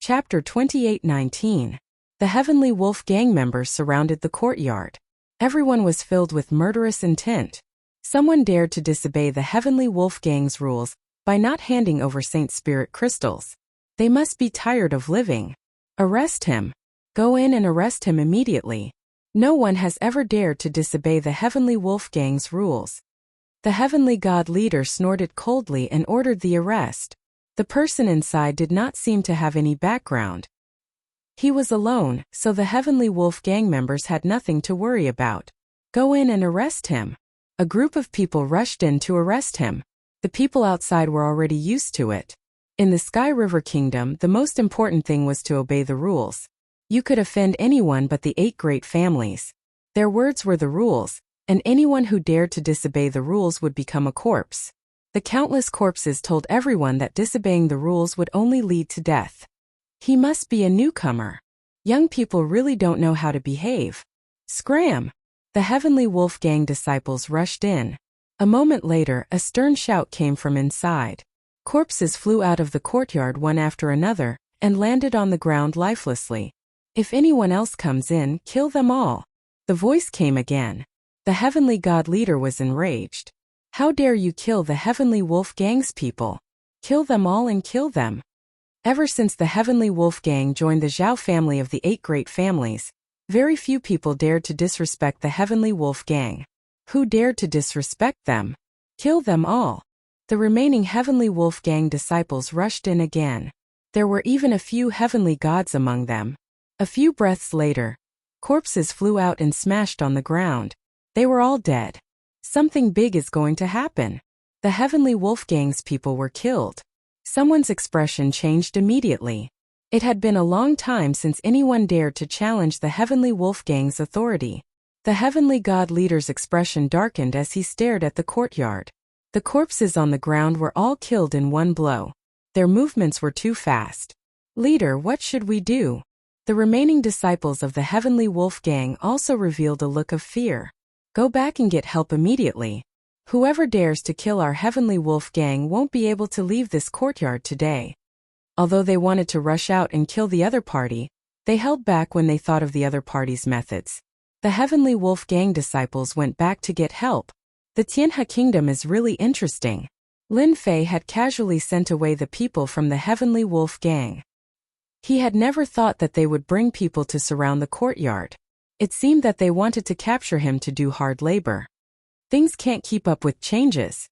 Chapter 28:19. The Heavenly Wolf gang members surrounded the courtyard. Everyone was filled with murderous intent. Someone dared to disobey the Heavenly Wolf gang's rules by not handing over Saint Spirit crystals. They must be tired of living. Arrest him. Go in and arrest him immediately. No one has ever dared to disobey the Heavenly Wolf gang's rules. The Heavenly God leader snorted coldly and ordered the arrest. The person inside did not seem to have any background. He was alone, so the Heavenly Wolf gang members had nothing to worry about. Go in and arrest him. A group of people rushed in to arrest him. The people outside were already used to it. In the Sky River Kingdom, the most important thing was to obey the rules. You could offend anyone but the 8 great families. Their words were the rules, and anyone who dared to disobey the rules would become a corpse. The countless corpses told everyone that disobeying the rules would only lead to death. He must be a newcomer. Young people really don't know how to behave. Scram! The Heavenly Wolf gang disciples rushed in. A moment later, a stern shout came from inside. Corpses flew out of the courtyard one after another, and landed on the ground lifelessly. If anyone else comes in, kill them all. The voice came again. The Heavenly God leader was enraged. How dare you kill the Heavenly Wolf gang's people? Kill them all and kill them. Ever since the Heavenly Wolf gang joined the Zhao family of the 8 great families, very few people dared to disrespect the Heavenly Wolf gang. Who dared to disrespect them? Kill them all. The remaining Heavenly Wolf gang disciples rushed in again. There were even a few heavenly gods among them. A few breaths later, corpses flew out and smashed on the ground. They were all dead. Something big is going to happen. The Heavenly Wolf gang's people were killed. Someone's expression changed immediately. It had been a long time since anyone dared to challenge the Heavenly Wolf gang's authority. The Heavenly God leader's expression darkened as he stared at the courtyard. The corpses on the ground were all killed in one blow. Their movements were too fast. Leader, what should we do? The remaining disciples of the Heavenly Wolf gang also revealed a look of fear. Go back and get help immediately. Whoever dares to kill our Heavenly Wolf gang won't be able to leave this courtyard today. Although they wanted to rush out and kill the other party, they held back when they thought of the other party's methods. The Heavenly Wolf gang disciples went back to get help. The Tianhe Kingdom is really interesting. Lin Fei had casually sent away the people from the Heavenly Wolf gang. He had never thought that they would bring people to surround the courtyard. It seemed that they wanted to capture him to do hard labor. Things can't keep up with changes.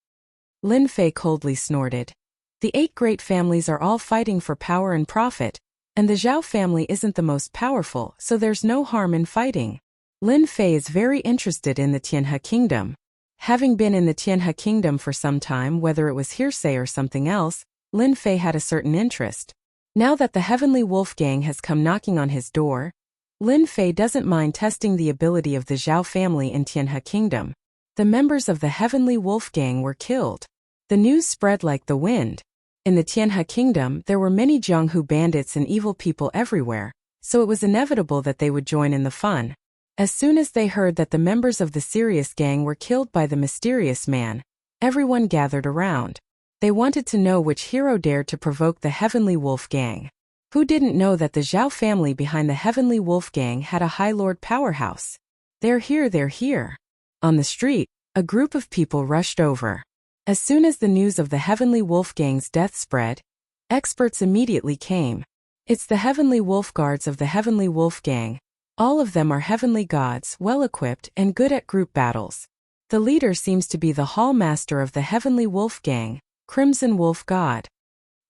Lin Fei coldly snorted. The 8 great families are all fighting for power and profit, and the Zhao family isn't the most powerful, so there's no harm in fighting. Lin Fei is very interested in the Tianhe Kingdom. Having been in the Tianhe Kingdom for some time, whether it was hearsay or something else, Lin Fei had a certain interest. Now that the Heavenly Wolf gang has come knocking on his door, Lin Fei doesn't mind testing the ability of the Zhao family in Tianhe Kingdom. The members of the Heavenly Wolf gang were killed. The news spread like the wind. In the Tianhe Kingdom, there were many Jianghu bandits and evil people everywhere, so it was inevitable that they would join in the fun. As soon as they heard that the members of the Sirius gang were killed by the mysterious man, everyone gathered around. They wanted to know which hero dared to provoke the Heavenly Wolf gang. Who didn't know that the Zhao family behind the Heavenly Wolf gang had a High Lord powerhouse? They're here, they're here. On the street, a group of people rushed over. As soon as the news of the Heavenly Wolf gang's death spread, experts immediately came. It's the Heavenly Wolf guards of the Heavenly Wolf gang. All of them are heavenly gods, well-equipped and good at group battles. The leader seems to be the Hall Master of the Heavenly Wolf gang, Crimson Wolf God.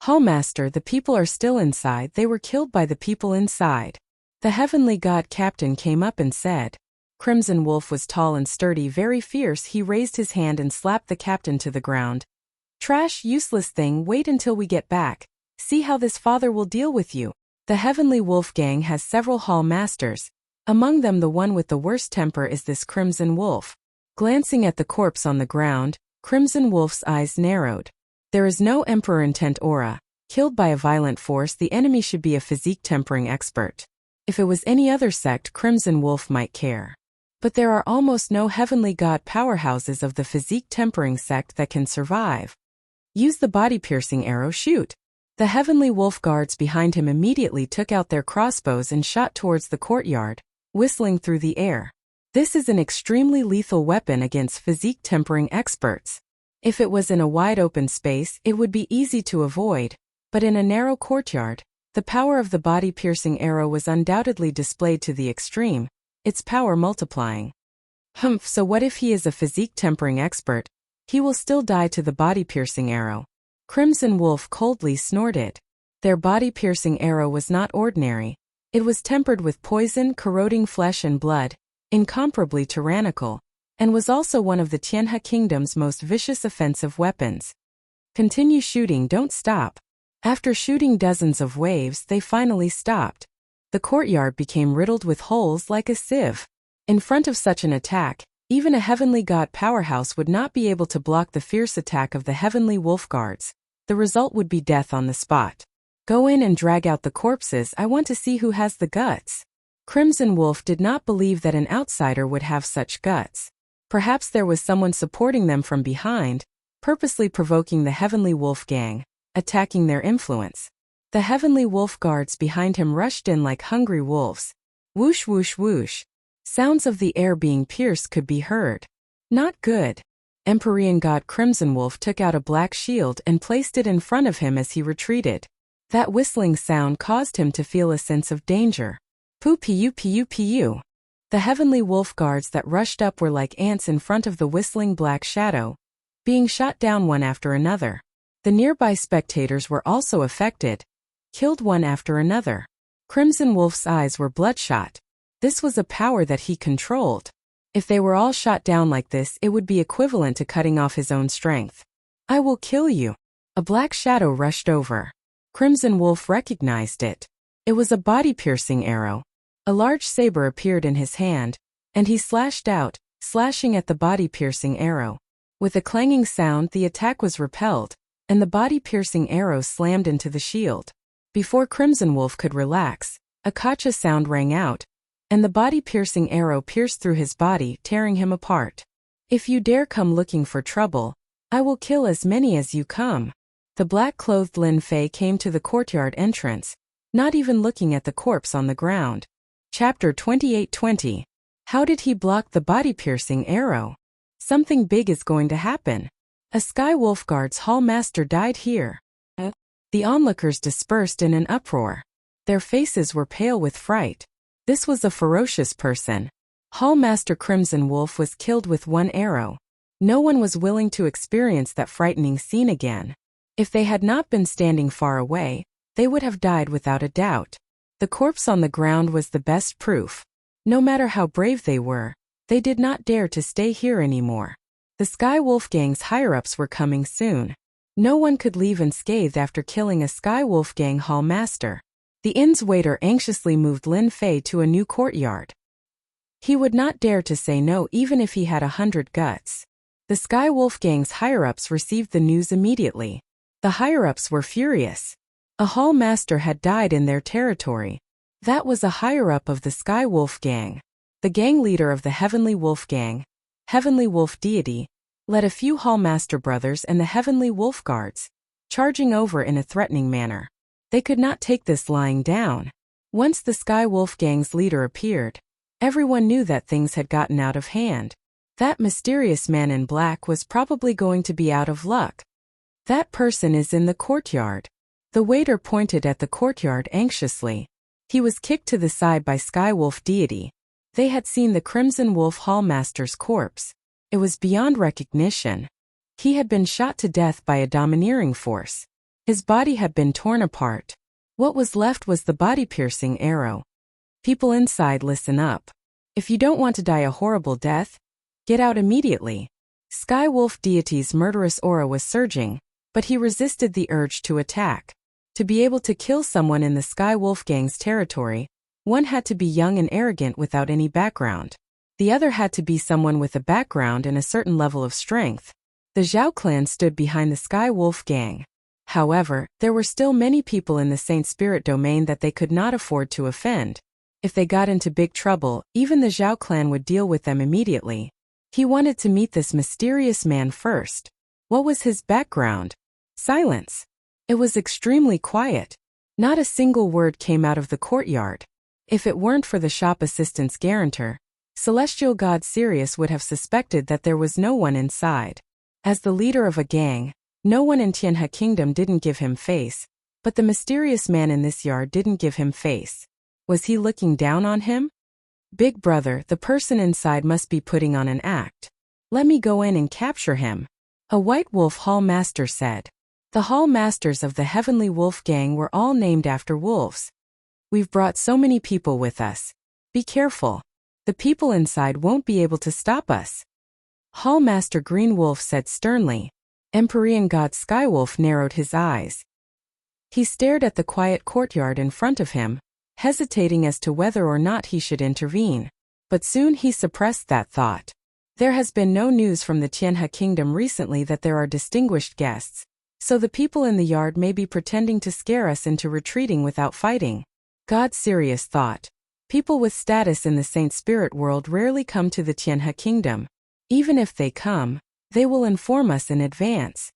Hall Master, the people are still inside. They were killed by the people inside. The Heavenly God Captain came up and said. Crimson Wolf was tall and sturdy, very fierce. He raised his hand and slapped the captain to the ground. Trash, useless thing, wait until we get back. See how this father will deal with you. The Heavenly Wolf gang has several Hall Masters. Among them, the one with the worst temper is this Crimson Wolf. Glancing at the corpse on the ground, Crimson Wolf's eyes narrowed. There is no Emperor intent aura. Killed by a violent force, the enemy should be a physique tempering expert. If it was any other sect, Crimson Wolf might care. But there are almost no heavenly god powerhouses of the physique tempering sect that can survive. Use the body-piercing arrow, shoot. The heavenly wolf guards behind him immediately took out their crossbows and shot towards the courtyard, whistling through the air. This is an extremely lethal weapon against physique tempering experts. If it was in a wide open space, it would be easy to avoid, but in a narrow courtyard, the power of the body-piercing arrow was undoubtedly displayed to the extreme, its power multiplying. Humph, so what if he is a physique tempering expert? He will still die to the body-piercing arrow. Crimson Wolf coldly snorted. Their body-piercing arrow was not ordinary. It was tempered with poison, corroding flesh and blood, incomparably tyrannical, and was also one of the Tianhe Kingdom's most vicious offensive weapons. Continue shooting, don't stop. After shooting dozens of waves, they finally stopped. The courtyard became riddled with holes like a sieve. In front of such an attack, even a heavenly god powerhouse would not be able to block the fierce attack of the heavenly wolf guards. The result would be death on the spot. Go in and drag out the corpses, I want to see who has the guts. Crimson Wolf did not believe that an outsider would have such guts. Perhaps there was someone supporting them from behind, purposely provoking the heavenly wolf gang, attacking their influence. The heavenly wolf guards behind him rushed in like hungry wolves. Whoosh whoosh whoosh. Sounds of the air being pierced could be heard. Not good. Empyrean god Crimson Wolf took out a black shield and placed it in front of him as he retreated. That whistling sound caused him to feel a sense of danger. Poo pu pu pu. The heavenly wolf guards that rushed up were like ants in front of the whistling black shadow, being shot down one after another. The nearby spectators were also affected, killed one after another. Crimson Wolf's eyes were bloodshot. This was a power that he controlled. If they were all shot down like this, it would be equivalent to cutting off his own strength. I will kill you. A black shadow rushed over. Crimson Wolf recognized it. It was a body-piercing arrow. A large saber appeared in his hand, and he slashed out, slashing at the body-piercing arrow. With a clanging sound, the attack was repelled, and the body-piercing arrow slammed into the shield. Before Crimson Wolf could relax, a kacha sound rang out, and the body-piercing arrow pierced through his body, tearing him apart. If you dare come looking for trouble, I will kill as many as you come. The black-clothed Lin Fei came to the courtyard entrance, not even looking at the corpse on the ground. Chapter 28:20. How did he block the body-piercing arrow? Something big is going to happen. A Sky Wolf Guard's hall master died here. The onlookers dispersed in an uproar. Their faces were pale with fright. This was a ferocious person. Hall Master Crimson Wolf was killed with one arrow. No one was willing to experience that frightening scene again. If they had not been standing far away, they would have died without a doubt. The corpse on the ground was the best proof. No matter how brave they were, they did not dare to stay here anymore. The Sky Wolf Gang's higher-ups were coming soon. No one could leave unscathed after killing a Sky Wolf Gang hall master. The inn's waiter anxiously moved Lin Fei to a new courtyard. He would not dare to say no even if he had 100 guts. The Sky Wolf Gang's higher-ups received the news immediately. The higher-ups were furious. A hall master had died in their territory. That was a higher-up of the Sky Wolf Gang. The gang leader of the Heavenly Wolf Gang, Heavenly Wolf Deity, led a few hall master brothers and the Heavenly Wolf Guards, charging over in a threatening manner. They could not take this lying down. Once the Sky Wolf Gang's leader appeared, everyone knew that things had gotten out of hand. That mysterious man in black was probably going to be out of luck. That person is in the courtyard. The waiter pointed at the courtyard anxiously. He was kicked to the side by Sky Wolf Deity. They had seen the Crimson Wolf Hall Master's corpse. It was beyond recognition. He had been shot to death by a domineering force. His body had been torn apart. What was left was the body-piercing arrow. People inside, listen up. If you don't want to die a horrible death, get out immediately. Sky Wolf Deity's murderous aura was surging, but he resisted the urge to attack. To be able to kill someone in the Sky Wolf Gang's territory, one had to be young and arrogant without any background. The other had to be someone with a background and a certain level of strength. The Zhao clan stood behind the Sky Wolf Gang. However, there were still many people in the Saint Spirit domain that they could not afford to offend. If they got into big trouble, even the Zhao clan would deal with them immediately. He wanted to meet this mysterious man first. What was his background? Silence. It was extremely quiet. Not a single word came out of the courtyard. If it weren't for the shop assistant's guarantor, celestial god Sirius would have suspected that there was no one inside. As the leader of a gang, no one in Tianhe Kingdom didn't give him face, but the mysterious man in this yard didn't give him face. Was he looking down on him? Big brother, the person inside must be putting on an act. Let me go in and capture him. A white wolf hall master said. The hall masters of the Heavenly Wolf Gang were all named after wolves. We've brought so many people with us. Be careful. The people inside won't be able to stop us. Hall Master Green Wolf said sternly. Empyrean God Skywolf narrowed his eyes. He stared at the quiet courtyard in front of him, hesitating as to whether or not he should intervene. But soon he suppressed that thought. There has been no news from the Tianhe Kingdom recently that there are distinguished guests, so the people in the yard may be pretending to scare us into retreating without fighting. God Sirius thought. People with status in the Saint Spirit world rarely come to the Tianhe Kingdom. Even if they come, they will inform us in advance.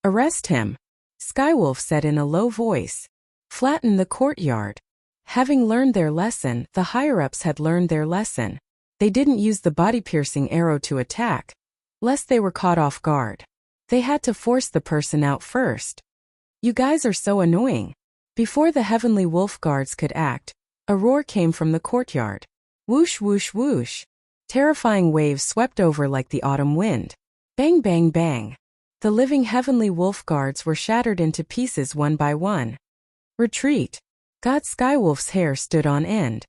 Arrest him, Skywolf said in a low voice. Flatten the courtyard. Having learned their lesson, the higher-ups had learned their lesson. They didn't use the body-piercing arrow to attack, lest they were caught off guard. They had to force the person out first. You guys are so annoying. Before the Heavenly Wolf Guards could act, a roar came from the courtyard. Whoosh whoosh whoosh. Terrifying waves swept over like the autumn wind. Bang bang bang. The living Heavenly Wolf Guards were shattered into pieces one by one. Retreat. God Skywolf's hair stood on end.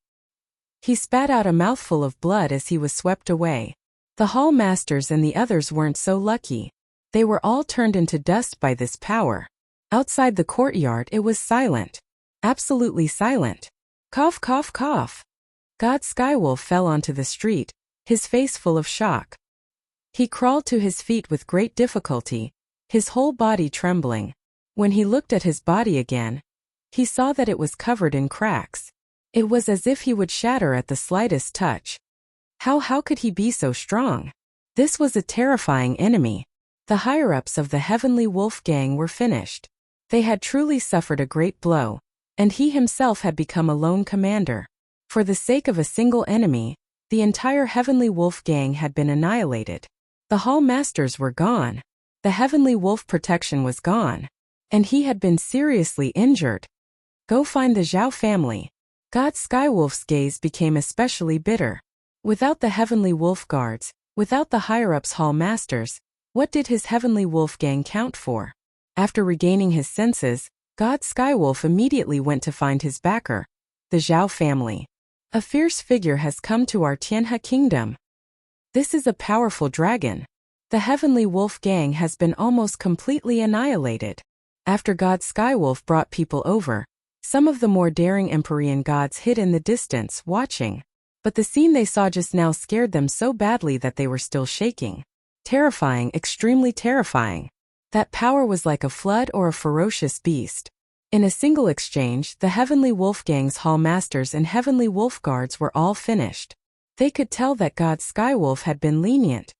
He spat out a mouthful of blood as he was swept away. The hall masters and the others weren't so lucky. They were all turned into dust by this power. Outside the courtyard it was silent. Absolutely silent. Cough cough cough. God Skywolf fell onto the street, his face full of shock. He crawled to his feet with great difficulty, his whole body trembling. When he looked at his body again, he saw that it was covered in cracks. It was as if he would shatter at the slightest touch. How could he be so strong? This was a terrifying enemy. The higher-ups of the Heavenly Wolf Gang were finished. They had truly suffered a great blow, and he himself had become a lone commander. For the sake of a single enemy, the entire Heavenly Wolf Gang had been annihilated. The Hall Masters were gone. The Heavenly Wolf protection was gone. And he had been seriously injured. Go find the Zhao family. God Skywolf's gaze became especially bitter. Without the Heavenly Wolf Guards, without the higher-ups Hall Masters, what did his Heavenly Wolf Gang count for? After regaining his senses, God Skywolf immediately went to find his backer, the Zhao family. A fierce figure has come to our Tianhe Kingdom. This is a powerful dragon. The Heavenly Wolf Gang has been almost completely annihilated. After God Skywolf brought people over, some of the more daring Empyrean gods hid in the distance, watching. But the scene they saw just now scared them so badly that they were still shaking. Terrifying, extremely terrifying. That power was like a flood or a ferocious beast. In a single exchange, the Heavenly Wolf Gang's Hall Masters and Heavenly Wolf Guards were all finished. They could tell that God Skywolf had been lenient.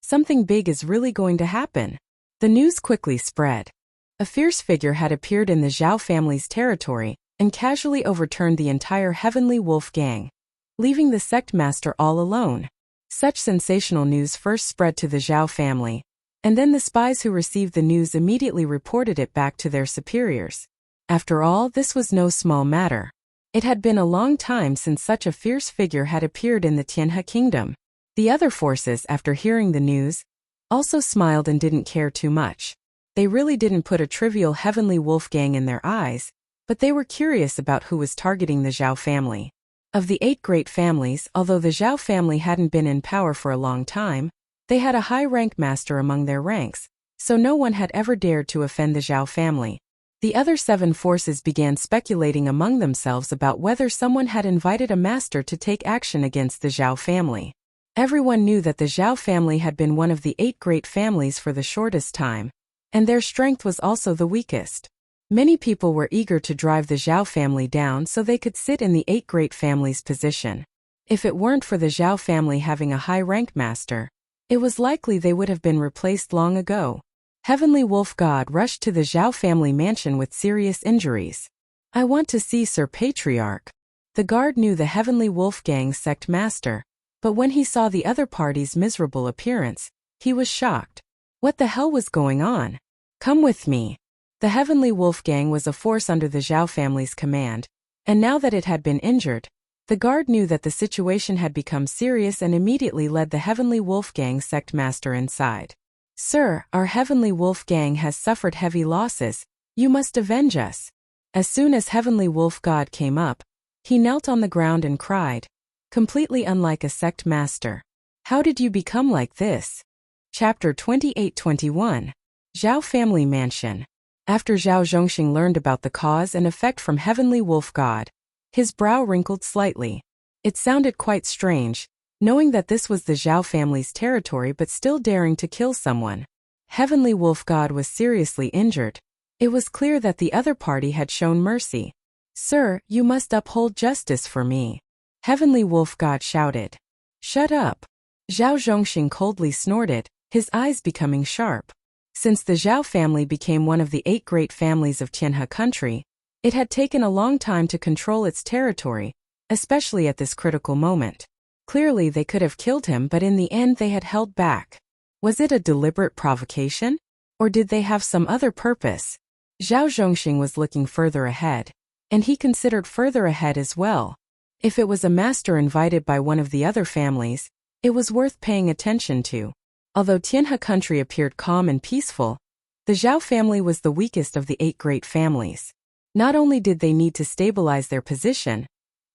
Something big is really going to happen. The news quickly spread. A fierce figure had appeared in the Zhao family's territory and casually overturned the entire Heavenly Wolf Gang, leaving the sect master all alone. Such sensational news first spread to the Zhao family, and then the spies who received the news immediately reported it back to their superiors. After all, this was no small matter. It had been a long time since such a fierce figure had appeared in the Tianhe Kingdom. The other forces, after hearing the news, also smiled and didn't care too much. They really didn't put a trivial Heavenly Wolf Gang in their eyes, but they were curious about who was targeting the Zhao family. Of the 8 great families, although the Zhao family hadn't been in power for a long time, they had a high-rank master among their ranks, so no one had ever dared to offend the Zhao family. The other 7 forces began speculating among themselves about whether someone had invited a master to take action against the Zhao family. Everyone knew that the Zhao family had been one of the 8 great families for the shortest time, and their strength was also the weakest. Many people were eager to drive the Zhao family down so they could sit in the 8 great families' position. If it weren't for the Zhao family having a high-rank master, it was likely they would have been replaced long ago. Heavenly Wolf God rushed to the Zhao family mansion with serious injuries. "I want to see Sir Patriarch." The guard knew the Heavenly Wolf Gang's sect master, but when he saw the other party's miserable appearance, he was shocked. What the hell was going on? "Come with me." The Heavenly Wolf Gang was a force under the Zhao family's command, and now that it had been injured, the guard knew that the situation had become serious and immediately led the Heavenly Wolf Gang sect master inside. "Sir, our Heavenly Wolf Gang has suffered heavy losses. You must avenge us." As soon as Heavenly Wolf God came up, he knelt on the ground and cried, completely unlike a sect master. "How did you become like this?" Chapter 28-21. Zhao Family Mansion. After Zhao Zhongxing learned about the cause and effect from Heavenly Wolf God, his brow wrinkled slightly. It sounded quite strange, knowing that this was the Zhao family's territory but still daring to kill someone. Heavenly Wolf God was seriously injured. It was clear that the other party had shown mercy. "Sir, you must uphold justice for me," Heavenly Wolf God shouted. "Shut up." Zhao Zhongxing coldly snorted, his eyes becoming sharp. Since the Zhao family became one of the 8 great families of Tianhe country, it had taken a long time to control its territory, especially at this critical moment. Clearly they could have killed him, but in the end they had held back. Was it a deliberate provocation? Or did they have some other purpose? Zhao Zhongxing was looking further ahead, and he considered further ahead as well. If it was a master invited by one of the other families, it was worth paying attention to. Although Tianhe country appeared calm and peaceful, the Zhao family was the weakest of the 8 great families. Not only did they need to stabilize their position,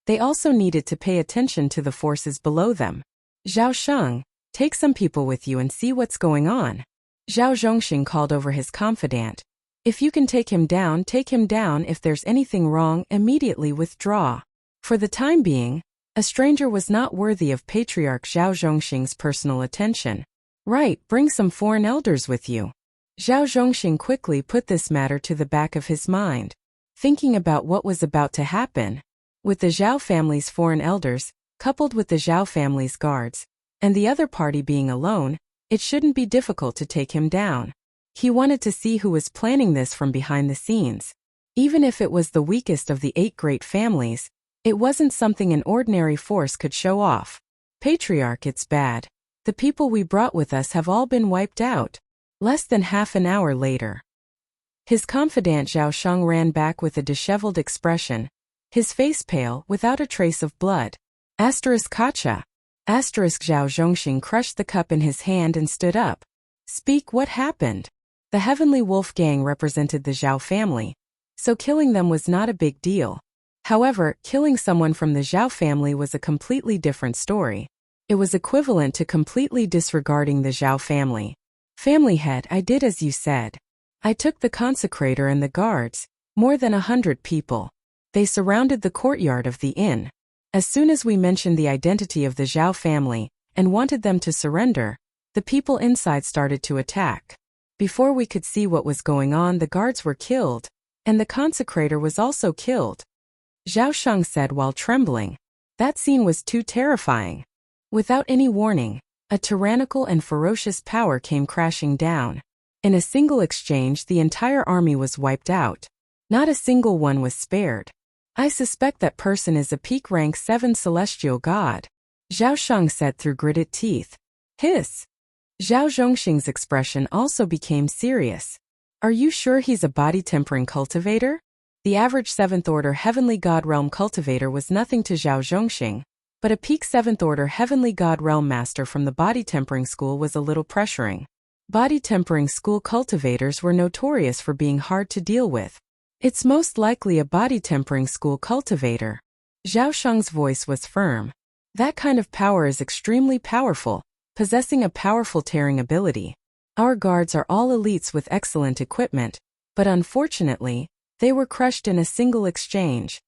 they also needed to pay attention to the forces below them. "Zhao Sheng, take some people with you and see what's going on." Zhao Zhongxing called over his confidant. "If you can take him down, take him down. If there's anything wrong, immediately withdraw." For the time being, a stranger was not worthy of Patriarch Zhao Zhongxing's personal attention. "Right, bring some foreign elders with you." Zhao Zhongxing quickly put this matter to the back of his mind, thinking about what was about to happen. With the Zhao family's foreign elders, coupled with the Zhao family's guards, and the other party being alone, it shouldn't be difficult to take him down. He wanted to see who was planning this from behind the scenes. Even if it was the weakest of the 8 great families, it wasn't something an ordinary force could show off. "Patriarch, it's bad. The people we brought with us have all been wiped out." Less than half an hour later, his confidant Zhao Sheng ran back with a disheveled expression, his face pale, without a trace of blood. Kacha. Zhao Zhongxing crushed the cup in his hand and stood up. "Speak, what happened?" The Heavenly Wolf Gang represented the Zhao family, so killing them was not a big deal. However, killing someone from the Zhao family was a completely different story. It was equivalent to completely disregarding the Zhao family. "Family head, I did as you said. I took the consecrator and the guards, more than 100 people. They surrounded the courtyard of the inn. As soon as we mentioned the identity of the Zhao family and wanted them to surrender, the people inside started to attack. Before we could see what was going on, the guards were killed, and the consecrator was also killed," Zhao Sheng said while trembling. That scene was too terrifying. Without any warning, a tyrannical and ferocious power came crashing down. In a single exchange, the entire army was wiped out. Not a single one was spared. "I suspect that person is a peak rank 7 celestial god," Zhao Sheng said through gritted teeth. "Hiss." Zhao Zhongxing's expression also became serious. "Are you sure he's a body-tempering cultivator?" The average 7th order Heavenly God Realm cultivator was nothing to Zhao Zhongxing, but a peak 7th order Heavenly God Realm master from the body-tempering school was a little pressuring. Body-tempering school cultivators were notorious for being hard to deal with. "It's most likely a body-tempering school cultivator." Zhao Sheng's voice was firm. "That kind of power is extremely powerful, possessing a powerful tearing ability. Our guards are all elites with excellent equipment, but unfortunately, they were crushed in a single exchange.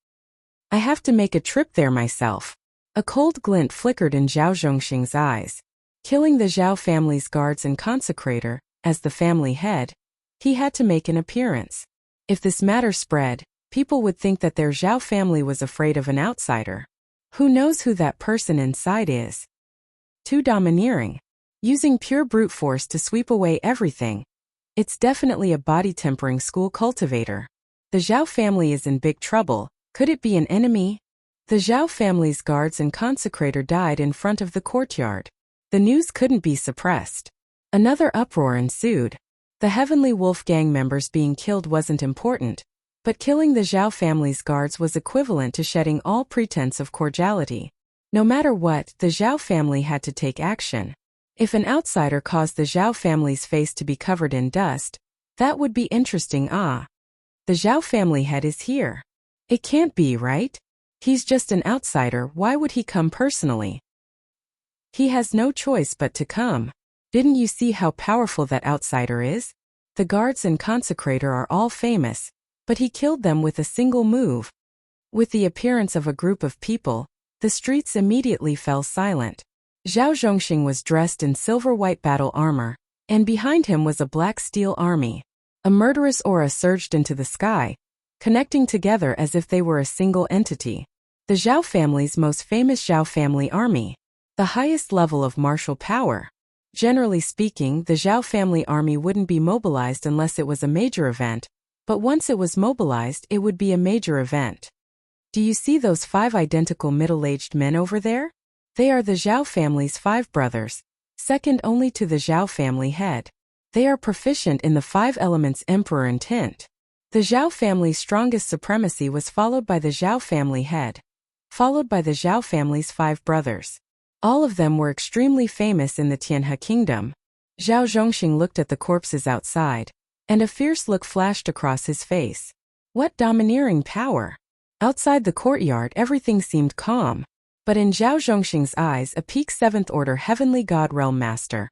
I have to make a trip there myself." A cold glint flickered in Zhao Zhongxing's eyes. Killing the Zhao family's guards and consecrator, as the family head, he had to make an appearance. If this matter spread, people would think that their Zhao family was afraid of an outsider. Who knows who that person inside is? Too domineering. Using pure brute force to sweep away everything. It's definitely a body-tempering school cultivator. The Zhao family is in big trouble. Could it be an enemy? The Zhao family's guards and consecrator died in front of the courtyard. The news couldn't be suppressed. Another uproar ensued. The Heavenly Wolf gang members being killed wasn't important, but killing the Zhao family's guards was equivalent to shedding all pretense of cordiality. No matter what, the Zhao family had to take action. If an outsider caused the Zhao family's face to be covered in dust, that would be interesting. The Zhao family head is here. It can't be, right? He's just an outsider, why would he come personally? He has no choice but to come. Didn't you see how powerful that outsider is? The guards and consecrator are all famous, but he killed them with a single move. With the appearance of a group of people, the streets immediately fell silent. Zhao Zhongxing was dressed in silver-white battle armor, and behind him was a black steel army. A murderous aura surged into the sky, connecting together as if they were a single entity. The Zhao family's most famous Zhao family army. The highest level of martial power. Generally speaking, the Zhao family army wouldn't be mobilized unless it was a major event, but once it was mobilized, it would be a major event. Do you see those 5 identical middle-aged men over there? They are the Zhao family's 5 brothers, second only to the Zhao family head. They are proficient in the 5 elements Emperor intent. The Zhao family's strongest supremacy was followed by the Zhao family head, followed by the Zhao family's 5 brothers. All of them were extremely famous in the Tianhe kingdom. Zhao Zhongxing looked at the corpses outside, and a fierce look flashed across his face. What domineering power! Outside the courtyard everything seemed calm, but in Zhao Zhongxing's eyes a peak 7th order heavenly god realm master.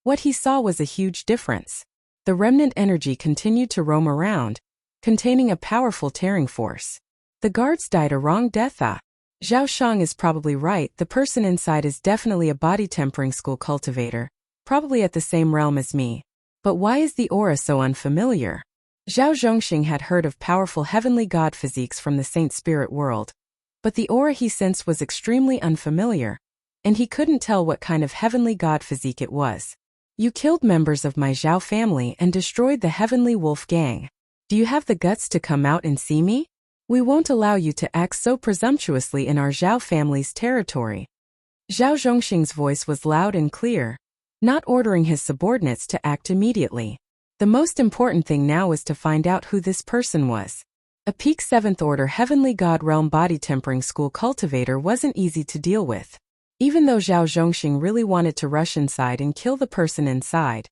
What he saw was a huge difference. The remnant energy continued to roam around, containing a powerful tearing force. The guards died a wrong death. Zhao Shang is probably right, the person inside is definitely a body-tempering school cultivator, probably at the same realm as me. But why is the aura so unfamiliar? Zhao Zhongxing had heard of powerful heavenly god physiques from the Saint Spirit world, but the aura he sensed was extremely unfamiliar, and he couldn't tell what kind of heavenly god physique it was. You killed members of my Zhao family and destroyed the Heavenly Wolf gang. Do you have the guts to come out and see me? We won't allow you to act so presumptuously in our Zhao family's territory. Zhao Zhongxing's voice was loud and clear, not ordering his subordinates to act immediately. The most important thing now was to find out who this person was. A peak 7th order heavenly god realm body-tempering school cultivator wasn't easy to deal with. Even though Zhao Zhongxing really wanted to rush inside and kill the person inside,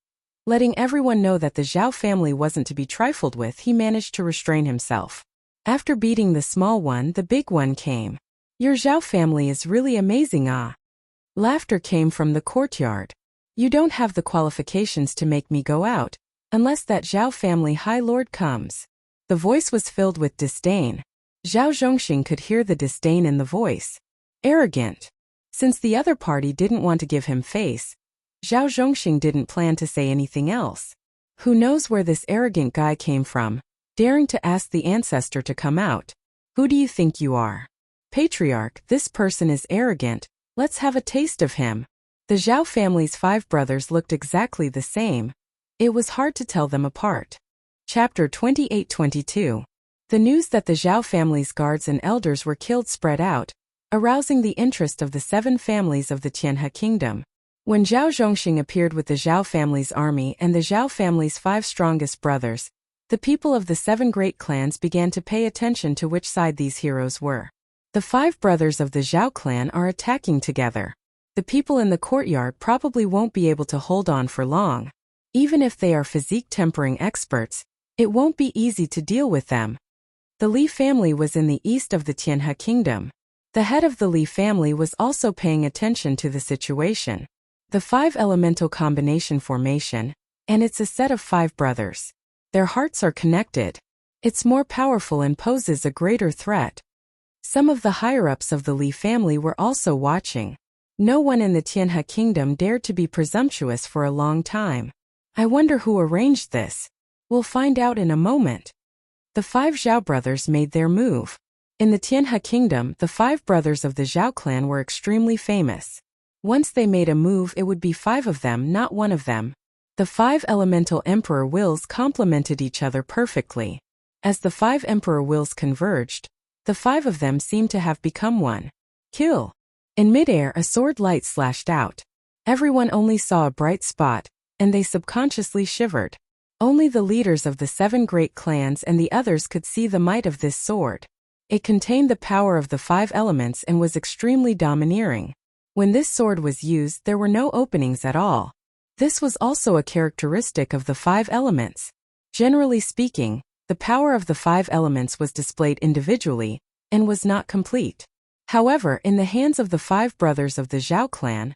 letting everyone know that the Zhao family wasn't to be trifled with, he managed to restrain himself. After beating the small one, the big one came. Your Zhao family is really amazing. Laughter came from the courtyard. You don't have the qualifications to make me go out, unless that Zhao family High Lord comes. The voice was filled with disdain. Zhao Zhongxing could hear the disdain in the voice. Arrogant. Since the other party didn't want to give him face, Zhao Zhongxing didn't plan to say anything else. Who knows where this arrogant guy came from, daring to ask the ancestor to come out. Who do you think you are? Patriarch, this person is arrogant, let's have a taste of him. The Zhao family's 5 brothers looked exactly the same. It was hard to tell them apart. Chapter 28-22. The news that the Zhao family's guards and elders were killed spread out, arousing the interest of the 7 families of the Tianhe kingdom. When Zhao Zhongxing appeared with the Zhao family's army and the Zhao family's 5 strongest brothers, the people of the 7 great clans began to pay attention to which side these heroes were. The 5 brothers of the Zhao clan are attacking together. The people in the courtyard probably won't be able to hold on for long. Even if they are physique tempering experts, it won't be easy to deal with them. The Li family was in the east of the Tianhe kingdom. The head of the Li family was also paying attention to the situation. The 5 elemental combination formation, and it's a set of 5 brothers. Their hearts are connected. It's more powerful and poses a greater threat. Some of the higher-ups of the Li family were also watching. No one in the Tianhe kingdom dared to be presumptuous for a long time. I wonder who arranged this. We'll find out in a moment. The 5 Zhao brothers made their move. In the Tianhe kingdom, the 5 brothers of the Zhao clan were extremely famous. Once they made a move, it would be 5 of them, not 1 of them. The 5 elemental emperor wills complemented each other perfectly. As the 5 emperor wills converged, the 5 of them seemed to have become one. Kill. In midair, a sword light slashed out. Everyone only saw a bright spot, and they subconsciously shivered. Only the leaders of the 7 great clans and the others could see the might of this sword. It contained the power of the 5 elements and was extremely domineering. When this sword was used, there were no openings at all. This was also a characteristic of the 5 elements. Generally speaking, the power of the 5 elements was displayed individually, and was not complete. However, in the hands of the 5 brothers of the Zhao clan,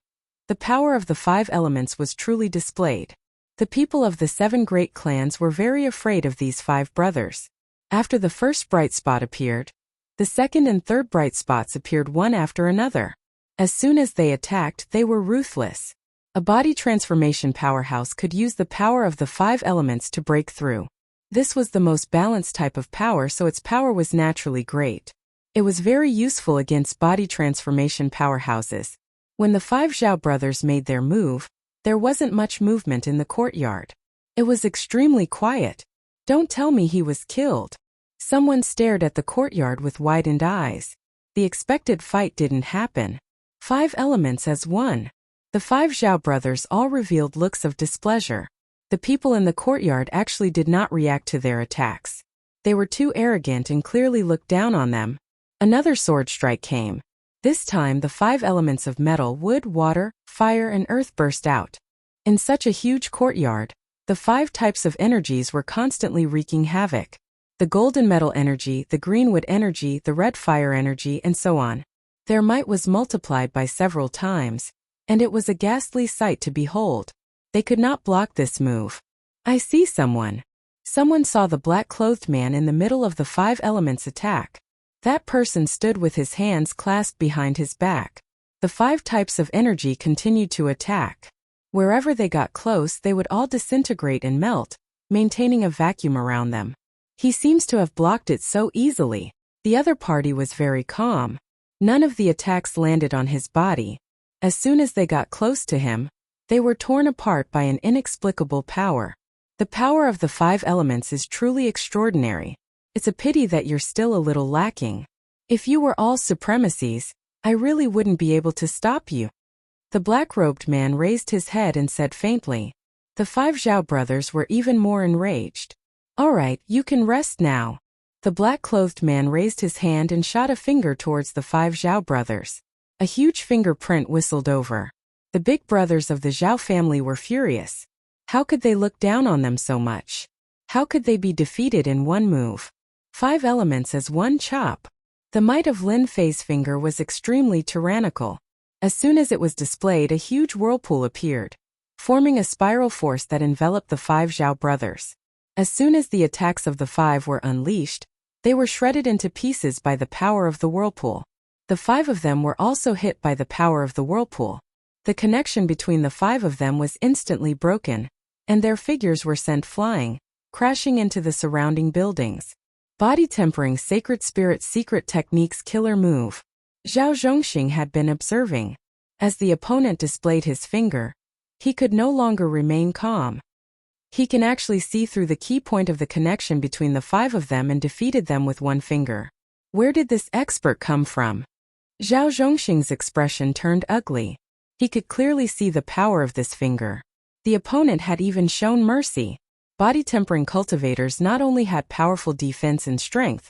the power of the 5 elements was truly displayed. The people of the 7 great clans were very afraid of these 5 brothers. After the first bright spot appeared, the second and third bright spots appeared one after another. As soon as they attacked, they were ruthless. A body transformation powerhouse could use the power of the 5 elements to break through. This was the most balanced type of power, so its power was naturally great. It was very useful against body transformation powerhouses. When the 5 Zhao brothers made their move, there wasn't much movement in the courtyard. It was extremely quiet. Don't tell me he was killed. Someone stared at the courtyard with widened eyes. The expected fight didn't happen. 5 elements as one. The 5 Zhao brothers all revealed looks of displeasure. The people in the courtyard actually did not react to their attacks. They were too arrogant and clearly looked down on them. Another sword strike came. This time the 5 elements of metal, wood, water, fire, and earth burst out. In such a huge courtyard, the 5 types of energies were constantly wreaking havoc. The golden metal energy, the green wood energy, the red fire energy, and so on. Their might was multiplied by several times, and it was a ghastly sight to behold. They could not block this move. I see someone. Someone saw the black-clothed man in the middle of the 5 elements attack. That person stood with his hands clasped behind his back. The 5 types of energy continued to attack. Wherever they got close, they would all disintegrate and melt, maintaining a vacuum around them. He seems to have blocked it so easily. The other party was very calm. None of the attacks landed on his body. As soon as they got close to him, they were torn apart by an inexplicable power. The power of the 5 elements is truly extraordinary. It's a pity that you're still a little lacking. If you were all supremacies, I really wouldn't be able to stop you. The black-robed man raised his head and said faintly. The 5 Zhao brothers were even more enraged. All right, you can rest now. The black-clothed man raised his hand and shot a finger towards the 5 Zhao brothers. A huge fingerprint whistled over. The big brothers of the Zhao family were furious. How could they look down on them so much? How could they be defeated in one move? 5 elements as one chop. The might of Lin Fei's finger was extremely tyrannical. As soon as it was displayed, a huge whirlpool appeared, forming a spiral force that enveloped the 5 Zhao brothers. As soon as the attacks of the 5 were unleashed, they were shredded into pieces by the power of the whirlpool. The 5 of them were also hit by the power of the whirlpool. The connection between the 5 of them was instantly broken, and their figures were sent flying, crashing into the surrounding buildings. Body tempering sacred spirit secret techniques killer move. Zhao Zhongxing had been observing. As the opponent displayed his finger, he could no longer remain calm. He can actually see through the key point of the connection between the 5 of them and defeated them with one finger. Where did this expert come from? Zhao Zhongxing's expression turned ugly. He could clearly see the power of this finger. The opponent had even shown mercy. Body tempering cultivators not only had powerful defense and strength,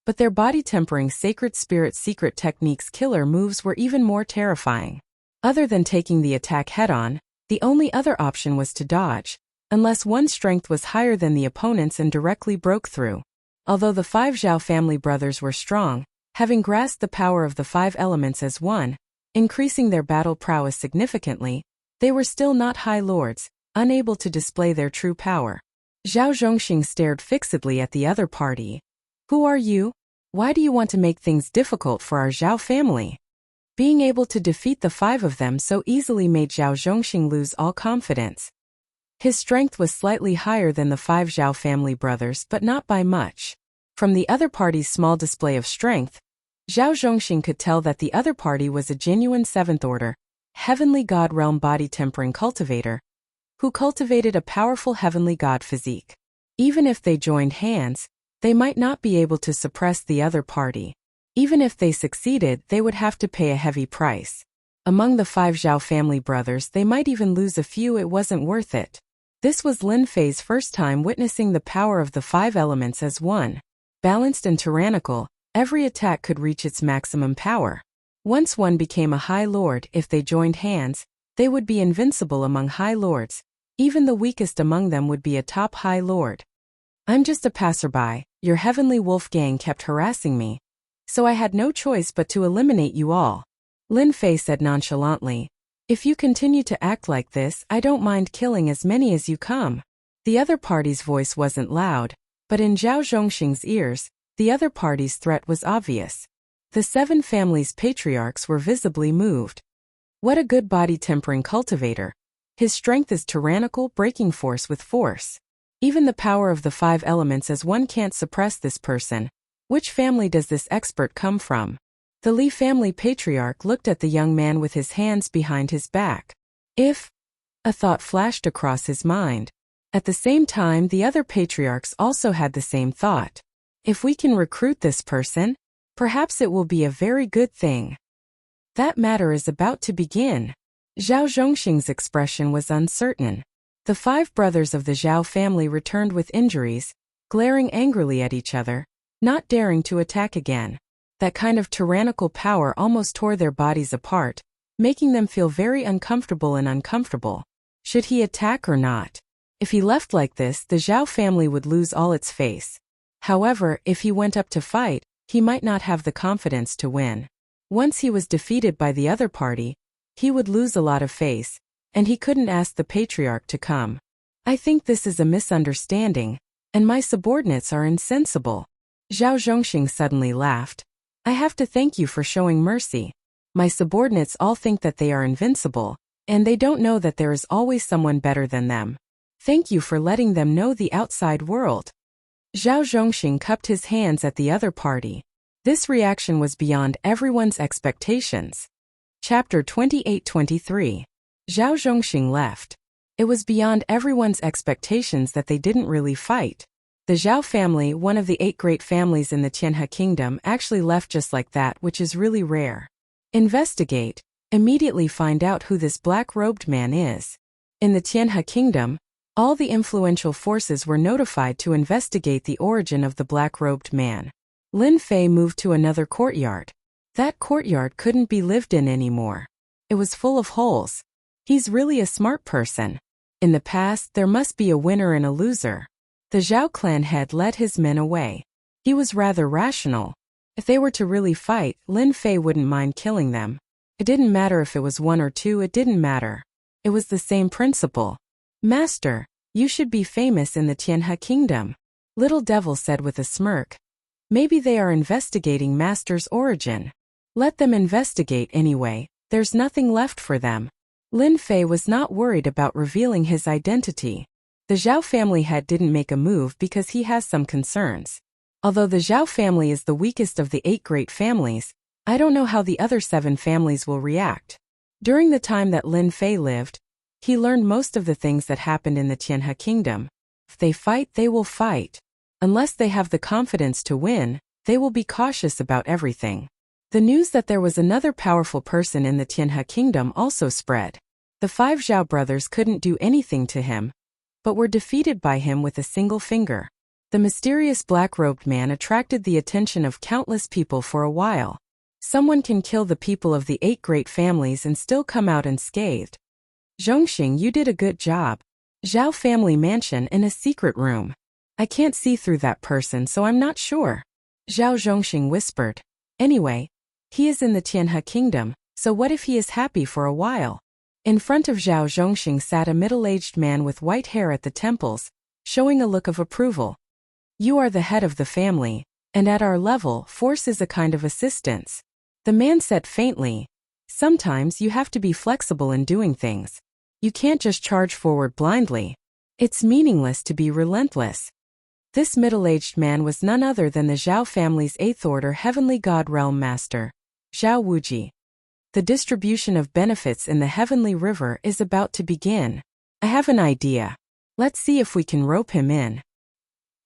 but their body tempering sacred spirit secret techniques killer moves were even more terrifying. Other than taking the attack head-on, the only other option was to dodge, unless one's strength was higher than the opponent's and directly broke through. Although the 5 Zhao family brothers were strong, having grasped the power of the 5 elements as one, increasing their battle prowess significantly, they were still not high lords, unable to display their true power. Zhao Zhongxing stared fixedly at the other party. Who are you? Why do you want to make things difficult for our Zhao family? Being able to defeat the 5 of them so easily made Zhao Zhongxing lose all confidence. His strength was slightly higher than the 5 Zhao family brothers, but not by much. From the other party's small display of strength, Zhao Zhongxing could tell that the other party was a genuine 7th order, heavenly god realm body tempering cultivator, who cultivated a powerful heavenly god physique. Even if they joined hands, they might not be able to suppress the other party. Even if they succeeded, they would have to pay a heavy price. Among the 5 Zhao family brothers, they might even lose a few. It wasn't worth it. This was Lin Fei's first time witnessing the power of the 5 elements as one. Balanced and tyrannical, every attack could reach its maximum power. Once one became a High Lord, if they joined hands, they would be invincible among High Lords. Even the weakest among them would be a top High Lord. I'm just a passerby. Your heavenly wolf gang kept harassing me, so I had no choice but to eliminate you all. Lin Fei said nonchalantly. If you continue to act like this, I don't mind killing as many as you come. The other party's voice wasn't loud, but in Zhao Zhongxing's ears, the other party's threat was obvious. The 7 families' patriarchs were visibly moved. What a good body-tempering cultivator. His strength is tyrannical, breaking force with force. Even the power of the 5 elements as one can't suppress this person. Which family does this expert come from? The Li family patriarch looked at the young man with his hands behind his back. If a thought flashed across his mind. At the same time, the other patriarchs also had the same thought. If we can recruit this person, perhaps it will be a very good thing. That matter is about to begin. Zhao Zhongxing's expression was uncertain. The 5 brothers of the Zhao family returned with injuries, glaring angrily at each other, not daring to attack again. That kind of tyrannical power almost tore their bodies apart, making them feel very uncomfortable and uncomfortable. Should he attack or not? If he left like this, the Zhao family would lose all its face. However, if he went up to fight, he might not have the confidence to win. Once he was defeated by the other party, he would lose a lot of face, and he couldn't ask the patriarch to come. I think this is a misunderstanding, and my subordinates are insensible. Zhao Zhongxing suddenly laughed. I have to thank you for showing mercy. My subordinates all think that they are invincible, and they don't know that there is always someone better than them. Thank you for letting them know the outside world. Zhao Zhongxing cupped his hands at the other party. This reaction was beyond everyone's expectations. Chapter 28-23. Zhao Zhongxing left. It was beyond everyone's expectations that they didn't really fight. The Zhao family, one of the 8 great families in the Tianhe kingdom, actually left just like that, which is really rare. Investigate. Immediately find out who this black-robed man is. In the Tianhe kingdom, all the influential forces were notified to investigate the origin of the black-robed man. Lin Fei moved to another courtyard. That courtyard couldn't be lived in anymore. It was full of holes. He's really a smart person. In the past, there must be a winner and a loser. The Zhao clan head led his men away. He was rather rational. If they were to really fight, Lin Fei wouldn't mind killing them. It didn't matter if it was 1 or 2, it didn't matter. It was the same principle. Master, you should be famous in the Tianhe kingdom. Little Devil said with a smirk. Maybe they are investigating Master's origin. Let them investigate anyway, there's nothing left for them. Lin Fei was not worried about revealing his identity. The Zhao family head didn't make a move because he has some concerns. Although the Zhao family is the weakest of the 8 great families, I don't know how the other 7 families will react. During the time that Lin Fei lived, he learned most of the things that happened in the Tianhe kingdom. If they fight, they will fight. Unless they have the confidence to win, they will be cautious about everything. The news that there was another powerful person in the Tianhe kingdom also spread. The 5 Zhao brothers couldn't do anything to him, but were defeated by him with a single finger. The mysterious black-robed man attracted the attention of countless people for a while. Someone can kill the people of the 8 great families and still come out unscathed. Zhongxing, you did a good job. Zhao family mansion in a secret room. I can't see through that person, so I'm not sure. Zhao Zhongxing whispered. Anyway, he is in the Tianhe kingdom, so what if he is happy for a while? In front of Zhao Zhongxing sat a middle-aged man with white hair at the temples, showing a look of approval. You are the head of the family, and at our level, force is a kind of assistance. The man said faintly. Sometimes you have to be flexible in doing things. You can't just charge forward blindly. It's meaningless to be relentless. This middle-aged man was none other than the Zhao family's 8th order heavenly god realm master, Zhao Wuji. The distribution of benefits in the heavenly river is about to begin. I have an idea. Let's see if we can rope him in.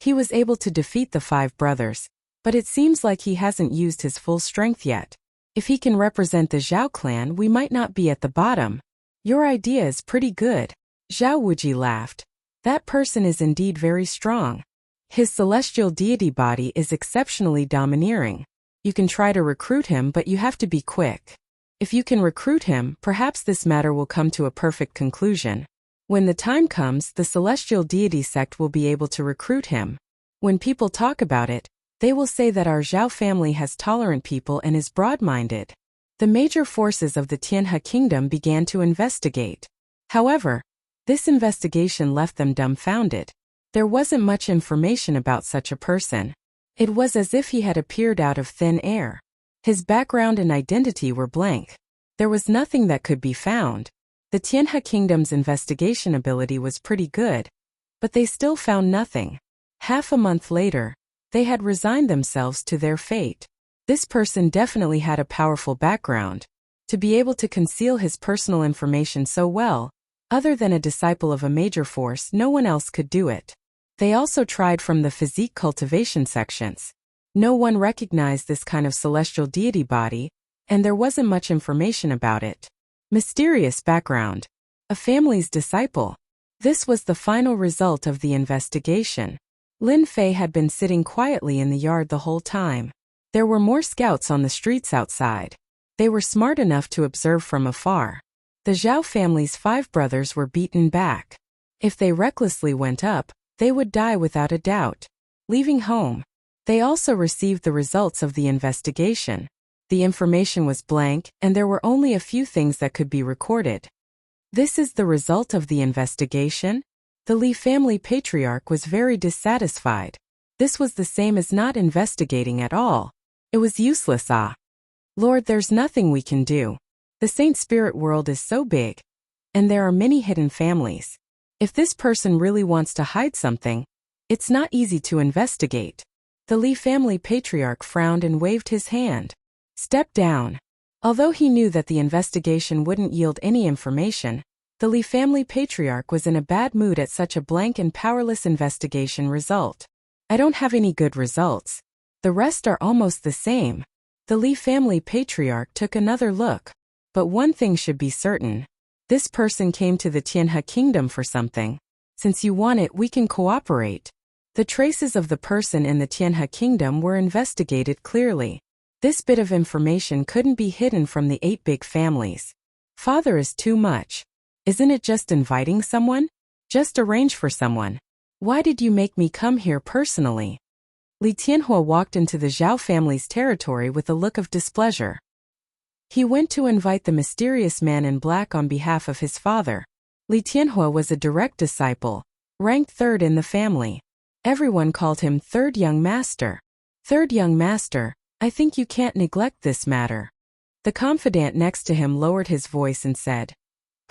He was able to defeat the 5 brothers, but it seems like he hasn't used his full strength yet. If he can represent the Zhao clan, we might not be at the bottom. Your idea is pretty good. Zhao Wuji laughed. That person is indeed very strong. His celestial deity body is exceptionally domineering. You can try to recruit him, but you have to be quick. If you can recruit him, perhaps this matter will come to a perfect conclusion. When the time comes, the celestial deity sect will be able to recruit him. When people talk about it, they will say that our Zhao family has tolerant people and is broad-minded. The major forces of the Tianhe kingdom began to investigate. However, this investigation left them dumbfounded. There wasn't much information about such a person. It was as if he had appeared out of thin air. His background and identity were blank. There was nothing that could be found. The Tianhe kingdom's investigation ability was pretty good, but they still found nothing. Half a month later, they had resigned themselves to their fate. This person definitely had a powerful background. To be able to conceal his personal information so well, other than a disciple of a major force, no one else could do it. They also tried from the physique cultivation sections. No one recognized this kind of celestial deity body, and there wasn't much information about it. Mysterious background. A family's disciple. This was the final result of the investigation. Lin Fei had been sitting quietly in the yard the whole time. There were more scouts on the streets outside. They were smart enough to observe from afar. The Zhao family's 5 brothers were beaten back. If they recklessly went up, they would die without a doubt. Leaving home, they also received the results of the investigation. The information was blank, and there were only a few things that could be recorded. This is the result of the investigation? The Li family patriarch was very dissatisfied. This was the same as not investigating at all. It was useless. Lord, there's nothing we can do. The Saint Spirit world is so big, and there are many hidden families. If this person really wants to hide something, it's not easy to investigate. The Li family patriarch frowned and waved his hand. Step down. Although he knew that the investigation wouldn't yield any information, the Li family patriarch was in a bad mood at such a blank and powerless investigation result. I don't have any good results. The rest are almost the same. The Li family patriarch took another look. But one thing should be certain. This person came to the Tianhe kingdom for something. Since you want it, we can cooperate. The traces of the person in the Tianhe kingdom were investigated clearly. This bit of information couldn't be hidden from the 8 big families. Father is too much. Isn't it just inviting someone? Just arrange for someone. Why did you make me come here personally? Li Tianhua walked into the Zhao family's territory with a look of displeasure. He went to invite the mysterious man in black on behalf of his father. Li Tianhua was a direct disciple, ranked 3rd in the family. Everyone called him 3rd young master. 3rd young master, I think you can't neglect this matter. The confidant next to him lowered his voice and said,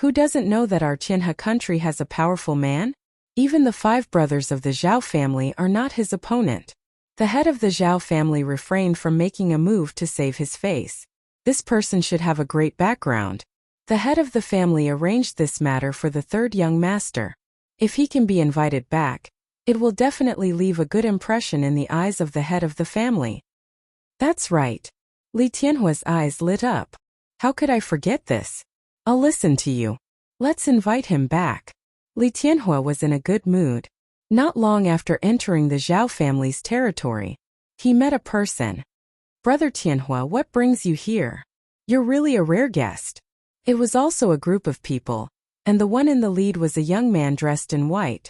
Who doesn't know that our Tianhe country has a powerful man? Even the 5 brothers of the Zhao family are not his opponent. The head of the Zhao family refrained from making a move to save his face. This person should have a great background. The head of the family arranged this matter for the 3rd young master. If he can be invited back, it will definitely leave a good impression in the eyes of the head of the family. That's right. Li Tianhua's eyes lit up. How could I forget this? I'll listen to you. Let's invite him back. Li Tianhua was in a good mood. Not long after entering the Zhao family's territory, he met a person. Brother Tianhua, what brings you here? You're really a rare guest. It was also a group of people, and the one in the lead was a young man dressed in white.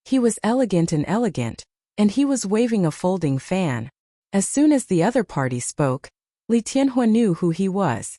He was elegant, and he was waving a folding fan. As soon as the other party spoke, Li Tianhua knew who he was.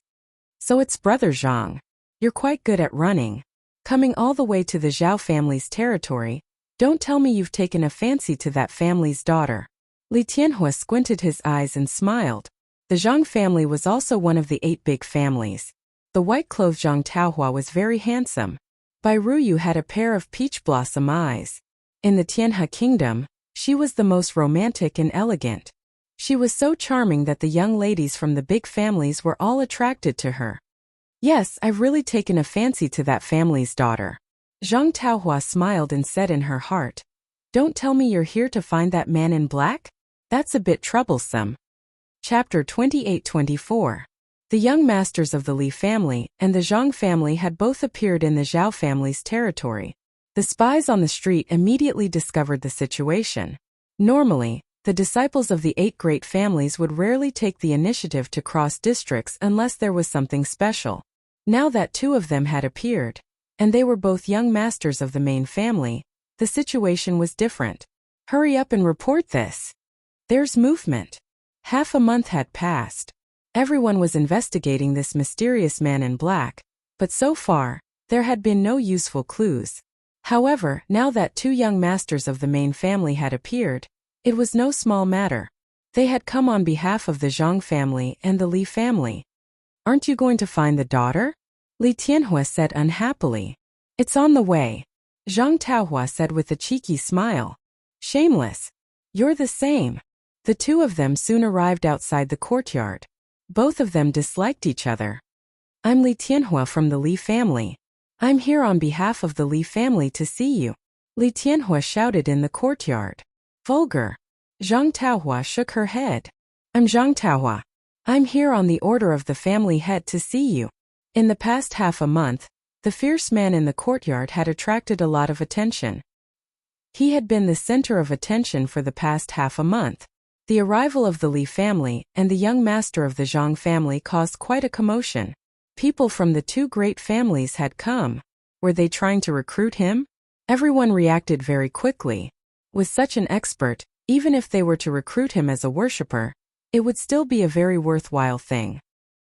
So it's Brother Zhang. You're quite good at running. Coming all the way to the Zhao family's territory, don't tell me you've taken a fancy to that family's daughter. Li Tianhua squinted his eyes and smiled. The Zhang family was also one of the 8 big families. The white-clothed Zhang Taohua was very handsome. Bai Ruyu had a pair of peach blossom eyes. In the Tianhe kingdom, she was the most romantic and elegant. She was so charming that the young ladies from the big families were all attracted to her. Yes, I've really taken a fancy to that family's daughter. Zhang Taohua smiled and said in her heart, "Don't tell me you're here to find that man in black? That's a bit troublesome." Chapter 28-24. The young masters of the Li family and the Zhang family had both appeared in the Zhao family's territory. The spies on the street immediately discovered the situation. Normally, the disciples of the 8 great families would rarely take the initiative to cross districts unless there was something special. Now that 2 of them had appeared, and they were both young masters of the main family, the situation was different. "Hurry up and report this. There's movement." Half a month had passed. Everyone was investigating this mysterious man in black, but so far, there had been no useful clues. However, now that 2 young masters of the main family had appeared, it was no small matter. They had come on behalf of the Zhang family and the Li family. "Aren't you going to find the daughter?" Li Tianhua said unhappily. "It's on the way," Zhang Taohua said with a cheeky smile. "Shameless. You're the same." The 2 of them soon arrived outside the courtyard. Both of them disliked each other. "I'm Li Tianhua from the Li family. I'm here on behalf of the Li family to see you," Li Tianhua shouted in the courtyard. "Vulgar." Zhang Taohua shook her head. "I'm Zhang Taohua. I'm here on the order of the family head to see you." In the past half a month, the fierce man in the courtyard had attracted a lot of attention. He had been the center of attention for the past half a month. The arrival of the Li family and the young master of the Zhang family caused quite a commotion. People from the 2 great families had come. Were they trying to recruit him? Everyone reacted very quickly. With such an expert, even if they were to recruit him as a worshipper, it would still be a very worthwhile thing.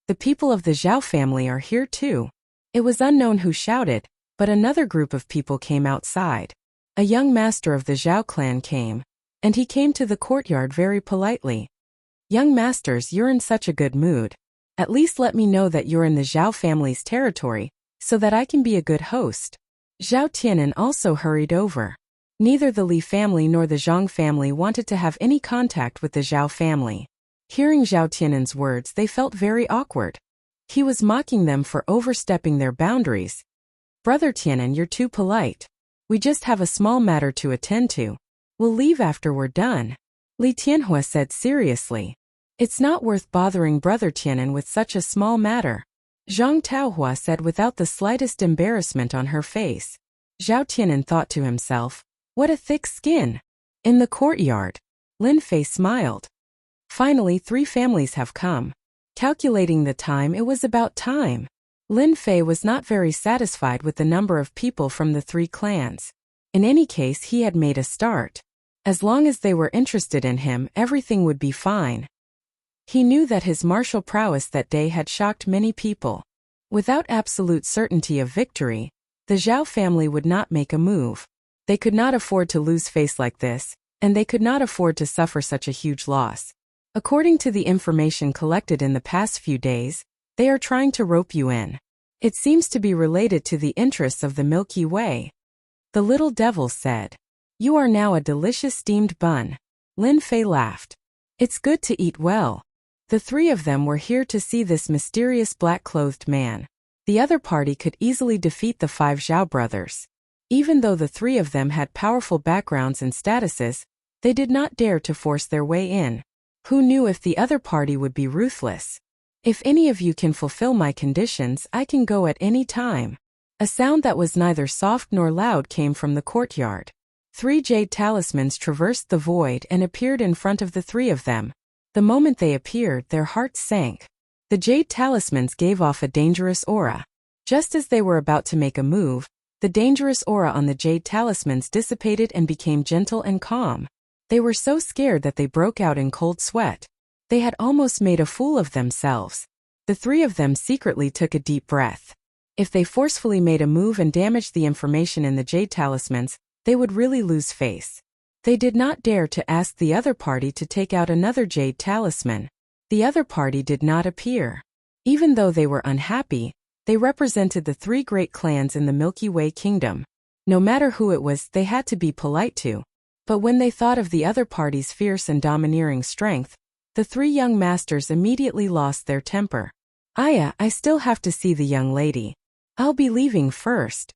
"The people of the Zhao family are here too." It was unknown who shouted, but another group of people came outside. A young master of the Zhao clan came, and he came to the courtyard very politely. "Young masters, you're in such a good mood. At least let me know that you're in the Zhao family's territory, so that I can be a good host." Zhao Tianan also hurried over. Neither the Li family nor the Zhang family wanted to have any contact with the Zhao family. Hearing Zhao Tianan's words, they felt very awkward. He was mocking them for overstepping their boundaries. "Brother Tianan, you're too polite. We just have a small matter to attend to. We'll leave after we're done," Li Tianhua said seriously. "It's not worth bothering Brother Tianan with such a small matter," Zhang Taohua said without the slightest embarrassment on her face. Zhao Tianan thought to himself, "What a thick skin." In the courtyard, Lin Fei smiled. "Finally 3 families have come." Calculating the time, it was about time. Lin Fei was not very satisfied with the number of people from the 3 clans. In any case, he had made a start. As long as they were interested in him, everything would be fine. He knew that his martial prowess that day had shocked many people. Without absolute certainty of victory, the Zhao family would not make a move. They could not afford to lose face like this, and they could not afford to suffer such a huge loss. According to the information collected in the past few days, they are trying to rope you in. It seems to be related to the interests of the Milky Way. The little devil said. "You are now a delicious steamed bun." Lin Fei laughed. "It's good to eat well." The 3 of them were here to see this mysterious black-clothed man. The other party could easily defeat the 5 Zhao brothers. Even though the 3 of them had powerful backgrounds and statuses, they did not dare to force their way in. Who knew if the other party would be ruthless? "If any of you can fulfill my conditions, I can go at any time." A sound that was neither soft nor loud came from the courtyard. 3 jade talismans traversed the void and appeared in front of the 3 of them. The moment they appeared, their hearts sank. The jade talismans gave off a dangerous aura. Just as they were about to make a move, the dangerous aura on the jade talismans dissipated and became gentle and calm. They were so scared that they broke out in cold sweat. They had almost made a fool of themselves. The 3 of them secretly took a deep breath. If they forcefully made a move and damaged the information in the jade talismans, they would really lose face. They did not dare to ask the other party to take out another jade talisman. The other party did not appear. Even though they were unhappy, they represented the 3 great clans in the Milky Way kingdom. No matter who it was, they had to be polite to. But when they thought of the other party's fierce and domineering strength, the 3 young masters immediately lost their temper. "Aya, I still have to see the young lady. I'll be leaving first."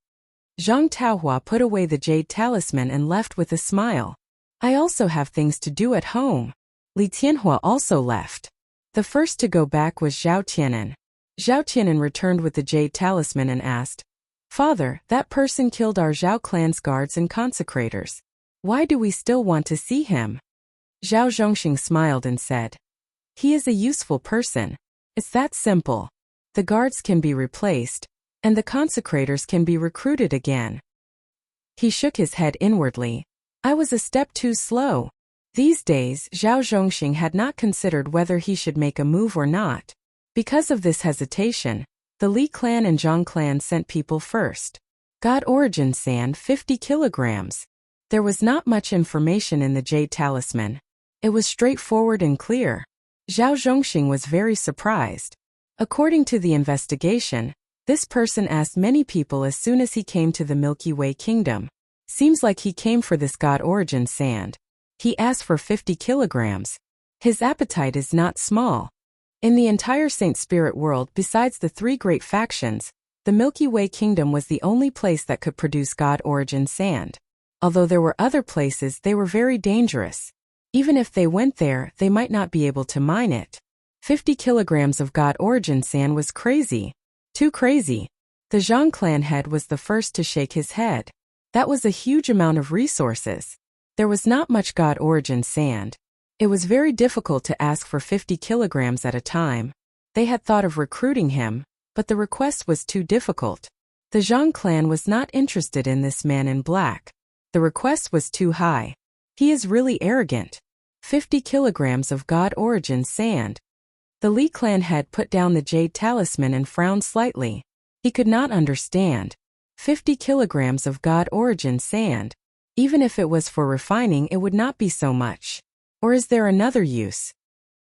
Zhang Taohua put away the jade talisman and left with a smile. I also have things to do at home. Li Tianhua also left. The first to go back was Zhao Tianan. Zhao Tianan returned with the jade talisman and asked, "Father, that person killed our Zhao clan's guards and consecrators. Why do we still want to see him?" Zhao Zhongxing smiled and said, "He is a useful person. It's that simple. The guards can be replaced, and the consecrators can be recruited again." He shook his head inwardly. I was a step too slow. These days, Zhao Zhongxing had not considered whether he should make a move or not. Because of this hesitation, the Li clan and Zhang clan sent people first. God origin sand 50 kilograms. There was not much information in the jade talisman. It was straightforward and clear. Zhao Zhongxing was very surprised. According to the investigation, this person asked many people as soon as he came to the Milky Way kingdom. Seems like he came for this God origin sand. He asked for 50 kilograms. His appetite is not small. In the entire Saint Spirit world besides the three great factions, the Milky Way kingdom was the only place that could produce God origin sand. Although there were other places, they were very dangerous. Even if they went there, they might not be able to mine it. 50 kilograms of God origin sand was crazy. Too crazy. The Zhang clan head was the first to shake his head. That was a huge amount of resources. There was not much God origin sand. It was very difficult to ask for 50 kilograms at a time. They had thought of recruiting him, but the request was too difficult. The Zhang clan was not interested in this man in black. The request was too high. He is really arrogant. 50 kilograms of God origin sand. The Li clan head put down the jade talisman and frowned slightly. He could not understand. 50 kilograms of God origin sand. Even if it was for refining, it would not be so much. Or is there another use?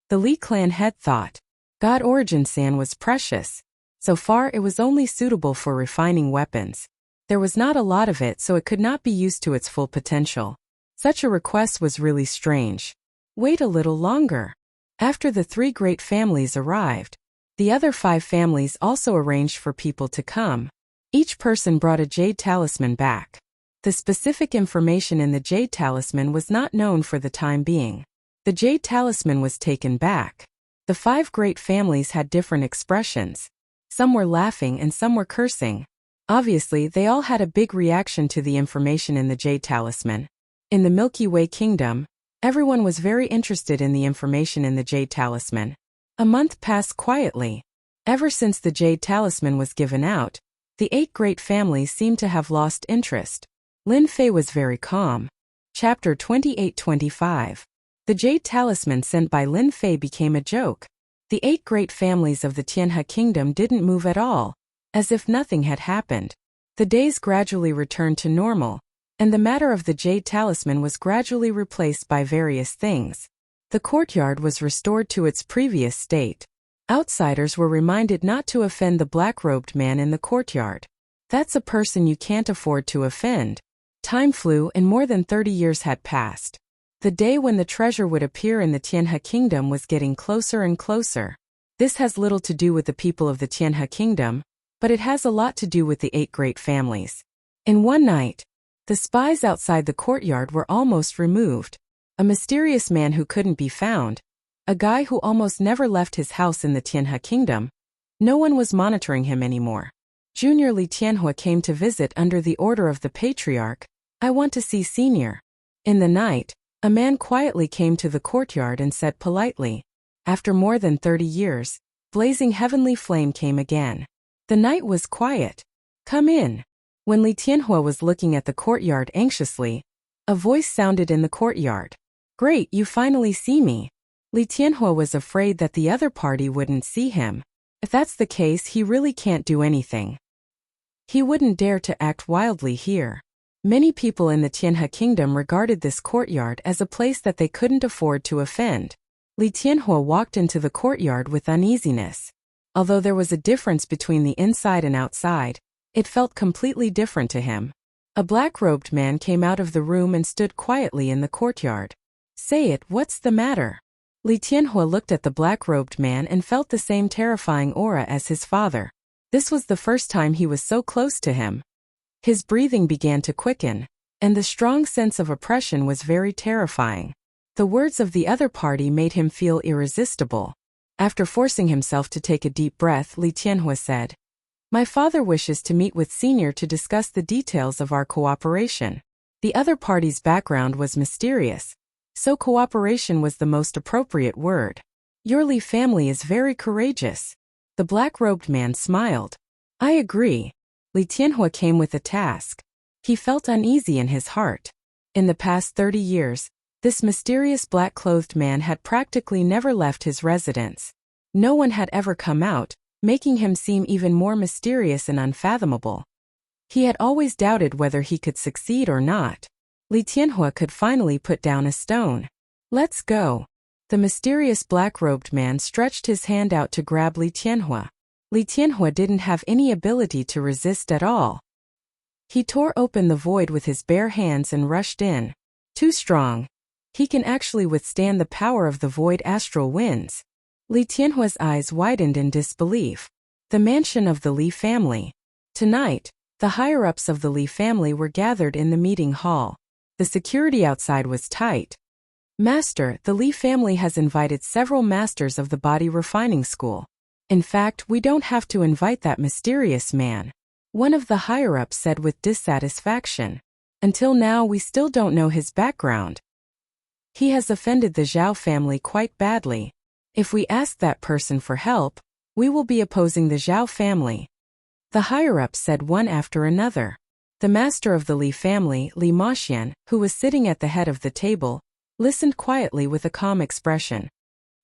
The Li clan head thought. God origin sand was precious. So far it was only suitable for refining weapons. There was not a lot of it, so it could not be used to its full potential. Such a request was really strange. Wait a little longer. After the three great families arrived, the other 5 families also arranged for people to come. Each person brought a jade talisman back. The specific information in the jade talisman was not known for the time being. The jade talisman was taken back. The 5 great families had different expressions. Some were laughing and some were cursing. Obviously, they all had a big reaction to the information in the jade talisman. In the Milky Way kingdom, everyone was very interested in the information in the jade talisman. A month passed quietly. Ever since the jade talisman was given out, the 8 great families seemed to have lost interest. Lin Fei was very calm. Chapter 28-25. The jade talisman sent by Lin Fei became a joke. The 8 great families of the Tianhe kingdom didn't move at all, as if nothing had happened. The days gradually returned to normal, and the matter of the jade talisman was gradually replaced by various things. The courtyard was restored to its previous state. Outsiders were reminded not to offend the black-robed man in the courtyard. That's a person you can't afford to offend. Time flew and more than 30 years had passed. The day when the treasure would appear in the Tianhe kingdom was getting closer and closer. This has little to do with the people of the Tianhe kingdom, but it has a lot to do with the 8 great families. In one night, the spies outside the courtyard were almost removed. A mysterious man who couldn't be found. A guy who almost never left his house in the Tianhe kingdom. No one was monitoring him anymore. Junior Li Tianhua came to visit under the order of the patriarch. I want to see Senior. In the night, a man quietly came to the courtyard and said politely. After more than 30 years, blazing heavenly flame came again. The night was quiet. Come in. When Li Tianhua was looking at the courtyard anxiously, a voice sounded in the courtyard. Great, you finally see me. Li Tianhua was afraid that the other party wouldn't see him. If that's the case, he really can't do anything. He wouldn't dare to act wildly here. Many people in the Tianhe kingdom regarded this courtyard as a place that they couldn't afford to offend. Li Tianhua walked into the courtyard with uneasiness. Although there was a difference between the inside and outside, it felt completely different to him. A black-robed man came out of the room and stood quietly in the courtyard. Say it, what's the matter? Li Tianhua looked at the black-robed man and felt the same terrifying aura as his father. This was the first time he was so close to him. His breathing began to quicken, and the strong sense of oppression was very terrifying. The words of the other party made him feel irresistible. After forcing himself to take a deep breath, Li Tianhua said, "My father wishes to meet with Senior to discuss the details of our cooperation." The other party's background was mysterious, so cooperation was the most appropriate word. "Your Li family is very courageous." The black-robed man smiled. "I agree." Li Tianhua came with a task. He felt uneasy in his heart. In the past 30 years, this mysterious black-clothed man had practically never left his residence. No one had ever come out, making him seem even more mysterious and unfathomable. He had always doubted whether he could succeed or not. Li Tianhua could finally put down a stone. "Let's go." The mysterious black-robed man stretched his hand out to grab Li Tianhua. Li Tianhua didn't have any ability to resist at all. He tore open the void with his bare hands and rushed in. Too strong. He can actually withstand the power of the void astral winds. Li Tianhua's eyes widened in disbelief. The mansion of the Li family. Tonight, the higher-ups of the Li family were gathered in the meeting hall. The security outside was tight. "Master, the Li family has invited several masters of the body refining school. In fact, we don't have to invite that mysterious man," one of the higher-ups said with dissatisfaction. "Until now, we still don't know his background. He has offended the Zhao family quite badly. If we ask that person for help, we will be opposing the Zhao family." The higher-ups said one after another. The master of the Li family, Li Maxian, who was sitting at the head of the table, listened quietly with a calm expression.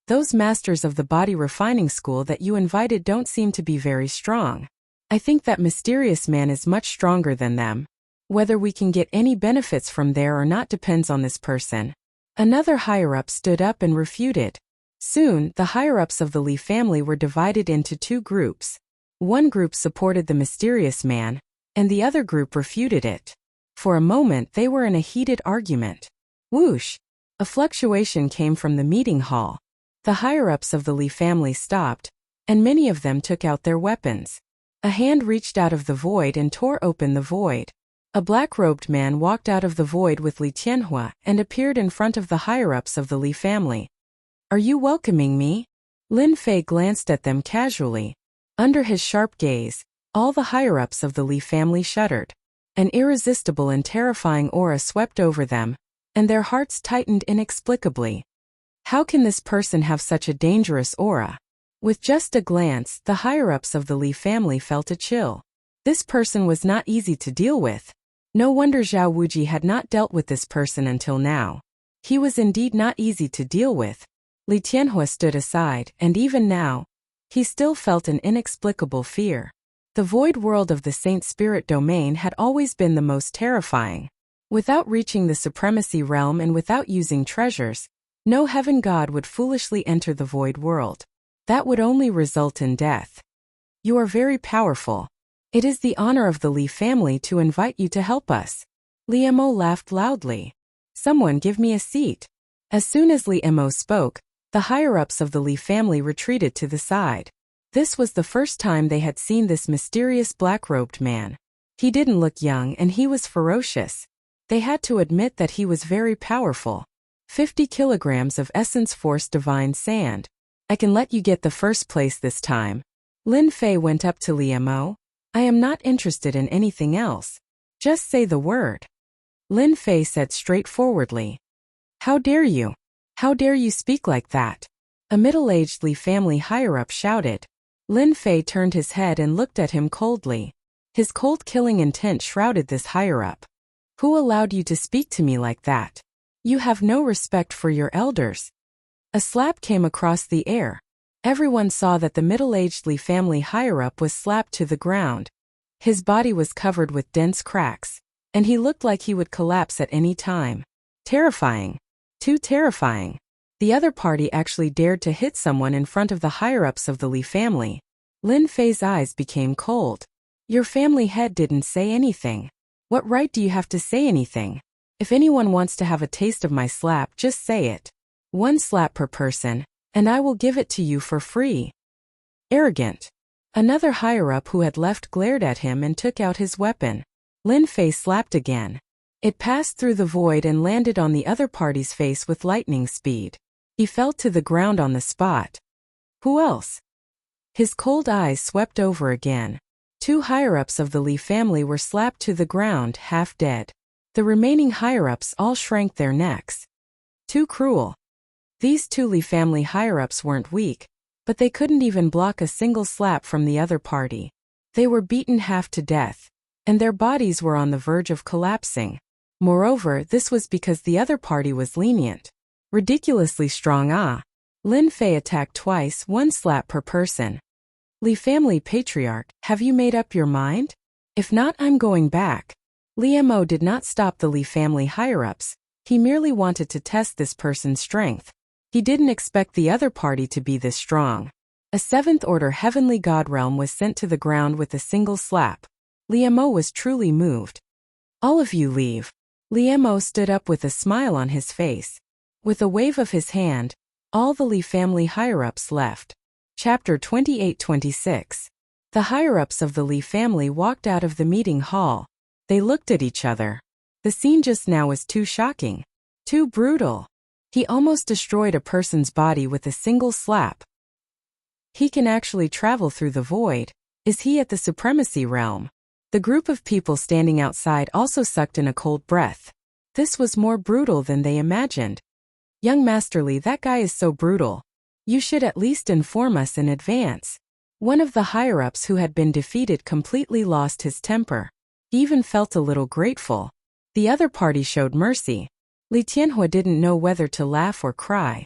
"Those masters of the body refining school that you invited don't seem to be very strong. I think that mysterious man is much stronger than them. Whether we can get any benefits from there or not depends on this person." Another higher-up stood up and refuted. Soon, the higher-ups of the Li family were divided into two groups. One group supported the mysterious man, and the other group refuted it. For a moment, they were in a heated argument. Whoosh! A fluctuation came from the meeting hall. The higher-ups of the Li family stopped, and many of them took out their weapons. A hand reached out of the void and tore open the void. A black-robed man walked out of the void with Li Tianhua and appeared in front of the higher-ups of the Li family. "Are you welcoming me?" Lin Fei glanced at them casually. Under his sharp gaze, all the higher-ups of the Li family shuddered. An irresistible and terrifying aura swept over them, and their hearts tightened inexplicably. How can this person have such a dangerous aura? With just a glance, the higher-ups of the Li family felt a chill. This person was not easy to deal with. No wonder Zhao Wuji had not dealt with this person until now. He was indeed not easy to deal with. Li Tianhua stood aside, and even now, he still felt an inexplicable fear. The void world of the Saint Spirit domain had always been the most terrifying. Without reaching the supremacy realm and without using treasures, no heaven god would foolishly enter the void world. That would only result in death. "You are very powerful. It is the honor of the Li family to invite you to help us." Li Mo laughed loudly. "Someone give me a seat." As soon as Li Mo spoke, the higher-ups of the Li family retreated to the side. This was the first time they had seen this mysterious black-robed man. He didn't look young and he was ferocious. They had to admit that he was very powerful. 50 kilograms of essence force divine sand. "I can let you get the first place this time." Lin Fei went up to Li Mo. "I am not interested in anything else. Just say the word." Lin Fei said straightforwardly. "How dare you? How dare you speak like that?" A middle-aged Li family higher-up shouted. Lin Fei turned his head and looked at him coldly. His cold killing intent shrouded this higher-up. "Who allowed you to speak to me like that? You have no respect for your elders." A slap came across the air. Everyone saw that the middle-aged Li family higher-up was slapped to the ground. His body was covered with dense cracks, and he looked like he would collapse at any time. Terrifying. Too terrifying. The other party actually dared to hit someone in front of the higher-ups of the Li family. Lin Fei's eyes became cold. "Your family head didn't say anything. What right do you have to say anything? If anyone wants to have a taste of my slap, just say it. 1 slap per person, and I will give it to you for free." Arrogant. Another higher-up who had left glared at him and took out his weapon. Lin Fei slapped again. It passed through the void and landed on the other party's face with lightning speed. He fell to the ground on the spot. Who else? His cold eyes swept over again. 2 higher-ups of the Li family were slapped to the ground, half dead. The remaining higher-ups all shrank their necks. Too cruel. These 2 Li family higher-ups weren't weak, but they couldn't even block a single slap from the other party. They were beaten half to death, and their bodies were on the verge of collapsing. Moreover, this was because the other party was lenient. Ridiculously strong. Lin Fei attacked twice, 1 slap per person. Li family patriarch, have you made up your mind? If not, I'm going back. Li Mo did not stop the Li family higher-ups. He merely wanted to test this person's strength. He didn't expect the other party to be this strong. A 7th-order heavenly god realm was sent to the ground with a single slap. Li Mo was truly moved. All of you leave. Li Mo stood up with a smile on his face. With a wave of his hand, all the Li family higher-ups left. Chapter 28-26. The higher-ups of the Li family walked out of the meeting hall. They looked at each other. The scene just now was too shocking. Too brutal. He almost destroyed a person's body with a single slap. He can actually travel through the void. Is he at the supremacy realm? The group of people standing outside also sucked in a cold breath. This was more brutal than they imagined. Young Master Li, that guy is so brutal. You should at least inform us in advance. One of the higher-ups who had been defeated completely lost his temper. He even felt a little grateful. The other party showed mercy. Li Tianhua didn't know whether to laugh or cry.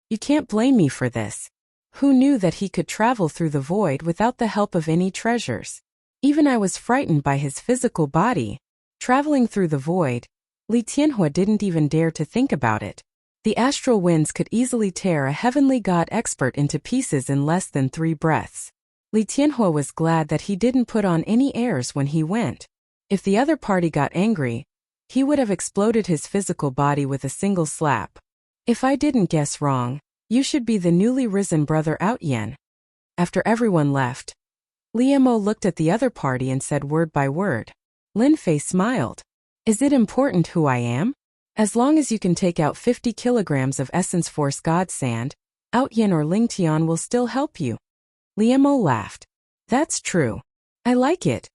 You can't blame me for this. Who knew that he could travel through the void without the help of any treasures? Even I was frightened by his physical body. Traveling through the void, Li Tianhua didn't even dare to think about it. The astral winds could easily tear a heavenly god expert into pieces in less than 3 breaths. Li Tianhua was glad that he didn't put on any airs when he went. If the other party got angry, he would have exploded his physical body with a single slap. If I didn't guess wrong, you should be the newly risen brother Outyen. After everyone left, Li Mo looked at the other party and said word by word. Lin Fei smiled. Is it important who I am? As long as you can take out 50 kilograms of Essence Force God Sand, Outyen or Lingtian will still help you. Li Mo laughed. That's true. I like it.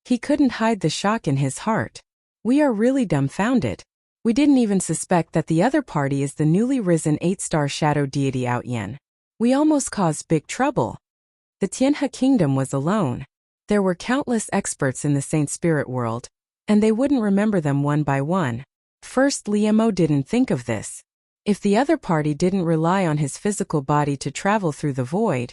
He couldn't hide the shock in his heart. We are really dumbfounded. We didn't even suspect that the other party is the newly risen 8-star shadow deity Outyen. We almost caused big trouble. The Tianhe kingdom was alone. There were countless experts in the Saint Spirit world, and they wouldn't remember them one by one. First, Li Mo didn't think of this. If the other party didn't rely on his physical body to travel through the void,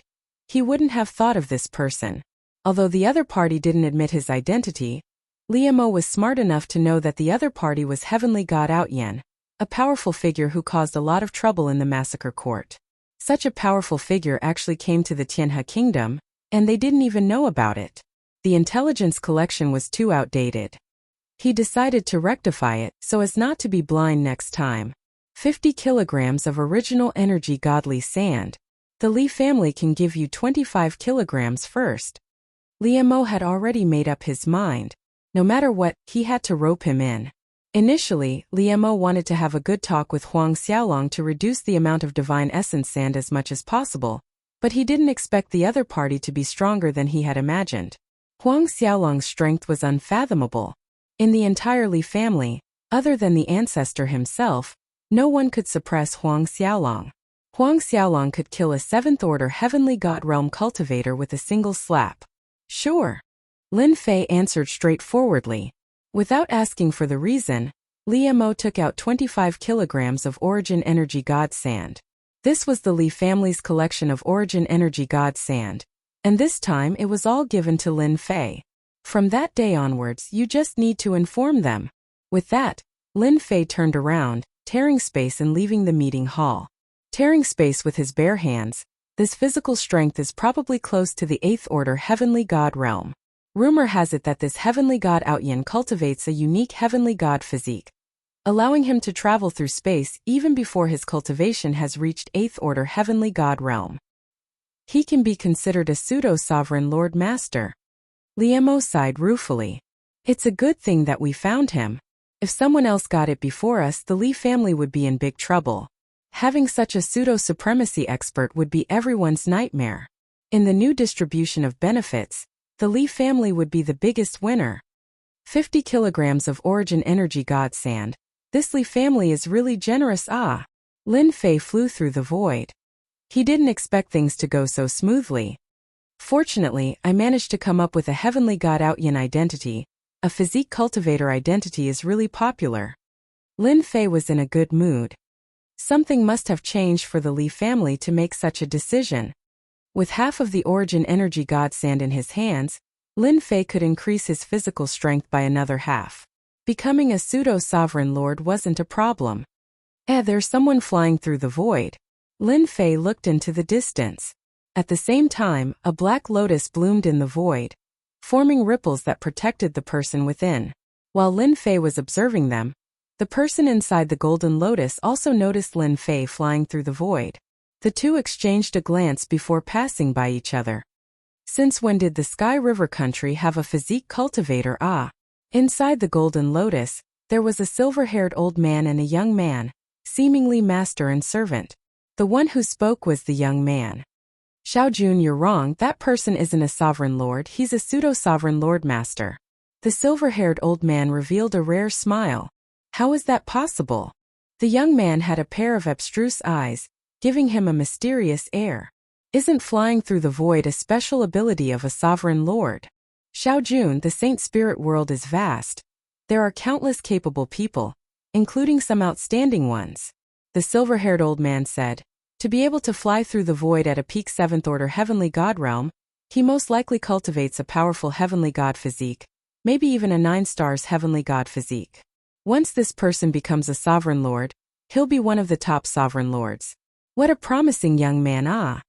he wouldn't have thought of this person. Although the other party didn't admit his identity, Li Mo was smart enough to know that the other party was heavenly god Outyen, a powerful figure who caused a lot of trouble in the massacre court. Such a powerful figure actually came to the Tianhe kingdom, and they didn't even know about it. The intelligence collection was too outdated. He decided to rectify it so as not to be blind next time. 50 kilograms of original energy godly sand. The Li family can give you 25 kilograms first. Li Mo had already made up his mind. No matter what, he had to rope him in. Initially, Li Mo wanted to have a good talk with Huang Xiaolong to reduce the amount of divine essence sand as much as possible, but he didn't expect the other party to be stronger than he had imagined. Huang Xiaolong's strength was unfathomable. In the entire Li family, other than the ancestor himself, no one could suppress Huang Xiaolong. Huang Xiaolong could kill a 7th-order heavenly god realm cultivator with a single slap. Sure. Lin Fei answered straightforwardly. Without asking for the reason, Li Mo took out 25 kilograms of origin energy god sand. This was the Li family's collection of origin energy god sand, and this time it was all given to Lin Fei. From that day onwards, you just need to inform them. With that, Lin Fei turned around, tearing space and leaving the meeting hall. Tearing space with his bare hands, this physical strength is probably close to the 8th-order heavenly god realm. Rumor has it that this heavenly god Outyen cultivates a unique heavenly god physique, allowing him to travel through space even before his cultivation has reached 8th-order heavenly god realm. He can be considered a pseudo-sovereign Lord Master. Li Mo sighed ruefully. It's a good thing that we found him. If someone else got it before us, the Lee family would be in big trouble. Having such a pseudo-supremacy expert would be everyone's nightmare. In the new distribution of benefits, the Lee family would be the biggest winner. 50 kilograms of Origin Energy Godsend. This Lee family is really generous. Lin Fei flew through the void. He didn't expect things to go so smoothly. Fortunately, I managed to come up with a Heavenly God Outyin identity. A physique cultivator identity is really popular. Lin Fei was in a good mood. Something must have changed for the Lee family to make such a decision. With half of the Origin Energy Godsend in his hands, Lin Fei could increase his physical strength by another half. Becoming a pseudo-sovereign lord wasn't a problem. There's someone flying through the void. Lin Fei looked into the distance. At the same time, a black lotus bloomed in the void, forming ripples that protected the person within. While Lin Fei was observing them, the person inside the golden lotus also noticed Lin Fei flying through the void. The two exchanged a glance before passing by each other. Since when did the Sky River country have a physique cultivator? Inside the golden lotus, there was a silver-haired old man and a young man, seemingly master and servant. The one who spoke was the young man. Xiaojun, you're wrong, that person isn't a sovereign lord, he's a pseudo-sovereign lord master. The silver-haired old man revealed a rare smile. How is that possible? The young man had a pair of abstruse eyes, giving him a mysterious air. Isn't flying through the void a special ability of a sovereign lord? Xiaojun, the Saint Spirit world is vast. There are countless capable people, including some outstanding ones. The silver-haired old man said. To be able to fly through the void at a peak 7th order heavenly god realm, he most likely cultivates a powerful heavenly god physique, maybe even a 9 stars heavenly god physique. Once this person becomes a sovereign lord, he'll be one of the top sovereign lords. What a promising young man.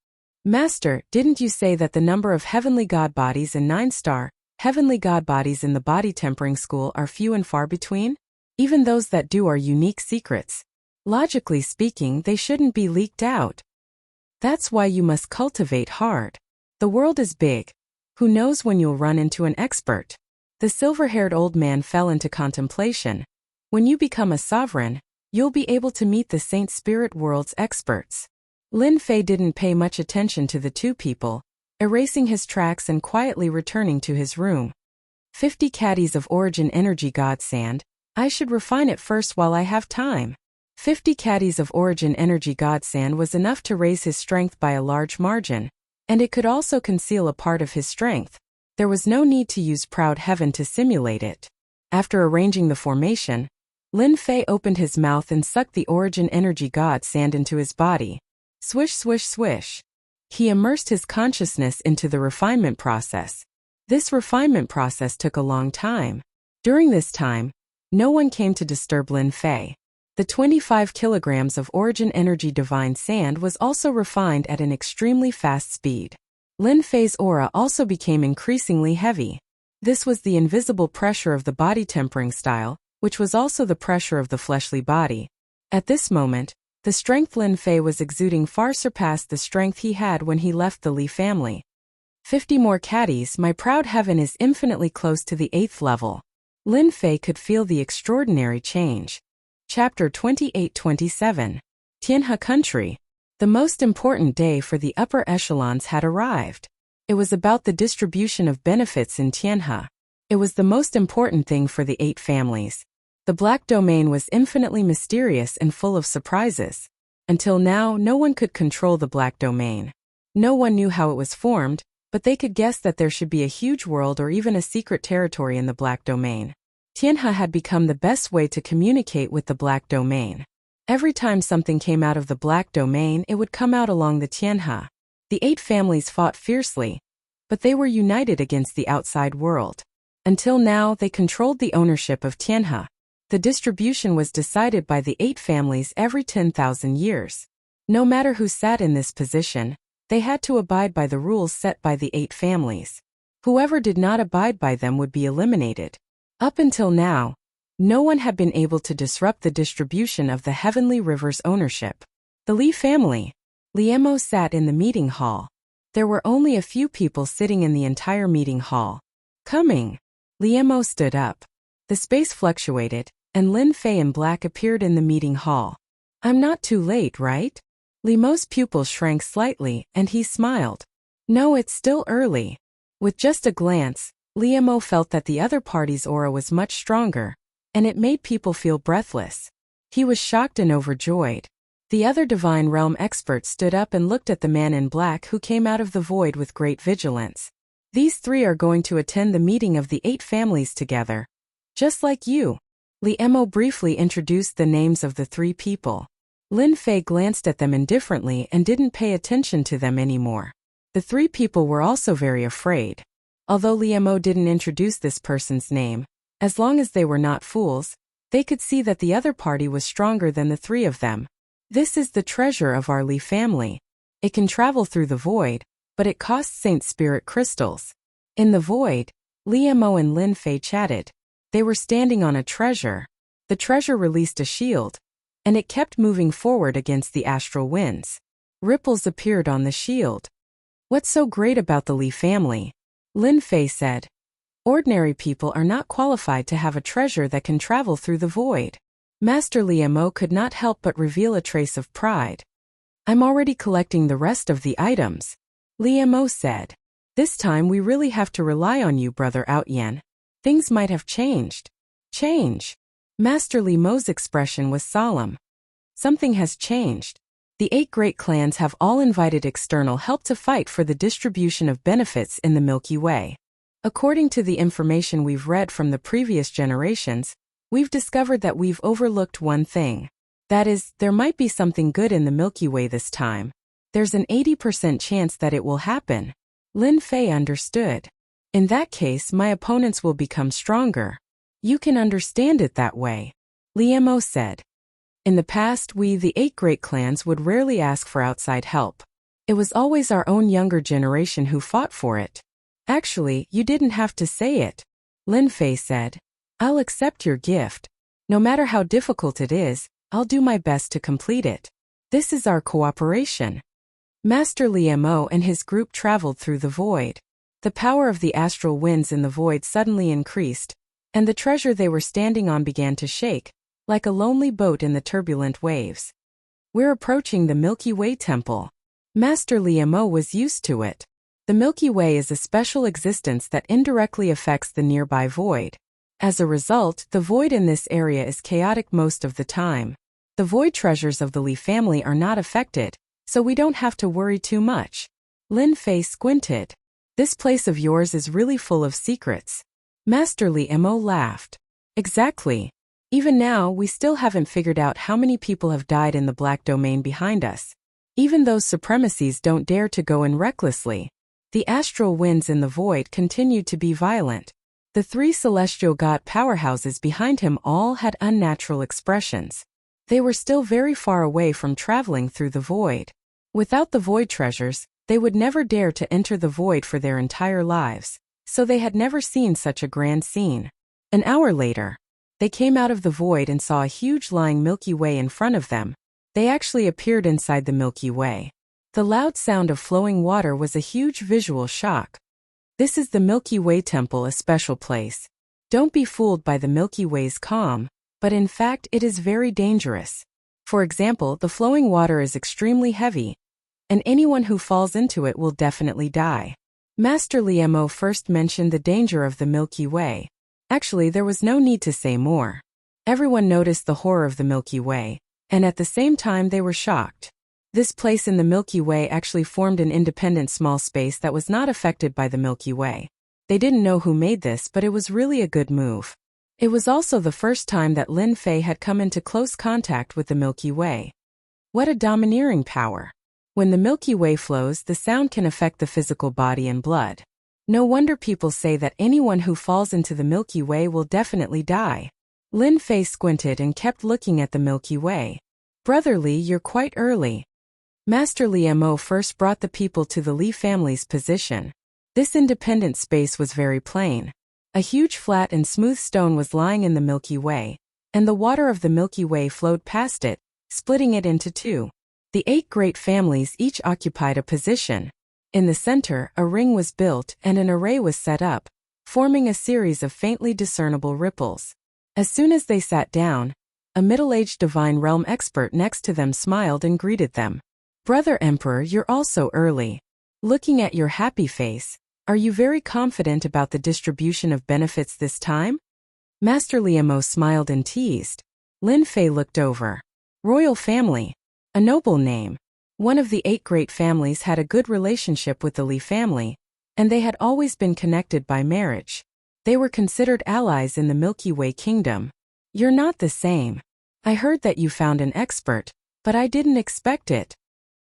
Master, didn't you say that the number of heavenly god bodies and 9-star heavenly god bodies in the body tempering school are few and far between? Even those that do are unique secrets. Logically speaking, they shouldn't be leaked out. That's why you must cultivate hard. The world is big. Who knows when you'll run into an expert? The silver-haired old man fell into contemplation. When you become a sovereign, you'll be able to meet the Saint Spirit world's experts. Lin Fei didn't pay much attention to the two people, erasing his tracks and quietly returning to his room. 50 caddies of Origin Energy Godsend. I should refine it first while I have time. 50 caddies of Origin Energy Godsend was enough to raise his strength by a large margin, and it could also conceal a part of his strength. There was no need to use Proud Heaven to simulate it. After arranging the formation, Lin Fei opened his mouth and sucked the Origin Energy Godsend into his body. Swish, swish, swish. He immersed his consciousness into the refinement process. This refinement process took a long time. During this time, no one came to disturb Lin Fei. The 25 kilograms of Origin Energy Divine Sand was also refined at an extremely fast speed. Lin Fei's aura also became increasingly heavy. This was the invisible pressure of the body tempering style, which was also the pressure of the fleshly body. At this moment, the strength Lin Fei was exuding far surpassed the strength he had when he left the Li family. 50 more caddies, my proud heaven is infinitely close to the 8th level. Lin Fei could feel the extraordinary change. Chapter 28-27. Tianhe Country. The most important day for the upper echelons had arrived. It was about the distribution of benefits in Tianhe. It was the most important thing for the 8 families. The Black Domain was infinitely mysterious and full of surprises. Until now, no one could control the Black Domain. No one knew how it was formed, but they could guess that there should be a huge world or even a secret territory in the Black Domain. Tianhe had become the best way to communicate with the Black Domain. Every time something came out of the Black Domain, it would come out along the Tianhe. The 8 families fought fiercely, but they were united against the outside world. Until now, they controlled the ownership of Tianhe. The distribution was decided by the 8 families every 10,000 years. No matter who sat in this position, they had to abide by the rules set by the 8 families. Whoever did not abide by them would be eliminated. Up until now, no one had been able to disrupt the distribution of the Heavenly River's ownership. The Li family. Liemo sat in the meeting hall. There were only a few people sitting in the entire meeting hall. Coming. Liemo stood up. The space fluctuated, and Lin Fei in black appeared in the meeting hall. I'm not too late, right? Liemo's pupils shrank slightly, and he smiled. No, it's still early. With just a glance, Liemo felt that the other party's aura was much stronger, and it made people feel breathless. He was shocked and overjoyed. The other Divine Realm experts stood up and looked at the man in black who came out of the void with great vigilance. These three are going to attend the meeting of the 8 families together. Just like you. Liemo briefly introduced the names of the 3 people. Lin Fei glanced at them indifferently and didn't pay attention to them anymore. The 3 people were also very afraid. Although Liemo didn't introduce this person's name, as long as they were not fools, they could see that the other party was stronger than the 3 of them. This is the treasure of our Li family. It can travel through the void, but it costs Saint Spirit crystals. In the void, Liemo and Lin Fei chatted. They were standing on a treasure. The treasure released a shield, and it kept moving forward against the astral winds. Ripples appeared on the shield. What's so great about the Li family? Lin Fei said. Ordinary people are not qualified to have a treasure that can travel through the void. Master Liemo could not help but reveal a trace of pride. I'm already collecting the rest of the items. Liemo said. This time we really have to rely on you, Brother Outyen. Things might have changed. Change. Master Liemo's expression was solemn. Something has changed. The 8 great clans have all invited external help to fight for the distribution of benefits in the Milky Way. According to the information we've read from the previous generations, we've discovered that we've overlooked one thing. That is, there might be something good in the Milky Way this time. There's an 80% chance that it will happen. Lin Fei understood. In that case, my opponents will become stronger. You can understand it that way. Liemo said. In the past, we, the 8 great clans, would rarely ask for outside help. It was always our own younger generation who fought for it. Actually, you didn't have to say it. Lin Fei said. I'll accept your gift. No matter how difficult it is, I'll do my best to complete it. This is our cooperation. Master Liemo and his group traveled through the void. The power of the astral winds in the void suddenly increased, and the treasure they were standing on began to shake, like a lonely boat in the turbulent waves. We're approaching the Milky Way temple. Master Liemo was used to it. The Milky Way is a special existence that indirectly affects the nearby void. As a result, the void in this area is chaotic most of the time. The void treasures of the Li family are not affected, so we don't have to worry too much. Lin Fei squinted. This place of yours is really full of secrets. Master Liemo laughed. Exactly. Even now, we still haven't figured out how many people have died in the black domain behind us. Even those supremacies don't dare to go in recklessly. The astral winds in the void continued to be violent. The 3 celestial god powerhouses behind him all had unnatural expressions. They were still very far away from traveling through the void. Without the void treasures, they would never dare to enter the void for their entire lives, so they had never seen such a grand scene. An hour later, they came out of the void and saw a huge lying Milky Way in front of them. They actually appeared inside the Milky Way. The loud sound of flowing water was a huge visual shock. This is the Milky Way temple, a special place. Don't be fooled by the Milky Way's calm, but in fact it is very dangerous. For example, the flowing water is extremely heavy, and anyone who falls into it will definitely die. Master Liemo first mentioned the danger of the Milky Way. Actually, there was no need to say more. Everyone noticed the horror of the Milky Way, and at the same time they were shocked. This place in the Milky Way actually formed an independent small space that was not affected by the Milky Way. They didn't know who made this, but it was really a good move. It was also the first time that Lin Fei had come into close contact with the Milky Way. What a domineering power! When the Milky Way flows, the sound can affect the physical body and blood. No wonder people say that anyone who falls into the Milky Way will definitely die. Lin Fei squinted and kept looking at the Milky Way. Brother Li, you're quite early. Master Liemo first brought the people to the Li family's position. This independent space was very plain. A huge flat and smooth stone was lying in the Milky Way, and the water of the Milky Way flowed past it, splitting it into 2. The 8 great families each occupied a position. In the center, a ring was built and an array was set up, forming a series of faintly discernible ripples. As soon as they sat down, a middle-aged divine realm expert next to them smiled and greeted them. "Brother Emperor, you're also early. Looking at your happy face, are you very confident about the distribution of benefits this time?" Master Liemo smiled and teased. Lin Fei looked over. Royal family. A noble name. One of the 8 great families had a good relationship with the Li family, and they had always been connected by marriage. They were considered allies in the Milky Way kingdom. "You're not the same. I heard that you found an expert, but I didn't expect it."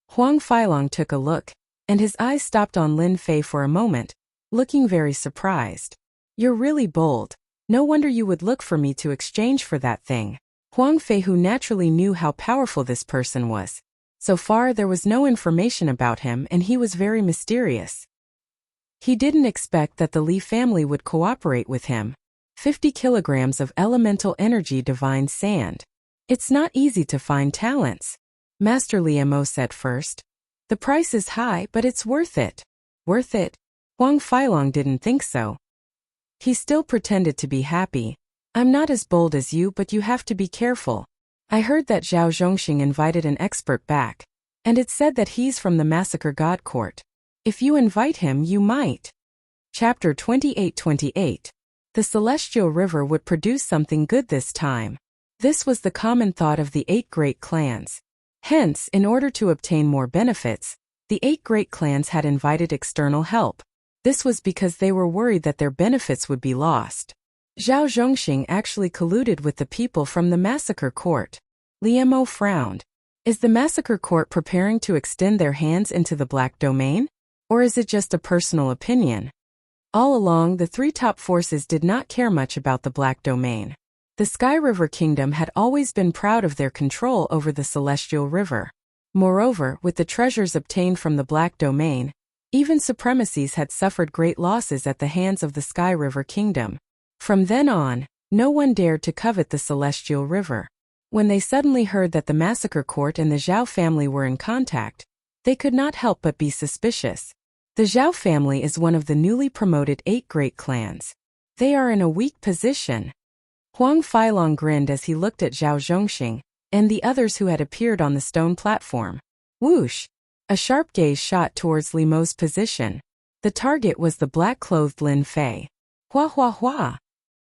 Huang Feilong took a look, and his eyes stopped on Lin Fei for a moment, looking very surprised. "You're really bold. No wonder you would look for me to exchange for that thing." Huang Fei, who naturally knew how powerful this person was. So far there was no information about him and he was very mysterious. He didn't expect that the Li family would cooperate with him. 50 kilograms of elemental energy divine sand. "It's not easy to find talents," Master Liemo said first. "The price is high, but it's worth it." "Worth it?" Huang Feilong didn't think so. He still pretended to be happy. "I'm not as bold as you, but you have to be careful. I heard that Zhao Zhongxing invited an expert back, and it's said that he's from the Massacre God Court. If you invite him, you might." Chapter 28:28. The celestial river would produce something good this time. This was the common thought of the 8 great clans. Hence, in order to obtain more benefits, the 8 great clans had invited external help. This was because they were worried that their benefits would be lost. Zhao Zhongxing actually colluded with the people from the Massacre Court. Liemo frowned. Is the Massacre Court preparing to extend their hands into the Black Domain? Or is it just a personal opinion? All along, the 3 top forces did not care much about the Black Domain. The Sky River Kingdom had always been proud of their control over the Celestial River. Moreover, with the treasures obtained from the Black Domain, even supremacies had suffered great losses at the hands of the Sky River Kingdom. From then on, no one dared to covet the Celestial River. When they suddenly heard that the Massacre Court and the Zhao family were in contact, they could not help but be suspicious. The Zhao family is one of the newly promoted 8 great clans. They are in a weak position. Huang Feilong grinned as he looked at Zhao Zhongxing and the others who had appeared on the stone platform. Whoosh! A sharp gaze shot towards Liemo's position. The target was the black-clothed Lin Fei. Hua hua hua!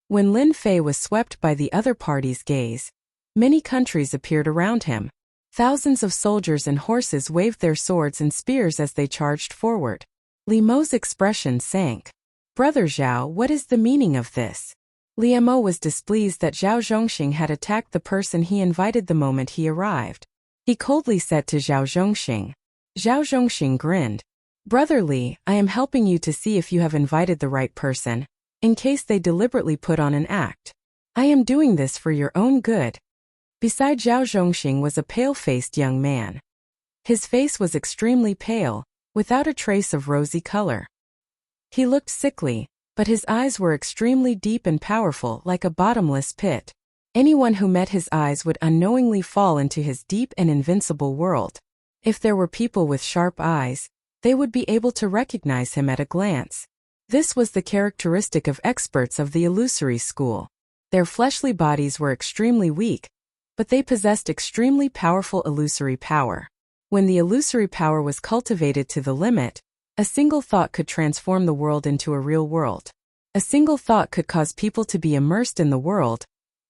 When Lin Fei was swept by the other party's gaze, many countries appeared around him. Thousands of soldiers and horses waved their swords and spears as they charged forward. Liemo's expression sank. "Brother Zhao, what is the meaning of this?" Liemo was displeased that Zhao Zhongxing had attacked the person he invited the moment he arrived. He coldly said to Zhao Zhongxing. Zhao Zhongxing grinned. "Brother Li, I am helping you to see if you have invited the right person, in case they deliberately put on an act. I am doing this for your own good." Beside Zhao Zhongxing was a pale-faced young man. His face was extremely pale, without a trace of rosy color. He looked sickly, but his eyes were extremely deep and powerful, like a bottomless pit. Anyone who met his eyes would unknowingly fall into his deep and invincible world. If there were people with sharp eyes, they would be able to recognize him at a glance. This was the characteristic of experts of the illusory school. Their fleshly bodies were extremely weak, but they possessed extremely powerful illusory power. When the illusory power was cultivated to the limit, a single thought could transform the world into a real world. A single thought could cause people to be immersed in the world,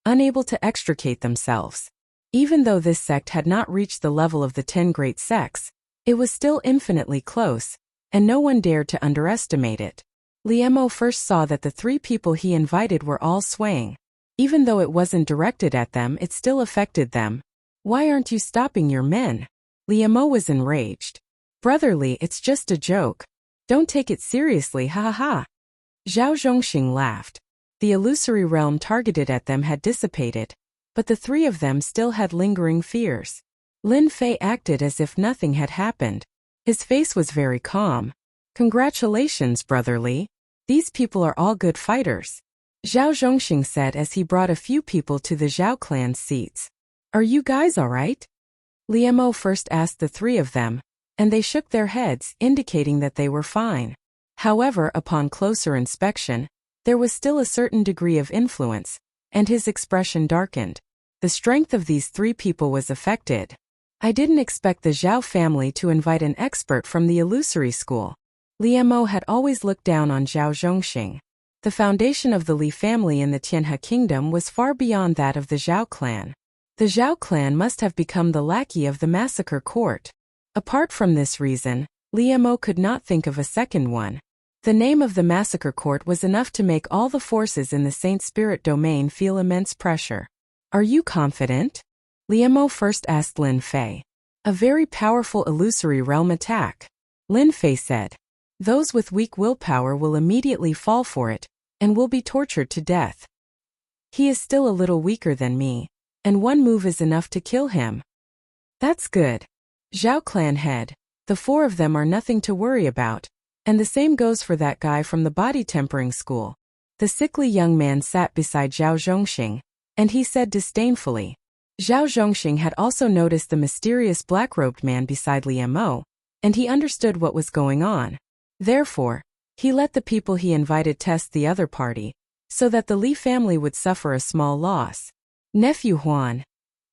unable to extricate themselves. Even though this sect had not reached the level of the 10 great sects, it was still infinitely close, and no one dared to underestimate it. Liemo first saw that the 3 people he invited were all swaying. Even though it wasn't directed at them, it still affected them. "Why aren't you stopping your men?" Liemo was enraged. "Brother Li, it's just a joke. Don't take it seriously, ha ha ha." Zhao Zhongxing laughed. The illusory realm targeted at them had dissipated, but the 3 of them still had lingering fears. Lin Fei acted as if nothing had happened. His face was very calm. "Congratulations, Brother Li. These people are all good fighters," Zhao Zhongxing said as he brought a few people to the Zhao clan's seats. "Are you guys all right?" Liemo first asked the 3 of them, and they shook their heads, indicating that they were fine. However, upon closer inspection, There was still a certain degree of influence, and his expression darkened. The strength of these three people was affected. I didn't expect the Zhao family to invite an expert from the illusory school. Liemo had always looked down on Zhao Zhongxing. The foundation of the Li family in the Tianhe kingdom was far beyond that of the Zhao clan. The Zhao clan must have become the lackey of the massacre court. Apart from this reason, Liemo could not think of a second one. The name of the massacre court was enough to make all the forces in the Saint Spirit domain feel immense pressure. Are you confident? Liemo first asked Lin Fei. A very powerful illusory realm attack. Lin Fei said. Those with weak willpower will immediately fall for it, and will be tortured to death. He is still a little weaker than me, and one move is enough to kill him. That's good. Zhao clan head, the four of them are nothing to worry about, and the same goes for that guy from the body tempering school. The sickly young man sat beside Zhao Zhongxing, and he said disdainfully. Zhao Zhongxing had also noticed the mysterious black-robed man beside Liemo, and he understood what was going on. Therefore, he let the people he invited test the other party, so that the Li family would suffer a small loss. Nephew Huan.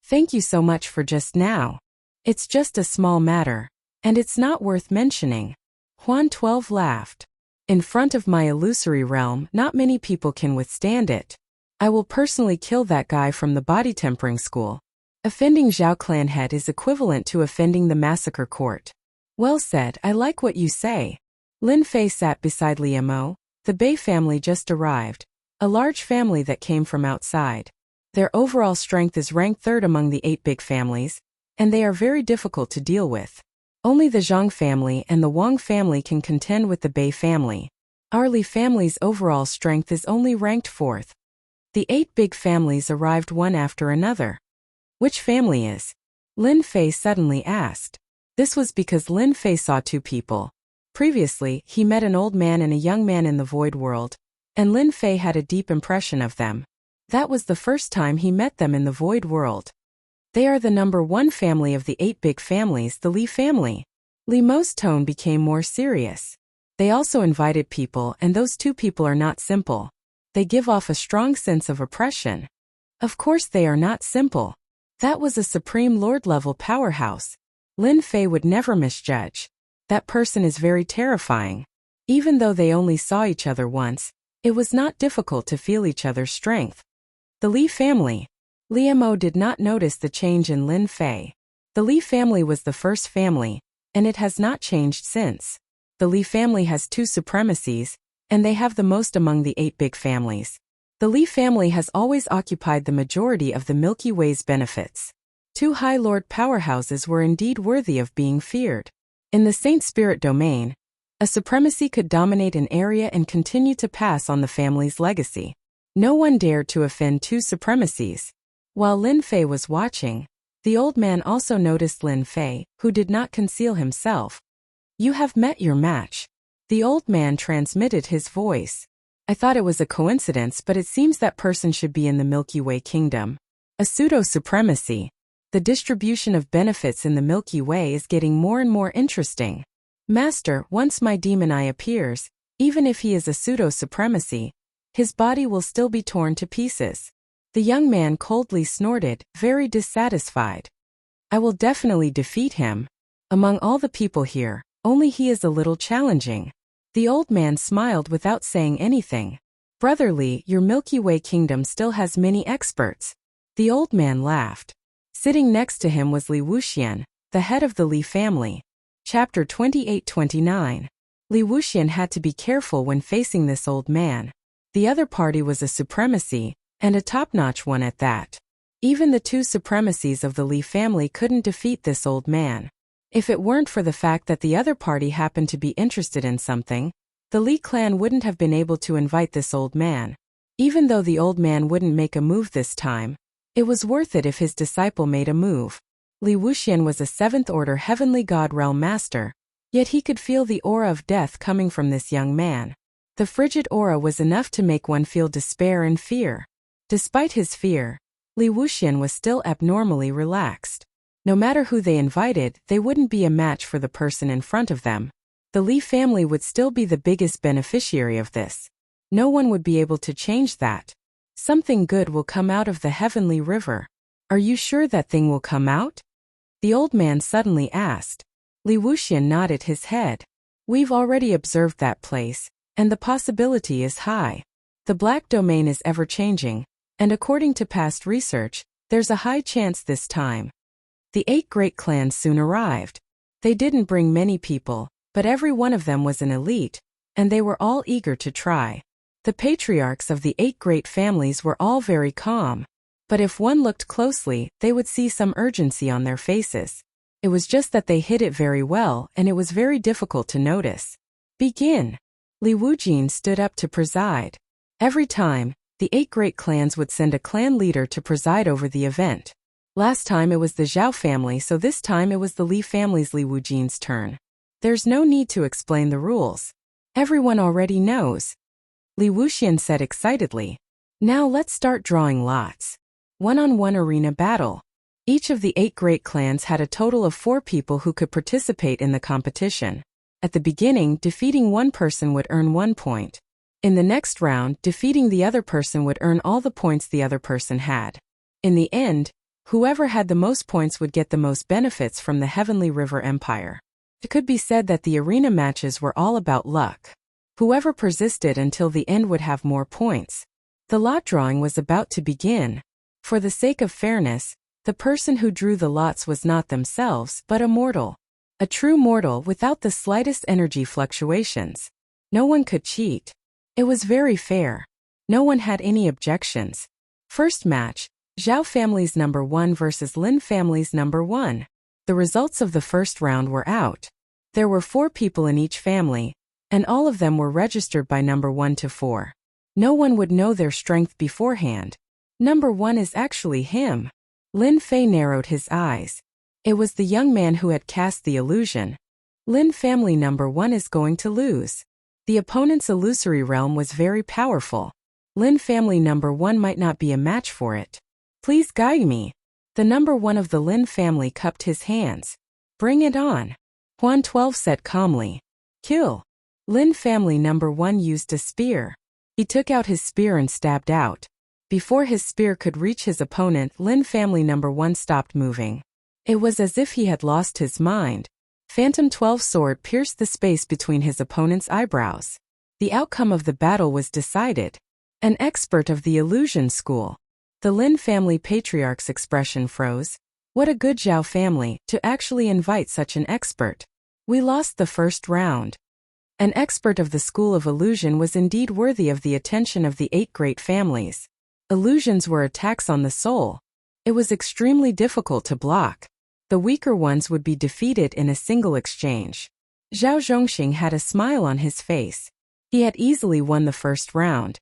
Thank you so much for just now. It's just a small matter, and it's not worth mentioning. Huan 12 laughed. In front of my illusory realm, not many people can withstand it. I will personally kill that guy from the body tempering school. Offending Zhao clan head is equivalent to offending the massacre court. Well said, I like what you say. Lin Fei sat beside Liemo. The Bei family just arrived, a large family that came from outside. Their overall strength is ranked third among the 8 big families, and they are very difficult to deal with. Only the Zhang family and the Wang family can contend with the Bei family. Our Li family's overall strength is only ranked 4th. The 8 big families arrived one after another. Which family is? Lin Fei suddenly asked. This was because Lin Fei saw 2 people. Previously, he met an old man and a young man in the void world, and Lin Fei had a deep impression of them. That was the first time he met them in the void world. They are the number 1 family of the 8 big families, the Li family. Li Mo's tone became more serious. They also invited people, and those 2 people are not simple. They give off a strong sense of oppression. Of course they are not simple. That was a Supreme Lord-level powerhouse. Lin Fei would never misjudge. That person is very terrifying. Even though they only saw each other once, it was not difficult to feel each other's strength. The Li family. Liemo did not notice the change in Lin Fei. The Li family was the first family, and it has not changed since. The Li family has 2 supremacies, and they have the most among the 8 big families. The Li family has always occupied the majority of the Milky Way's benefits. 2 High Lord powerhouses were indeed worthy of being feared. In the Saint Spirit domain, a supremacy could dominate an area and continue to pass on the family's legacy. No one dared to offend 2 supremacies. While Lin Fei was watching, the old man also noticed Lin Fei, who did not conceal himself. You have met your match. The old man transmitted his voice. I thought it was a coincidence, but it seems that person should be in the Milky Way kingdom. A pseudo-supremacy. The distribution of benefits in the Milky Way is getting more and more interesting. Master, once my demon eye appears, even if he is a pseudo-supremacy, his body will still be torn to pieces. The young man coldly snorted, very dissatisfied. I will definitely defeat him. Among all the people here, only he is a little challenging. The old man smiled without saying anything. Brother Li, your Milky Way kingdom still has many experts. The old man laughed. Sitting next to him was Li Wuxian, the head of the Li family. Chapter 28-29. Li Wuxian had to be careful when facing this old man. The other party was a supremacy, and a top-notch one at that. Even the 2 supremacies of the Li family couldn't defeat this old man. If it weren't for the fact that the other party happened to be interested in something, the Li clan wouldn't have been able to invite this old man. Even though the old man wouldn't make a move this time, it was worth it if his disciple made a move. Li Wuxian was a 7th-order heavenly god realm master, yet he could feel the aura of death coming from this young man. The frigid aura was enough to make one feel despair and fear. Despite his fear, Li Wuxian was still abnormally relaxed. No matter who they invited, they wouldn't be a match for the person in front of them. The Li family would still be the biggest beneficiary of this. No one would be able to change that. Something good will come out of the heavenly river. Are you sure that thing will come out? The old man suddenly asked. Li Wuxian nodded his head. We've already observed that place, and the possibility is high. The black domain is ever-changing, and according to past research, there's a high chance this time. The 8 great clans soon arrived. They didn't bring many people, but every one of them was an elite, and they were all eager to try. The patriarchs of the 8 great families were all very calm, but if one looked closely, they would see some urgency on their faces. It was just that they hid it very well, and it was very difficult to notice. Begin. Li Wujin stood up to preside. Every time, the 8 great clans would send a clan leader to preside over the event. Last time it was the Zhao family, so this time it was the Li family's Li Wujin's turn. There's no need to explain the rules. Everyone already knows. Li Wuxian said excitedly. Now let's start drawing lots. One-on-one arena battle. Each of the 8 great clans had a total of 4 people who could participate in the competition. At the beginning, defeating one person would earn 1 point. In the next round, defeating the other person would earn all the points the other person had. In the end, whoever had the most points would get the most benefits from the Heavenly River Empire. It could be said that the arena matches were all about luck. Whoever persisted until the end would have more points. The lot drawing was about to begin. For the sake of fairness, the person who drew the lots was not themselves, but a mortal. A true mortal without the slightest energy fluctuations. No one could cheat. It was very fair. No one had any objections. First match, Zhao family's number 1 versus Lin family's number 1. The results of the first round were out. There were 4 people in each family, and all of them were registered by number 1 to 4. No one would know their strength beforehand. Number 1 is actually him. Lin Fei narrowed his eyes. It was the young man who had cast the illusion. Lin family number 1 is going to lose. The opponent's illusory realm was very powerful. Lin family number 1 might not be a match for it. Please guide me. The number 1 of the Lin family cupped his hands. Bring it on. Huan 12 said calmly. Kill. Lin family number 1 used a spear. He took out his spear and stabbed out. Before his spear could reach his opponent, Lin family number 1 stopped moving. It was as if he had lost his mind. Phantom 12's sword pierced the space between his opponent's eyebrows. The outcome of the battle was decided. An expert of the illusion school. The Lin family patriarch's expression froze. What a good Zhao family to actually invite such an expert. We lost the first round. An expert of the school of illusion was indeed worthy of the attention of the 8 great families. Illusions were attacks on the soul. It was extremely difficult to block. The weaker ones would be defeated in a single exchange. Zhao Zhongxing had a smile on his face. He had easily won the first round.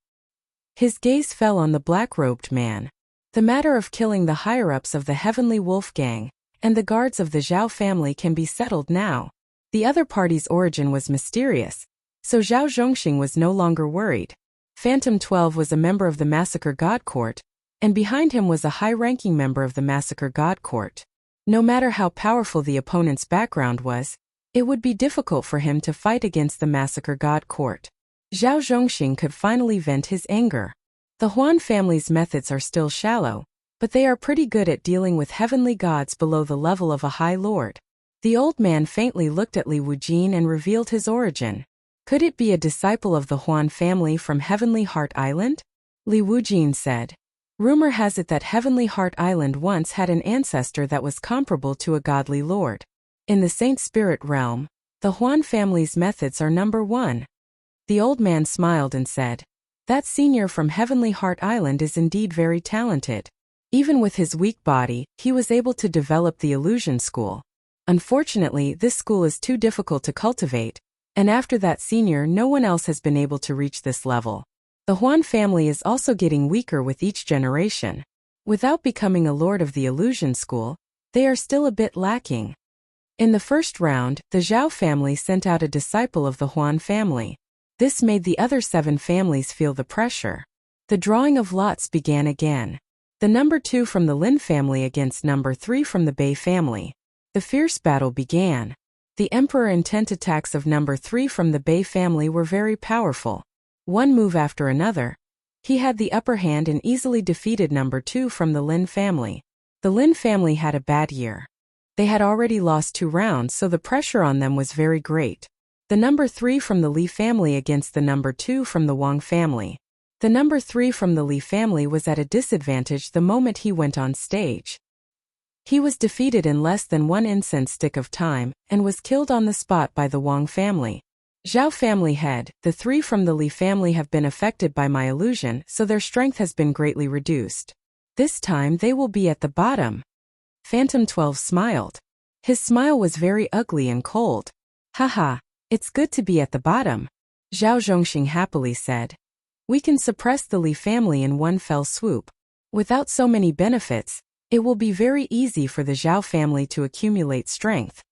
His gaze fell on the black-robed man. The matter of killing the higher-ups of the Heavenly Wolf Gang and the guards of the Zhao family can be settled now. The other party's origin was mysterious, so Zhao Zhongxing was no longer worried. Phantom 12 was a member of the Massacre God Court, and behind him was a high-ranking member of the Massacre God Court. No matter how powerful the opponent's background was, it would be difficult for him to fight against the Massacre God Court. Zhao Zhongxing could finally vent his anger. The Huan family's methods are still shallow, but they are pretty good at dealing with heavenly gods below the level of a high lord. The old man faintly looked at Li Wujin and revealed his origin. Could it be a disciple of the Huan family from Heavenly Heart Island? Li Wujin said. Rumor has it that Heavenly Heart Island once had an ancestor that was comparable to a godly lord. In the Saint Spirit realm, the Huan family's methods are number 1. The old man smiled and said, that senior from Heavenly Heart Island is indeed very talented. Even with his weak body, he was able to develop the illusion school. Unfortunately, this school is too difficult to cultivate, and after that senior, no one else has been able to reach this level. The Huan family is also getting weaker with each generation. Without becoming a lord of the illusion school, they are still a bit lacking. In the first round, the Zhao family sent out a disciple of the Huan family. This made the other 7 families feel the pressure. The drawing of lots began again. The number 2 from the Lin family against number 3 from the Bei family. The fierce battle began. The Emperor intent attacks of number 3 from the Bei family were very powerful. one move after another. He had the upper hand and easily defeated number 2 from the Lin family. The Lin family had a bad year. They had already lost 2 rounds, so the pressure on them was very great. The number 3 from the Li family against the number 2 from the Wang family. The number 3 from the Li family was at a disadvantage the moment he went on stage. He was defeated in less than 1 incense stick of time, and was killed on the spot by the Wang family. Zhao family head, the 3 from the Li family have been affected by my illusion, so their strength has been greatly reduced. This time they will be at the bottom. Phantom 12 smiled. His smile was very ugly and cold. Haha, it's good to be at the bottom, Zhao Zhongxing happily said. We can suppress the Li family in one fell swoop. Without so many benefits, it will be very easy for the Zhao family to accumulate strength.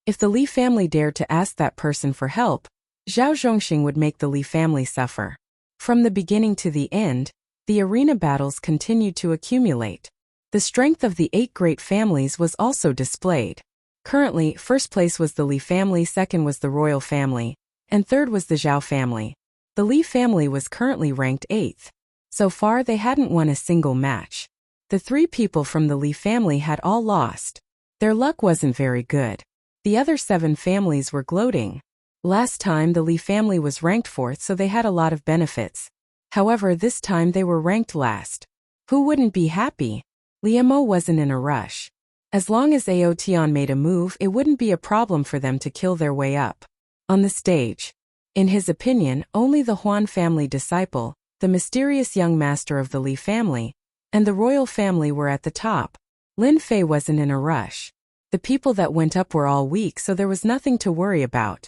If the Li family dared to ask that person for help, Zhao Zhongxing would make the Li family suffer. From the beginning to the end, the arena battles continued to accumulate. The strength of the 8 great families was also displayed. Currently, first place was the Li family, second was the royal family, and third was the Zhao family. The Li family was currently ranked 8th. So far they hadn't won a single match. The 3 people from the Li family had all lost. Their luck wasn't very good. The other 7 families were gloating. Last time the Li family was ranked 4th, so they had a lot of benefits. However, this time they were ranked last. Who wouldn't be happy? Liu Mo wasn't in a rush. As long as Ao Tian made a move, it wouldn't be a problem for them to kill their way up. On the stage, in his opinion, only the Huan family disciple, the mysterious young master of the Li family, and the royal family were at the top. Lin Fei wasn't in a rush. The people that went up were all weak, so there was nothing to worry about.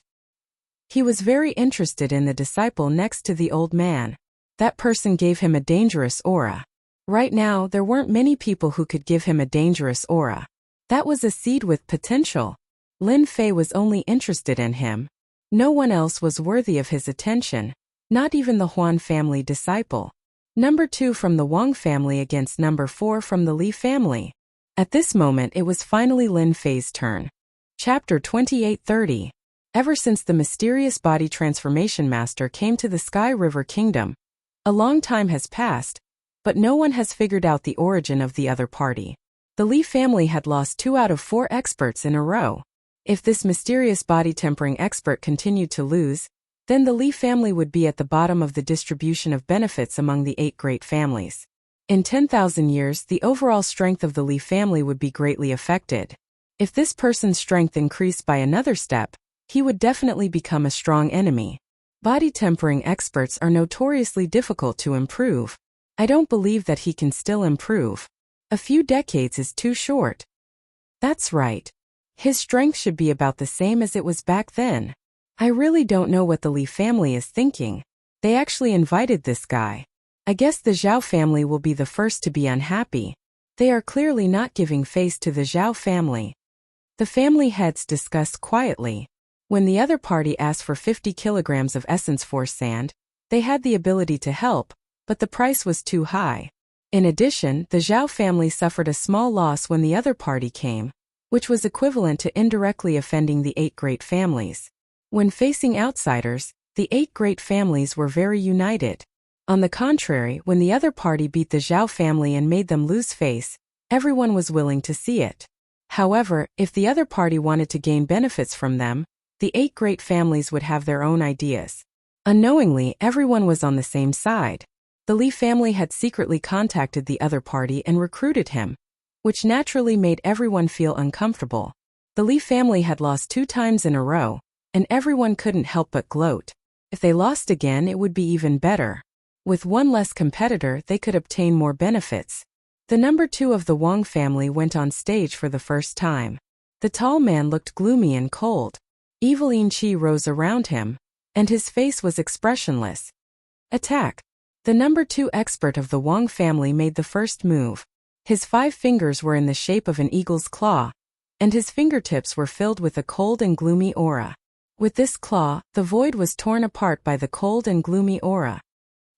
He was very interested in the disciple next to the old man. That person gave him a dangerous aura. Right now, there weren't many people who could give him a dangerous aura. That was a seed with potential. Lin Fei was only interested in him. No one else was worthy of his attention, not even the Huan family disciple. Number 2 from the Wang family against number 4 from the Li family. At this moment it was finally Lin Fei's turn. Chapter 28:30. Ever since the mysterious body transformation master came to the Sky River Kingdom, a long time has passed, but no one has figured out the origin of the other party. The Li family had lost 2 out of 4 experts in a row. If this mysterious body tempering expert continued to lose, then the Li family would be at the bottom of the distribution of benefits among the 8 great families. In 10,000 years, the overall strength of the Li family would be greatly affected. If this person's strength increased by another step, he would definitely become a strong enemy. Body tempering experts are notoriously difficult to improve. I don't believe that he can still improve. A few decades is too short. That's right. His strength should be about the same as it was back then. I really don't know what the Li family is thinking. They actually invited this guy. I guess the Zhao family will be the first to be unhappy. They are clearly not giving face to the Zhao family. The family heads discussed quietly. When the other party asked for 50 kilograms of essence force sand, they had the ability to help, but the price was too high. In addition, the Zhao family suffered a small loss when the other party came, which was equivalent to indirectly offending the 8 great families. When facing outsiders, the 8 great families were very united. On the contrary, when the other party beat the Zhao family and made them lose face, everyone was willing to see it. However, if the other party wanted to gain benefits from them, the 8 great families would have their own ideas. Unknowingly, everyone was on the same side. The Li family had secretly contacted the other party and recruited him, which naturally made everyone feel uncomfortable. The Li family had lost 2 times in a row, and everyone couldn't help but gloat. If they lost again, it would be even better. With one less competitor, they could obtain more benefits. The number 2 of the Wang family went on stage for the first time. The tall man looked gloomy and cold. Evil Yin Qi rose around him, and his face was expressionless. Attack! The number 2 expert of the Wang family made the first move. His 5 fingers were in the shape of an eagle's claw, and his fingertips were filled with a cold and gloomy aura. With this claw, the void was torn apart by the cold and gloomy aura.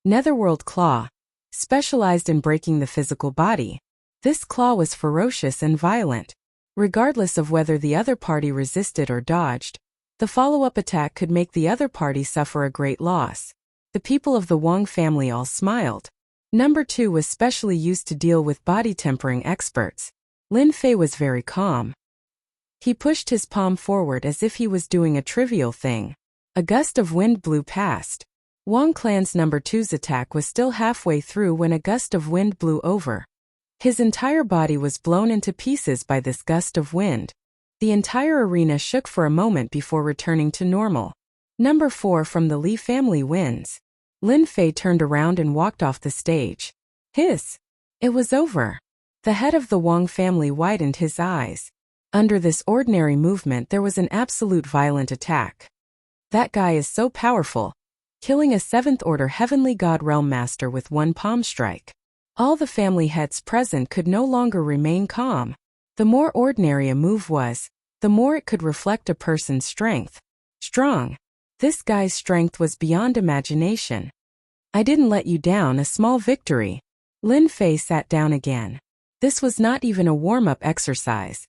Netherworld Claw. Specialized in breaking the physical body. This claw was ferocious and violent. Regardless of whether the other party resisted or dodged, the follow-up attack could make the other party suffer a great loss. The people of the Wang family all smiled. Number 2 was specially used to deal with body tempering experts. Lin Fei was very calm. He pushed his palm forward as if he was doing a trivial thing. A gust of wind blew past. Wang Clan's number 2's attack was still halfway through when a gust of wind blew over. His entire body was blown into pieces by this gust of wind. The entire arena shook for a moment before returning to normal. Number 4 from the Li family wins. Lin Fei turned around and walked off the stage. Hiss! It was over. The head of the Wang family widened his eyes. Under this ordinary movement there was an absolute violent attack. That guy is so powerful, killing a 7th order heavenly god realm master with one palm strike. All the family heads present could no longer remain calm. The more ordinary a move was, the more it could reflect a person's strength. Strong. This guy's strength was beyond imagination. I didn't let you down, a small victory. Lin Fei sat down again. This was not even a warm-up exercise.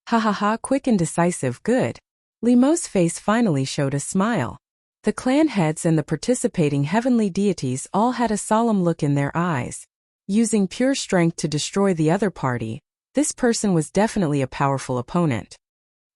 Ha ha ha, quick and decisive, good. Li Mo's face finally showed a smile. The clan heads and the participating heavenly deities all had a solemn look in their eyes. Using pure strength to destroy the other party, this person was definitely a powerful opponent.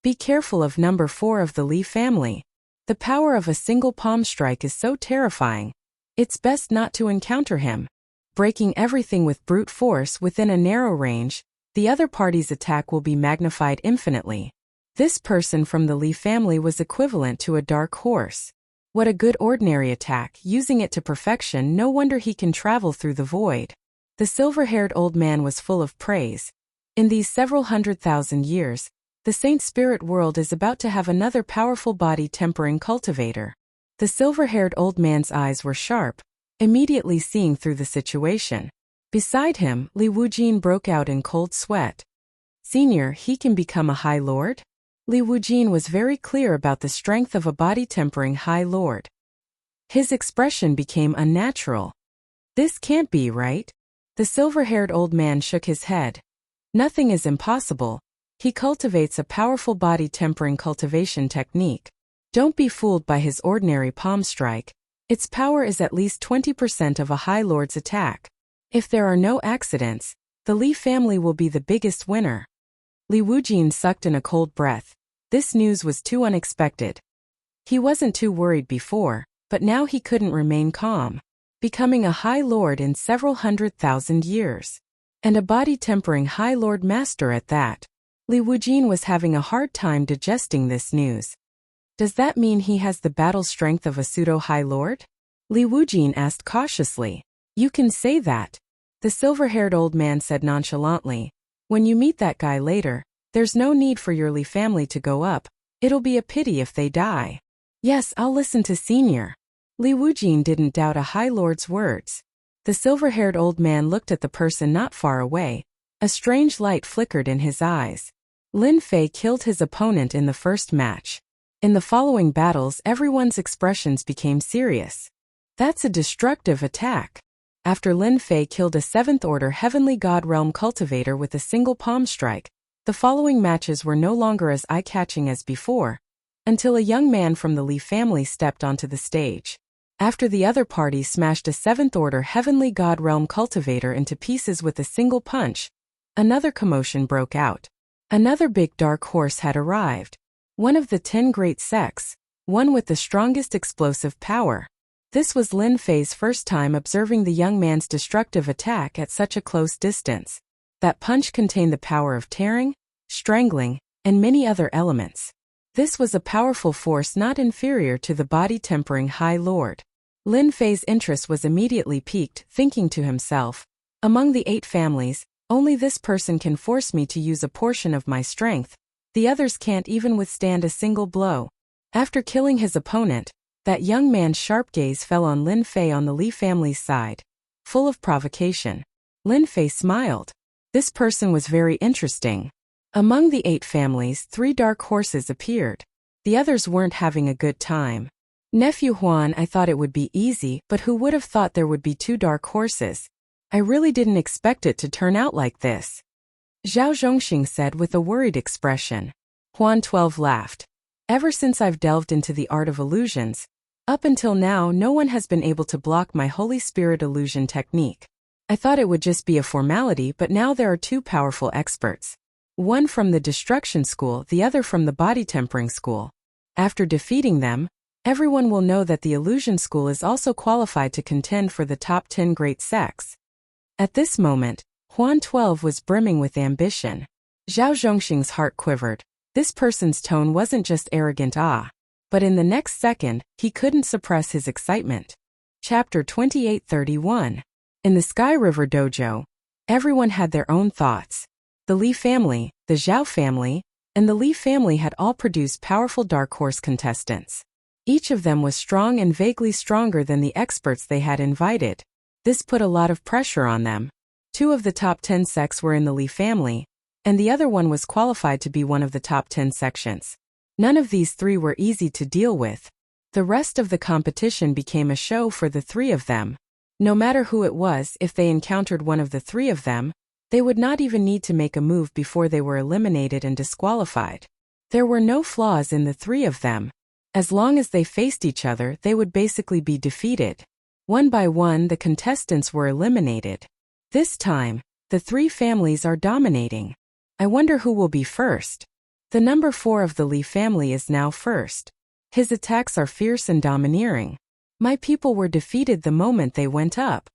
Be careful of number 4 of the Li family. The power of a single palm strike is so terrifying. It's best not to encounter him. Breaking everything with brute force within a narrow range, the other party's attack will be magnified infinitely. This person from the Li family was equivalent to a dark horse. What a good ordinary attack, using it to perfection, no wonder he can travel through the void. The silver-haired old man was full of praise. In these several 100,000 years, the Saint Spirit world is about to have another powerful body-tempering cultivator. The silver-haired old man's eyes were sharp, immediately seeing through the situation. Beside him, Li Wujin broke out in cold sweat. Senior, he can become a High Lord? Li Wujin was very clear about the strength of a body-tempering High Lord. His expression became unnatural. This can't be right. The silver-haired old man shook his head. Nothing is impossible. He cultivates a powerful body-tempering cultivation technique. Don't be fooled by his ordinary palm strike. Its power is at least 20% of a High Lord's attack. If there are no accidents, the Li family will be the biggest winner. Li Wujin sucked in a cold breath. This news was too unexpected. He wasn't too worried before, but now he couldn't remain calm. Becoming a High Lord in several 100,000 years. And a body-tempering High Lord Master at that. Li Wujin was having a hard time digesting this news. Does that mean he has the battle strength of a pseudo-High Lord? Li Wujin asked cautiously. You can say that. The silver-haired old man said nonchalantly. When you meet that guy later, there's no need for your Li family to go up. It'll be a pity if they die. Yes, I'll listen to Senior. Li Wujin didn't doubt a High Lord's words. The silver-haired old man looked at the person not far away. A strange light flickered in his eyes. Lin Fei killed his opponent in the first match. In the following battles, everyone's expressions became serious. That's a destructive attack. After Lin Fei killed a 7th order heavenly god realm cultivator with a single palm strike, the following matches were no longer as eye-catching as before, until a young man from the Li family stepped onto the stage. After the other party smashed a 7th order heavenly god realm cultivator into pieces with a single punch, another commotion broke out. Another big dark horse had arrived. One of the 10 great sects, one with the strongest explosive power. This was Lin Fei's first time observing the young man's destructive attack at such a close distance. That punch contained the power of tearing, strangling, and many other elements. This was a powerful force not inferior to the body-tempering High Lord. Lin Fei's interest was immediately piqued, thinking to himself, among the 8 families, only this person can force me to use a portion of my strength. The others can't even withstand a single blow. After killing his opponent, that young man's sharp gaze fell on Lin Fei on the Li family's side. Full of provocation. Lin Fei smiled. This person was very interesting. Among the 8 families, 3 dark horses appeared. The others weren't having a good time. Nephew Huan, I thought it would be easy, but who would have thought there would be 2 dark horses? I really didn't expect it to turn out like this. Zhao Zhongxing said with a worried expression. Huan 12 laughed. Ever since I've delved into the art of illusions, Up until now, no one has been able to block my Holy Spirit illusion technique. I thought it would just be a formality, but now there are two powerful experts. One from the destruction school, the other from the body tempering school. After defeating them, everyone will know that the illusion school is also qualified to contend for the top 10 great sects. At this moment, Huan 12 was brimming with ambition. Zhao Zhongxing's heart quivered. This person's tone wasn't just arrogant awe. But in the next second, he couldn't suppress his excitement. Chapter 2831. In the Sky River Dojo, everyone had their own thoughts. The Li family, the Zhao family, and the Li family had all produced powerful dark horse contestants. Each of them was strong and vaguely stronger than the experts they had invited. This put a lot of pressure on them. 2 of the top 10 sects were in the Li family, and the other one was qualified to be one of the top 10 sections. None of these 3 were easy to deal with. The rest of the competition became a show for the 3 of them. No matter who it was, if they encountered one of the 3 of them, they would not even need to make a move before they were eliminated and disqualified. There were no flaws in the 3 of them. As long as they faced each other, they would basically be defeated. One by one, the contestants were eliminated. This time, the 3 families are dominating. I wonder who will be first. The number 4 of the Li family is now first. His attacks are fierce and domineering. My people were defeated the moment they went up.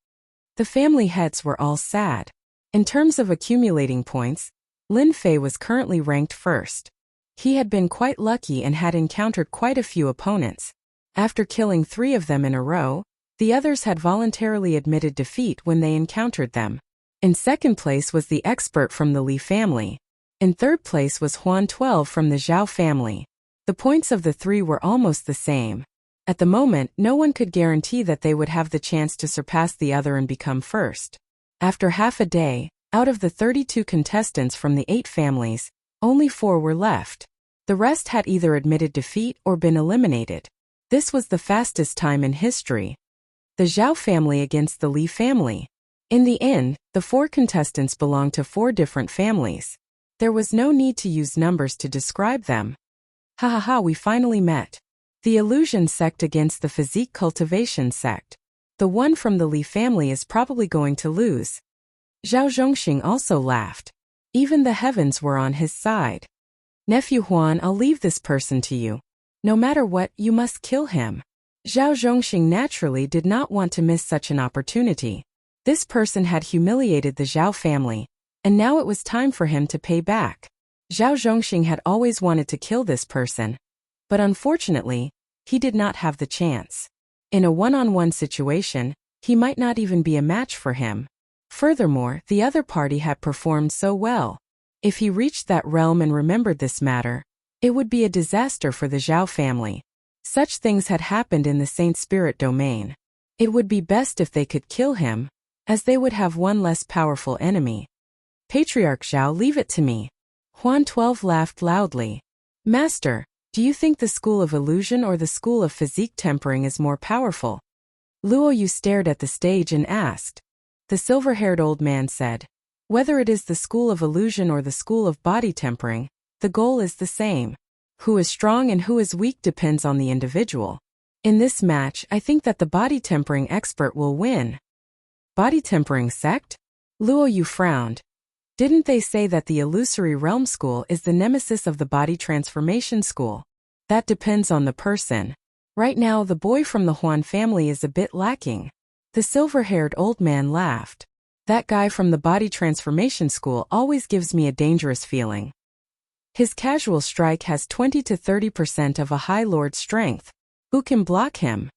The family heads were all sad. In terms of accumulating points, Lin Fei was currently ranked first. He had been quite lucky and had encountered quite a few opponents. After killing 3 of them in a row, the others had voluntarily admitted defeat when they encountered them. In second place was the expert from the Li family. In third place was Huan 12 from the Zhao family. The points of the 3 were almost the same. At the moment, no one could guarantee that they would have the chance to surpass the other and become first. After half a day, out of the 32 contestants from the 8 families, only 4 were left. The rest had either admitted defeat or been eliminated. This was the fastest time in history. The Zhao family against the Li family. In the end, the 4 contestants belonged to 4 different families. There was no need to use numbers to describe them. Ha ha ha, we finally met. The illusion sect against the physique cultivation sect. The one from the Li family is probably going to lose. Zhao Zhongxing also laughed. Even the heavens were on his side. Nephew Huan, I'll leave this person to you. No matter what, you must kill him. Zhao Zhongxing naturally did not want to miss such an opportunity. This person had humiliated the Zhao family, and now it was time for him to pay back. Zhao Zhongxing had always wanted to kill this person, but unfortunately, he did not have the chance. In a one-on-one situation, he might not even be a match for him. Furthermore, the other party had performed so well. If he reached that realm and remembered this matter, it would be a disaster for the Zhao family. Such things had happened in the Saint Spirit domain. It would be best if they could kill him, as they would have one less powerful enemy. Patriarch Zhao, leave it to me. Huan 12 laughed loudly. Master, do you think the school of illusion or the school of physique tempering is more powerful? Luo Yu stared at the stage and asked. The silver-haired old man said, whether it is the school of illusion or the school of body tempering, the goal is the same. Who is strong and who is weak depends on the individual. In this match, I think that the body tempering expert will win. Body tempering sect? Luo Yu frowned. Didn't they say that the illusory realm school is the nemesis of the body transformation school? That depends on the person. Right now, the boy from the Huan family is a bit lacking. The silver-haired old man laughed. That guy from the body transformation school always gives me a dangerous feeling. His casual strike has 20 to 30% of a High Lord strength. Who can block him?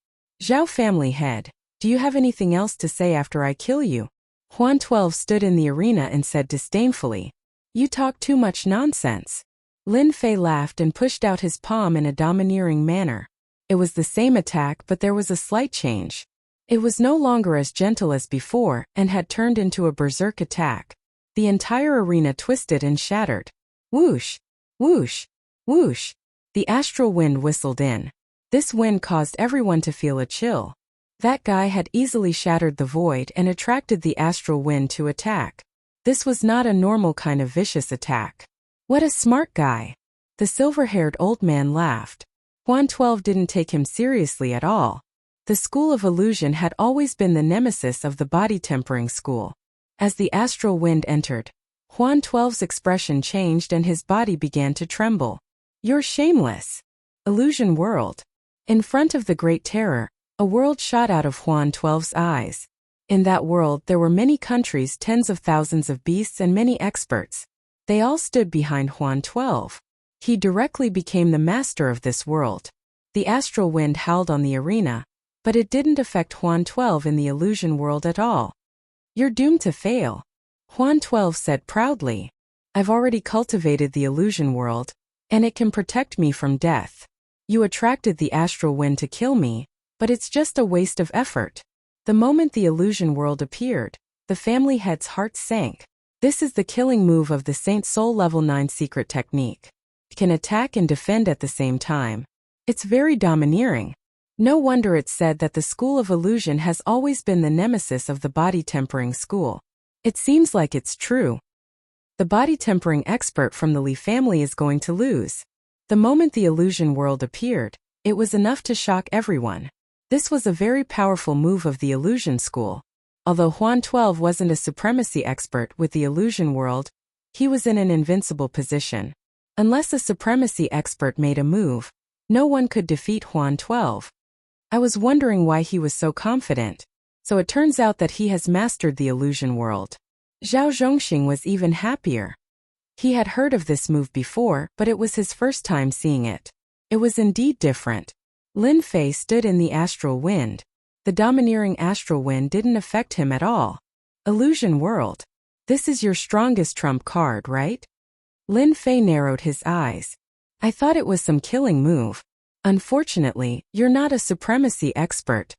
Zhao family head, do you have anything else to say after I kill you? Huan 12 stood in the arena and said disdainfully, you talk too much nonsense. Lin Fei laughed and pushed out his palm in a domineering manner. It was the same attack, but there was a slight change. It was no longer as gentle as before and had turned into a berserk attack. The entire arena twisted and shattered. Whoosh! Whoosh! Whoosh! The astral wind whistled in. This wind caused everyone to feel a chill. That guy had easily shattered the void and attracted the astral wind to attack. This was not a normal kind of vicious attack. What a smart guy! The silver-haired old man laughed. Huan 12 didn't take him seriously at all. The school of illusion had always been the nemesis of the body-tempering school. As the astral wind entered, Huan 12's expression changed and his body began to tremble. "You're shameless." Illusion world. In front of the Great Terror, a world shot out of Huan 12's eyes. In that world there were many countries, tens of thousands of beasts and many experts. They all stood behind Huan 12. He directly became the master of this world. The astral wind howled on the arena, but it didn't affect Huan 12 in the illusion world at all. "You're doomed to fail," Huan 12 said proudly. "I've already cultivated the illusion world, and it can protect me from death. You attracted the astral wind to kill me, but it's just a waste of effort." The moment the illusion world appeared, the family head's heart sank. This is the killing move of the Saint Soul Level 9 secret technique. It can attack and defend at the same time. It's very domineering. No wonder it's said that the school of illusion has always been the nemesis of the body-tempering school. It seems like it's true. The body-tempering expert from the Li family is going to lose. The moment the illusion world appeared, it was enough to shock everyone. This was a very powerful move of the illusion school. Although Huan 12 wasn't a supremacy expert with the illusion world, he was in an invincible position. Unless a supremacy expert made a move, no one could defeat Huan 12. I was wondering why he was so confident. So it turns out that he has mastered the illusion world. Zhao Zhongxing was even happier. He had heard of this move before, but it was his first time seeing it. It was indeed different. Lin Fei stood in the astral wind. The domineering astral wind didn't affect him at all. "Illusion world. This is your strongest trump card, right?" Lin Fei narrowed his eyes. "I thought it was some killing move. Unfortunately, you're not a supremacy expert."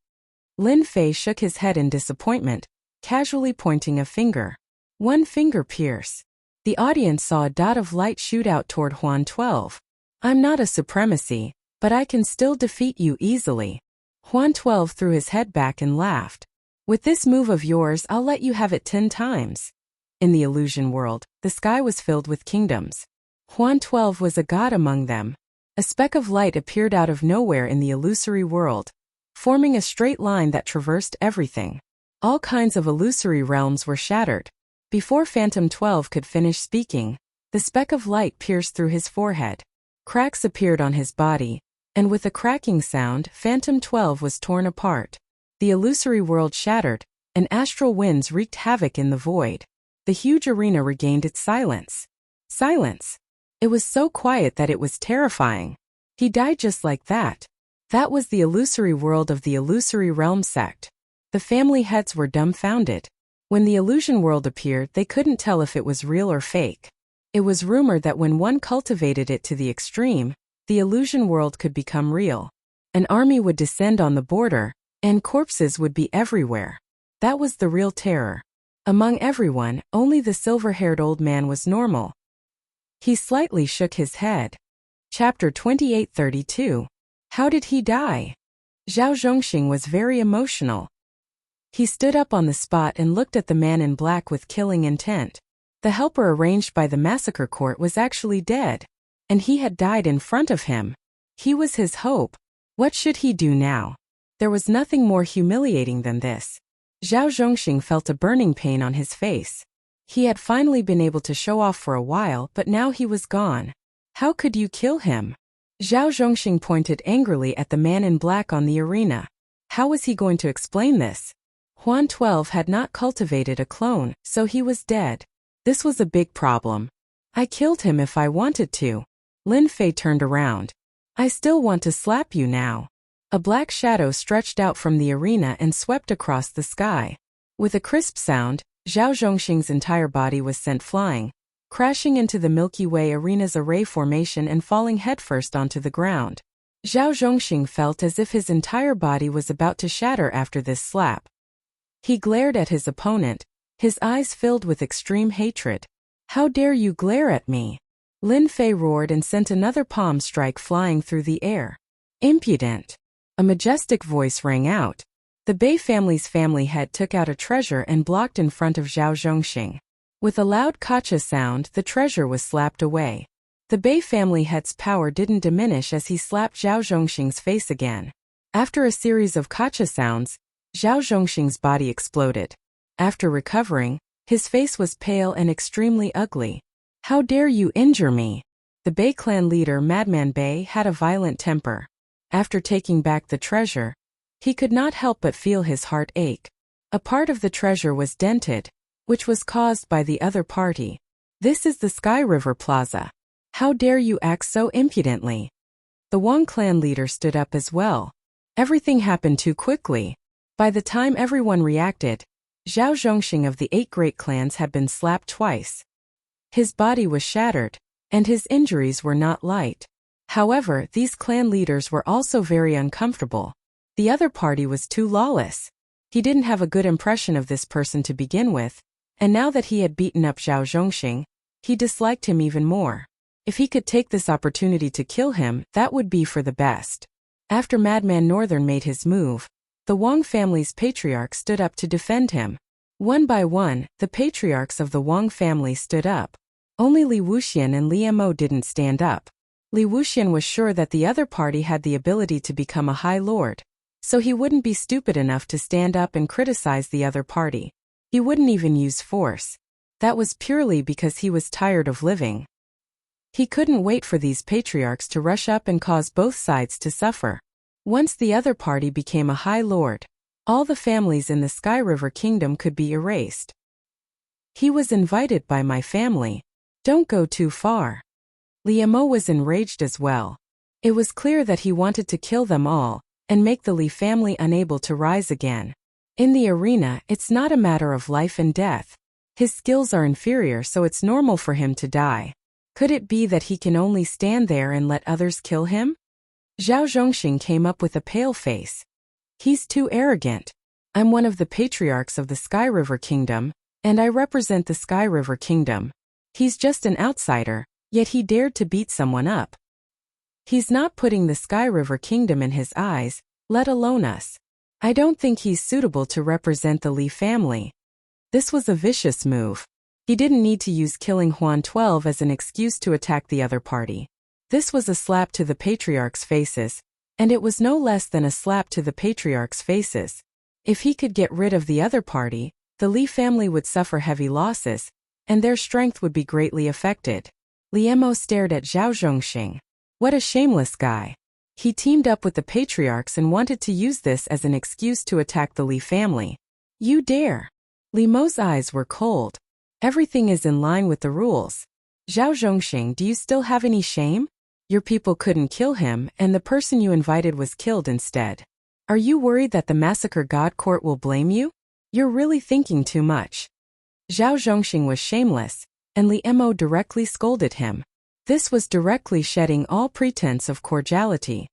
Lin Fei shook his head in disappointment, casually pointing a finger. "One finger pierce." The audience saw a dot of light shoot out toward Huan 12. "I'm not a supremacy, but I can still defeat you easily." Huan 12 threw his head back and laughed. "With this move of yours, I'll let you have it 10 times. In the illusion world, the sky was filled with kingdoms. Huan 12 was a god among them. A speck of light appeared out of nowhere in the illusory world, forming a straight line that traversed everything. All kinds of illusory realms were shattered. Before Phantom 12 could finish speaking, the speck of light pierced through his forehead. Cracks appeared on his body, and with a cracking sound, Phantom 12 was torn apart. The illusory world shattered, and astral winds wreaked havoc in the void. The huge arena regained its silence. Silence. It was so quiet that it was terrifying. He died just like that. That was the illusory world of the illusory realm sect. The family heads were dumbfounded. When the illusion world appeared, they couldn't tell if it was real or fake. It was rumored that when one cultivated it to the extreme, the illusion world could become real. An army would descend on the border, and corpses would be everywhere. That was the real terror. Among everyone, only the silver-haired old man was normal. He slightly shook his head. Chapter 2832. How did he die? Zhao Zhongxing was very emotional. He stood up on the spot and looked at the man in black with killing intent. The helper arranged by the massacre court was actually dead, and he had died in front of him. He was his hope. What should he do now? There was nothing more humiliating than this. Zhao Zhongxing felt a burning pain on his face. He had finally been able to show off for a while, but now he was gone. How could you kill him? Zhao Zhongxing pointed angrily at the man in black on the arena. How was he going to explain this? Huan 12 had not cultivated a clone, so he was dead. This was a big problem. I killed him if I wanted to. Lin Fei turned around. I still want to slap you now. A black shadow stretched out from the arena and swept across the sky. With a crisp sound, Zhao Zhongxing's entire body was sent flying, crashing into the Milky Way arena's array formation and falling headfirst onto the ground. Zhao Zhongxing felt as if his entire body was about to shatter after this slap. He glared at his opponent, his eyes filled with extreme hatred. How dare you glare at me? Lin Fei roared and sent another palm strike flying through the air. Impudent! A majestic voice rang out. The Bei family's family head took out a treasure and blocked in front of Zhao Zhongxing. With a loud kacha sound, the treasure was slapped away. The Bei family head's power didn't diminish as he slapped Zhao Zhongxing's face again. After a series of kacha sounds, Zhao Zhongxing's body exploded. After recovering, his face was pale and extremely ugly. "How dare you injure me?" The Bei clan leader Madman Bei had a violent temper. After taking back the treasure, he could not help but feel his heart ache. A part of the treasure was dented, which was caused by the other party. "This is the Sky River Plaza. How dare you act so impudently?" The Wang clan leader stood up as well. Everything happened too quickly. By the time everyone reacted, Zhao Zhongxing of the 8 great clans had been slapped twice. His body was shattered, and his injuries were not light. However, these clan leaders were also very uncomfortable. The other party was too lawless. He didn't have a good impression of this person to begin with, and now that he had beaten up Zhao Zhongxing, he disliked him even more. If he could take this opportunity to kill him, that would be for the best. After Madman Northern made his move, the Wang family's patriarchs stood up to defend him. One by one, the patriarchs of the Wang family stood up. Only Li Wuxian and Li Mo didn't stand up. Li Wuxian was sure that the other party had the ability to become a high lord, so he wouldn't be stupid enough to stand up and criticize the other party. He wouldn't even use force. That was purely because he was tired of living. He couldn't wait for these patriarchs to rush up and cause both sides to suffer. Once the other party became a high lord, all the families in the Sky River Kingdom could be erased. "He was invited by my family. Don't go too far." Li Mo was enraged as well. It was clear that he wanted to kill them all and make the Li family unable to rise again. In the arena, it's not a matter of life and death. His skills are inferior, so it's normal for him to die. Could it be that he can only stand there and let others kill him? Zhao Zhongxing came up with a pale face. "He's too arrogant. I'm one of the patriarchs of the Sky River Kingdom, and I represent the Sky River Kingdom. He's just an outsider, yet he dared to beat someone up. He's not putting the Sky River Kingdom in his eyes, let alone us. I don't think he's suitable to represent the Li family." This was a vicious move. He didn't need to use killing Huan 12 as an excuse to attack the other party. This was a slap to the patriarchs' faces, and it was no less than a slap to the patriarchs' faces. If he could get rid of the other party, the Li family would suffer heavy losses, and their strength would be greatly affected. Li Mo stared at Zhao Zhongxing. What a shameless guy. He teamed up with the patriarchs and wanted to use this as an excuse to attack the Li family. "You dare!" Li Mo's eyes were cold. "Everything is in line with the rules. Zhao Zhongxing, do you still have any shame? Your people couldn't kill him, and the person you invited was killed instead. Are you worried that the Massacre God Court will blame you? You're really thinking too much." Zhao Zhongxing was shameless, and Li Mo directly scolded him. This was directly shedding all pretense of cordiality.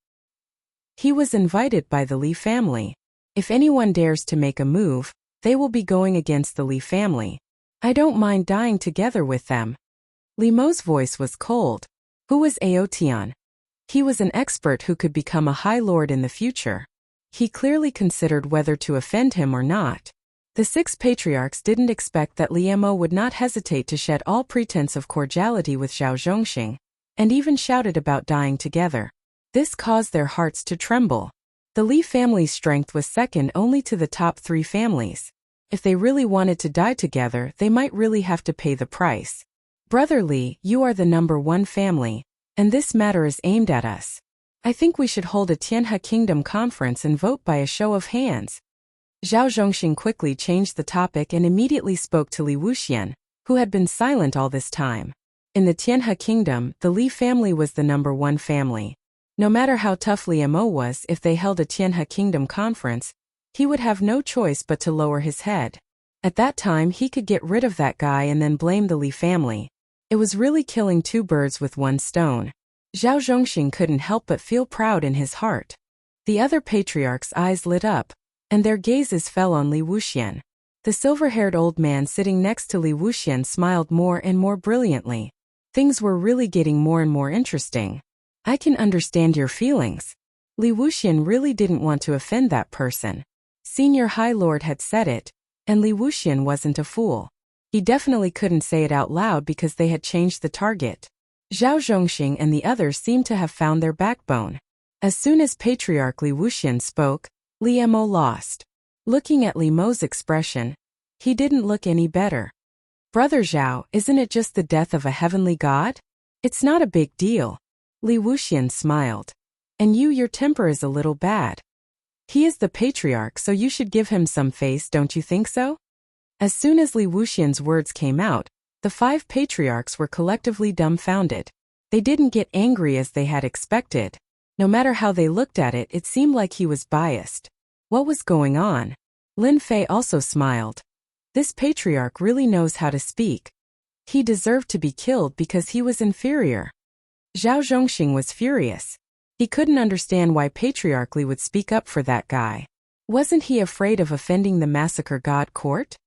He was invited by the Li family. If anyone dares to make a move, they will be going against the Li family. I don't mind dying together with them. Li Mo's voice was cold. Who was Aotian? He was an expert who could become a high lord in the future. He clearly considered whether to offend him or not. The 6 patriarchs didn't expect that Li Mo would not hesitate to shed all pretense of cordiality with Zhao Zhongxing, and even shouted about dying together. This caused their hearts to tremble. The Li family's strength was second only to the top 3 families. If they really wanted to die together, they might really have to pay the price. "Brother Li, you are the number 1 family, and this matter is aimed at us. I think we should hold a Tianhe Kingdom conference and vote by a show of hands." Zhao Zhongxing quickly changed the topic and immediately spoke to Li Wuxian, who had been silent all this time. In the Tianhe Kingdom, the Li family was the number 1 family. No matter how tough Li Mo was, if they held a Tianhe Kingdom conference, he would have no choice but to lower his head. At that time, he could get rid of that guy and then blame the Li family. It was really killing 2 birds with 1 stone. Zhao Zhongxing couldn't help but feel proud in his heart. The other patriarchs' eyes lit up, and their gazes fell on Li Wuxian. The silver-haired old man sitting next to Li Wuxian smiled more and more brilliantly. Things were really getting more and more interesting. "I can understand your feelings." Li Wuxian really didn't want to offend that person. Senior High Lord had said it, and Li Wuxian wasn't a fool. He definitely couldn't say it out loud because they had changed the target. Zhao Zhongxing and the others seemed to have found their backbone. As soon as Patriarch Li Wuxian spoke, Li Mo lost. Looking at Li Mo's expression, he didn't look any better. Brother Zhao, isn't it just the death of a heavenly god? It's not a big deal. Li Wuxian smiled. And your temper is a little bad. He is the patriarch, so you should give him some face, don't you think so? As soon as Li Wuxian's words came out, the 5 patriarchs were collectively dumbfounded. They didn't get angry as they had expected. No matter how they looked at it, it seemed like he was biased. What was going on? Lin Fei also smiled. This patriarch really knows how to speak. He deserved to be killed because he was inferior. Zhao Zhongxing was furious. He couldn't understand why Patriarch Li would speak up for that guy. Wasn't he afraid of offending the massacre god court?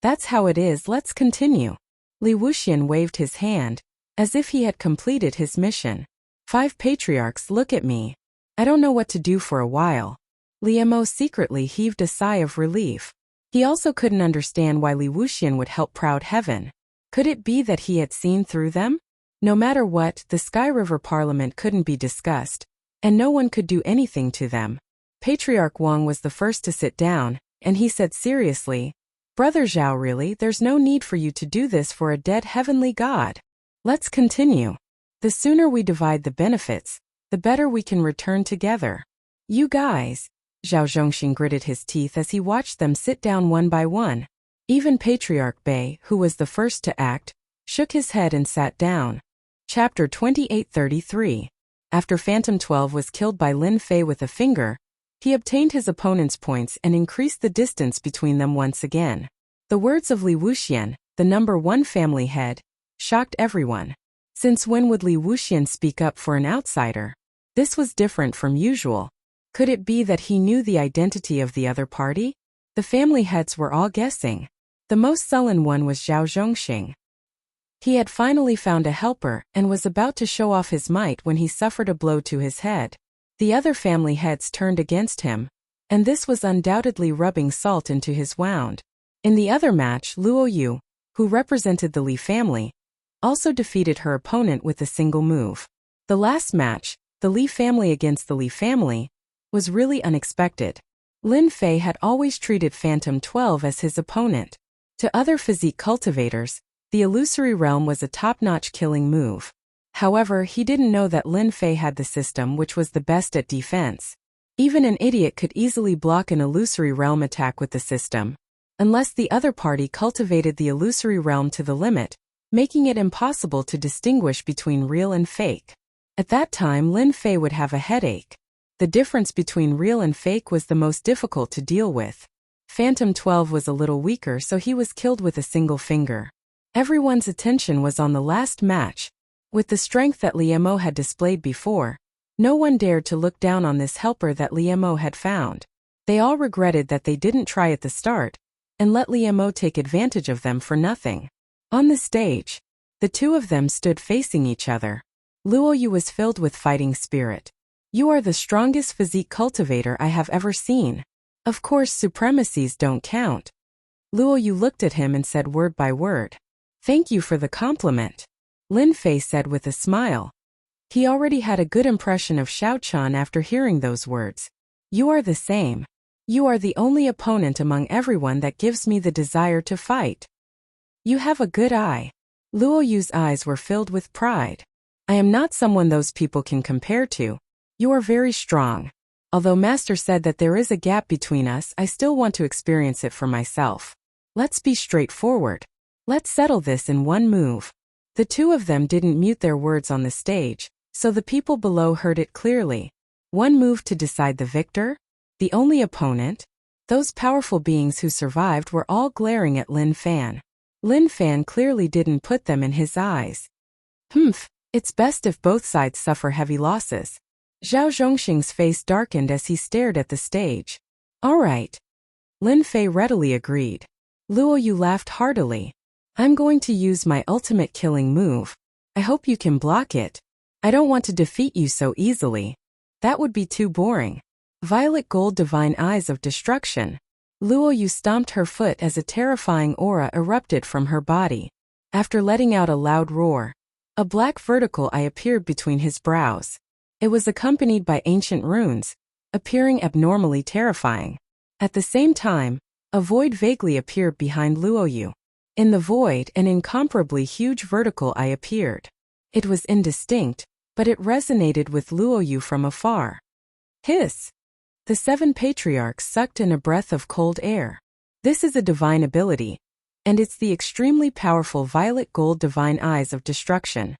That's how it is, let's continue. Li Wuxian waved his hand, as if he had completed his mission. 5 patriarchs, look at me. I don't know what to do for a while. Li Mo secretly heaved a sigh of relief. He also couldn't understand why Li Wuxian would help Proud Heaven. Could it be that he had seen through them? No matter what, the Sky River Parliament couldn't be discussed, and no one could do anything to them. Patriarch Wang was the first to sit down, and he said seriously, Brother Zhao, really, there's no need for you to do this for a dead heavenly god. Let's continue. The sooner we divide the benefits, the better we can return together. You guys. Zhao Zhongxing gritted his teeth as he watched them sit down one by one. Even Patriarch Bei, who was the first to act, shook his head and sat down. Chapter 2833. After Phantom 12 was killed by Lin Fei with a finger, he obtained his opponent's points and increased the distance between them once again. The words of Li Wuxian, the number 1 family head, shocked everyone. Since when would Li Wuxian speak up for an outsider? This was different from usual. Could it be that he knew the identity of the other party? The family heads were all guessing. The most sullen one was Zhao Zhongxing. He had finally found a helper and was about to show off his might when he suffered a blow to his head. The other family heads turned against him, and this was undoubtedly rubbing salt into his wound. In the other match, Luo Yu, who represented the Li family, also defeated her opponent with a single move. The last match, the Li family against the Li family, was really unexpected. Lin Fei had always treated Phantom 12 as his opponent. To other physique cultivators, the illusory realm was a top-notch killing move. However, he didn't know that Lin Fei had the system which was the best at defense. Even an idiot could easily block an illusory realm attack with the system, unless the other party cultivated the illusory realm to the limit, making it impossible to distinguish between real and fake. At that time, Lin Fei would have a headache. The difference between real and fake was the most difficult to deal with. Phantom 12 was a little weaker, so he was killed with a single finger. Everyone's attention was on the last match. With the strength that Li Mo had displayed before, no one dared to look down on this helper that Li Mo had found. They all regretted that they didn't try at the start, and let Li Mo take advantage of them for nothing. On the stage, the two of them stood facing each other. Luo Yu was filled with fighting spirit. You are the strongest physique cultivator I have ever seen. Of course, supremacies don't count. Luo Yu looked at him and said word by word. Thank you for the compliment. Lin Fei said with a smile. He already had a good impression of Xiao Chan after hearing those words. You are the same. You are the only opponent among everyone that gives me the desire to fight. You have a good eye. Luo Yu's eyes were filled with pride. I am not someone those people can compare to. You are very strong. Although Master said that there is a gap between us, I still want to experience it for myself. Let's be straightforward. Let's settle this in one move. The two of them didn't mute their words on the stage, so the people below heard it clearly. One move to decide the victor? The only opponent? Those powerful beings who survived were all glaring at Lin Fan. Lin Fan clearly didn't put them in his eyes. It's best if both sides suffer heavy losses. Zhao Zhongxing's face darkened as he stared at the stage. All right. Lin Fei readily agreed. Luo Yu laughed heartily. I'm going to use my ultimate killing move. I hope you can block it. I don't want to defeat you so easily. That would be too boring. Violet gold divine eyes of destruction. Luo Yu stomped her foot as a terrifying aura erupted from her body. After letting out a loud roar, A black vertical eye appeared between his brows. It was accompanied by ancient runes, appearing abnormally terrifying. At the same time, a void vaguely appeared behind Luoyu. In the void, an incomparably huge vertical eye appeared. It was indistinct, but it resonated with Luoyu from afar. Hiss! The 7 patriarchs sucked in a breath of cold air. This is a divine ability, and it's the extremely powerful violet gold divine eyes of destruction.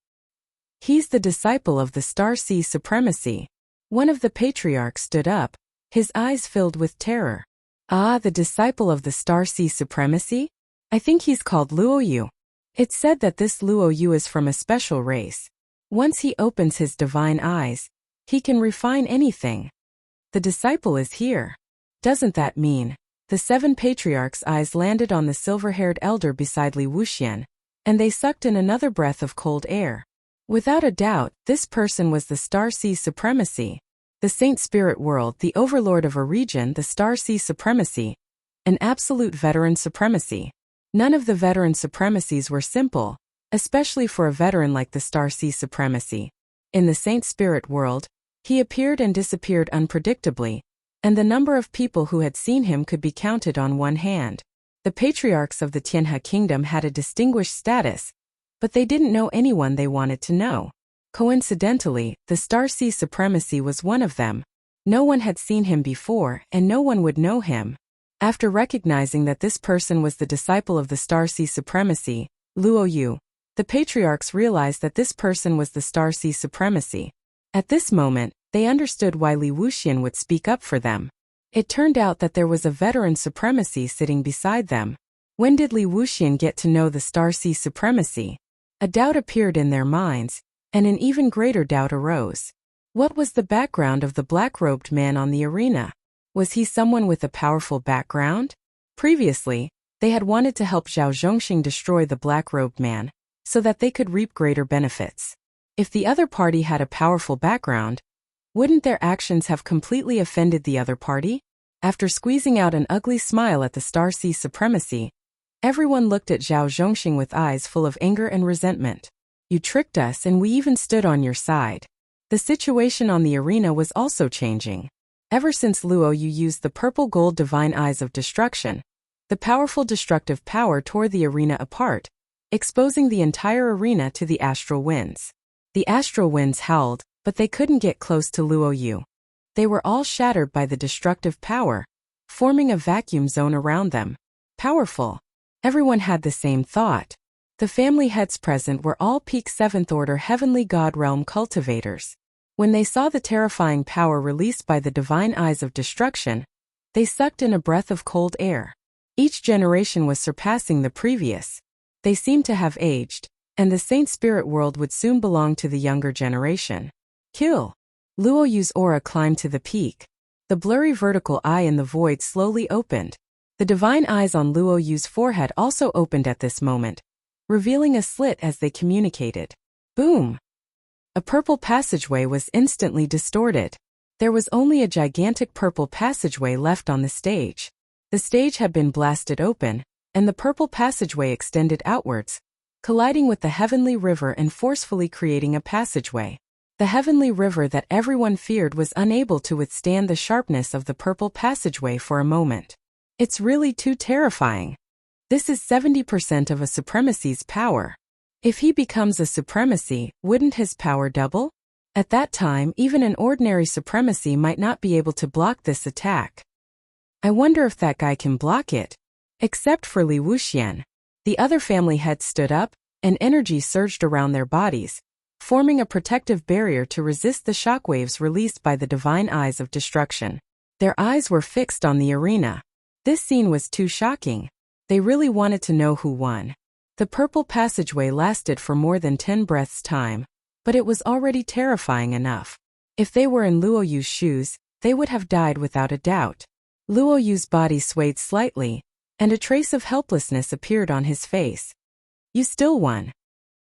He's the disciple of the Star Sea Supremacy. One of the patriarchs stood up, his eyes filled with terror. Ah, the disciple of the Star Sea Supremacy? I think he's called Luoyu. It's said that this Luoyu is from a special race. Once he opens his divine eyes, he can refine anything. The disciple is here. Doesn't that mean? The 7 patriarchs' eyes landed on the silver-haired elder beside Li Wuxian, and they sucked in another breath of cold air. Without a doubt, this person was the Star Sea Supremacy. The Saint Spirit World, the overlord of a region, the Star Sea Supremacy. An absolute veteran supremacy. None of the veteran supremacies were simple, especially for a veteran like the Star Sea Supremacy. In the Saint Spirit World, he appeared and disappeared unpredictably, and the number of people who had seen him could be counted on one hand. The patriarchs of the Tianhe Kingdom had a distinguished status, but they didn't know anyone they wanted to know. Coincidentally, the Star Sea Supremacy was one of them. No one had seen him before, and no one would know him. After recognizing that this person was the disciple of the Star Sea Supremacy, Luoyu, the patriarchs realized that this person was the Star Sea Supremacy. At this moment, they understood why Li Wuxian would speak up for them. It turned out that there was a veteran supremacy sitting beside them. When did Li Wuxian get to know the Star Sea Supremacy? A doubt appeared in their minds, and an even greater doubt arose. What was the background of the black-robed man on the arena? Was he someone with a powerful background? Previously, they had wanted to help Zhao Zhongxing destroy the black-robed man, so that they could reap greater benefits. If the other party had a powerful background, wouldn't their actions have completely offended the other party? After squeezing out an ugly smile at the Star Sea Supremacy, everyone looked at Zhao Zhongxing with eyes full of anger and resentment. You tricked us and we even stood on your side. The situation on the arena was also changing. Ever since Luoyu used the purple gold divine eyes of destruction, the powerful destructive power tore the arena apart, exposing the entire arena to the astral winds. The astral winds howled, but they couldn't get close to Luoyu. They were all shattered by the destructive power, forming a vacuum zone around them. Powerful. Everyone had the same thought. The family heads present were all peak 7th order heavenly god realm cultivators. When they saw the terrifying power released by the divine eyes of destruction, they sucked in a breath of cold air. Each generation was surpassing the previous. They seemed to have aged, and the Saint Spirit World would soon belong to the younger generation. Kill! Luoyu's aura climbed to the peak. The blurry vertical eye in the void slowly opened. The divine eyes on Luoyu's forehead also opened at this moment, revealing a slit as they communicated. Boom! A purple passageway was instantly distorted. There was only a gigantic purple passageway left on the stage. The stage had been blasted open, and the purple passageway extended outwards, colliding with the heavenly river and forcefully creating a passageway. The heavenly river that everyone feared was unable to withstand the sharpness of the purple passageway for a moment. It's really too terrifying. This is 70% of a supremacy's power. If he becomes a supremacy, wouldn't his power double? At that time, even an ordinary supremacy might not be able to block this attack. I wonder if that guy can block it. Except for Li Wuxian. The other family heads stood up, and energy surged around their bodies, forming a protective barrier to resist the shockwaves released by the divine eyes of destruction. Their eyes were fixed on the arena. This scene was too shocking. They really wanted to know who won. The purple passageway lasted for more than 10 breaths' time, but it was already terrifying enough. If they were in Luoyu's shoes, they would have died without a doubt. Luoyu's body swayed slightly, and a trace of helplessness appeared on his face. You still won.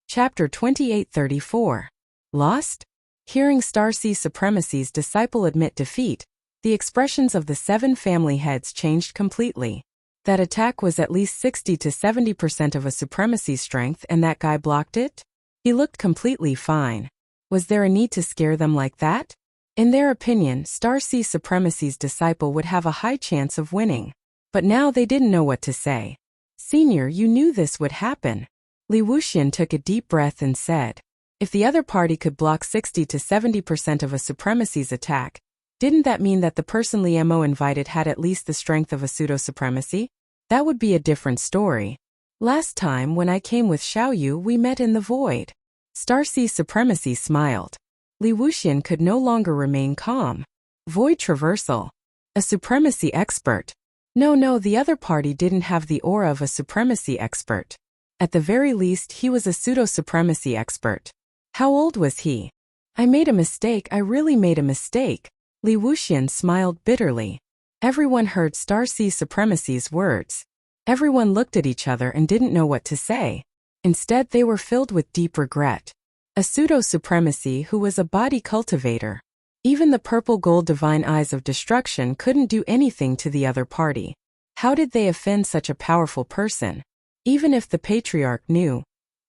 Chapter 2834. Lost? Hearing Star Sea Supremacy's disciple admit defeat, the expressions of the 7 family heads changed completely. That attack was at least 60 to 70% of a supremacy's strength and that guy blocked it? He looked completely fine. Was there a need to scare them like that? In their opinion, Star Sea Supremacy's disciple would have a high chance of winning. But now they didn't know what to say. Senior, you knew this would happen. Li Wuxian took a deep breath and said, if the other party could block 60 to 70% of a supremacy's attack, didn't that mean that the person Li Mo invited had at least the strength of a pseudo-supremacy? That would be a different story. Last time when I came with Xiaoyu, we met in the void. Star Sea Supremacy smiled. Li Wuxian could no longer remain calm. Void traversal. A supremacy expert. No, the other party didn't have the aura of a supremacy expert. At the very least, he was a pseudo-supremacy expert. How old was he? I made a mistake, I really made a mistake. Li Wuxian smiled bitterly. Everyone heard Star Sea Supremacy's words. Everyone looked at each other and didn't know what to say. Instead, they were filled with deep regret. A pseudo-supremacy who was a body cultivator. Even the purple-gold divine eyes of destruction couldn't do anything to the other party. How did they offend such a powerful person? Even if the patriarch knew,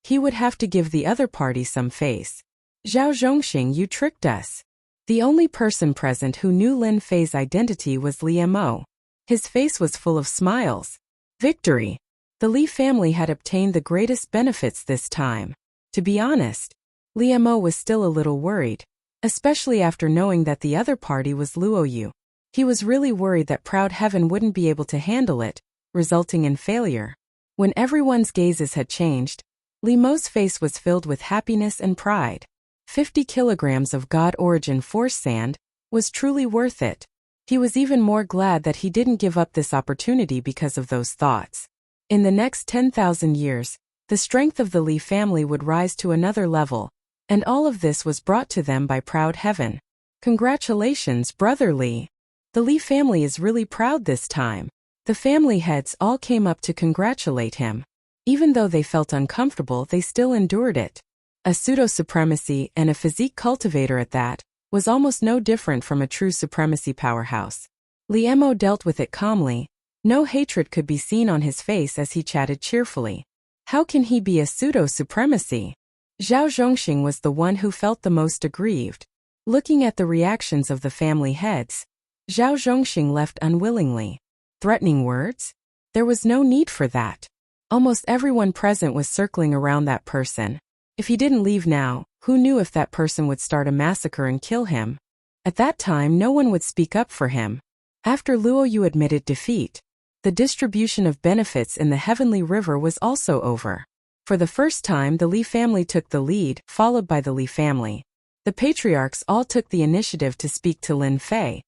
he would have to give the other party some face. Zhao Zhongxing, you tricked us. The only person present who knew Lin Fei's identity was Li Mo. His face was full of smiles. Victory! The Li family had obtained the greatest benefits this time. To be honest, Li Mo was still a little worried. Especially after knowing that the other party was Luoyu. He was really worried that Proud Heaven wouldn't be able to handle it, resulting in failure. When everyone's gazes had changed, Li Mo's face was filled with happiness and pride. 50 kilograms of God-origin force sand was truly worth it. He was even more glad that he didn't give up this opportunity because of those thoughts. In the next 10,000 years, the strength of the Li family would rise to another level, and all of this was brought to them by Proud Heaven. Congratulations, Brother Li. The Li family is really proud this time. The family heads all came up to congratulate him. Even though they felt uncomfortable, they still endured it. A pseudo-supremacy and a physique cultivator at that was almost no different from a true supremacy powerhouse. Li Mo dealt with it calmly. No hatred could be seen on his face as he chatted cheerfully. How can he be a pseudo-supremacy? Zhao Zhongxing was the one who felt the most aggrieved. Looking at the reactions of the family heads, Zhao Zhongxing left unwillingly. Threatening words? There was no need for that. Almost everyone present was circling around that person. If he didn't leave now, who knew if that person would start a massacre and kill him? At that time, no one would speak up for him. After Luoyu admitted defeat, the distribution of benefits in the Heavenly River was also over. For the first time, the Li family took the lead, followed by the Li family. The patriarchs all took the initiative to speak to Lin Fei,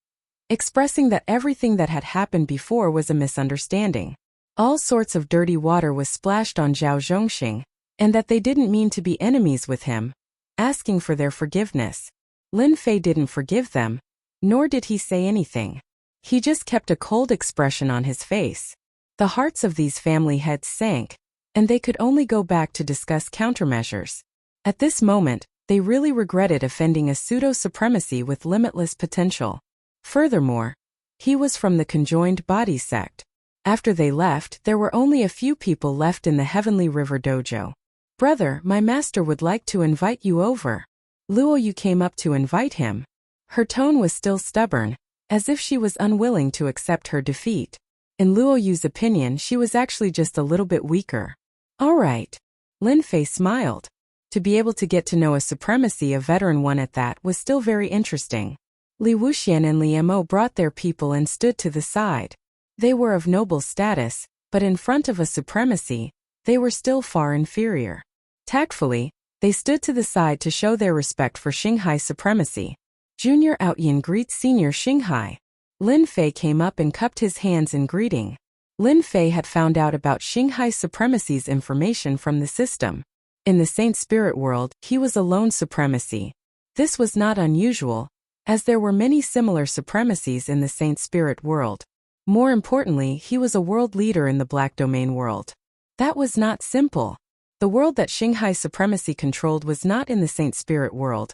expressing that everything that had happened before was a misunderstanding. All sorts of dirty water was splashed on Zhao Zhongxing, and that they didn't mean to be enemies with him, asking for their forgiveness. Lin Fei didn't forgive them, nor did he say anything. He just kept a cold expression on his face. The hearts of these family heads sank, and they could only go back to discuss countermeasures. At this moment, they really regretted offending a pseudo-supremacy with limitless potential. Furthermore, he was from the conjoined body sect. After they left, there were only a few people left in the Heavenly River dojo. Brother, my master would like to invite you over. Luoyu came up to invite him. Her tone was still stubborn, as if she was unwilling to accept her defeat. In Luoyu's opinion, she was actually just a little bit weaker. All right. Lin Fei smiled. To be able to get to know a supremacy, a veteran one at that, was still very interesting. Li Wuxian and Li Mo brought their people and stood to the side. They were of noble status, but in front of a supremacy, they were still far inferior. Tactfully, they stood to the side to show their respect for Xinghai supremacy. Junior Outyin greets Senior Xinghai. Lin Fei came up and cupped his hands in greeting. Lin Fei had found out about Xinghai supremacy's information from the system. In the Saint Spirit world, he was a lone supremacy. This was not unusual, as there were many similar supremacies in the Saint Spirit world. More importantly, he was a world leader in the Black Domain world. That was not simple. The world that Xinghai supremacy controlled was not in the Saint Spirit world,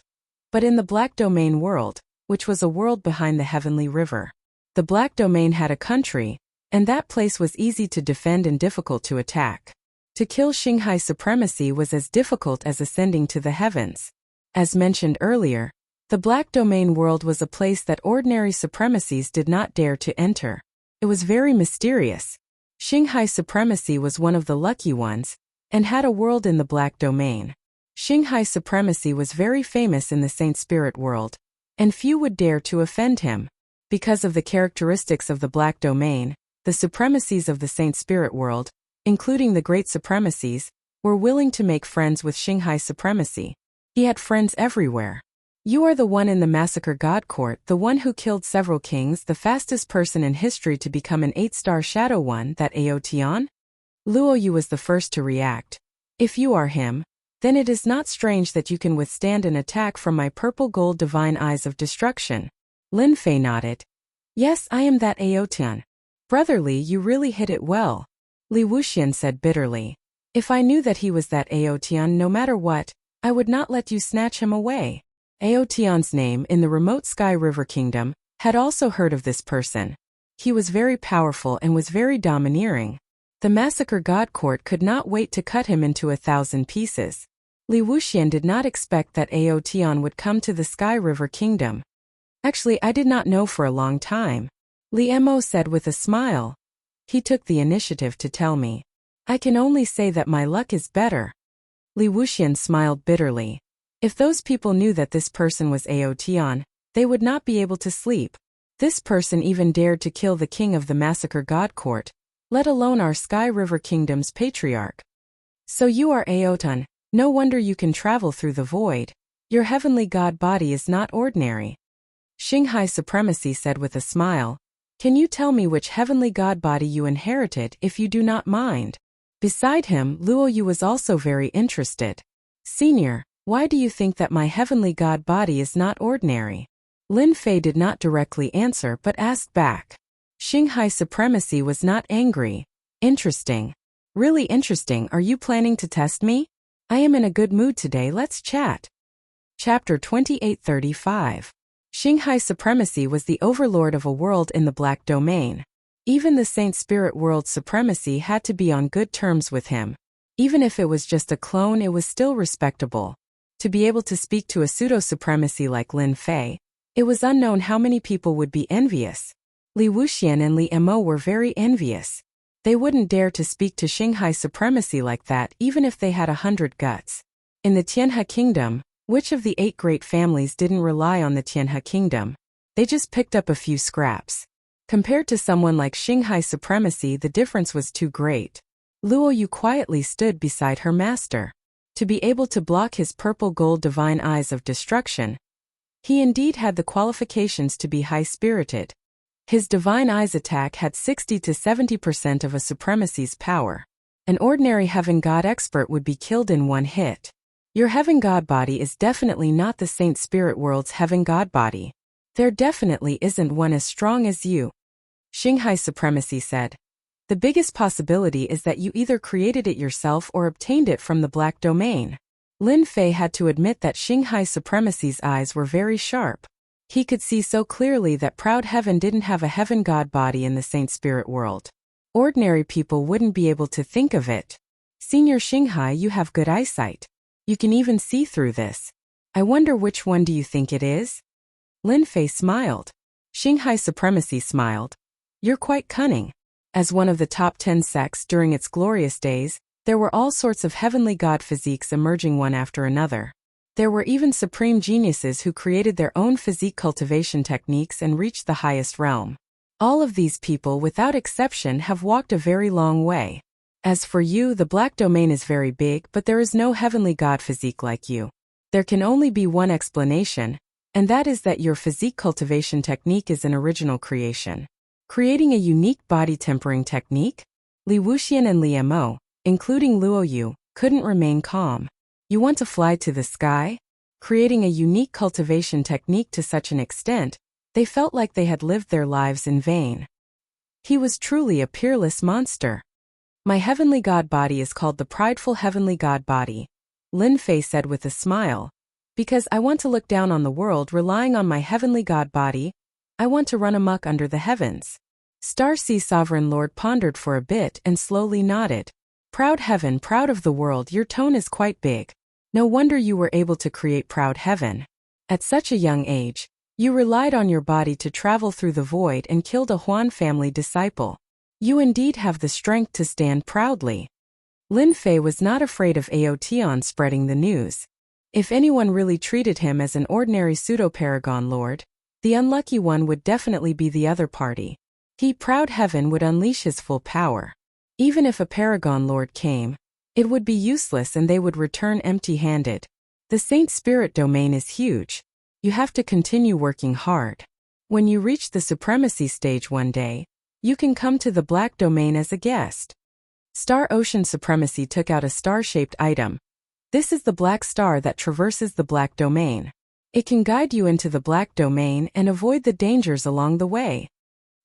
but in the Black Domain world, which was a world behind the Heavenly River. The Black Domain had a country, and that place was easy to defend and difficult to attack. To kill Xinghai supremacy was as difficult as ascending to the heavens. As mentioned earlier, the Black Domain world was a place that ordinary supremacies did not dare to enter. It was very mysterious. Xinghai supremacy was one of the lucky ones, and had a world in the Black Domain. Xinghai supremacy was very famous in the Saint Spirit world, and few would dare to offend him. Because of the characteristics of the Black Domain, the supremacies of the Saint Spirit world, including the great supremacies, were willing to make friends with Xinghai supremacy. He had friends everywhere. You are the one in the massacre god court, the one who killed several kings, the fastest person in history to become an 8-star shadow one, that Aotian? Luo Yu was the first to react. If you are him, then it is not strange that you can withstand an attack from my purple gold divine eyes of destruction. Lin Fei nodded. Yes, I am that Aotian. Brotherly, you really hit it well. Li Wuxian said bitterly. If I knew that he was that Aotian, no matter what, I would not let you snatch him away. Aotian's name in the remote Sky River Kingdom had also heard of this person. He was very powerful and was very domineering. The massacre god court could not wait to cut him into 1,000 pieces. Li Wuxian did not expect that Aotian would come to the Sky River Kingdom. Actually, I did not know for a long time. Li Mo said with a smile. He took the initiative to tell me. I can only say that my luck is better. Li Wuxian smiled bitterly. If those people knew that this person was Aotian, they would not be able to sleep. This person even dared to kill the king of the massacre god court, let alone our Sky River Kingdom's patriarch. So you are Aotian, no wonder you can travel through the void. Your heavenly god body is not ordinary. Xinghai supremacy said with a smile. Can you tell me which heavenly god body you inherited if you do not mind? Beside him, Luo Yu was also very interested. Senior, why do you think that my heavenly god body is not ordinary? Lin Fei did not directly answer but asked back. Xinghai supremacy was not angry. Interesting. Really interesting. Are you planning to test me? I am in a good mood today, let's chat. Chapter 2835. Xinghai supremacy was the overlord of a world in the Black Domain. Even the Saint Spirit world supremacy had to be on good terms with him. Even if it was just a clone, it was still respectable. To be able to speak to a pseudo-supremacy like Lin Fei, it was unknown how many people would be envious. Li Wuxian and Li Mo were very envious. They wouldn't dare to speak to Xinghai supremacy like that even if they had 100 guts. In the Tianhe Kingdom, which of the 8 great families didn't rely on the Tianhe Kingdom? They just picked up a few scraps. Compared to someone like Xinghai supremacy, the difference was too great. Luo Yu quietly stood beside her master. To be able to block his purple gold divine eyes of destruction, he indeed had the qualifications to be high-spirited. His divine eyes attack had 60 to 70% of a supremacy's power. An ordinary heaven god expert would be killed in one hit. Your heaven god body is definitely not the Saint Spirit world's heaven god body. There definitely isn't one as strong as you. Xinghai supremacy said. The biggest possibility is that you either created it yourself or obtained it from the Black Domain. Lin Fei had to admit that Xinghai supremacy's eyes were very sharp. He could see so clearly that Proud Heaven didn't have a heaven god body in the Saint Spirit world. Ordinary people wouldn't be able to think of it. Senior Xinghai, you have good eyesight. You can even see through this. I wonder which one do you think it is? Lin Fei smiled. Xinghai supremacy smiled. You're quite cunning. As one of the top 10 sects during its glorious days, there were all sorts of heavenly god physiques emerging one after another. There were even supreme geniuses who created their own physique cultivation techniques and reached the highest realm. All of these people, without exception, have walked a very long way. As for you, the Black Domain is very big, but there is no heavenly god physique like you. There can only be one explanation, and that is that your physique cultivation technique is an original creation. Creating a unique body tempering technique? Li Wuxian and Li Mo, including Luo Yu, couldn't remain calm. You want to fly to the sky? Creating a unique cultivation technique to such an extent, they felt like they had lived their lives in vain. He was truly a peerless monster. My heavenly god body is called the prideful heavenly god body, Lin Fei said with a smile. Because I want to look down on the world relying on my heavenly god body, I want to run amok under the heavens. Star Sea Sovereign Lord pondered for a bit and slowly nodded. Proud heaven, proud of the world, your tone is quite big. No wonder you were able to create proud heaven. At such a young age, you relied on your body to travel through the void and killed a Huan family disciple. You indeed have the strength to stand proudly. Lin Fei was not afraid of Aotian spreading the news. If anyone really treated him as an ordinary pseudo-paragon lord, the unlucky one would definitely be the other party. He, proud heaven, would unleash his full power. Even if a paragon lord came, it would be useless and they would return empty-handed. The Saint Spirit domain is huge. You have to continue working hard. When you reach the supremacy stage one day, you can come to the black domain as a guest. Star Ocean Supremacy took out a star-shaped item. This is the black star that traverses the black domain. It can guide you into the black domain and avoid the dangers along the way.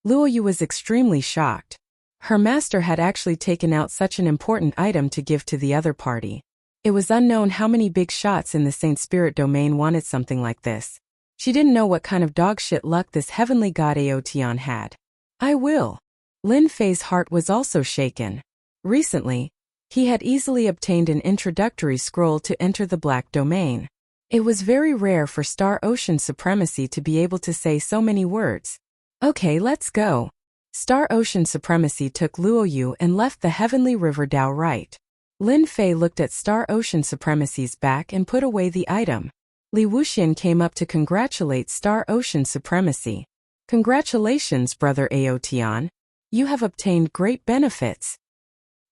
Luo Yu was extremely shocked. Her master had actually taken out such an important item to give to the other party. It was unknown how many big shots in the Saint Spirit domain wanted something like this. She didn't know what kind of dogshit luck this heavenly god Aotian had. I will. Lin Fei's heart was also shaken. Recently, he had easily obtained an introductory scroll to enter the black domain. It was very rare for Star Ocean Supremacy to be able to say so many words. Okay, let's go. Star Ocean Supremacy took Luo Yu and left the heavenly river Dao right. Lin Fei looked at Star Ocean Supremacy's back and put away the item. Li Wuxian came up to congratulate Star Ocean Supremacy. Congratulations, brother Aotian. You have obtained great benefits.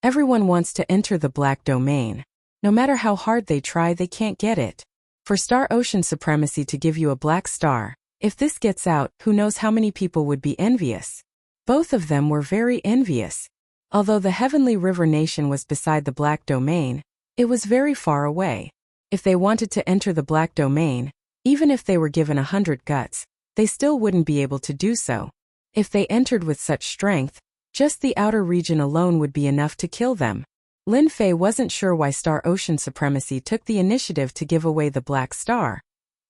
Everyone wants to enter the black domain. No matter how hard they try, they can't get it. For Star Ocean Supremacy to give you a black star, if this gets out, who knows how many people would be envious. Both of them were very envious. Although the Heavenly River Nation was beside the black domain, it was very far away. If they wanted to enter the black domain, even if they were given 100 guts, they still wouldn't be able to do so. If they entered with such strength, just the outer region alone would be enough to kill them. Lin Fei wasn't sure why Star Ocean Supremacy took the initiative to give away the black star.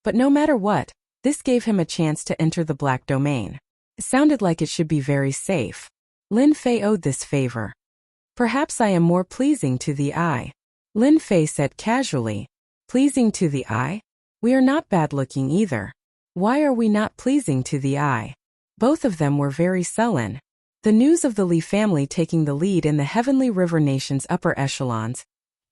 But no matter what, this gave him a chance to enter the black domain. It sounded like it should be very safe. Lin Fei owed this favor. Perhaps I am more pleasing to the eye. Lin Fei said casually. Pleasing to the eye? We are not bad-looking either. Why are we not pleasing to the eye? Both of them were very sullen. The news of the Li family taking the lead in the Heavenly River Nation's upper echelons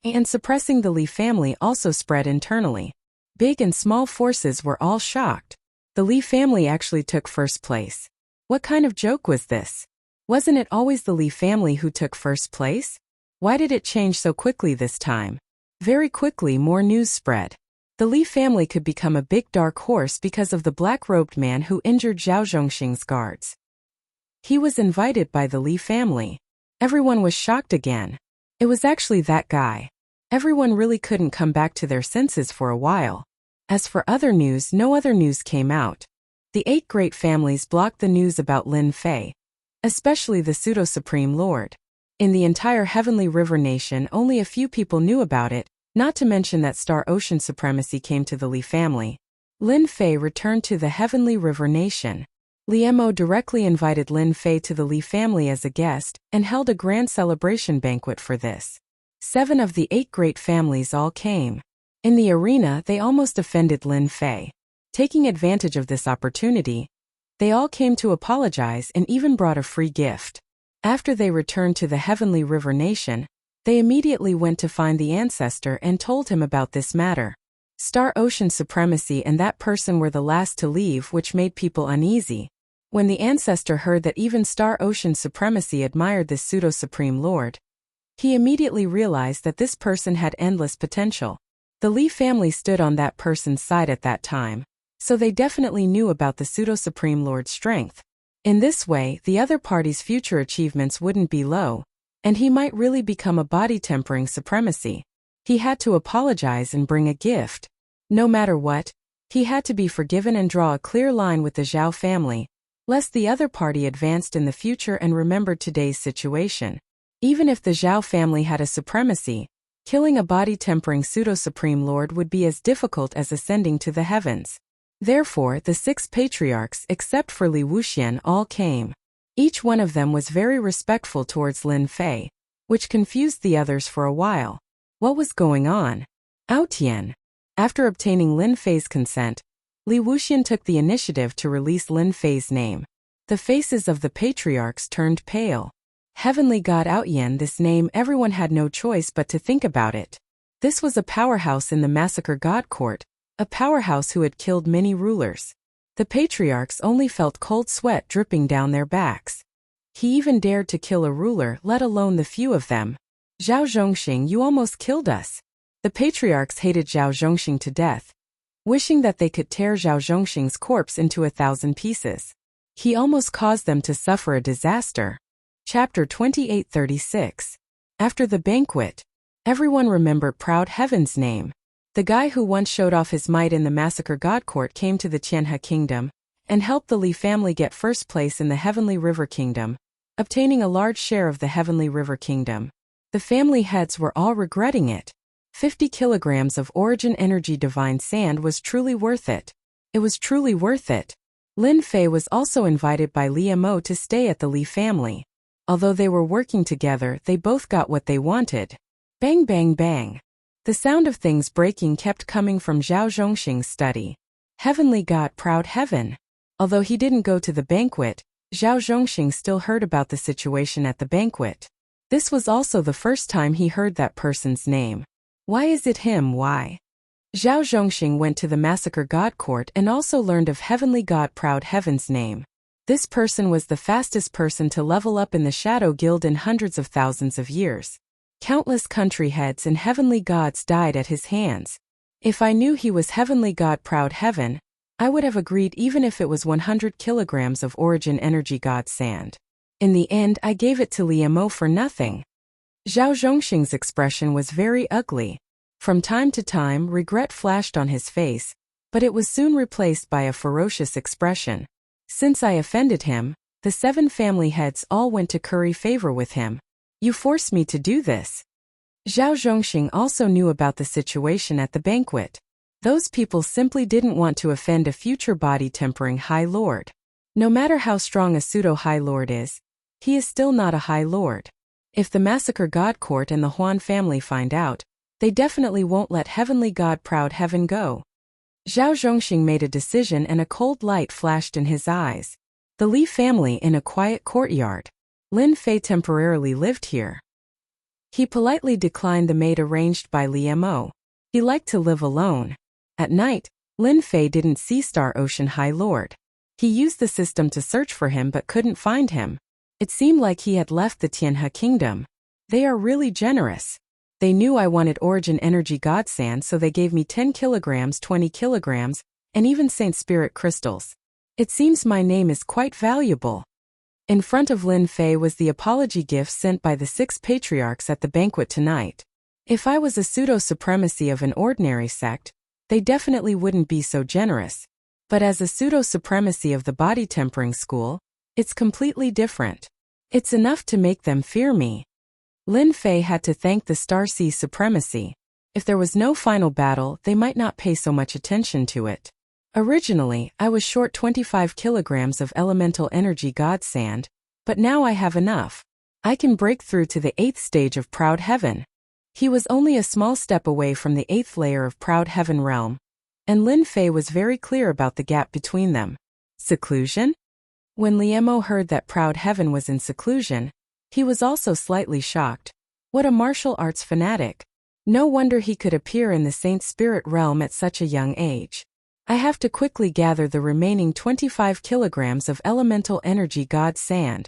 and suppressing the Li family also spread internally. Big and small forces were all shocked. The Li family actually took first place. What kind of joke was this? Wasn't it always the Li family who took first place? Why did it change so quickly this time? Very quickly more news spread. The Li family could become a big dark horse because of the black-robed man who injured Zhao Zhongxing's guards. He was invited by the Li family. Everyone was shocked again. It was actually that guy. Everyone really couldn't come back to their senses for a while. As for other news, no other news came out. The 8 great families blocked the news about Lin Fei, especially the Pseudo-Supreme Lord. In the entire Heavenly River Nation, only a few people knew about it, not to mention that Star Ocean Supremacy came to the Li family. Lin Fei returned to the Heavenly River Nation. Li Mo directly invited Lin Fei to the Li family as a guest and held a grand celebration banquet for this. 7 of the 8 great families all came. In the arena, they almost offended Lin Fei. Taking advantage of this opportunity, they all came to apologize and even brought a free gift. After they returned to the Heavenly River Nation, they immediately went to find the ancestor and told him about this matter. Star Ocean Supremacy and that person were the last to leave, which made people uneasy. When the ancestor heard that even Star Ocean Supremacy admired this pseudo-supreme lord, he immediately realized that this person had endless potential. The Li family stood on that person's side at that time, so they definitely knew about the pseudo-supreme lord's strength. In this way, the other party's future achievements wouldn't be low, and he might really become a body-tempering supremacy. He had to apologize and bring a gift. No matter what, he had to be forgiven and draw a clear line with the Zhao family, lest the other party advanced in the future and remembered today's situation. Even if the Zhao family had a supremacy, killing a body-tempering pseudo-supreme lord would be as difficult as ascending to the heavens. Therefore, the 6 patriarchs, except for Li Wuxian, all came. Each one of them was very respectful towards Lin Fei. which confused the others for a while. What was going on? Aotian. After obtaining Lin Fei's consent, Li Wuxian took the initiative to release Lin Fei's name. The faces of the patriarchs turned pale. Heavenly God Aotian, this name, everyone had no choice but to think about it. This was a powerhouse in the massacre god court, a powerhouse who had killed many rulers. The patriarchs only felt cold sweat dripping down their backs. He even dared to kill a ruler, let alone the few of them. Zhao Zhongxing, you almost killed us. The patriarchs hated Zhao Zhongxing to death, wishing that they could tear Zhao Zhongxing's corpse into 1,000 pieces. He almost caused them to suffer a disaster. Chapter 2836. After the banquet, everyone remembered Proud Heaven's name. The guy who once showed off his might in the massacre god court came to the Tianhe kingdom and helped the Li family get first place in the Heavenly River Kingdom, obtaining a large share of the Heavenly River Kingdom. The family heads were all regretting it. 50 kilograms of origin energy divine sand was truly worth it. It was truly worth it. Lin Fei was also invited by Li Mo to stay at the Li family. Although they were working together, they both got what they wanted. Bang bang bang. The sound of things breaking kept coming from Zhao Zhongxing's study. Heavenly God Proud Heaven. Although he didn't go to the banquet, Zhao Zhongxing still heard about the situation at the banquet. This was also the first time he heard that person's name. Why is it him? Why? Zhao Zhongxing went to the massacre god court and also learned of Heavenly God Proud Heaven's name. This person was the fastest person to level up in the Shadow Guild in hundreds of thousands of years. Countless country heads and heavenly gods died at his hands. If I knew he was Heavenly God Proud Heaven, I would have agreed even if it was 100 kilograms of origin energy god sand. In the end, I gave it to Li Mo for nothing. Zhao Zhongxing's expression was very ugly. From time to time, regret flashed on his face, but it was soon replaced by a ferocious expression. Since I offended him, the 7 family heads all went to curry favor with him. You forced me to do this. Zhao Zhongxing also knew about the situation at the banquet. Those people simply didn't want to offend a future body-tempering High Lord. No matter how strong a pseudo-High Lord is, he is still not a High Lord. If the massacre god court and the Huan family find out, they definitely won't let Heavenly God Proud Heaven go. Zhao Zhongxing made a decision and a cold light flashed in his eyes. The Li family in a quiet courtyard. Lin Fei temporarily lived here. He politely declined the maid arranged by Li Mo. He liked to live alone. At night, Lin Fei didn't see Star Ocean High Lord. He used the system to search for him but couldn't find him. It seemed like he had left the Tianhe kingdom. They are really generous. They knew I wanted origin energy god sand, so they gave me 10 kilograms, 20 kilograms, and even Saint Spirit crystals. It seems my name is quite valuable. In front of Lin Fei was the apology gift sent by the 6 patriarchs at the banquet tonight. If I was a pseudo-supremacy of an ordinary sect, they definitely wouldn't be so generous. But as a pseudo-supremacy of the body-tempering school, it's completely different. It's enough to make them fear me. Lin Fei had to thank the Starseas supremacy. If there was no final battle, they might not pay so much attention to it. Originally, I was short 25 kilograms of elemental energy god sand, but now I have enough. I can break through to the 8th stage of Proud Heaven. He was only a small step away from the 8th layer of Proud Heaven realm, and Lin Fei was very clear about the gap between them. Seclusion? When Li Mo heard that Proud Heaven was in seclusion, he was also slightly shocked. What a martial arts fanatic. No wonder he could appear in the Saint Spirit realm at such a young age. I have to quickly gather the remaining 25 kilograms of elemental energy god sand.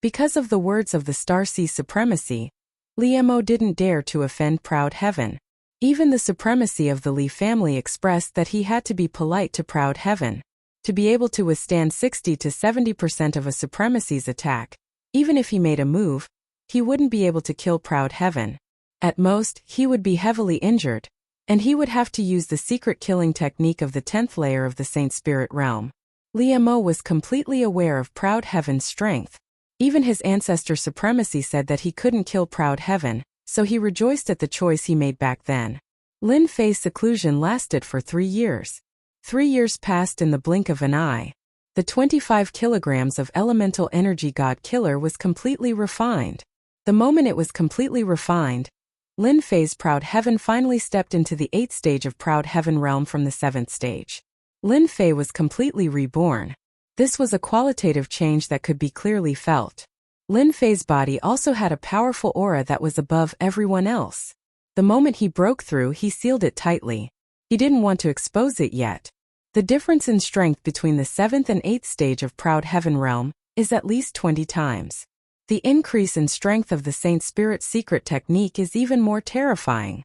Because of the words of the Starseas supremacy, Li Mo didn't dare to offend Proud Heaven. Even the supremacy of the Li family expressed that he had to be polite to Proud Heaven. To be able to withstand 60 to 70% of a supremacy's attack, even if he made a move, he wouldn't be able to kill Proud Heaven. At most, he would be heavily injured, and he would have to use the secret killing technique of the 10th layer of the Saint Spirit realm. Li Mo was completely aware of Proud Heaven's strength. Even his ancestor supremacy said that he couldn't kill Proud Heaven, so he rejoiced at the choice he made back then. Lin Fei's seclusion lasted for 3 years. 3 years passed in the blink of an eye. The 25 kilograms of elemental energy god killer was completely refined. The moment it was completely refined, Lin Fei's proud heaven finally stepped into the 8th stage of proud heaven realm from the 7th stage. Lin Fei was completely reborn. This was a qualitative change that could be clearly felt. Lin Fei's body also had a powerful aura that was above everyone else. The moment he broke through, he sealed it tightly. He didn't want to expose it yet. The difference in strength between the 7th and 8th stage of proud heaven realm is at least 20 times. The increase in strength of the Saint Spirit secret technique is even more terrifying.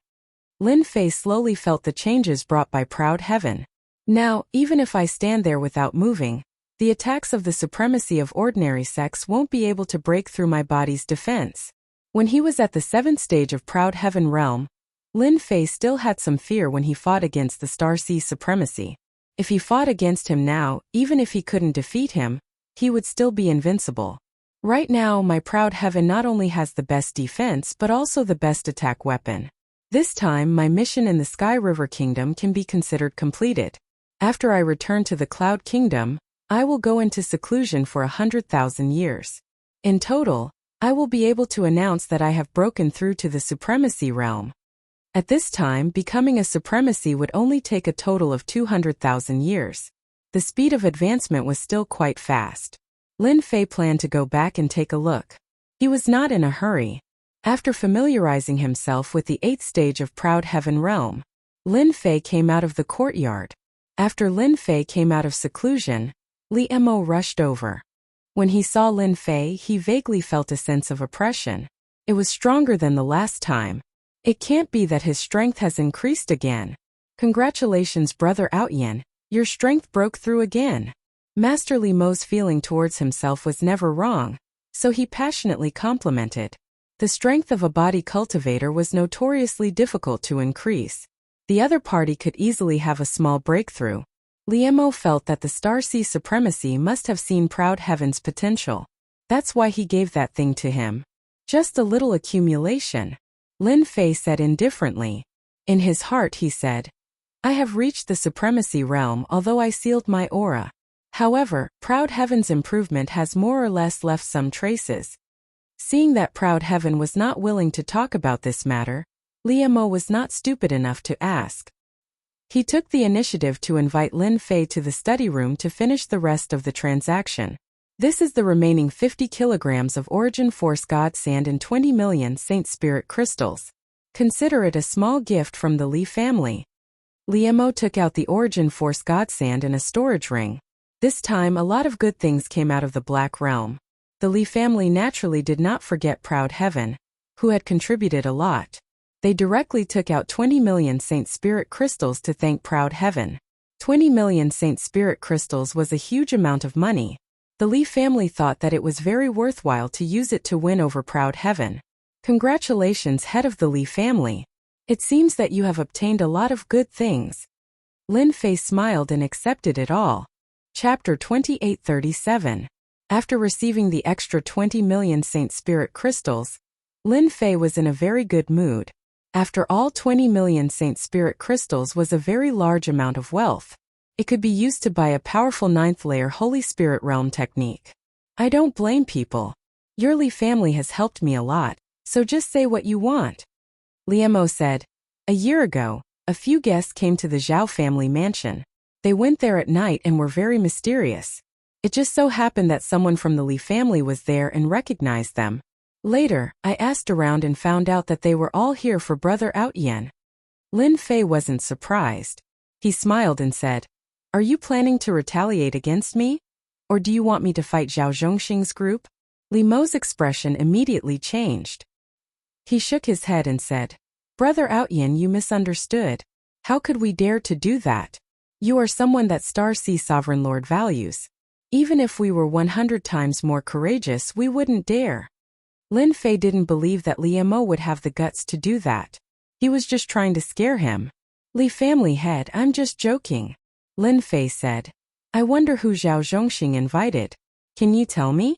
Lin Fei slowly felt the changes brought by proud heaven. Now, even if I stand there without moving, the attacks of the supremacy of ordinary sex won't be able to break through my body's defense. When he was at the 7th stage of proud heaven realm, Lin Fei still had some fear when he fought against the Star Sea supremacy. If he fought against him now, even if he couldn't defeat him, he would still be invincible. Right now, my proud heaven not only has the best defense but also the best attack weapon. This time, my mission in the Sky River Kingdom can be considered completed. After I return to the Cloud Kingdom, I will go into seclusion for 100,000 years. In total, I will be able to announce that I have broken through to the supremacy realm. At this time, becoming a supremacy would only take a total of 200,000 years. The speed of advancement was still quite fast. Lin Fei planned to go back and take a look. He was not in a hurry. After familiarizing himself with the 8th stage of proud heaven realm, Lin Fei came out of the courtyard. After Lin Fei came out of seclusion, Li Mo rushed over. When he saw Lin Fei, he vaguely felt a sense of oppression. It was stronger than the last time. It can't be that his strength has increased again. Congratulations, Brother Outyan, your strength broke through again. Master Li Mo's feeling towards himself was never wrong, so he passionately complimented. The strength of a body cultivator was notoriously difficult to increase. The other party could easily have a small breakthrough. Li Mo felt that the Star Sea supremacy must have seen proud heaven's potential. That's why he gave that thing to him. Just a little accumulation. Lin Fei said indifferently. In his heart he said, I have reached the supremacy realm although I sealed my aura. However, proud heaven's improvement has more or less left some traces. Seeing that proud heaven was not willing to talk about this matter, Li Mo was not stupid enough to ask. He took the initiative to invite Lin Fei to the study room to finish the rest of the transaction. This is the remaining 50 kilograms of Origin Force God Sand and 20 million Saint Spirit crystals. Consider it a small gift from the Li family. Li Mo took out the Origin Force God Sand in a storage ring. This time a lot of good things came out of the Black Realm. The Li family naturally did not forget proud heaven, who had contributed a lot. They directly took out 20 million Saint Spirit crystals to thank proud heaven. 20 million Saint Spirit crystals was a huge amount of money. The Li family thought that it was very worthwhile to use it to win over proud heaven. Congratulations, head of the Li family. It seems that you have obtained a lot of good things. Lin Fei smiled and accepted it all. Chapter 2837. After receiving the extra 20 million Saint Spirit crystals, Lin Fei was in a very good mood. After all, 20 million Saint Spirit crystals was a very large amount of wealth. It could be used to buy a powerful 9th layer Holy Spirit realm technique. I don't blame people. Your Li family has helped me a lot, so just say what you want. Li Mo said. A year ago, a few guests came to the Zhao family mansion. They went there at night and were very mysterious. It just so happened that someone from the Li family was there and recognized them. Later, I asked around and found out that they were all here for Brother Outyan. Lin Fei wasn't surprised. He smiled and said, Are you planning to retaliate against me? Or do you want me to fight Zhao Zhongxing's group? Li Mo's expression immediately changed. He shook his head and said, Brother Outyan, you misunderstood. How could we dare to do that? You are someone that Star Sea Sovereign Lord values. Even if we were 100 times more courageous, we wouldn't dare. Lin Fei didn't believe that Li Mo would have the guts to do that. He was just trying to scare him. Li family head, I'm just joking. Lin Fei said. I wonder who Zhao Zhongxing invited. Can you tell me?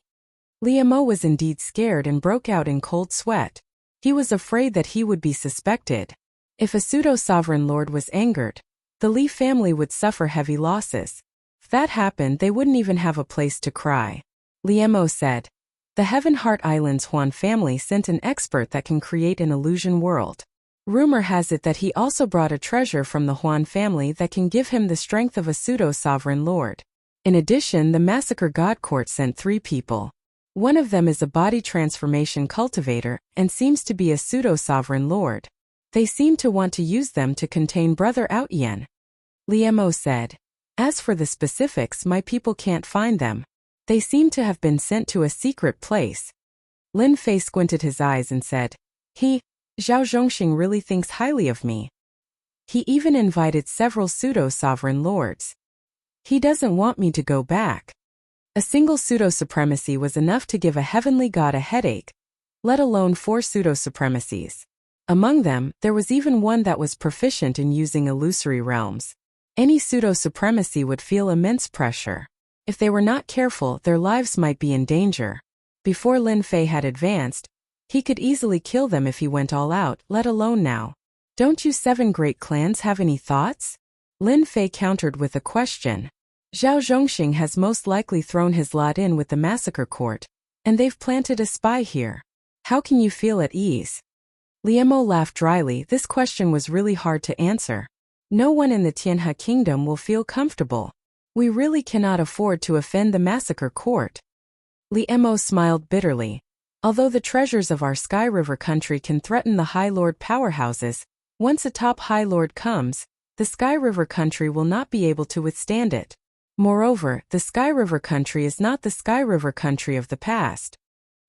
Li Mo was indeed scared and broke out in cold sweat. He was afraid that he would be suspected. If a pseudo-sovereign lord was angered, the Li family would suffer heavy losses. If that happened, they wouldn't even have a place to cry. Li Mo said. The Heaven Heart Islands Huan family sent an expert that can create an illusion world. Rumor has it that he also brought a treasure from the Huan family that can give him the strength of a pseudo-sovereign lord. In addition, the Massacre God Court sent 3 people. One of them is a body transformation cultivator and seems to be a pseudo-sovereign lord. They seem to want to use them to contain Brother Outyen. Liemo said. As for the specifics, my people can't find them. They seem to have been sent to a secret place. Lin Fei squinted his eyes and said, Zhao Zhongxing really thinks highly of me. He even invited several pseudo-sovereign lords. He doesn't want me to go back. A single pseudo-supremacy was enough to give a heavenly god a headache, let alone 4 pseudo-supremacies. Among them, there was even one that was proficient in using illusory realms. Any pseudo-supremacy would feel immense pressure. If they were not careful, their lives might be in danger. Before Lin Fei had advanced, he could easily kill them if he went all out, let alone now. Don't you 7 great clans have any thoughts? Lin Fei countered with a question. Zhao Zhongxing has most likely thrown his lot in with the Massacre Court, and they've planted a spy here. How can you feel at ease? Liemo laughed dryly. This question was really hard to answer. No one in the Tianhe Kingdom will feel comfortable. We really cannot afford to offend the Massacre Court. Liemo smiled bitterly. Although the treasures of our Sky River country can threaten the High Lord powerhouses, once a top High Lord comes, the Sky River country will not be able to withstand it. Moreover, the Sky River country is not the Sky River country of the past.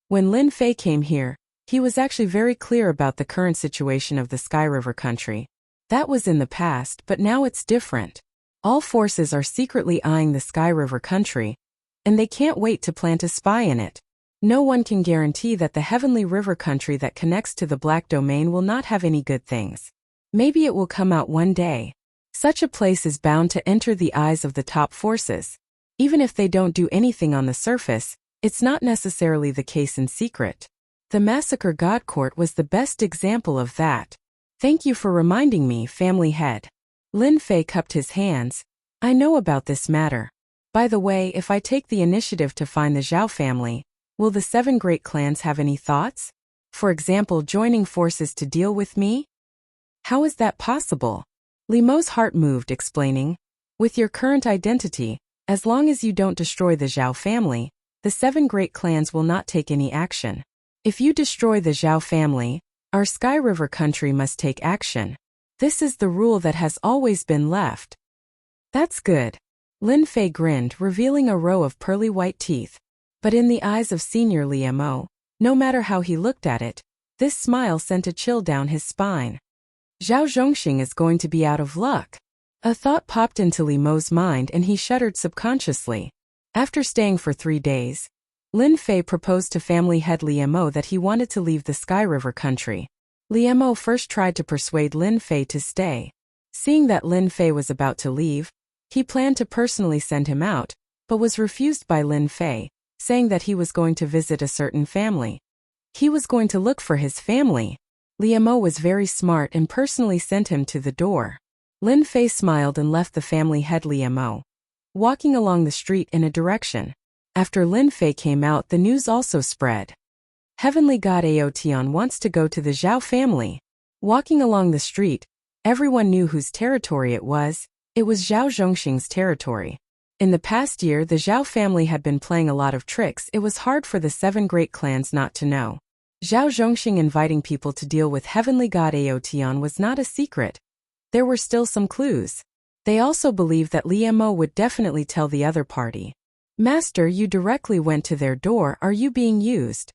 When Lin Fei came here, he was actually very clear about the current situation of the Sky River country. That was in the past, but now it's different. All forces are secretly eyeing the Sky River country, and they can't wait to plant a spy in it. No one can guarantee that the Heavenly River country that connects to the Black Domain will not have any good things. Maybe it will come out one day. Such a place is bound to enter the eyes of the top forces. Even if they don't do anything on the surface, it's not necessarily the case in secret. The Massacre God Court was the best example of that. Thank you for reminding me, family head. Lin Fei cupped his hands. I know about this matter. By the way, if I take the initiative to find the Zhao family, will the 7 great clans have any thoughts? For example, joining forces to deal with me? How is that possible? Liemo's heart moved, explaining, with your current identity, as long as you don't destroy the Zhao family, the 7 great clans will not take any action. If you destroy the Zhao family, our Sky River country must take action. This is the rule that has always been left. That's good. Lin Fei grinned, revealing a row of pearly white teeth. But in the eyes of Senior Liemo, no matter how he looked at it, this smile sent a chill down his spine. Zhao Zhongxing is going to be out of luck. A thought popped into Liemo's mind and he shuddered subconsciously. After staying for 3 days, Lin Fei proposed to family head Liemo that he wanted to leave the Sky River country. Liemo first tried to persuade Lin Fei to stay. Seeing that Lin Fei was about to leave, he planned to personally send him out, but was refused by Lin Fei, saying that he was going to visit a certain family. He was going to look for his family. Liemo was very smart and personally sent him to the door. Lin Fei smiled and left the family head Liemo, walking along the street in a direction. After Lin Fei came out, the news also spread. Heavenly God Aotian wants to go to the Zhao family. Walking along the street, everyone knew whose territory it was. It was Zhao Zhongxing's territory. In the past year, the Zhao family had been playing a lot of tricks. It was hard for the 7 great clans not to know. Zhao Zhongxing inviting people to deal with Heavenly God Aotian was not a secret. There were still some clues. They also believed that Liemo would definitely tell the other party. Master, you directly went to their door. Are you being used?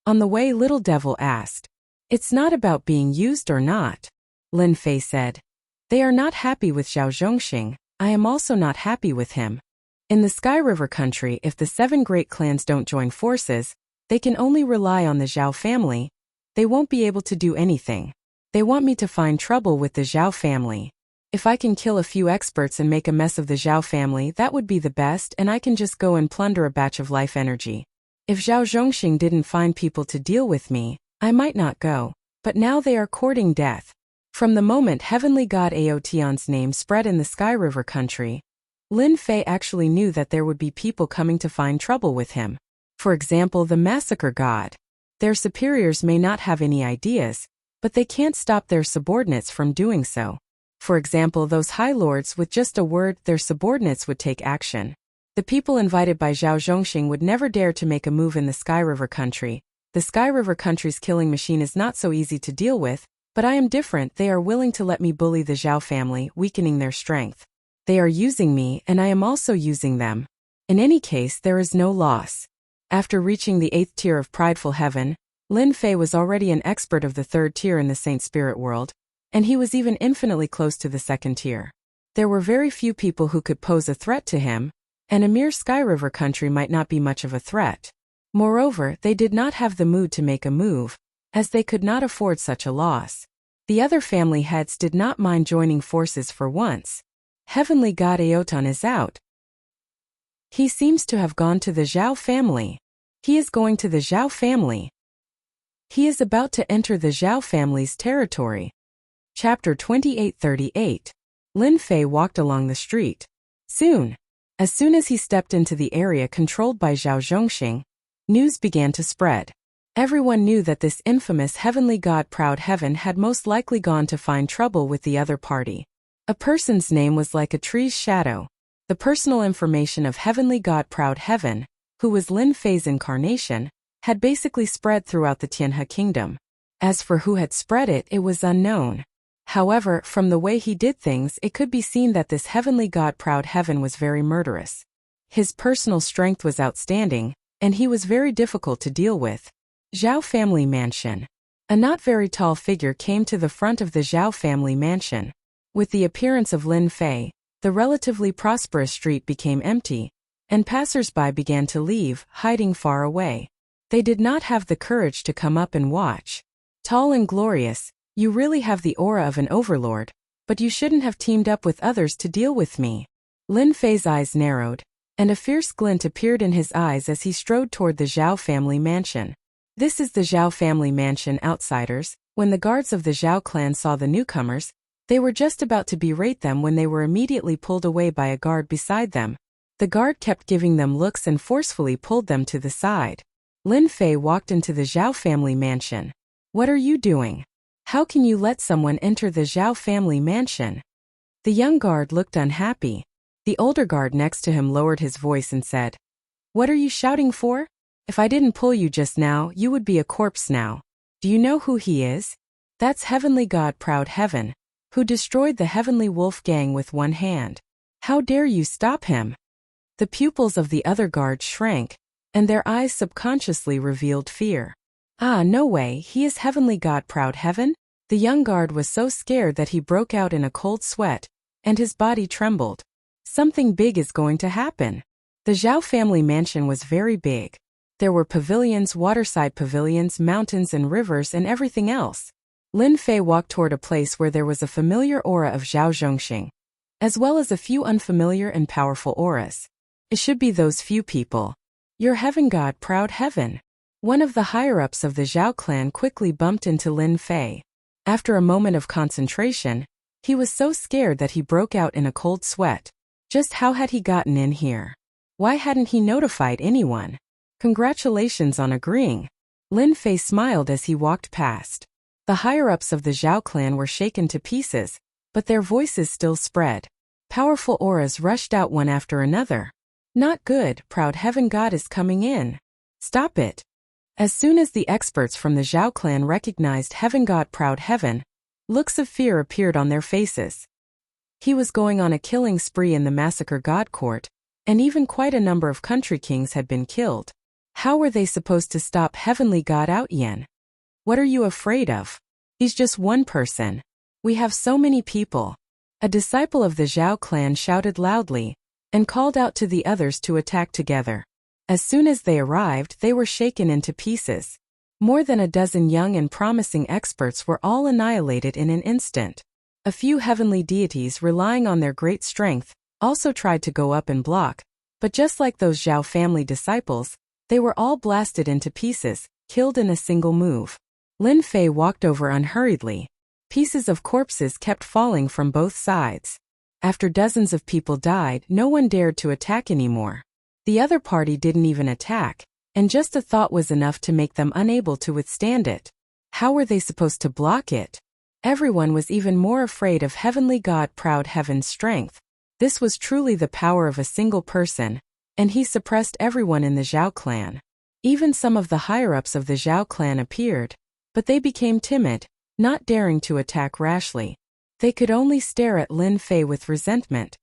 On the way, Little Devil asked. It's not about being used or not, Lin Fei said. They are not happy with Zhao Zhongxing. I am also not happy with him. In the Sky River country, if the 7 great clans don't join forces, they can only rely on the Zhao family. They won't be able to do anything. They want me to find trouble with the Zhao family. If I can kill a few experts and make a mess of the Zhao family, that would be the best, and I can just go and plunder a batch of life energy. If Zhao Zhongxing didn't find people to deal with me, I might not go. But now they are courting death. From the moment Heavenly God Aotian's name spread in the Sky River country, Lin Fei actually knew that there would be people coming to find trouble with him. For example, the massacre god. Their superiors may not have any ideas, but they can't stop their subordinates from doing so. For example, those high lords, with just a word, their subordinates would take action. The people invited by Zhao Zhongxing would never dare to make a move in the Sky River country. The Sky River country's killing machine is not so easy to deal with, but I am different. They are willing to let me bully the Zhao family, weakening their strength. They are using me, and I am also using them. In any case, there is no loss. After reaching the 8th tier of prideful heaven, Lin Fei was already an expert of the 3rd tier in the Saint Spirit world, and he was even infinitely close to the 2nd tier. There were very few people who could pose a threat to him, and a mere Sky River country might not be much of a threat. Moreover, they did not have the mood to make a move, as they could not afford such a loss. The other family heads did not mind joining forces for once. Heavenly God Aotan is out. He seems to have gone to the Zhao family. He is going to the Zhao family. He is about to enter the Zhao family's territory. Chapter 2838. Lin Fei walked along the street. As soon as he stepped into the area controlled by Zhao Zhongxing, news began to spread. Everyone knew that this infamous heavenly god Proud Heaven had most likely gone to find trouble with the other party. A person's name was like a tree's shadow. The personal information of heavenly god Proud Heaven, who was Lin Fei's incarnation, had basically spread throughout the Tianhe kingdom. As for who had spread it, it was unknown. However, from the way he did things, it could be seen that this heavenly god Proud Heaven was very murderous. His personal strength was outstanding, and he was very difficult to deal with. Zhao family mansion. A not very tall figure came to the front of the Zhao family mansion. With the appearance of Lin Fei, the relatively prosperous street became empty, and passers-by began to leave, hiding far away. They did not have the courage to come up and watch. Tall and glorious, you really have the aura of an overlord, but you shouldn't have teamed up with others to deal with me. Lin Fei's eyes narrowed, and a fierce glint appeared in his eyes as he strode toward the Zhao family mansion. This is the Zhao family mansion, outsiders. When the guards of the Zhao clan saw the newcomers, they were just about to berate them when they were immediately pulled away by a guard beside them. The guard kept giving them looks and forcefully pulled them to the side. Lin Fei walked into the Zhao family mansion. What are you doing? How can you let someone enter the Zhao family mansion? The young guard looked unhappy. The older guard next to him lowered his voice and said, "What are you shouting for? If I didn't pull you just now, you would be a corpse now. Do you know who he is? That's heavenly god Proud Heaven, who destroyed the heavenly wolf gang with one hand. How dare you stop him?" The pupils of the other guard shrank, and their eyes subconsciously revealed fear. Ah, no way, he is heavenly god Proud Heaven? The young guard was so scared that he broke out in a cold sweat, and his body trembled. Something big is going to happen. The Zhao family mansion was very big. There were pavilions, waterside pavilions, mountains and rivers and everything else. Lin Fei walked toward a place where there was a familiar aura of Zhao Zhongxing, as well as a few unfamiliar and powerful auras. It should be those few people. Your heaven god Proud Heaven. One of the higher-ups of the Zhao clan quickly bumped into Lin Fei. After a moment of concentration, he was so scared that he broke out in a cold sweat. Just how had he gotten in here? Why hadn't he notified anyone? Congratulations on agreeing. Lin Fei smiled as he walked past. The higher-ups of the Zhao clan were shaken to pieces, but their voices still spread. Powerful auras rushed out one after another. Not good, Proud Heaven God is coming in. Stop it. As soon as the experts from the Zhao clan recognized Heaven God Proud Heaven, looks of fear appeared on their faces. He was going on a killing spree in the massacre god court, and even quite a number of country kings had been killed. How were they supposed to stop heavenly god Out Yen? What are you afraid of? He's just one person. We have so many people. A disciple of the Zhao clan shouted loudly, and called out to the others to attack together. As soon as they arrived, they were shaken into pieces. More than a dozen young and promising experts were all annihilated in an instant. A few heavenly deities relying on their great strength also tried to go up and block, but just like those Zhao family disciples, they were all blasted into pieces, killed in a single move. Lin Fei walked over unhurriedly. Pieces of corpses kept falling from both sides. After dozens of people died, no one dared to attack anymore. The other party didn't even attack. and just a thought was enough to make them unable to withstand it. How were they supposed to block it? Everyone was even more afraid of Heavenly God Proud Heaven's strength. This was truly the power of a single person, and he suppressed everyone in the Zhao clan. Even some of the higher-ups of the Zhao clan appeared, but they became timid, not daring to attack rashly. They could only stare at Lin Fei with resentment.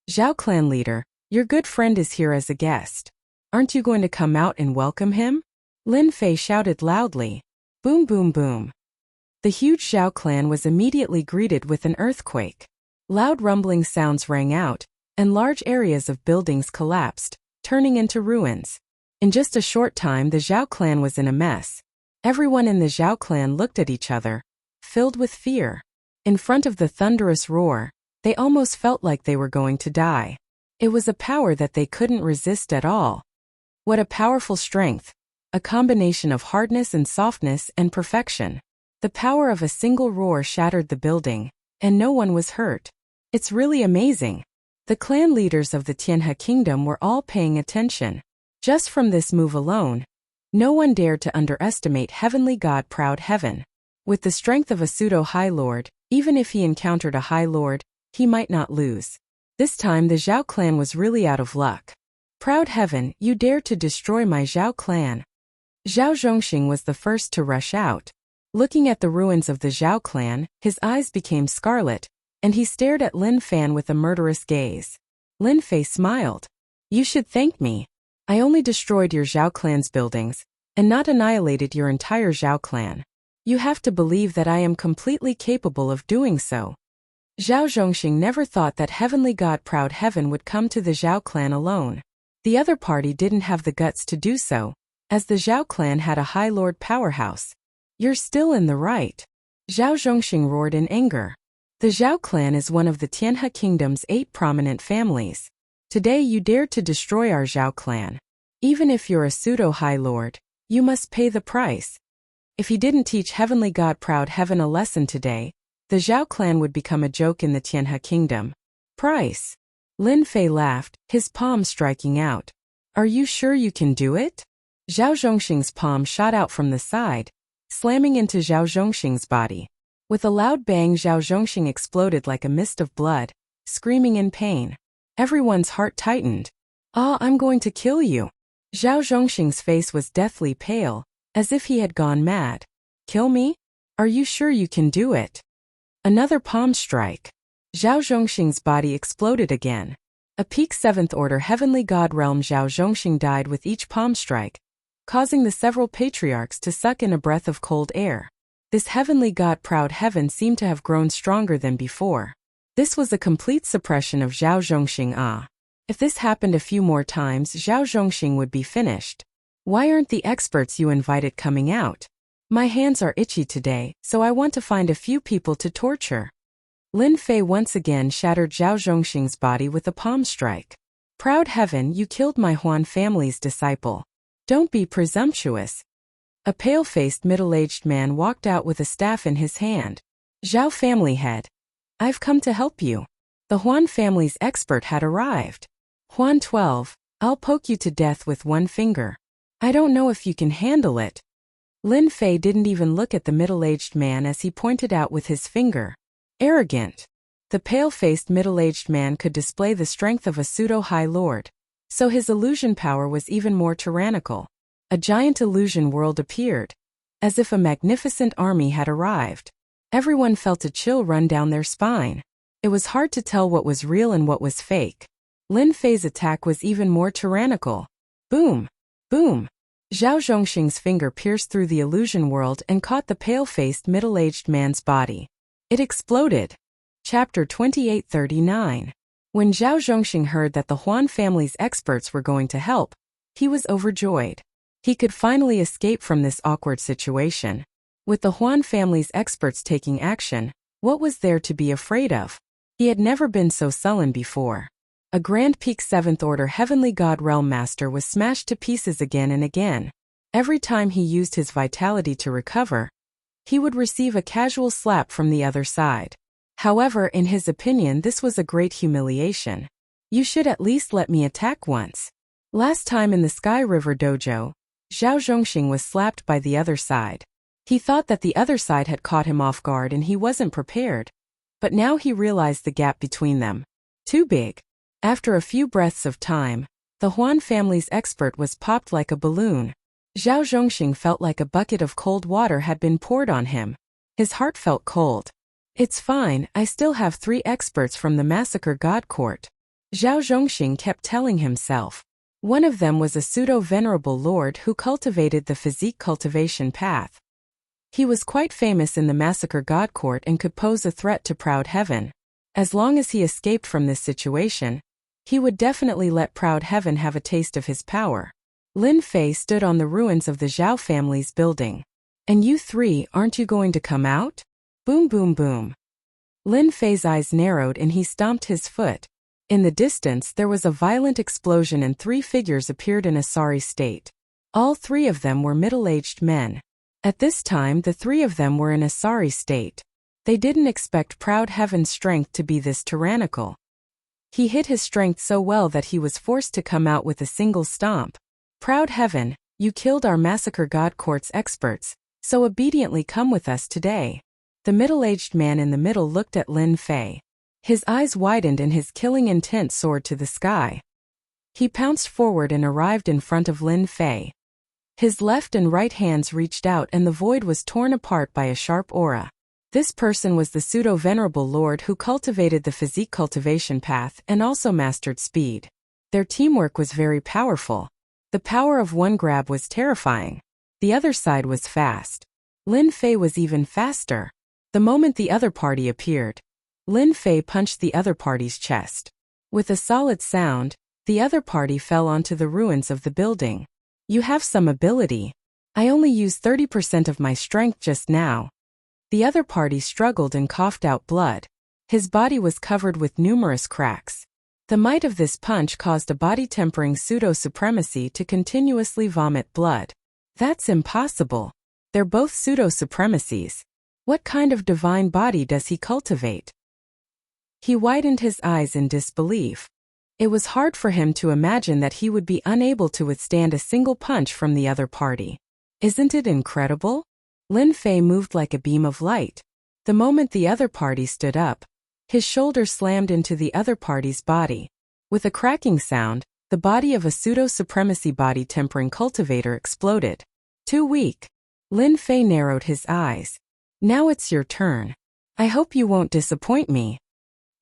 Zhao clan leader, your good friend is here as a guest. Aren't you going to come out and welcome him? Lin Fei shouted loudly. Boom boom boom. The huge Zhao clan was immediately greeted with an earthquake. Loud rumbling sounds rang out, and large areas of buildings collapsed, turning into ruins. In just a short time the Zhao clan was in a mess. Everyone in the Zhao clan looked at each other, filled with fear. In front of the thunderous roar, they almost felt like they were going to die. It was a power that they couldn't resist at all. What a powerful strength! A combination of hardness and softness and perfection. The power of a single roar shattered the building, and no one was hurt. It's really amazing. The clan leaders of the Tianhe kingdom were all paying attention. Just from this move alone, no one dared to underestimate Heavenly God Proud Heaven. With the strength of a pseudo-High Lord, even if he encountered a High Lord, he might not lose. This time the Zhao clan was really out of luck. Proud Heaven, you dare to destroy my Zhao clan. Zhao Zhongxing was the first to rush out. Looking at the ruins of the Zhao clan, his eyes became scarlet, and he stared at Lin Fan with a murderous gaze. Lin Fei smiled. You should thank me. I only destroyed your Zhao clan's buildings, and not annihilated your entire Zhao clan. You have to believe that I am completely capable of doing so. Zhao Zhongxing never thought that Heavenly God Proud Heaven would come to the Zhao clan alone. The other party didn't have the guts to do so, as the Zhao clan had a High Lord powerhouse. You're still in the right. Zhao Zhongxing roared in anger. The Zhao clan is one of the Tianhe kingdom's 8 prominent families. Today you dared to destroy our Zhao clan. Even if you're a pseudo-High Lord, you must pay the price. If he didn't teach Heavenly God Proud Heaven a lesson today, the Zhao clan would become a joke in the Tianhe kingdom. Price. Lin Fei laughed, his palm striking out. Are you sure you can do it? Zhao Zhongxing's palm shot out from the side, slamming into Zhao Zhongxing's body. With a loud bang, Zhao Zhongxing exploded like a mist of blood, screaming in pain. Everyone's heart tightened. Ah, I'm going to kill you. Zhao Zhongxing's face was deathly pale, as if he had gone mad. Kill me? Are you sure you can do it? Another palm strike. Zhao Zhongxing's body exploded again. A peak 7th order Heavenly God realm Zhao Zhongxing died with each palm strike, causing the several patriarchs to suck in a breath of cold air. This Heavenly God Proud Heaven seemed to have grown stronger than before. This was a complete suppression of Zhao Zhongxing. If this happened a few more times, Zhao Zhongxing would be finished. Why aren't the experts you invited coming out? My hands are itchy today, so I want to find a few people to torture. Lin Fei once again shattered Zhao Zhongxing's body with a palm strike. Proud Heaven, you killed my Huan family's disciple. Don't be presumptuous. A pale-faced middle-aged man walked out with a staff in his hand. Zhao family head. I've come to help you. The Huan family's expert had arrived. Huan 12, I'll poke you to death with one finger. I don't know if you can handle it. Lin Fei didn't even look at the middle-aged man as he pointed out with his finger. Arrogant. The pale-faced middle-aged man could display the strength of a pseudo-High Lord, so his illusion power was even more tyrannical. A giant illusion world appeared, as if a magnificent army had arrived. Everyone felt a chill run down their spine. It was hard to tell what was real and what was fake. Lin Fei's attack was even more tyrannical. Boom! Boom! Zhao Zhongxing's finger pierced through the illusion world and caught the pale-faced middle-aged man's body. It exploded. Chapter 2839. When Zhao Zhongxing heard that the Huan family's experts were going to help, he was overjoyed. He could finally escape from this awkward situation. With the Huan family's experts taking action, what was there to be afraid of? He had never been so sullen before. A Grand Peak 7th Order Heavenly God Realm Master was smashed to pieces again and again. Every time he used his vitality to recover, he would receive a casual slap from the other side. However, in his opinion, this was a great humiliation. You should at least let me attack once. Last time in the Sky River Dojo, Zhao Zhongxing was slapped by the other side. He thought that the other side had caught him off guard and he wasn't prepared. But now he realized the gap between them. Too big. After a few breaths of time, the Huan family's expert was popped like a balloon. Zhao Zhongxing felt like a bucket of cold water had been poured on him. His heart felt cold. It's fine, I still have 3 experts from the massacre god court. Zhao Zhongxing kept telling himself. One of them was a pseudo-venerable lord who cultivated the physique cultivation path. He was quite famous in the massacre god court and could pose a threat to Proud Heaven. As long as he escaped from this situation, he would definitely let Proud Heaven have a taste of his power. Lin Fei stood on the ruins of the Zhao family's building. And you 3, aren't you going to come out? Boom boom boom. Lin Fei's eyes narrowed and he stomped his foot. In the distance there was a violent explosion and 3 figures appeared in a sorry state. All 3 of them were middle-aged men. At this time the 3 of them were in a sorry state. They didn't expect Proud Heaven's strength to be this tyrannical. He hid his strength so well that he was forced to come out with a single stomp. Proud Heaven, you killed our massacre god court's experts, so obediently come with us today. The middle-aged man in the middle looked at Lin Fei. His eyes widened and his killing intent soared to the sky. He pounced forward and arrived in front of Lin Fei. His left and right hands reached out and the void was torn apart by a sharp aura. This person was the pseudo-venerable lord who cultivated the physique cultivation path and also mastered speed. Their teamwork was very powerful. The power of one grab was terrifying. The other side was fast. Lin Fei was even faster. The moment the other party appeared, Lin Fei punched the other party's chest. With a solid sound, the other party fell onto the ruins of the building. You have some ability. I only used 30% of my strength just now. The other party struggled and coughed out blood. His body was covered with numerous cracks. The might of this punch caused a body-tempering pseudo-supremacy to continuously vomit blood. That's impossible. They're both pseudo-supremacies. What kind of divine body does he cultivate? He widened his eyes in disbelief. It was hard for him to imagine that he would be unable to withstand a single punch from the other party. Isn't it incredible? Lin Fei moved like a beam of light. The moment the other party stood up, his shoulder slammed into the other party's body. With a cracking sound, the body of a pseudo-supremacy body-tempering cultivator exploded. Too weak. Lin Fei narrowed his eyes. Now it's your turn. I hope you won't disappoint me.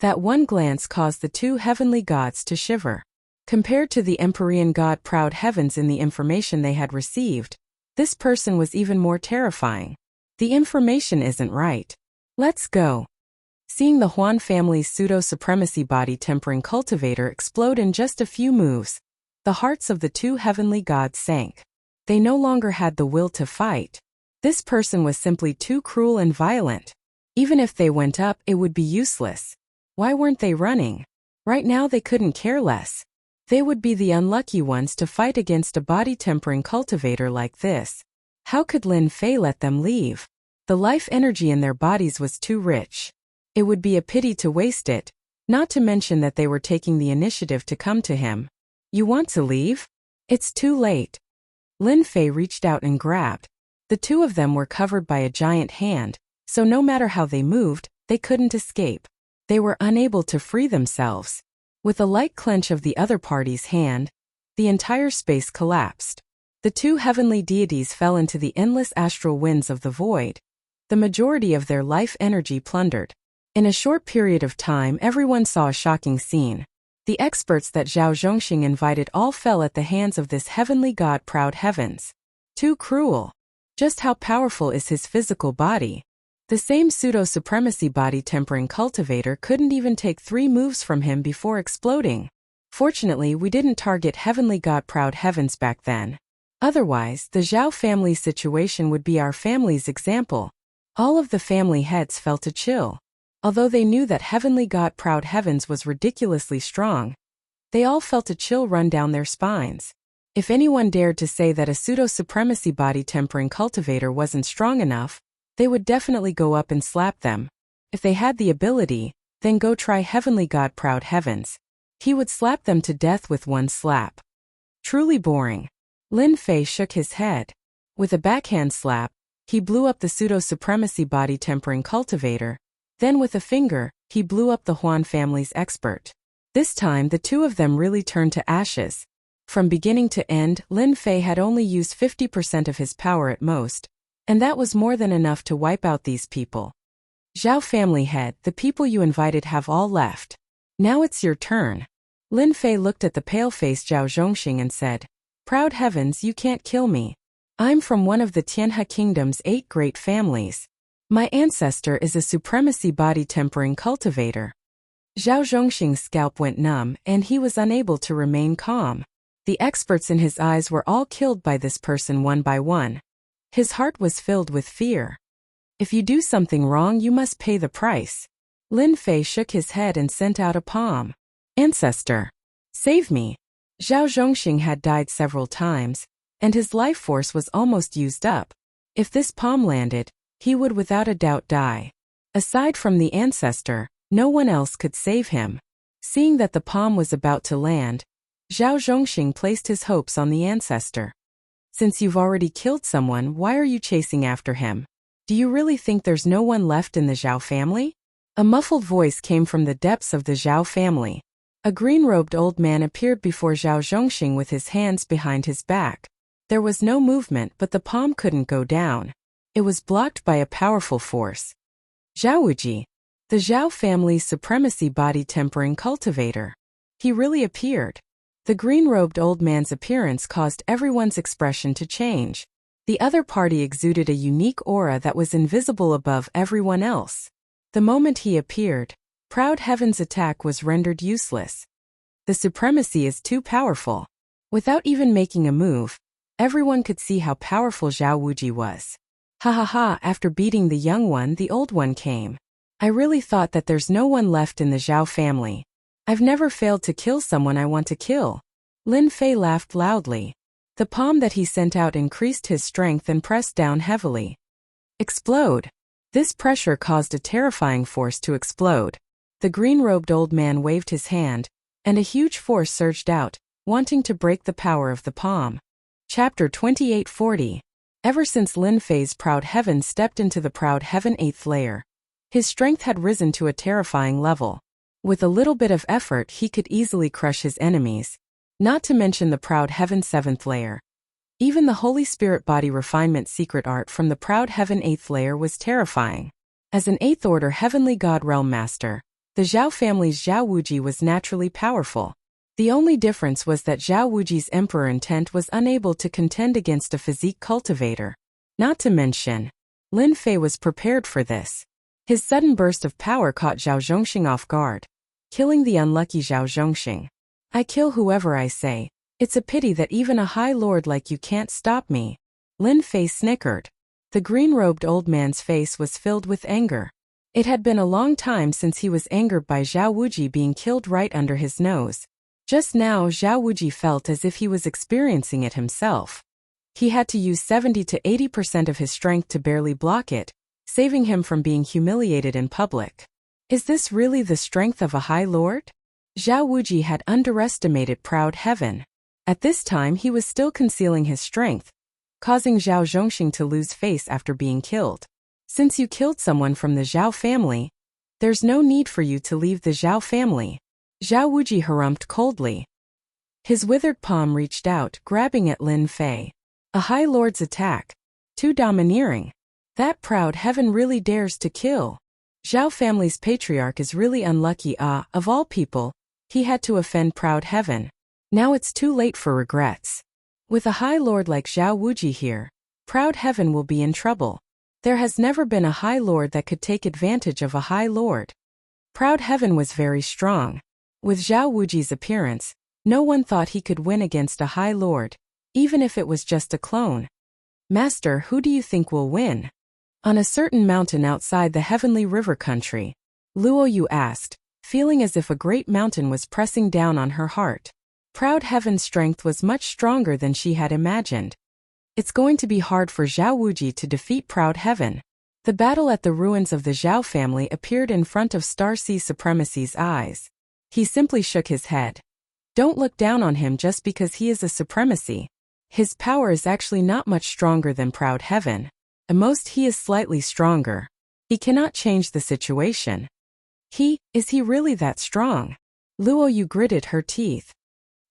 That one glance caused the 2 heavenly gods to shiver. Compared to the Empyrean god Proud Heavens in the information they had received, this person was even more terrifying. The information isn't right. Let's go. Seeing the Huan family's pseudo-supremacy body-tempering cultivator explode in just a few moves, the hearts of the 2 heavenly gods sank. They no longer had the will to fight. This person was simply too cruel and violent. Even if they went up, it would be useless. Why weren't they running? Right now they couldn't care less. They would be the unlucky ones to fight against a body-tempering cultivator like this. How could Lin Fei let them leave? The life energy in their bodies was too rich. It would be a pity to waste it, not to mention that they were taking the initiative to come to him. You want to leave? It's too late. Lin Fei reached out and grabbed. The 2 of them were covered by a giant hand, so no matter how they moved, they couldn't escape. They were unable to free themselves. With a light clench of the other party's hand, the entire space collapsed. The 2 heavenly deities fell into the endless astral winds of the void. The majority of their life energy plundered. In a short period of time, everyone saw a shocking scene. The experts that Zhao Zhongxing invited all fell at the hands of this heavenly god Proud Heavens. Too cruel. Just how powerful is his physical body? The same pseudo-supremacy body-tempering cultivator couldn't even take 3 moves from him before exploding. Fortunately, we didn't target heavenly god Proud Heavens back then. Otherwise, the Zhao family situation would be our family's example. All of the family heads felt a chill. Although they knew that heavenly god Proud Heavens was ridiculously strong, they all felt a chill run down their spines. If anyone dared to say that a pseudo-supremacy body-tempering cultivator wasn't strong enough, they would definitely go up and slap them. If they had the ability, then go try heavenly god Proud Heavens. He would slap them to death with one slap. Truly boring. Lin Fei shook his head. With a backhand slap, he blew up the pseudo-supremacy body-tempering cultivator. Then with a finger, he blew up the Huan family's expert. This time the two of them really turned to ashes. From beginning to end, Lin Fei had only used 50% of his power at most, and that was more than enough to wipe out these people. Zhao family head, the people you invited have all left. Now it's your turn. Lin Fei looked at the pale-faced Zhao Zhongxing and said, "Proud heavens, you can't kill me. I'm from one of the Tianhe Kingdom's 8 great families. My ancestor is a supremacy body-tempering cultivator." Zhao Zhongxing's scalp went numb and he was unable to remain calm. The experts in his eyes were all killed by this person one by one. His heart was filled with fear. If you do something wrong, you must pay the price. Lin Fei shook his head and sent out a palm. "Ancestor, save me." Zhao Zhongxing had died several times, and his life force was almost used up. If this palm landed, he would without a doubt die. Aside from the ancestor, no one else could save him. Seeing that the palm was about to land, Zhao Zhongxing placed his hopes on the ancestor. "Since you've already killed someone, why are you chasing after him? Do you really think there's no one left in the Zhao family?" A muffled voice came from the depths of the Zhao family. A green-robed old man appeared before Zhao Zhongxing with his hands behind his back. There was no movement, but the palm couldn't go down. It was blocked by a powerful force. Zhao Wuji, the Zhao family's supremacy body-tempering cultivator. He really appeared. The green-robed old man's appearance caused everyone's expression to change. The other party exuded a unique aura that was invisible above everyone else. The moment he appeared, Proud Heaven's attack was rendered useless. The supremacy is too powerful. Without even making a move, everyone could see how powerful Zhao Wuji was. Ha ha ha, after beating the young one, the old one came. I really thought that there's no one left in the Zhao family. I've never failed to kill someone I want to kill. Lin Fei laughed loudly. The palm that he sent out increased his strength and pressed down heavily. Explode. This pressure caused a terrifying force to explode. The green-robed old man waved his hand, and a huge force surged out, wanting to break the power of the palm. Chapter 2840. Ever since Lin Fei's Proud Heaven stepped into the Proud Heaven 8th layer, his strength had risen to a terrifying level. With a little bit of effort, he could easily crush his enemies, not to mention the Proud Heaven 7th layer. Even the Holy Spirit Body Refinement secret art from the Proud Heaven 8th layer was terrifying. As an 8th order Heavenly God Realm Master, the Zhao family's Zhao Wuji was naturally powerful. The only difference was that Zhao Wuji's Emperor intent was unable to contend against a physique cultivator. Not to mention, Lin Fei was prepared for this. His sudden burst of power caught Zhao Zhongxing off guard, killing the unlucky Zhao Zhongxing. "I kill whoever I say. It's a pity that even a high lord like you can't stop me." Lin Fei snickered. The green-robed old man's face was filled with anger. It had been a long time since he was angered by Zhao Wuji being killed right under his nose. Just now Zhao Wuji felt as if he was experiencing it himself. He had to use 70 to 80% of his strength to barely block it, saving him from being humiliated in public. Is this really the strength of a high lord? Zhao Wuji had underestimated Proud Heaven. At this time he was still concealing his strength, causing Zhao Zhongxing to lose face after being killed. "Since you killed someone from the Zhao family, there's no need for you to leave the Zhao family." Zhao Wuji harumphed coldly. His withered palm reached out, grabbing at Lin Fei. A high lord's attack. Too domineering. That Proud Heaven really dares to kill. Zhao family's patriarch is really unlucky. Of all people, he had to offend Proud Heaven. Now it's too late for regrets. With a high lord like Zhao Wuji here, Proud Heaven will be in trouble. There has never been a high lord that could take advantage of a high lord. Proud Heaven was very strong. With Zhao Wuji's appearance, no one thought he could win against a high lord, even if it was just a clone. "Master, who do you think will win?" On a certain mountain outside the heavenly river country, Luo Yu asked, feeling as if a great mountain was pressing down on her heart. Proud Heaven's strength was much stronger than she had imagined. It's going to be hard for Zhao Wuji to defeat Proud Heaven. The battle at the ruins of the Zhao family appeared in front of Star Sea Supremacy's eyes. He simply shook his head. Don't look down on him just because he is a supremacy. His power is actually not much stronger than Proud Heaven. At most he is slightly stronger. He cannot change the situation. Is he really that strong? Luo Yu gritted her teeth.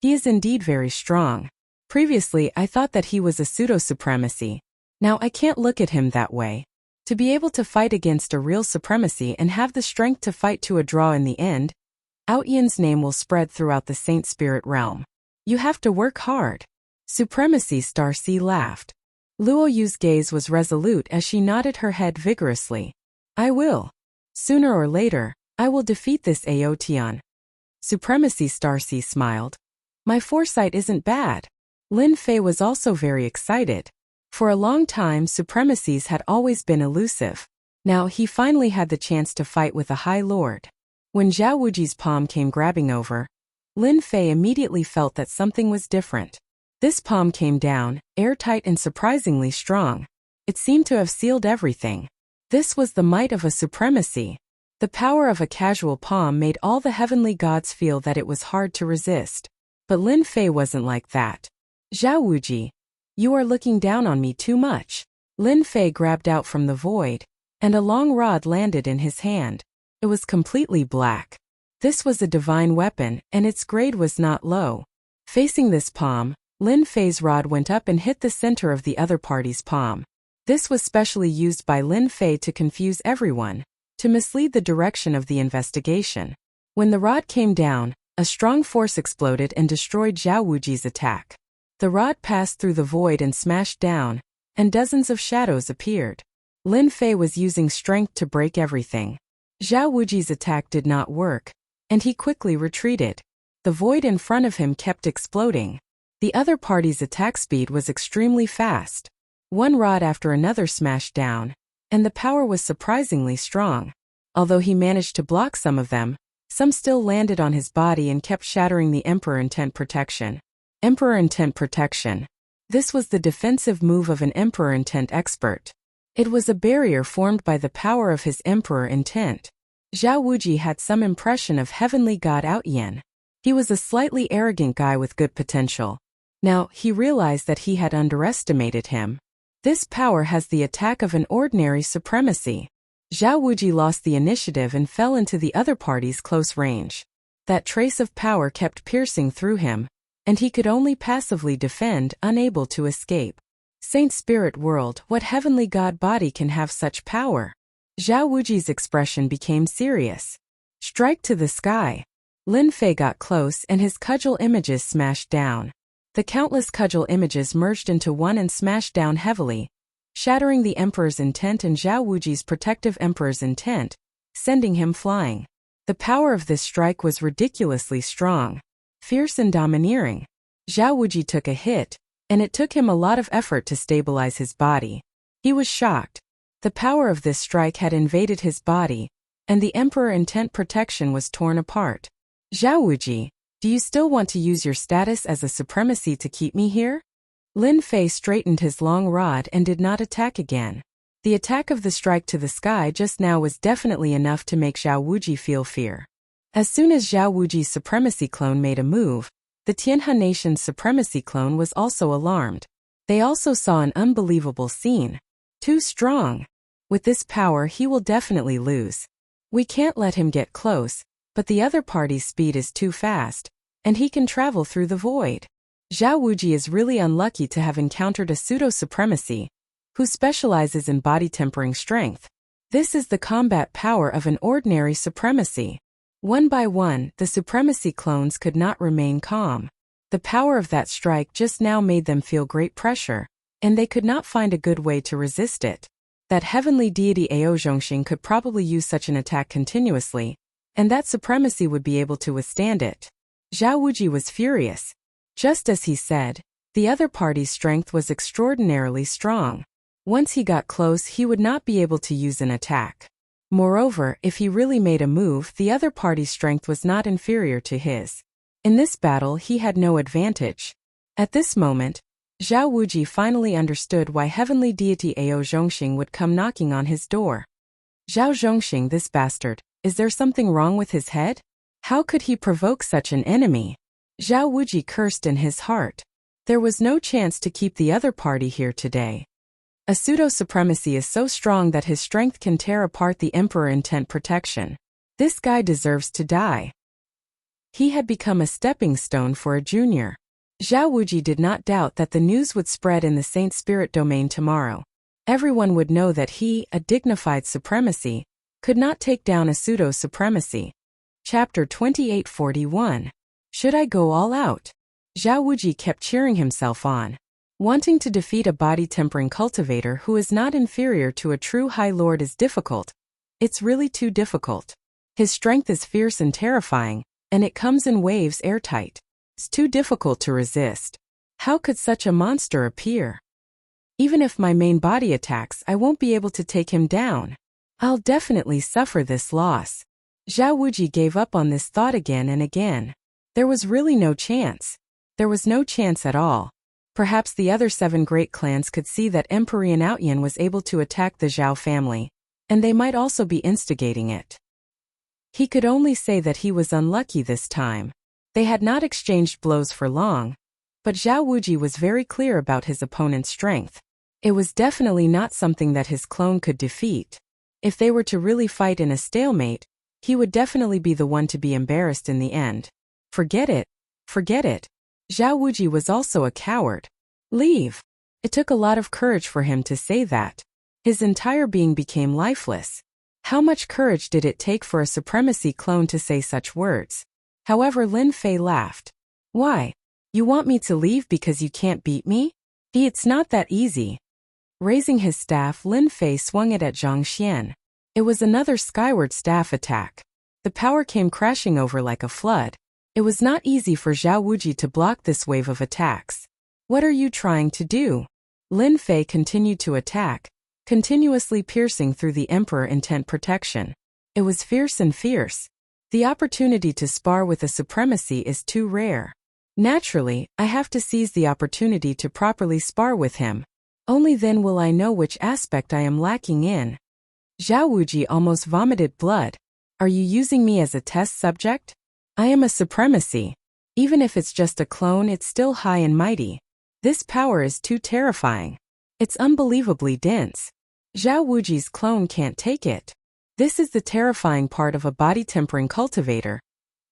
He is indeed very strong. Previously I thought that he was a pseudo-supremacy. Now I can't look at him that way. To be able to fight against a real supremacy and have the strength to fight to a draw in the end, Outyan's name will spread throughout the Saint Spirit realm. You have to work hard. Supremacy Star C laughed. Luo Yu's gaze was resolute as she nodded her head vigorously. I will. Sooner or later, I will defeat this Aotian. Supremacy Star C smiled. My foresight isn't bad. Lin Fei was also very excited. For a long time supremacies had always been elusive. Now he finally had the chance to fight with a High Lord. When Zhao Wuji's palm came grabbing over, Lin Fei immediately felt that something was different. This palm came down, airtight and surprisingly strong. It seemed to have sealed everything. This was the might of a supremacy. The power of a casual palm made all the heavenly gods feel that it was hard to resist. But Lin Fei wasn't like that. Zhao Wuji, you are looking down on me too much. Lin Fei grabbed out from the void, and a long rod landed in his hand. It was completely black. This was a divine weapon, and its grade was not low. Facing this palm, Lin Fei's rod went up and hit the center of the other party's palm. This was specially used by Lin Fei to confuse everyone, to mislead the direction of the investigation. When the rod came down, a strong force exploded and destroyed Zhao Wuji's attack. The rod passed through the void and smashed down, and dozens of shadows appeared. Lin Fei was using strength to break everything. Zhao Wuji's attack did not work, and he quickly retreated. The void in front of him kept exploding. The other party's attack speed was extremely fast. One rod after another smashed down, and the power was surprisingly strong. Although he managed to block some of them, some still landed on his body and kept shattering the Emperor Intent Protection. Emperor Intent Protection. This was the defensive move of an Emperor Intent expert. It was a barrier formed by the power of his Emperor Intent. Zhao Wuji had some impression of heavenly god Outyan. He was a slightly arrogant guy with good potential. Now, he realized that he had underestimated him. This power has the attack of an ordinary supremacy. Zhao Wuji lost the initiative and fell into the other party's close range. That trace of power kept piercing through him, and he could only passively defend, unable to escape. Saint Spirit World, what heavenly god body can have such power? Zhao Wuji's expression became serious. Strike to the sky. Lin Fei got close and his cudgel images smashed down. The countless cudgel images merged into one and smashed down heavily, shattering the Emperor's Intent and Zhao Wuji's protective Emperor's Intent, sending him flying. The power of this strike was ridiculously strong, fierce and domineering. Zhao Wuji took a hit, and it took him a lot of effort to stabilize his body. He was shocked. The power of this strike had invaded his body, and the Emperor Intent Protection was torn apart. Zhao Wuji, do you still want to use your status as a supremacy to keep me here? Lin Fei straightened his long rod and did not attack again. The attack of the strike to the sky just now was definitely enough to make Zhao Wuji feel fear. As soon as Zhao Wuji's supremacy clone made a move, the Tianhe Nation's supremacy clone was also alarmed. They also saw an unbelievable scene. Too strong. With this power he will definitely lose. We can't let him get close, but the other party's speed is too fast, and he can travel through the void. Zhao Wuji is really unlucky to have encountered a pseudo-supremacy, who specializes in body-tempering strength. This is the combat power of an ordinary supremacy. One by one, the supremacy clones could not remain calm. The power of that strike just now made them feel great pressure, and they could not find a good way to resist it. That heavenly deity Ao Zhongxing could probably use such an attack continuously, and that supremacy would be able to withstand it. Zhao Wuji was furious. Just as he said, the other party's strength was extraordinarily strong. Once he got close, he would not be able to use an attack. Moreover, if he really made a move, the other party's strength was not inferior to his. In this battle, he had no advantage. At this moment, Zhao Wuji finally understood why heavenly deity Ao Zhongxing would come knocking on his door. Zhao Zhongxing, this bastard, is there something wrong with his head? How could he provoke such an enemy? Zhao Wuji cursed in his heart. There was no chance to keep the other party here today. A pseudo-supremacy is so strong that his strength can tear apart the Emperor intent protection. This guy deserves to die. He had become a stepping stone for a junior. Zhao Wuji did not doubt that the news would spread in the Saint Spirit domain tomorrow. Everyone would know that he, a dignified supremacy, could not take down a pseudo-supremacy. Chapter 2841. Should I go all out? Zhao Wuji kept cheering himself on. Wanting to defeat a body-tempering cultivator who is not inferior to a true High Lord is difficult. It's really too difficult. His strength is fierce and terrifying, and it comes in waves airtight. It's too difficult to resist. How could such a monster appear? Even if my main body attacks, I won't be able to take him down. I'll definitely suffer this loss. Zhao Wuji gave up on this thought again and again. There was really no chance. There was no chance at all. Perhaps the other 7 great clans could see that Emperor Outyan was able to attack the Zhao family, and they might also be instigating it. He could only say that he was unlucky this time. They had not exchanged blows for long, but Zhao Wuji was very clear about his opponent's strength. It was definitely not something that his clone could defeat. If they were to really fight in a stalemate, he would definitely be the one to be embarrassed in the end. Forget it. Forget it. Zhao Wuji was also a coward. Leave. It took a lot of courage for him to say that. His entire being became lifeless. How much courage did it take for a supremacy clone to say such words? However, Lin Fei laughed. Why? You want me to leave because you can't beat me? It's not that easy. Raising his staff, Lin Fei swung it at Zhang Xian. It was another skyward staff attack. The power came crashing over like a flood. It was not easy for Zhao Wuji to block this wave of attacks. What are you trying to do? Lin Fei continued to attack, continuously piercing through the Emperor intent protection. It was fierce and fierce. The opportunity to spar with a supremacy is too rare. Naturally, I have to seize the opportunity to properly spar with him. Only then will I know which aspect I am lacking in. Zhao Wuji almost vomited blood. Are you using me as a test subject? I am a supremacy. Even if it's just a clone, it's still high and mighty. This power is too terrifying. It's unbelievably dense. Zhao Wuji's clone can't take it. This is the terrifying part of a body-tempering cultivator.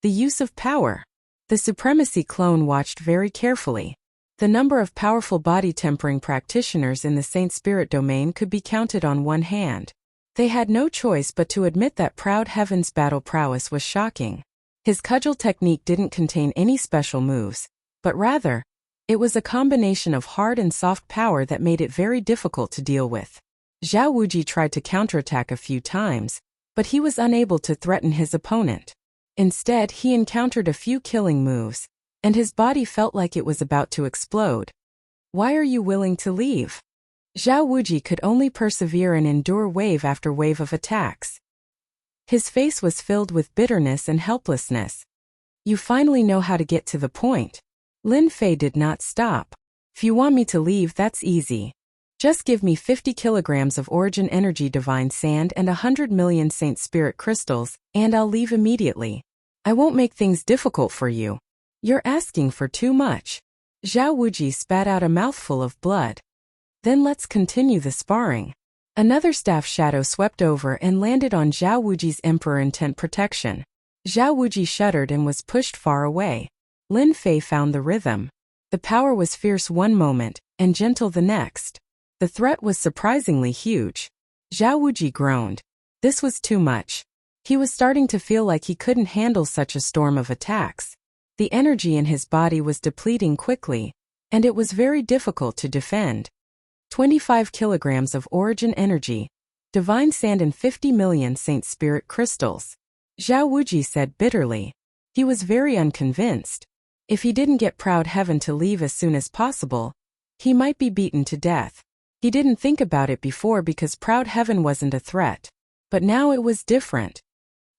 The use of power. The supremacy clone watched very carefully. The number of powerful body-tempering practitioners in the Saint Spirit domain could be counted on one hand. They had no choice but to admit that Proud Heaven's battle prowess was shocking. His cudgel technique didn't contain any special moves, but rather, it was a combination of hard and soft power that made it very difficult to deal with. Zhao Wuji tried to counterattack a few times, but he was unable to threaten his opponent. Instead, he encountered a few killing moves, and his body felt like it was about to explode. Why are you willing to leave? Zhao Wuji could only persevere and endure wave after wave of attacks. His face was filled with bitterness and helplessness. You finally know how to get to the point. Lin Fei did not stop. If you want me to leave, that's easy. Just give me 50 kilograms of Origin Energy Divine Sand and 100 million Saint Spirit Crystals, and I'll leave immediately. I won't make things difficult for you. You're asking for too much. Zhao Wuji spat out a mouthful of blood. Then let's continue the sparring. Another staff shadow swept over and landed on Zhao Wuji's Emperor intent protection. Zhao Wuji shuddered and was pushed far away. Lin Fei found the rhythm. The power was fierce one moment, and gentle the next. The threat was surprisingly huge. Zhao Wuji groaned. This was too much. He was starting to feel like he couldn't handle such a storm of attacks. The energy in his body was depleting quickly, and it was very difficult to defend. 25 kilograms of Origin Energy, Divine Sand and 50 million Saint Spirit Crystals. Zhao Wuji said bitterly. He was very unconvinced. If he didn't get Proud Heaven to leave as soon as possible, he might be beaten to death. He didn't think about it before because Proud Heaven wasn't a threat. But now it was different.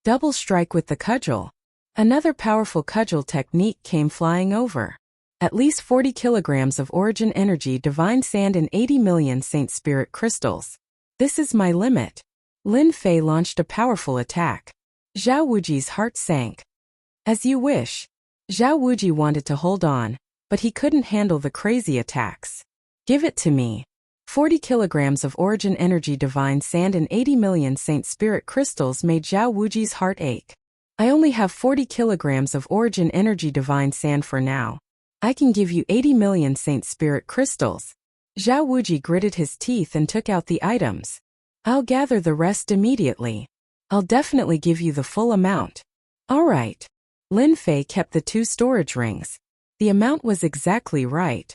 Double strike with the cudgel. Another powerful cudgel technique came flying over. At least 40 kilograms of Origin Energy Divine Sand and 80 million Saint Spirit Crystals. This is my limit. Lin Fei launched a powerful attack. Zhao Wuji's heart sank. As you wish. Zhao Wuji wanted to hold on, but he couldn't handle the crazy attacks. Give it to me. 40 kilograms of Origin Energy Divine Sand and 80 million Saint Spirit crystals made Zhao Wuji's heart ache. I only have 40 kilograms of Origin Energy Divine Sand for now. I can give you 80 million Saint Spirit crystals. Zhao Wuji gritted his teeth and took out the items. I'll gather the rest immediately. I'll definitely give you the full amount. All right. Lin Fei kept the 2 storage rings. The amount was exactly right.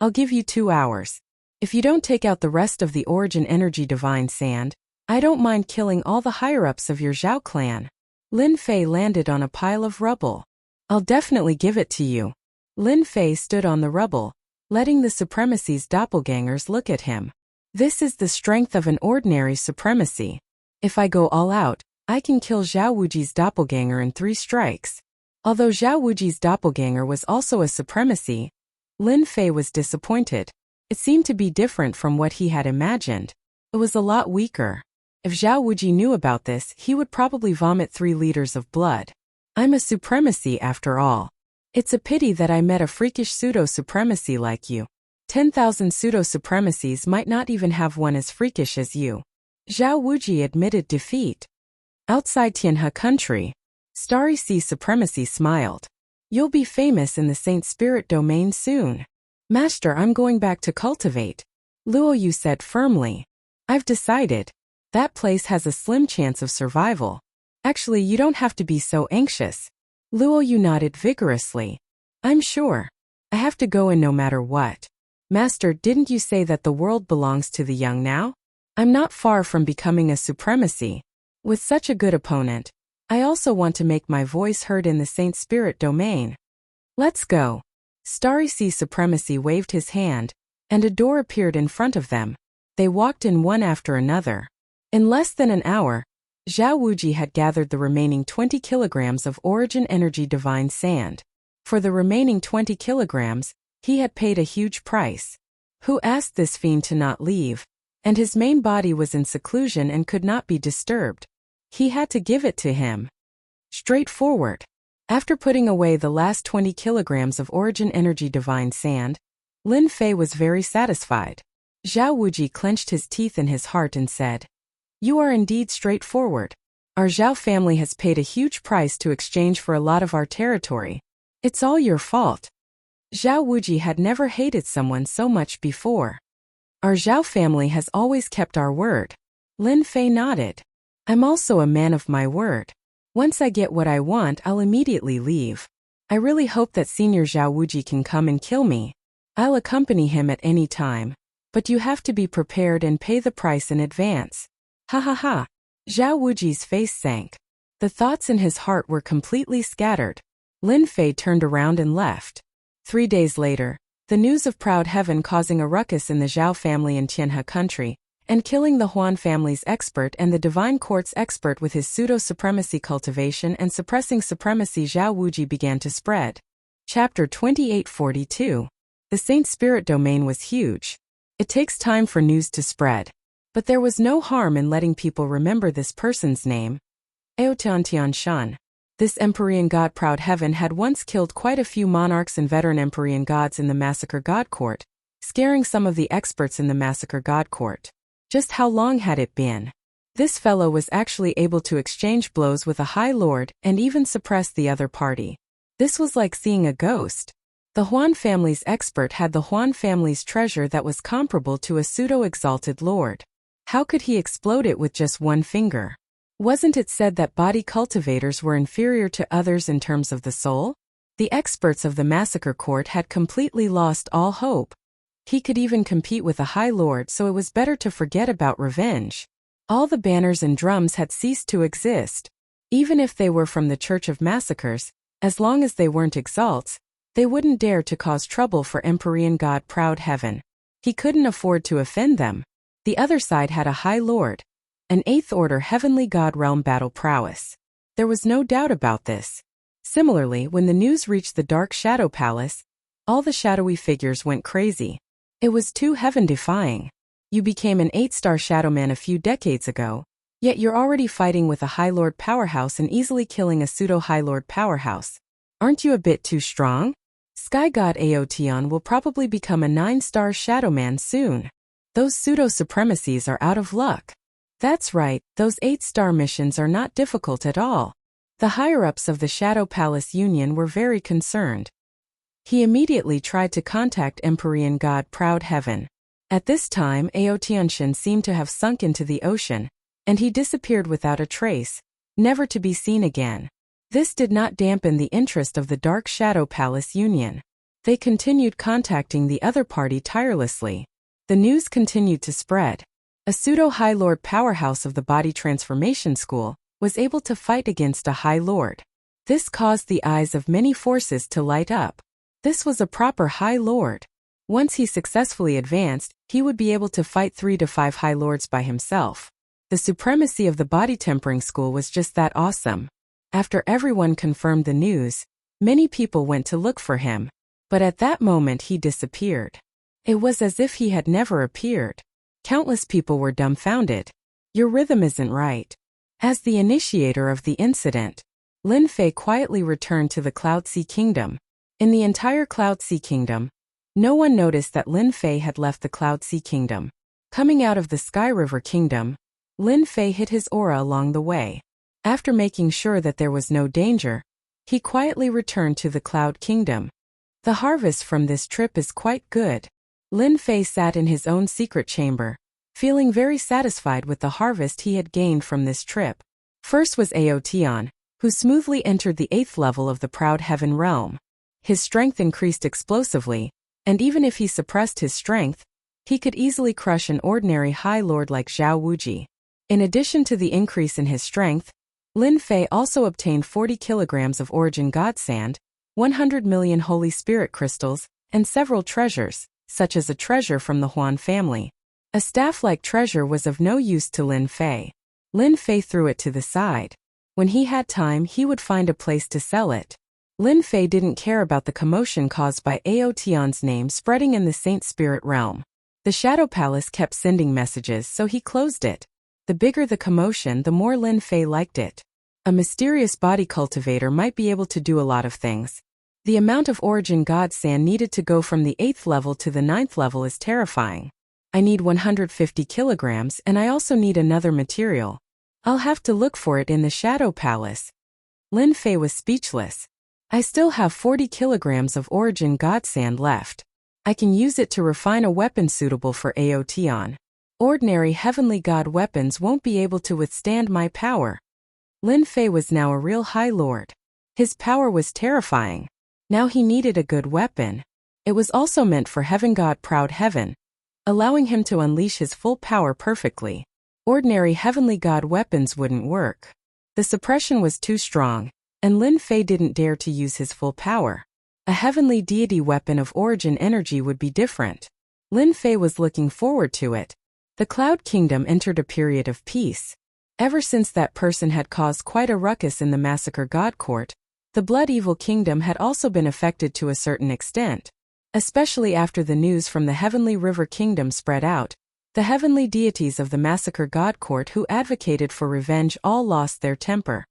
I'll give you 2 hours. If you don't take out the rest of the Origin Energy Divine Sand, I don't mind killing all the higher-ups of your Zhao clan. Lin Fei landed on a pile of rubble. I'll definitely give it to you. Lin Fei stood on the rubble, letting the Supremacy's doppelgangers look at him. This is the strength of an ordinary Supremacy. If I go all out, I can kill Zhao Wuji's doppelganger in 3 strikes. Although Zhao Wuji's doppelganger was also a Supremacy, Lin Fei was disappointed. It seemed to be different from what he had imagined. It was a lot weaker. If Zhao Wuji knew about this, he would probably vomit 3 liters of blood. I'm a Supremacy after all. It's a pity that I met a freakish pseudo-supremacy like you. 10,000 pseudo-supremacies might not even have one as freakish as you. Zhao Wuji admitted defeat. Outside Tianhe country, Starry Sea Supremacy smiled. You'll be famous in the Saint Spirit domain soon. Master, I'm going back to cultivate. Luo Yu said firmly. I've decided. That place has a slim chance of survival. Actually, you don't have to be so anxious. Luo Yu nodded vigorously. I'm sure. I have to go in no matter what. Master, didn't you say that the world belongs to the young now? I'm not far from becoming a Supremacy. With such a good opponent, I also want to make my voice heard in the Saint Spirit domain. Let's go. Starry Sea Supremacy waved his hand, and a door appeared in front of them. They walked in one after another. In less than an hour, Zhao Wuji had gathered the remaining 20 kilograms of Origin Energy Divine Sand. For the remaining 20 kilograms, he had paid a huge price. Who asked this fiend to not leave? And his main body was in seclusion and could not be disturbed. He had to give it to him. Straightforward. After putting away the last 20 kilograms of Origin Energy Divine Sand, Lin Fei was very satisfied. Zhao Wuji clenched his teeth in his heart and said, You are indeed straightforward. Our Zhao family has paid a huge price to exchange for a lot of our territory. It's all your fault. Zhao Wuji had never hated someone so much before. Our Zhao family has always kept our word. Lin Fei nodded. I'm also a man of my word. Once I get what I want, I'll immediately leave. I really hope that Senior Zhao Wuji can come and kill me. I'll accompany him at any time. But you have to be prepared and pay the price in advance. Ha ha ha. Zhao Wuji's face sank. The thoughts in his heart were completely scattered. Lin Fei turned around and left. 3 days later, the news of Proud Heaven causing a ruckus in the Zhao family in Tianhe country, and killing the Huan family's expert and the Divine Court's expert with his pseudo-supremacy cultivation and suppressing supremacy, Zhao Wuji began to spread. Chapter 2842. The Saint Spirit domain was huge. It takes time for news to spread. But there was no harm in letting people remember this person's name. Aotiantian Shan. This Empyrean god Proud Heaven had once killed quite a few monarchs and veteran Empyrean gods in the Massacre God Court, scaring some of the experts in the Massacre God Court. Just how long had it been? This fellow was actually able to exchange blows with a High Lord and even suppress the other party. This was like seeing a ghost. The Huan family's expert had the Huan family's treasure that was comparable to a pseudo-exalted lord. How could he explode it with just one finger? Wasn't it said that body cultivators were inferior to others in terms of the soul? The experts of the Massacre Court had completely lost all hope. He could even compete with a High Lord, so it was better to forget about revenge. All the banners and drums had ceased to exist. Even if they were from the Church of Massacres, as long as they weren't exalts, they wouldn't dare to cause trouble for Empyrean God Proud Heaven. He couldn't afford to offend them. The other side had a High Lord, an 8th Order Heavenly God realm battle prowess. There was no doubt about this. Similarly, when the news reached the Dark Shadow Palace, all the shadowy figures went crazy. It was too heaven-defying. You became an 8-star Shadowman a few decades ago, yet you're already fighting with a High Lord powerhouse and easily killing a pseudo-High Lord powerhouse. Aren't you a bit too strong? Sky God Aotion will probably become a 9-star shadow man soon. Those pseudo-supremacies are out of luck. That's right, those 8-star missions are not difficult at all. The higher-ups of the Shadow Palace Union were very concerned. He immediately tried to contact Empyrean god Proud Heaven. At this time Aotianshin seemed to have sunk into the ocean, and he disappeared without a trace, never to be seen again. This did not dampen the interest of the Dark Shadow Palace Union. They continued contacting the other party tirelessly. The news continued to spread. A pseudo-High Lord powerhouse of the Body Transformation School was able to fight against a High Lord. This caused the eyes of many forces to light up. This was a proper High Lord. Once he successfully advanced, he would be able to fight 3 to 5 High Lords by himself. The supremacy of the Body Tempering School was just that awesome. After everyone confirmed the news, many people went to look for him. But at that moment he disappeared. It was as if he had never appeared. Countless people were dumbfounded. Your rhythm isn't right. As the initiator of the incident, Lin Fei quietly returned to the Cloud Sea Kingdom. In the entire Cloud Sea Kingdom, no one noticed that Lin Fei had left the Cloud Sea Kingdom. Coming out of the Sky River Kingdom, Lin Fei hid his aura along the way. After making sure that there was no danger, he quietly returned to the Cloud Kingdom. The harvest from this trip is quite good. Lin Fei sat in his own secret chamber, feeling very satisfied with the harvest he had gained from this trip. First was Aotion, who smoothly entered the 8th level of the Proud Heaven realm. His strength increased explosively, and even if he suppressed his strength, he could easily crush an ordinary High Lord like Zhao Wuji. In addition to the increase in his strength, Lin Fei also obtained 40 kilograms of Origin God Sand, 100 million Holy Spirit crystals, and several treasures, such as a treasure from the Huan family. A staff-like treasure was of no use to Lin Fei. Lin Fei threw it to the side. When he had time, he would find a place to sell it. Lin Fei didn't care about the commotion caused by Aotion's name spreading in the Saint Spirit realm. The Shadow Palace kept sending messages, so he closed it. The bigger the commotion, the more Lin Fei liked it. A mysterious body cultivator might be able to do a lot of things. The amount of Origin God Sand needed to go from the 8th level to the 9th level is terrifying. I need 150 kilograms, and I also need another material. I'll have to look for it in the Shadow Palace. Lin Fei was speechless. I still have 40 kilograms of Origin God Sand left. I can use it to refine a weapon suitable for Aotion. Ordinary heavenly god weapons won't be able to withstand my power. Lin Fei was now a real High Lord. His power was terrifying. Now he needed a good weapon. It was also meant for Heaven God Proud Heaven, allowing him to unleash his full power perfectly. Ordinary heavenly god weapons wouldn't work. The suppression was too strong, and Lin Fei didn't dare to use his full power. A heavenly deity weapon of origin energy would be different. Lin Fei was looking forward to it. The Cloud Kingdom entered a period of peace. Ever since that person had caused quite a ruckus in the Massacre God Court, the Blood Evil Kingdom had also been affected to a certain extent. Especially after the news from the Heavenly River Kingdom spread out, the heavenly deities of the Massacre God Court who advocated for revenge all lost their temper.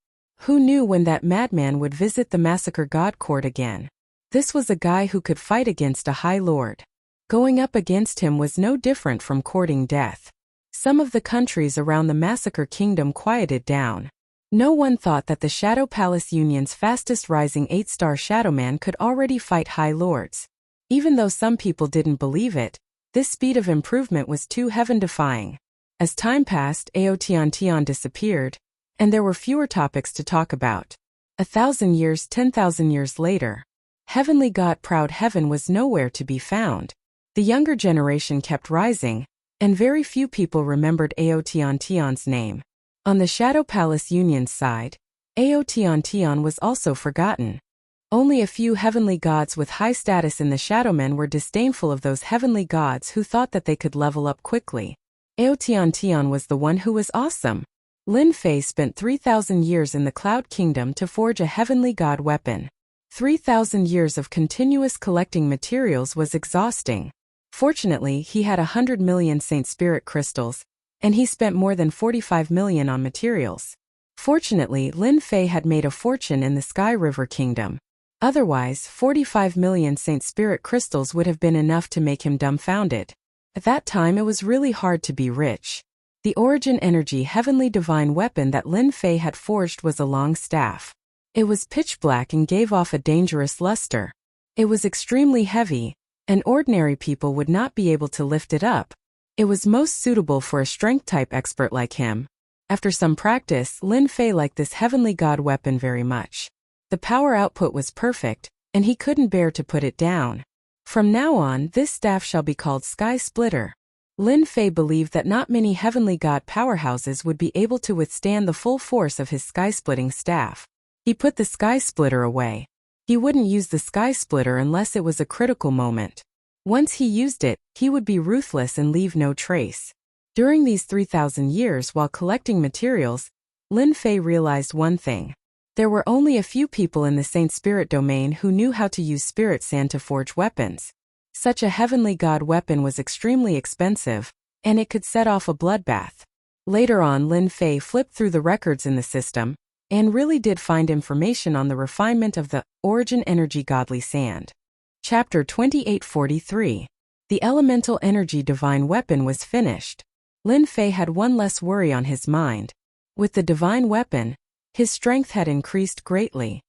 Who knew when that madman would visit the Massacre God Court again? This was a guy who could fight against a High Lord. Going up against him was no different from courting death. Some of the countries around the Massacre Kingdom quieted down. No one thought that the Shadow Palace Union's fastest rising 8-star Shadowman could already fight High Lords. Even though some people didn't believe it, this speed of improvement was too heaven-defying. As time passed, Aotion disappeared, and there were fewer topics to talk about. 1,000 years, 10,000 years later, Heavenly God Proud Heaven was nowhere to be found. The younger generation kept rising, and very few people remembered Aotion's name. On the Shadow Palace Union's side, Aotion was also forgotten. Only a few heavenly gods with high status in the Shadowmen were disdainful of those heavenly gods who thought that they could level up quickly. Aotion was the one who was awesome. Lin Fei spent 3,000 years in the Cloud Kingdom to forge a heavenly god weapon. 3,000 years of continuous collecting materials was exhausting. Fortunately, he had 100 million Saint Spirit crystals, and he spent more than 45 million on materials. Fortunately, Lin Fei had made a fortune in the Sky River Kingdom. Otherwise, 45 million Saint Spirit crystals would have been enough to make him dumbfounded. At that time it was really hard to be rich. The origin energy heavenly divine weapon that Lin Fei had forged was a long staff. It was pitch black and gave off a dangerous luster. It was extremely heavy, and ordinary people would not be able to lift it up. It was most suitable for a strength-type expert like him. After some practice, Lin Fei liked this heavenly god weapon very much. The power output was perfect, and he couldn't bear to put it down. From now on, this staff shall be called Sky Splitter. Lin Fei believed that not many heavenly god powerhouses would be able to withstand the full force of his sky-splitting staff. He put the Sky Splitter away. He wouldn't use the Sky Splitter unless it was a critical moment. Once he used it, he would be ruthless and leave no trace. During these 3,000 years while collecting materials, Lin Fei realized one thing. There were only a few people in the Saint Spirit domain who knew how to use spirit sand to forge weapons. Such a heavenly god weapon was extremely expensive, and it could set off a bloodbath. Later on, Lin Fei flipped through the records in the system, and really did find information on the refinement of the origin energy godly sand. Chapter 2843. The elemental energy divine weapon was finished. Lin Fei had one less worry on his mind. With the divine weapon, his strength had increased greatly.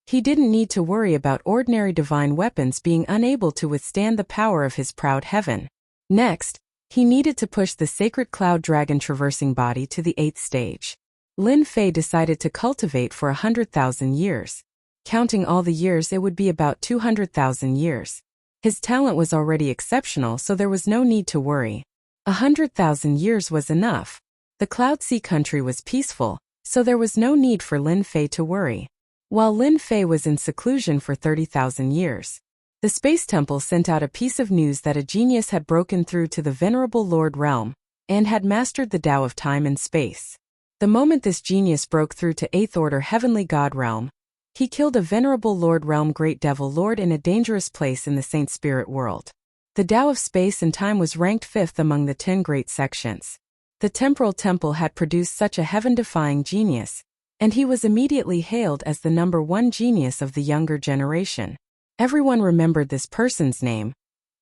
He didn't need to worry about ordinary divine weapons being unable to withstand the power of his proud heaven. Next, he needed to push the sacred cloud dragon traversing body to the 8th stage. Lin Fei decided to cultivate for 100,000 years. Counting all the years, it would be about 200,000 years. His talent was already exceptional, so there was no need to worry. 100,000 years was enough. The Cloud Sea country was peaceful, so there was no need for Lin Fei to worry. While Lin Fei was in seclusion for 30,000 years, the Space Temple sent out a piece of news that a genius had broken through to the Venerable Lord Realm and had mastered the Tao of time and space. The moment this genius broke through to 8th Order Heavenly God Realm, he killed a Venerable Lord Realm Great Devil Lord in a dangerous place in the Saint Spirit world. The Tao of space and time was ranked 5th among the 10 great sections. The Temporal Temple had produced such a heaven-defying genius, and he was immediately hailed as the #1 genius of the younger generation. Everyone remembered this person's name,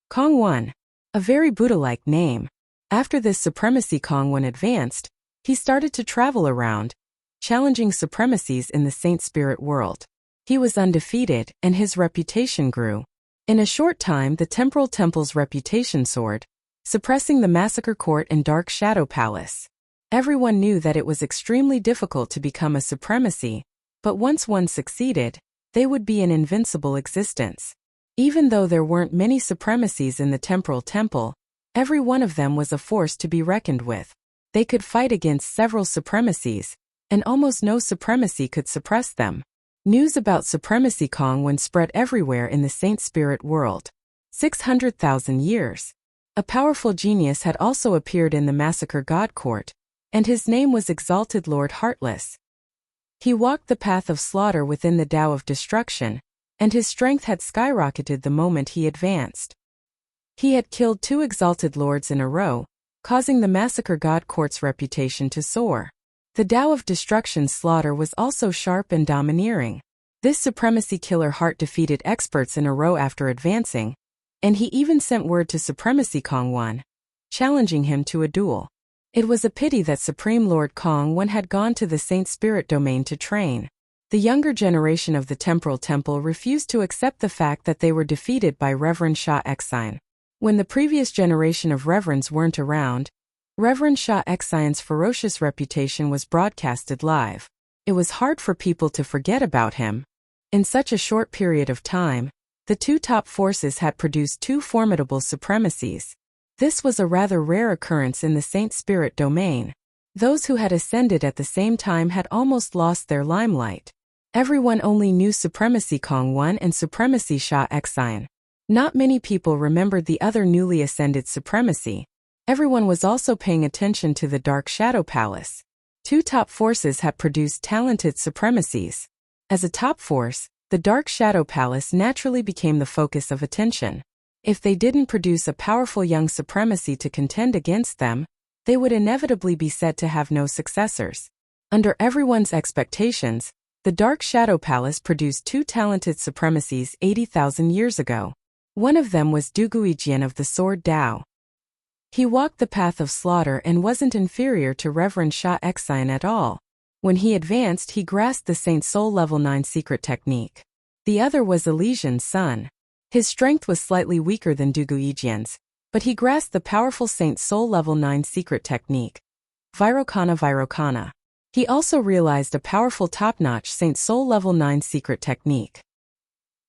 Kong Wan, a very Buddha-like name. After this supremacy, Kong Wan advanced. He started to travel around, challenging supremacies in the Saint Spirit world. He was undefeated, and his reputation grew. In a short time, the Temporal Temple's reputation soared, suppressing the Massacre Court and Dark Shadow Palace. Everyone knew that it was extremely difficult to become a supremacy, but once one succeeded, they would be an invincible existence. Even though there weren't many supremacies in the Temporal Temple, every one of them was a force to be reckoned with. They could fight against several supremacies, and almost no supremacy could suppress them. News about supremacy Kong Wan spread everywhere in the Saint Spirit world. 600,000 years. A powerful genius had also appeared in the Massacre God Court, and his name was Exalted Lord Heartless. He walked the path of slaughter within the Tao of destruction, and his strength had skyrocketed the moment he advanced. He had killed 2 exalted lords in a row, causing the Massacre God Court's reputation to soar. The Tao of destruction's slaughter was also sharp and domineering. This supremacy killer heart defeated experts in a row after advancing, and he even sent word to Supremacy Kong Wan, challenging him to a duel. It was a pity that Supreme Lord Kong Wan had gone to the Saint Spirit domain to train. The younger generation of the Temporal Temple refused to accept the fact that they were defeated by Reverend Sha Exine. When the previous generation of Reverends weren't around, Reverend Sha Exine's ferocious reputation was broadcasted live. It was hard for people to forget about him. In such a short period of time, the 2 top forces had produced 2 formidable supremacies. This was a rather rare occurrence in the Saint Spirit domain. Those who had ascended at the same time had almost lost their limelight. Everyone only knew Supremacy Kong Wan and Supremacy Sha Exine. Not many people remembered the other newly ascended supremacy. Everyone was also paying attention to the Dark Shadow Palace. 2 top forces had produced talented supremacies. As a top force, the Dark Shadow Palace naturally became the focus of attention. If they didn't produce a powerful young supremacy to contend against them, they would inevitably be said to have no successors. Under everyone's expectations, The Dark Shadow Palace produced two talented supremacies 80,000 years ago. One of them was Duguijian of the Sword Dao. He walked the path of slaughter and wasn't inferior to Reverend Sha Xian at all. When he advanced, he grasped the Saint Soul Level 9 secret technique. The other was Elysian's son. His strength was slightly weaker than Duguijian's, but he grasped the powerful Saint Soul Level 9 secret technique. Virokana. He also realized a powerful top-notch Saint Soul Level 9 secret technique.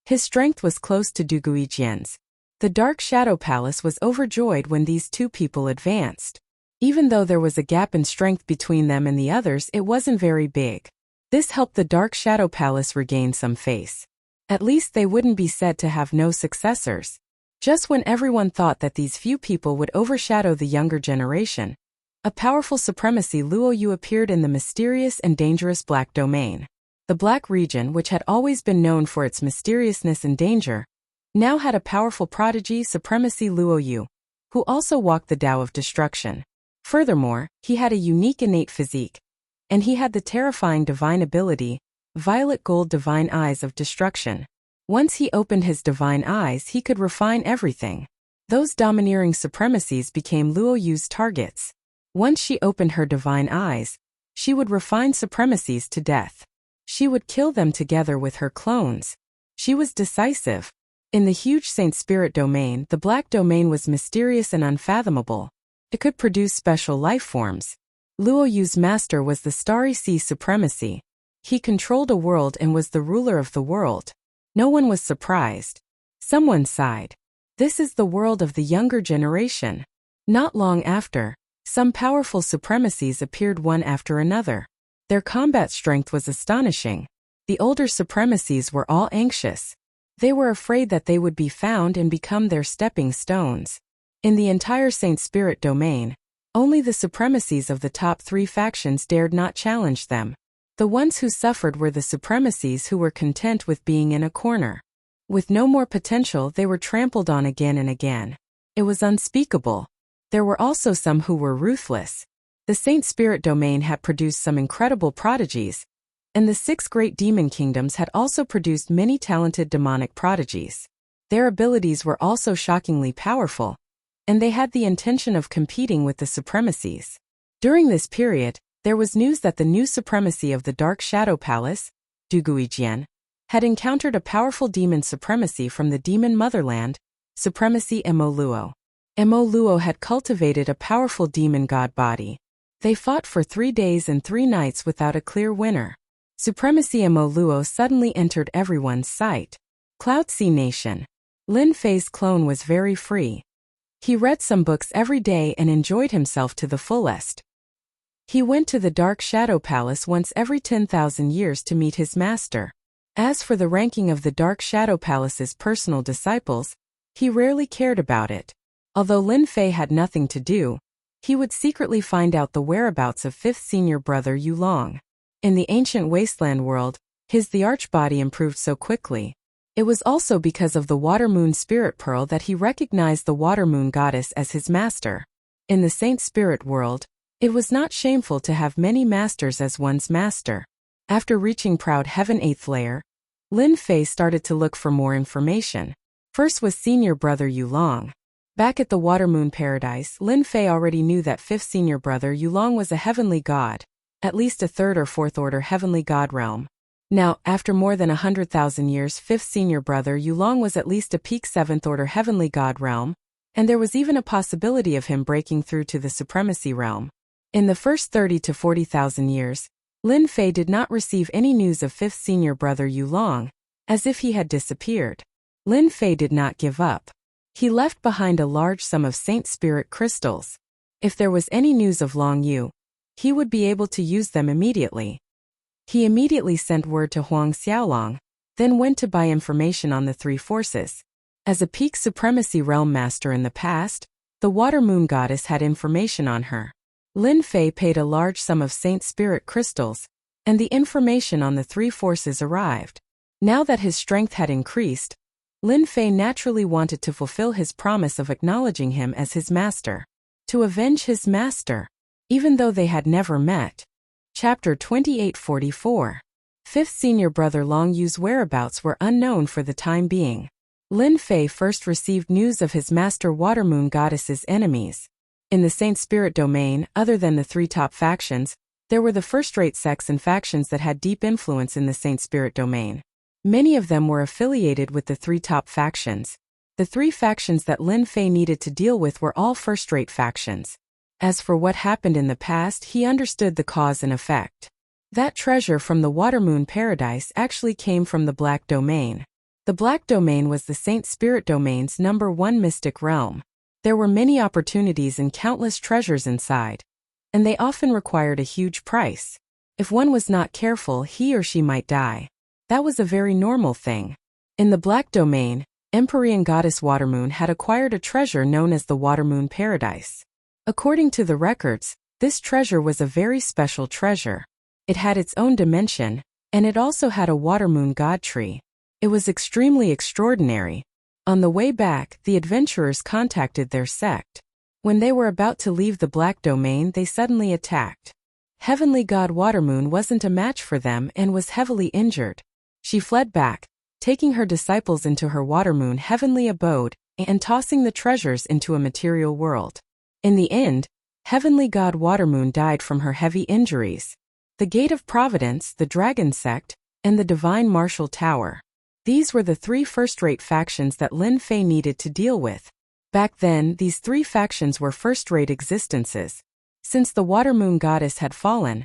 His strength was close to Duguijian's. The Dark Shadow Palace was overjoyed when these two people advanced. Even though there was a gap in strength between them and the others, it wasn't very big. This helped the Dark Shadow Palace regain some face. At least they wouldn't be said to have no successors. Just when everyone thought that these few people would overshadow the younger generation, a powerful supremacy Luoyu appeared in the mysterious and dangerous Black Domain. The Black region, which had always been known for its mysteriousness and danger, now had a powerful prodigy supremacy Luoyu, who also walked the Tao of Destruction. Furthermore, he had a unique innate physique, and he had the terrifying divine ability, Violet Gold Divine Eyes of Destruction. Once he opened his divine eyes, he could refine everything. Those domineering supremacies became Luoyu's targets. Once she opened her divine eyes, she would refine supremacies to death. She would kill them together with her clones. She was decisive. In the huge Saint Spirit domain, the Black Domain was mysterious and unfathomable. It could produce special life forms. Luoyu's master was the Starry Sea Supremacy. He controlled a world and was the ruler of the world. No one was surprised. Someone sighed. This is the world of the younger generation. Not long after, some powerful supremacies appeared one after another. Their combat strength was astonishing. The older supremacies were all anxious. They were afraid that they would be found and become their stepping stones. In the entire Saint Spirit domain, only the supremacies of the top three factions dared not challenge them. The ones who suffered were the supremacies who were content with being in a corner. With no more potential, they were trampled on again and again. It was unspeakable. There were also some who were ruthless. The Saint Spirit domain had produced some incredible prodigies, and the 6 great demon kingdoms had also produced many talented demonic prodigies. Their abilities were also shockingly powerful, and they had the intention of competing with the supremacies. During this period, there was news that the new supremacy of the Dark Shadow Palace, Duguijian, had encountered a powerful demon supremacy from the demon motherland, supremacy Emoluo. Emoluo had cultivated a powerful demon god body. They fought for 3 days and 3 nights without a clear winner. Supremacy Emoluo suddenly entered everyone's sight. Cloud Sea Nation. Lin Fei's clone was very free. He read some books every day and enjoyed himself to the fullest. He went to the Dark Shadow Palace once every 10,000 years to meet his master. As for the ranking of the Dark Shadow Palace's personal disciples, he rarely cared about it. Although Lin Fei had nothing to do, he would secretly find out the whereabouts of 5th senior brother Yulong. In the ancient wasteland world, the archbody improved so quickly. It was also because of the Water Moon Spirit Pearl that he recognized the Water Moon Goddess as his master. In the Saint Spirit world, it was not shameful to have many masters as one's master. After reaching Proud Heaven 8th layer, Lin Fei started to look for more information. First was senior brother Yulong. Back at the Water Moon Paradise, Lin Fei already knew that 5th senior brother Yulong was a heavenly god, at least a 3rd or 4th order heavenly god realm. Now, after more than 100,000 years, 5th senior brother Yulong was at least a peak 7th order heavenly god realm, and there was even a possibility of him breaking through to the supremacy realm. In the first 30 to 40,000 years, Lin Fei did not receive any news of 5th senior brother Yulong, as if he had disappeared. Lin Fei did not give up. He left behind a large sum of Saint Spirit crystals. If there was any news of Long Yu, he would be able to use them immediately. He immediately sent word to Huang Xiaolong, then went to buy information on the 3 forces. As a peak supremacy realm master in the past, the Water Moon Goddess had information on her. Lin Fei paid a large sum of Saint Spirit crystals, and the information on the 3 forces arrived. Now that his strength had increased, Lin Fei naturally wanted to fulfill his promise of acknowledging him as his master. To avenge his master, even though they had never met. Chapter 2844. Fifth senior brother Long Yu's whereabouts were unknown for the time being. Lin Fei first received news of his master Water Moon Goddess's enemies. In the Saint Spirit domain, other than the three top factions, there were the first-rate sects and factions that had deep influence in the Saint Spirit domain. Many of them were affiliated with the three top factions. The three factions that Lin Fei needed to deal with were all first-rate factions. As for what happened in the past, he understood the cause and effect. That treasure from the Water Moon Paradise actually came from the Black Domain. The Black Domain was the Saint Spirit domain's #1 mystic realm. There were many opportunities and countless treasures inside, and they often required a huge price. If one was not careful, he or she might die. That was a very normal thing. In the Black Domain, Empyrean Goddess Watermoon had acquired a treasure known as the Water Moon Paradise. According to the records, this treasure was a very special treasure. It had its own dimension, and it also had a Water Moon God tree. It was extremely extraordinary. On the way back, the adventurers contacted their sect. When they were about to leave the Black Domain, they suddenly attacked. Heavenly God Watermoon wasn't a match for them and was heavily injured. She fled back, taking her disciples into her Watermoon heavenly abode and tossing the treasures into a material world. In the end, Heavenly God Watermoon died from her heavy injuries. The Gate of Providence, the Dragon Sect, and the Divine Martial Tower. These were the three first-rate factions that Lin Fei needed to deal with. Back then, these three factions were first-rate existences. Since the Water Moon Goddess had fallen,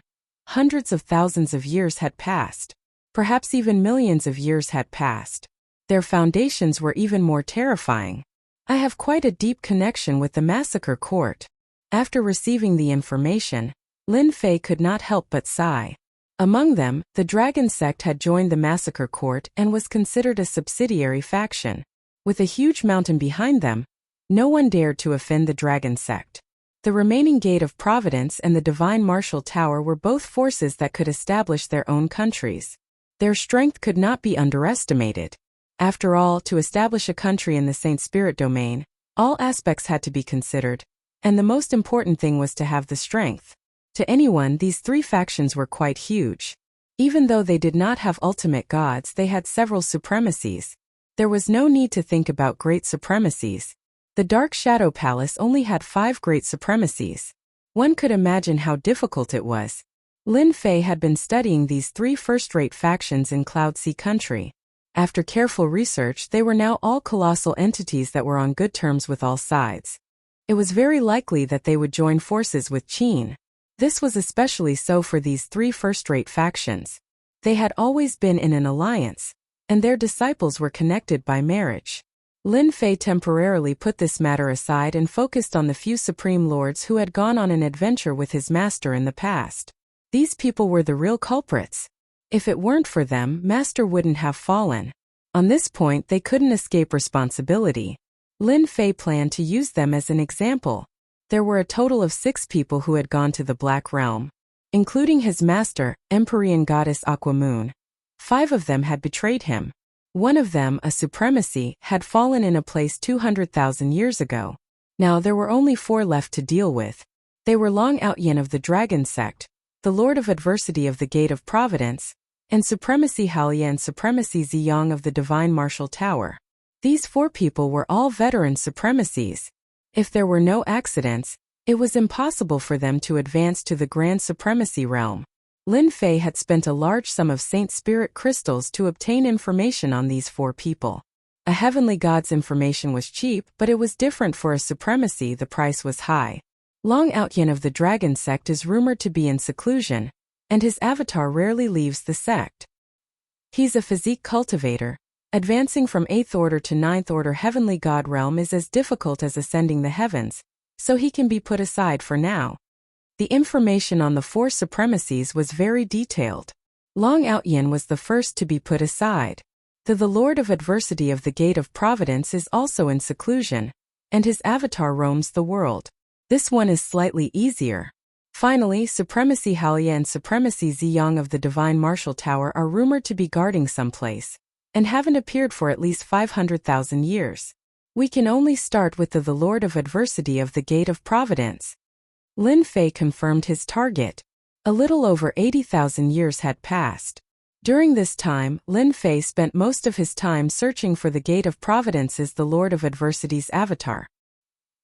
hundreds of thousands of years had passed. Perhaps even millions of years had passed. Their foundations were even more terrifying. I have quite a deep connection with the Massacre Court. After receiving the information, Lin Fei could not help but sigh. Among them, the Dragon Sect had joined the Massacre Court and was considered a subsidiary faction. With a huge mountain behind them, no one dared to offend the Dragon Sect. The remaining Gate of Providence and the Divine Martial Tower were both forces that could establish their own countries. Their strength could not be underestimated. After all, to establish a country in the Saint Spirit domain, all aspects had to be considered, and the most important thing was to have the strength. To anyone, these three factions were quite huge. Even though they did not have ultimate gods, they had several supremacies. There was no need to think about great supremacies. The Dark Shadow Palace only had 5 great supremacies. One could imagine how difficult it was. Lin Fei had been studying these 3 first-rate factions in Cloud Sea Country. After careful research, they were now all colossal entities that were on good terms with all sides. It was very likely that they would join forces with Qin. This was especially so for these 3 first-rate factions. They had always been in an alliance, and their disciples were connected by marriage. Lin Fei temporarily put this matter aside and focused on the few supreme lords who had gone on an adventure with his master in the past. These people were the real culprits. If it weren't for them, Master wouldn't have fallen. On this point, they couldn't escape responsibility. Lin Fei planned to use them as an example. There were a total of 6 people who had gone to the Black Realm, including his master, Empyrean Goddess Aquamoon. 5 of them had betrayed him. One of them, a supremacy, had fallen in a place 200,000 years ago. Now there were only 4 left to deal with. They were Long Outyin of the Dragon Sect, the Lord of Adversity of the Gate of Providence, and Supremacy Halia and Supremacy Ziyang of the Divine Martial Tower. These 4 people were all veteran supremacies. If there were no accidents, it was impossible for them to advance to the Grand Supremacy realm. Lin Fei had spent a large sum of Saint Spirit crystals to obtain information on these 4 people. A heavenly god's information was cheap, but it was different for a supremacy. The price was high. Long Outyin of the Dragon Sect is rumored to be in seclusion, and his avatar rarely leaves the sect. He's a physique cultivator. Advancing from 8th order to 9th order heavenly god realm is as difficult as ascending the heavens, so he can be put aside for now. The information on the 4 supremacies was very detailed. Long Outyin was the first to be put aside. The Lord of Adversity of the Gate of Providence is also in seclusion, and his avatar roams the world. This one is slightly easier. Finally, Supremacy Halia and Supremacy Ziyang of the Divine Martial Tower are rumored to be guarding someplace, and haven't appeared for at least 500,000 years. We can only start with the Lord of Adversity of the Gate of Providence. Lin Fei confirmed his target. A little over 80,000 years had passed. During this time, Lin Fei spent most of his time searching for the Gate of Providence's the Lord of Adversity's avatar.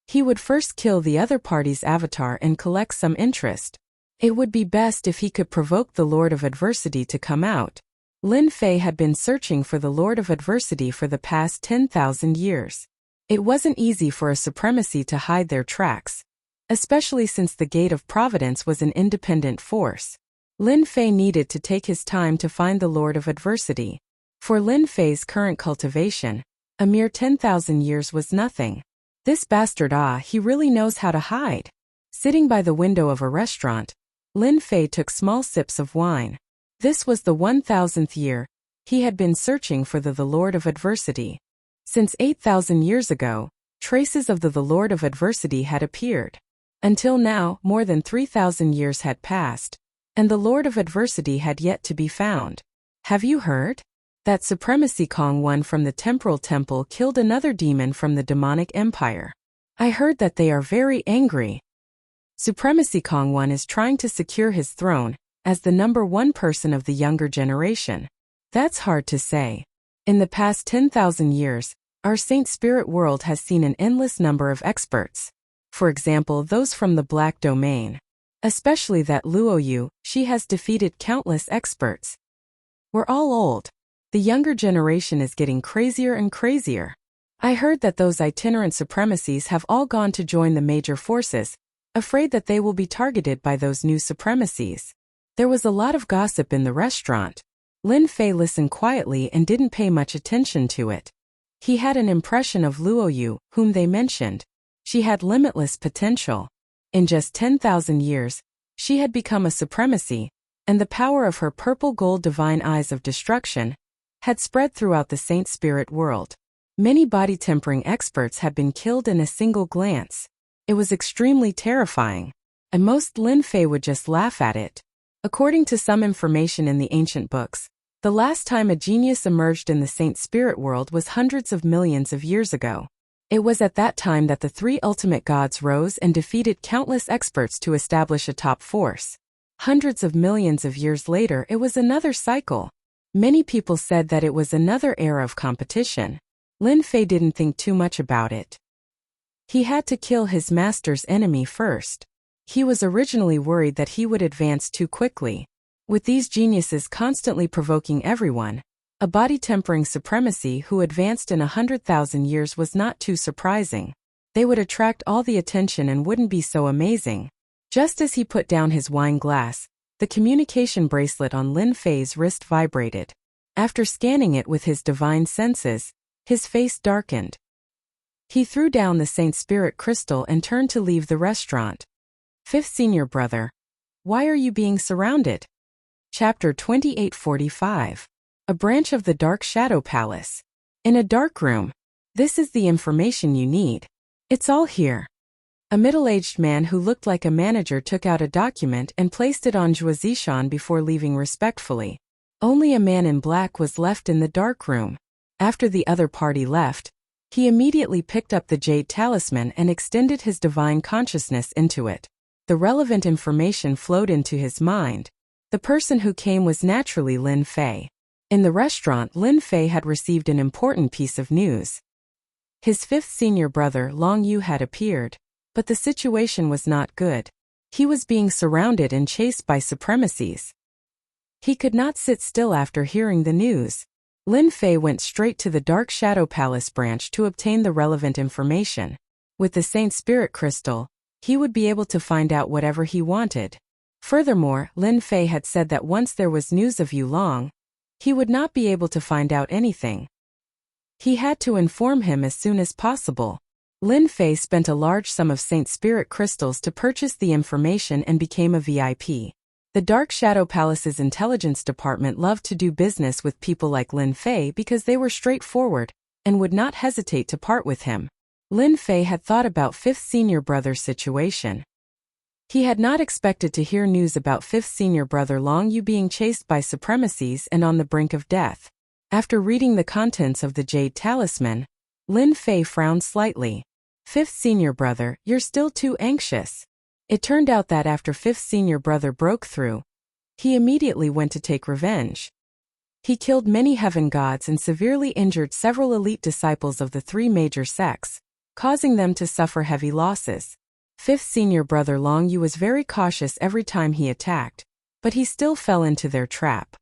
He would first kill the other party's avatar and collect some interest. It would be best if he could provoke the Lord of Adversity to come out. Lin Fei had been searching for the Lord of Adversity for the past 10,000 years. It wasn't easy for a supremacy to hide their tracks, especially since the Gate of Providence was an independent force. Lin Fei needed to take his time to find the Lord of Adversity. For Lin Fei's current cultivation, a mere 10,000 years was nothing. This bastard he really knows how to hide. Sitting by the window of a restaurant, Lin Fei took small sips of wine. This was the 1000th year he had been searching for the Lord of Adversity. Since 8,000 years ago, traces of the Lord of Adversity had appeared. Until now, more than 3,000 years had passed, and the Lord of Adversity had yet to be found. Have you heard? That Supremacy Kong One from the Temporal Temple killed another demon from the demonic empire. I heard that they are very angry. Supremacy Kong One is trying to secure his throne as the #1 person of the younger generation. That's hard to say. In the past 10,000 years, our Saint Spirit world has seen an endless number of experts. For example, those from the Black Domain. Especially that Luo Yu, she has defeated countless experts. We're all old. The younger generation is getting crazier and crazier. I heard that those itinerant supremacies have all gone to join the major forces, afraid that they will be targeted by those new supremacies. There was a lot of gossip in the restaurant. Lin Fei listened quietly and didn't pay much attention to it. He had an impression of Luo Yu, whom they mentioned. She had limitless potential. In just 10,000 years, she had become a supremacy, and the power of her purple gold divine eyes of destruction had spread throughout the Saint Spirit world. Many body tempering experts had been killed in a single glance. It was extremely terrifying, and most Lin Fei would just laugh at it. According to some information in the ancient books, the last time a genius emerged in the Saint Spirit world was hundreds of millions of years ago. It was at that time that the three ultimate gods rose and defeated countless experts to establish a top force. Hundreds of millions of years later, it was another cycle. Many people said that it was another era of competition. Lin Fei didn't think too much about it. He had to kill his master's enemy first. He was originally worried that he would advance too quickly. With these geniuses constantly provoking everyone, a body-tempering supremacy who advanced in 100,000 years was not too surprising. They would attract all the attention and wouldn't be so amazing. Just as he put down his wine glass, the communication bracelet on Lin Fei's wrist vibrated. After scanning it with his divine senses, his face darkened. He threw down the Saint Spirit crystal and turned to leave the restaurant. Fifth Senior Brother. Why are you being surrounded? Chapter 2845. A branch of the Dark Shadow Palace. In a dark room. This is the information you need. It's all here. A middle-aged man who looked like a manager took out a document and placed it on Zhuo Zishan before leaving respectfully. Only a man in black was left in the dark room. After the other party left, he immediately picked up the jade talisman and extended his divine consciousness into it. The relevant information flowed into his mind. The person who came was naturally Lin Fei. In the restaurant, Lin Fei had received an important piece of news. His fifth senior brother, Long Yu, had appeared, but the situation was not good. He was being surrounded and chased by supremacies. He could not sit still after hearing the news. Lin Fei went straight to the Dark Shadow Palace branch to obtain the relevant information. With the Saint Spirit Crystal, he would be able to find out whatever he wanted. Furthermore, Lin Fei had said that once there was news of Yu Long, he would not be able to find out anything. He had to inform him as soon as possible. Lin Fei spent a large sum of Saint Spirit crystals to purchase the information and became a VIP. The Dark Shadow Palace's intelligence department loved to do business with people like Lin Fei because they were straightforward and would not hesitate to part with him. Lin Fei had thought about fifth senior brother's situation. He had not expected to hear news about fifth senior brother Long Yu being chased by supremacies and on the brink of death. After reading the contents of the jade talisman, Lin Fei frowned slightly. Fifth senior brother, you're still too anxious. It turned out that after fifth senior brother broke through, he immediately went to take revenge. He killed many heaven gods and severely injured several elite disciples of the three major sects, causing them to suffer heavy losses. Fifth senior brother Long Yu was very cautious every time he attacked, but he still fell into their trap.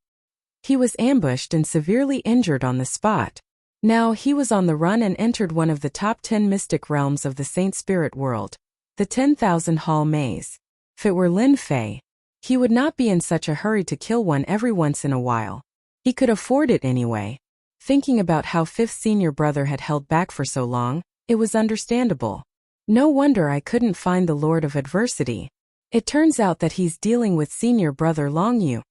He was ambushed and severely injured on the spot. Now he was on the run and entered one of the top 10 mystic realms of the Saint Spirit world, the 10,000 Hall Maze. If it were Lin Fei, he would not be in such a hurry to kill one every once in a while. He could afford it anyway. Thinking about how fifth senior brother had held back for so long, it was understandable. No wonder I couldn't find the Lord of Adversity. It turns out that he's dealing with senior brother Long Yu.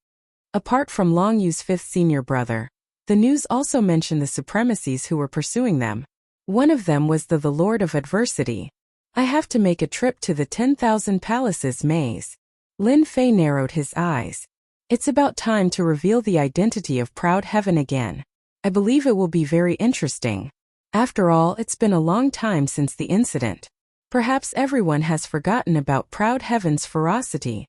Apart from Long Yu's fifth senior brother, the news also mentioned the supremacies who were pursuing them. One of them was the Lord of Adversity. I have to make a trip to the 10,000 Palaces maze. Lin Fei narrowed his eyes. It's about time to reveal the identity of Proud Heaven again. I believe it will be very interesting. After all, it's been a long time since the incident. Perhaps everyone has forgotten about Proud Heaven's ferocity.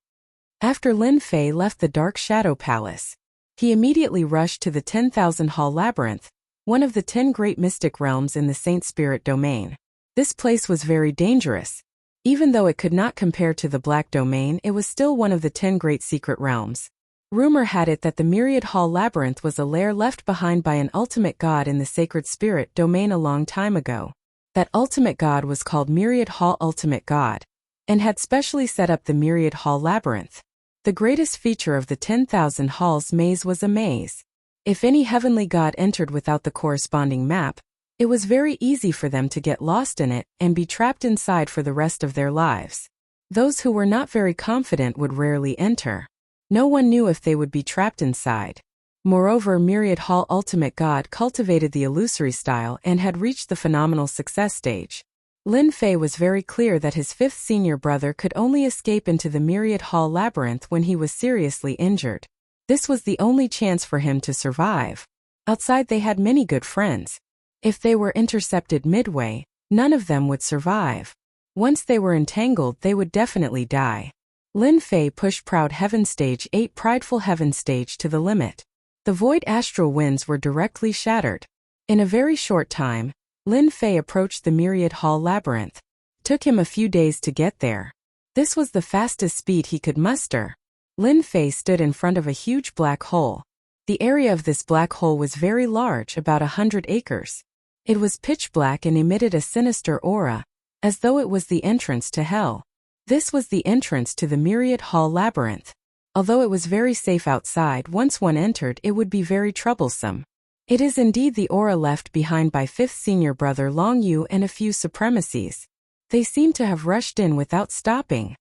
After Lin Fei left the Dark Shadow Palace, he immediately rushed to the 10,000 Hall Labyrinth, one of the 10 great mystic realms in the Saint Spirit domain. This place was very dangerous. Even though it could not compare to the Black Domain, it was still one of the 10 great secret realms. Rumor had it that the Myriad Hall Labyrinth was a lair left behind by an ultimate god in the Sacred Spirit domain a long time ago. That ultimate god was called Myriad Hall Ultimate God, and had specially set up the Myriad Hall Labyrinth. The greatest feature of the 10,000 Halls maze was a maze. If any heavenly god entered without the corresponding map, it was very easy for them to get lost in it and be trapped inside for the rest of their lives. Those who were not very confident would rarely enter. No one knew if they would be trapped inside. Moreover, Myriad Hall Ultimate God cultivated the illusory style and had reached the phenomenal success stage. Lin Fei was very clear that his fifth senior brother could only escape into the Myriad Hall Labyrinth when he was seriously injured. This was the only chance for him to survive. Outside they had many good friends. If they were intercepted midway, none of them would survive. Once they were entangled, they would definitely die. Lin Fei pushed Proud Heaven Stage 8 Prideful Heaven Stage to the limit. The void astral winds were directly shattered. In a very short time, Lin Fei approached the Myriad Hall Labyrinth. Took him a few days to get there. This was the fastest speed he could muster. Lin Fei stood in front of a huge black hole. The area of this black hole was very large, about 100 acres. It was pitch black and emitted a sinister aura, as though it was the entrance to hell. This was the entrance to the Myriad Hall Labyrinth. Although it was very safe outside, once one entered it would be very troublesome. It is indeed the aura left behind by fifth senior brother Long Yu and a few supremacies. They seem to have rushed in without stopping.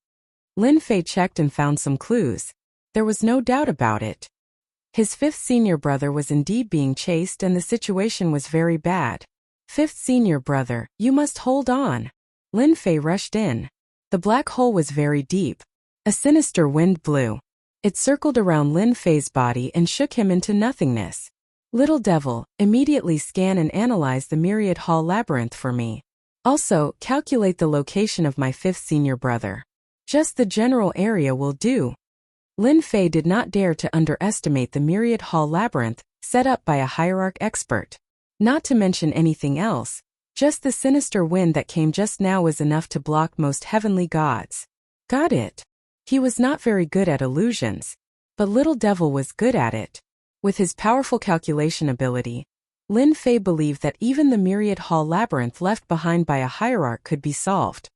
Lin Fei checked and found some clues. There was no doubt about it. His fifth senior brother was indeed being chased and the situation was very bad. Fifth senior brother, you must hold on. Lin Fei rushed in. The black hole was very deep. A sinister wind blew. It circled around Lin Fei's body and shook him into nothingness. Little devil, immediately scan and analyze the Myriad Hall Labyrinth for me. Also, calculate the location of my fifth senior brother. Just the general area will do. Lin Fei did not dare to underestimate the Myriad Hall Labyrinth, set up by a hierarch expert. Not to mention anything else. Just the sinister wind that came just now was enough to block most heavenly gods. Got it. He was not very good at illusions, but Little Devil was good at it. With his powerful calculation ability, Lin Fei believed that even the Myriad Hall Labyrinth left behind by a hierarch could be solved.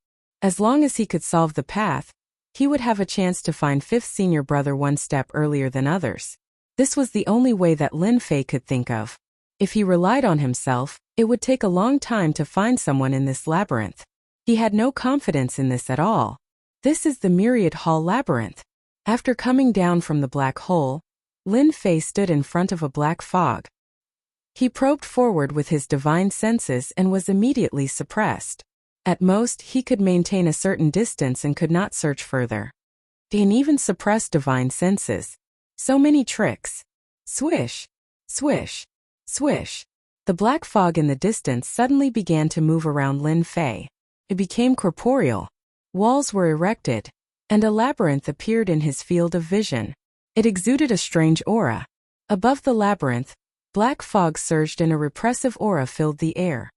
As long as he could solve the path, he would have a chance to find fifth senior brother one step earlier than others. This was the only way that Lin Fei could think of. If he relied on himself, it would take a long time to find someone in this labyrinth. He had no confidence in this at all. This is the Myriad Hall Labyrinth. After coming down from the black hole, Lin Fei stood in front of a black fog. He probed forward with his divine senses and was immediately suppressed. At most, he could maintain a certain distance and could not search further. And even suppressed divine senses. So many tricks. Swish, swish, swish. The black fog in the distance suddenly began to move around Lin Fei. It became corporeal. Walls were erected, and a labyrinth appeared in his field of vision. It exuded a strange aura. Above the labyrinth, black fog surged and a repressive aura filled the air.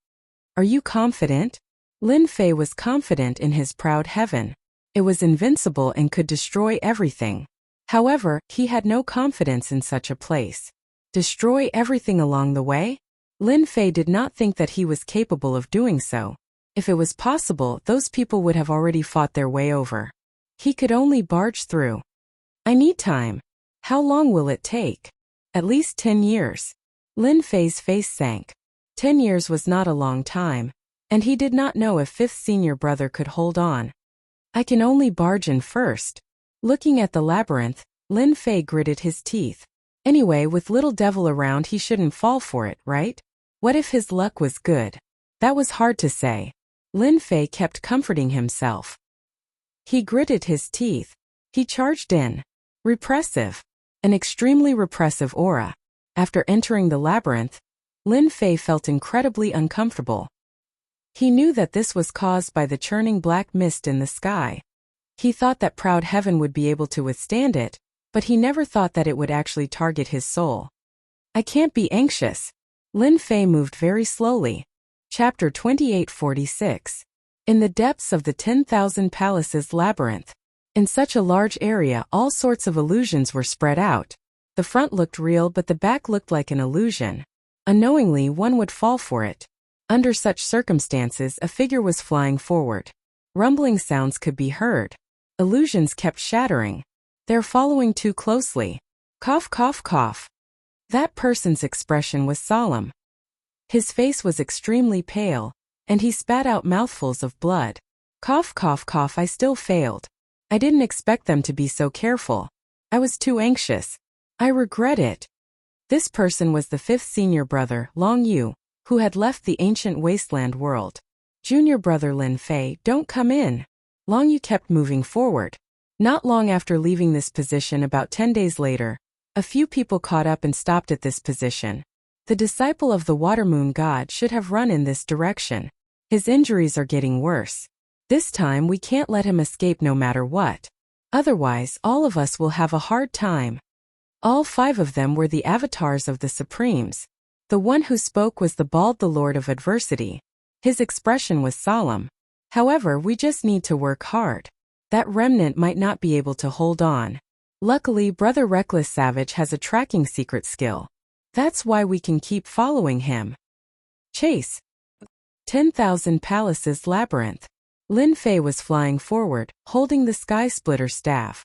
Are you confident? Lin Fei was confident in his proud heaven. It was invincible and could destroy everything. However, he had no confidence in such a place. Destroy everything along the way? Lin Fei did not think that he was capable of doing so. If it was possible, those people would have already fought their way over. He could only barge through. I need time. How long will it take? At least 10 years. Lin Fei's face sank. 10 years was not a long time, and he did not know if fifth senior brother could hold on. I can only barge in first. Looking at the labyrinth, Lin Fei gritted his teeth. Anyway, with little devil around he shouldn't fall for it, right? What if his luck was good? That was hard to say. Lin Fei kept comforting himself. He gritted his teeth. He charged in. Repressive. An extremely repressive aura. After entering the labyrinth, Lin Fei felt incredibly uncomfortable. He knew that this was caused by the churning black mist in the sky. He thought that proud heaven would be able to withstand it, but he never thought that it would actually target his soul. I can't be anxious. Lin Fei moved very slowly. Chapter 2846. In the depths of the 10,000 Palaces labyrinth. In such a large area, all sorts of illusions were spread out. The front looked real, but the back looked like an illusion. Unknowingly, one would fall for it. Under such circumstances, a figure was flying forward. Rumbling sounds could be heard. Illusions kept shattering. They're following too closely. Cough, cough, cough. That person's expression was solemn. His face was extremely pale, and he spat out mouthfuls of blood. Cough, cough, cough. I still failed. I didn't expect them to be so careful. I was too anxious. I regret it. This person was the fifth senior brother, Long Yu, who had left the ancient wasteland world. Junior brother Lin Fei, don't come in. Long Yu kept moving forward. Not long after leaving this position, about 10 days later, a few people caught up and stopped at this position. The disciple of the water moon god should have run in this direction. His injuries are getting worse. This time we can't let him escape no matter what. Otherwise, all of us will have a hard time. All 5 of them were the avatars of the Supremes. The one who spoke was the bald the Lord of Adversity. His expression was solemn. However, we just need to work hard. That remnant might not be able to hold on. Luckily, Brother Reckless Savage has a tracking secret skill. That's why we can keep following him. Chase. 10,000 Palaces labyrinth. Lin Fei was flying forward, holding the Sky Splitter staff.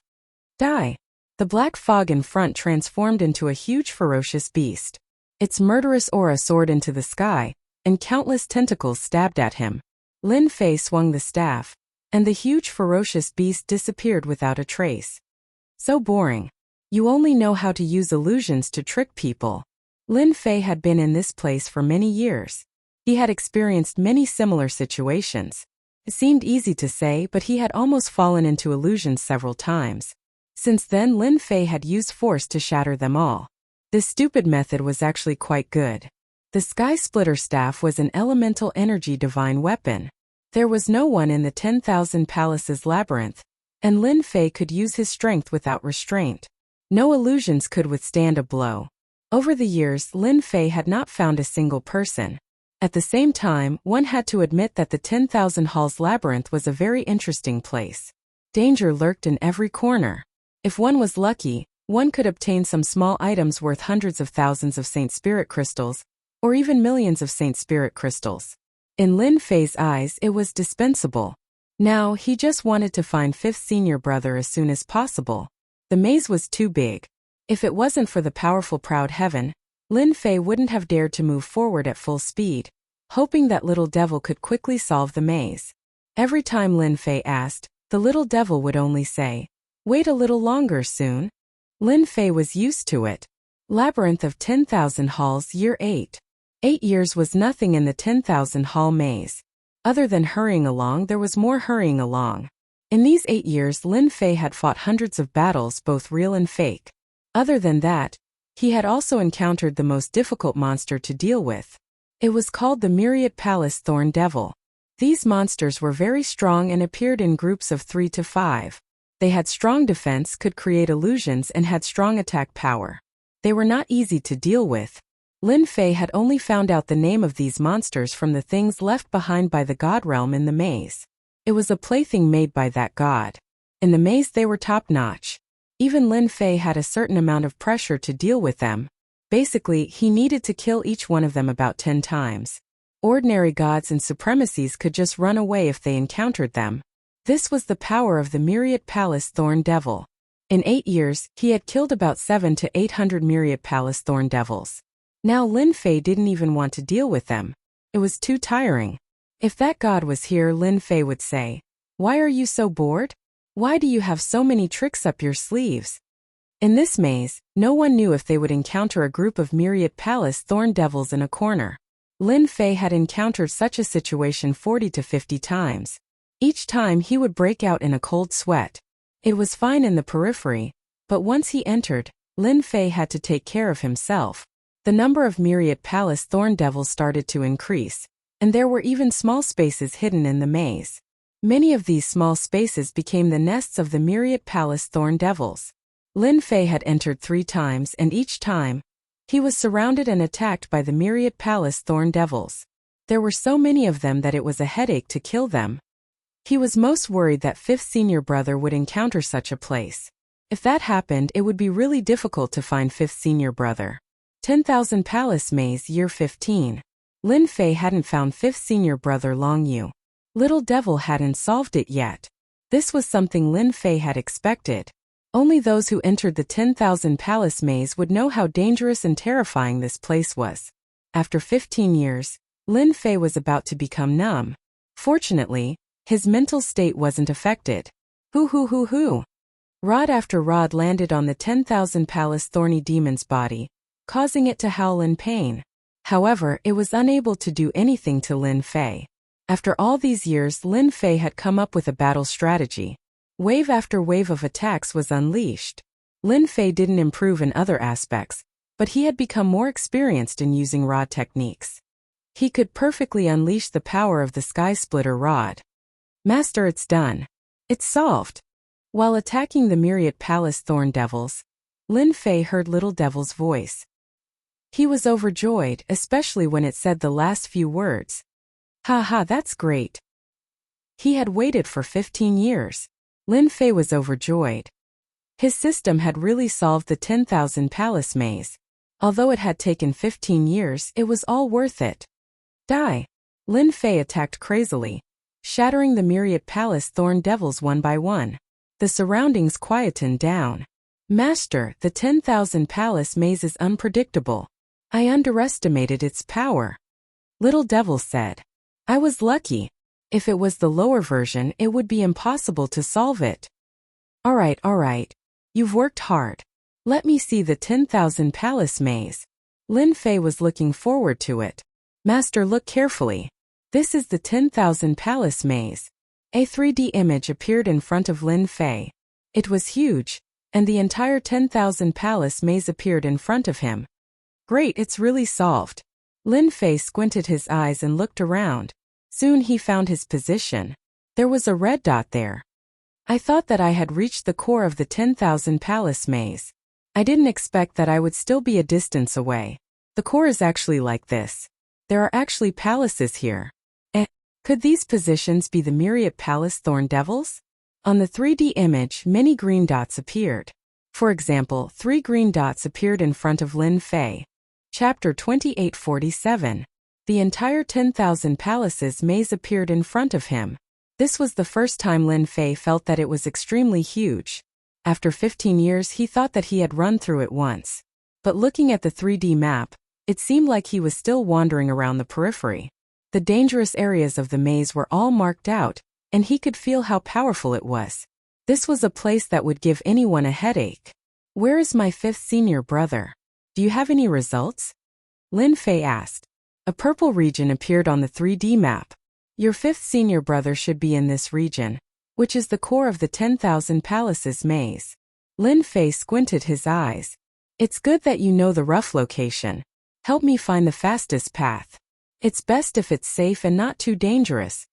Die. The black fog in front transformed into a huge ferocious beast. Its murderous aura soared into the sky, and countless tentacles stabbed at him. Lin Fei swung the staff, and the huge ferocious beast disappeared without a trace. So boring. You only know how to use illusions to trick people. Lin Fei had been in this place for many years. He had experienced many similar situations. It seemed easy to say, but he had almost fallen into illusions several times. Since then, Lin Fei had used force to shatter them all. This stupid method was actually quite good. The Sky Splitter staff was an elemental energy divine weapon. There was no one in the 10,000 Palaces labyrinth, and Lin Fei could use his strength without restraint. No illusions could withstand a blow. Over the years, Lin Fei had not found a single person. At the same time, one had to admit that the 10,000 Halls labyrinth was a very interesting place. Danger lurked in every corner. If one was lucky, one could obtain some small items worth hundreds of thousands of Saint Spirit crystals, or even millions of Saint Spirit crystals. In Lin Fei's eyes, it was dispensable. Now, he just wanted to find fifth senior brother as soon as possible. The maze was too big. If it wasn't for the powerful proud heaven, Lin Fei wouldn't have dared to move forward at full speed, hoping that little devil could quickly solve the maze. Every time Lin Fei asked, the little devil would only say, "Wait a little longer soon." Lin Fei was used to it. Labyrinth of 10,000 Halls, Year 8. 8 years was nothing in the 10,000 Hall maze. Other than hurrying along, there was more hurrying along. In these 8 years, Lin Fei had fought hundreds of battles, both real and fake. Other than that, he had also encountered the most difficult monster to deal with. It was called the Myriad Palace Thorn Devil. These monsters were very strong and appeared in groups of 3 to 5. They had strong defense, could create illusions, and had strong attack power. They were not easy to deal with. Lin Fei had only found out the name of these monsters from the things left behind by the god realm in the maze. It was a plaything made by that god. In the maze they were top-notch. Even Lin Fei had a certain amount of pressure to deal with them. Basically, he needed to kill each one of them about 10 times. Ordinary gods and supremacies could just run away if they encountered them. This was the power of the Myriad Palace Thorn Devil. In 8 years, he had killed about 700 to 800 Myriad Palace Thorn Devils. Now Lin Fei didn't even want to deal with them. It was too tiring. If that god was here, Lin Fei would say, "Why are you so bored? Why do you have so many tricks up your sleeves?" In this maze, no one knew if they would encounter a group of Myriad Palace Thorn Devils in a corner. Lin Fei had encountered such a situation 40 to 50 times. Each time he would break out in a cold sweat. It was fine in the periphery, but once he entered, Lin Fei had to take care of himself. The number of Myriad Palace Thorn Devils started to increase, and there were even small spaces hidden in the maze. Many of these small spaces became the nests of the Myriad Palace Thorn Devils. Lin Fei had entered 3 times, and each time, he was surrounded and attacked by the Myriad Palace Thorn Devils. There were so many of them that it was a headache to kill them. He was most worried that 5th senior brother would encounter such a place. If that happened, it would be really difficult to find 5th senior brother. 10,000 Palace Maze, Year 15. Lin Fei hadn't found 5th senior brother Long Yu. Little Devil hadn't solved it yet. This was something Lin Fei had expected. Only those who entered the 10,000 Palace Maze would know how dangerous and terrifying this place was. After 15 years, Lin Fei was about to become numb. Fortunately, his mental state wasn't affected. Hoo. Rod after rod landed on the 10,000 Palace Thorny Demon's body, causing it to howl in pain. However, it was unable to do anything to Lin Fei. After all these years, Lin Fei had come up with a battle strategy. Wave after wave of attacks was unleashed. Lin Fei didn't improve in other aspects, but he had become more experienced in using rod techniques. He could perfectly unleash the power of the Sky Splitter rod. "Master, it's done. It's solved." While attacking the Myriad Palace Thorn Devils, Lin Fei heard Little Devil's voice. He was overjoyed, especially when it said the last few words. "Ha, that's great." He had waited for 15 years. Lin Fei was overjoyed. His system had really solved the 10,000 Palace Maze. Although it had taken 15 years, it was all worth it. Die! Lin Fei attacked crazily, shattering the Myriad Palace Thorn Devils one by one. The surroundings quietened down. "Master, the 10,000 Palace Maze is unpredictable. I underestimated its power." Little Devil said. "I was lucky. If it was the lower version, it would be impossible to solve it." All right. You've worked hard. Let me see the 10,000 Palace Maze." Lin Fei was looking forward to it. "Master, look carefully. This is the 10,000 Palace Maze." A 3D image appeared in front of Lin Fei. It was huge, and the entire 10,000 Palace Maze appeared in front of him. "Great, it's really solved." Lin Fei squinted his eyes and looked around. Soon he found his position. There was a red dot there. "I thought that I had reached the core of the 10,000 Palace Maze. I didn't expect that I would still be a distance away. The core is actually like this. There are actually palaces here. Could these positions be the Myriad Palace Thorn Devils?" On the 3D image, many green dots appeared. For example, 3 green dots appeared in front of Lin Fei. Chapter 2847. The entire 10,000 Palaces Maze appeared in front of him. This was the first time Lin Fei felt that it was extremely huge. After 15 years, he thought that he had run through it once. But looking at the 3D map, it seemed like he was still wandering around the periphery. The dangerous areas of the maze were all marked out, and he could feel how powerful it was. This was a place that would give anyone a headache. "Where is my 5th senior brother? Do you have any results?" Lin Fei asked. A purple region appeared on the 3D map. "Your 5th senior brother should be in this region, which is the core of the 10,000 Palaces Maze." Lin Fei squinted his eyes. "It's good that you know the rough location. Help me find the fastest path. It's best if it's safe and not too dangerous."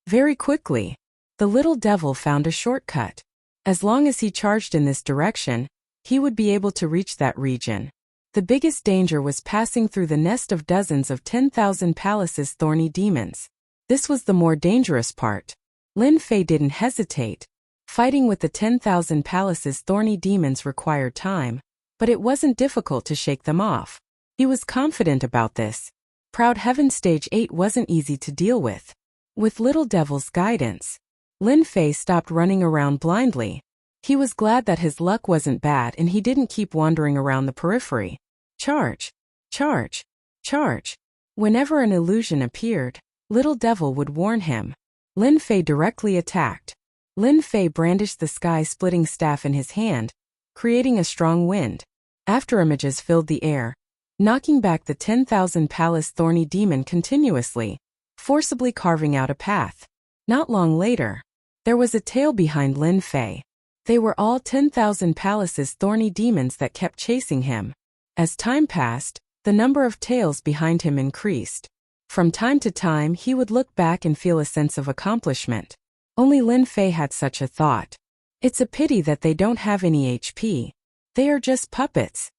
Very quickly, the Little Devil found a shortcut. As long as he charged in this direction, he would be able to reach that region. The biggest danger was passing through the nest of dozens of 10,000 palaces thorny demons. This was the more dangerous part. Lin Fei didn't hesitate. Fighting with the 10,000 palaces thorny demons required time, but it wasn't difficult to shake them off. He was confident about this. Proud Heaven Stage 8 wasn't easy to deal with. With Little Devil's guidance, Lin Fei stopped running around blindly. He was glad that his luck wasn't bad and he didn't keep wandering around the periphery. Charge! Charge! Charge! Whenever an illusion appeared, Little Devil would warn him. Lin Fei directly attacked. Lin Fei brandished the sky-splitting staff in his hand, creating a strong wind. Afterimages filled the air, knocking back the 10,000 palace thorny demon continuously, forcibly carving out a path. Not long later, there was a tail behind Lin Fei. They were all 10,000 palaces thorny demons that kept chasing him. As time passed, the number of tails behind him increased. From time to time he would look back and feel a sense of accomplishment. Only Lin Fei had such a thought. It's a pity that they don't have any HP. They are just puppets.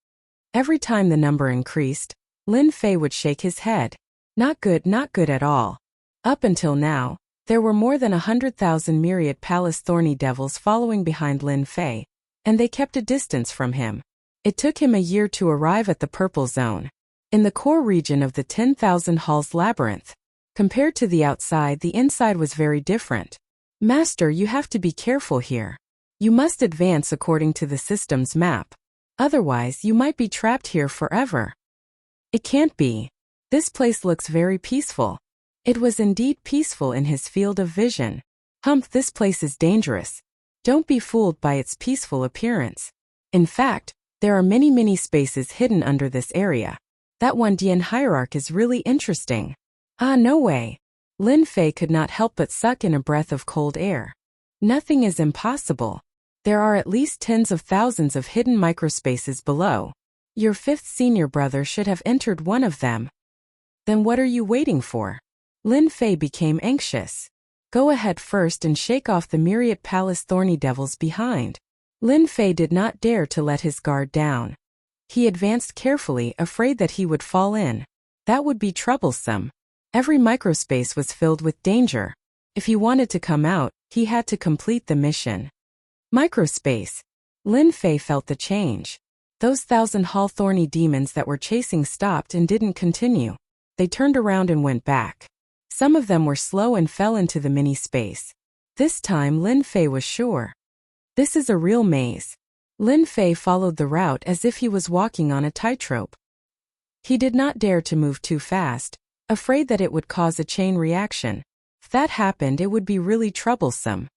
Every time the number increased, Lin Fei would shake his head. Not good at all. Up until now, there were more than 100,000 myriad palace thorny devils following behind Lin Fei, and they kept a distance from him. It took him a year to arrive at the purple zone, in the core region of the 10,000 halls labyrinth. Compared to the outside, the inside was very different. Master, you have to be careful here. You must advance according to the system's map. Otherwise, you might be trapped here forever. It can't be. This place looks very peaceful. It was indeed peaceful in his field of vision. Humph, this place is dangerous. Don't be fooled by its peaceful appearance. In fact, there are many spaces hidden under this area. That one Dian hierarch is really interesting. Ah, no way. Lin Fei could not help but suck in a breath of cold air. Nothing is impossible. There are at least tens of thousands of hidden microspaces below. Your fifth senior brother should have entered one of them. Then what are you waiting for? Lin Fei became anxious. Go ahead first and shake off the myriad palace thorny devils behind. Lin Fei did not dare to let his guard down. He advanced carefully, afraid that he would fall in. That would be troublesome. Every microspace was filled with danger. If he wanted to come out, he had to complete the mission. Microspace. Lin Fei felt the change. Those 1,000 hall thorny demons that were chasing stopped and didn't continue. They turned around and went back. Some of them were slow and fell into the mini-space. This time Lin Fei was sure. This is a real maze. Lin Fei followed the route as if he was walking on a tightrope. He did not dare to move too fast, afraid that it would cause a chain reaction. If that happened, it would be really troublesome.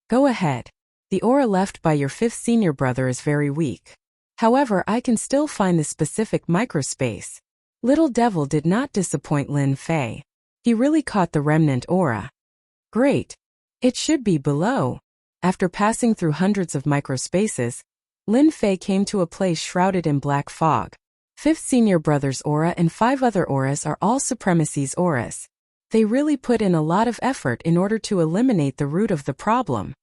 Go ahead. The aura left by your fifth senior brother is very weak. However, I can still find the specific microspace. Little Devil did not disappoint Lin Fei. He really caught the remnant aura. Great. It should be below. After passing through hundreds of microspaces, Lin Fei came to a place shrouded in black fog. Fifth senior brother's aura and 5 other auras are all supremacy's auras. They really put in a lot of effort in order to eliminate the root of the problem.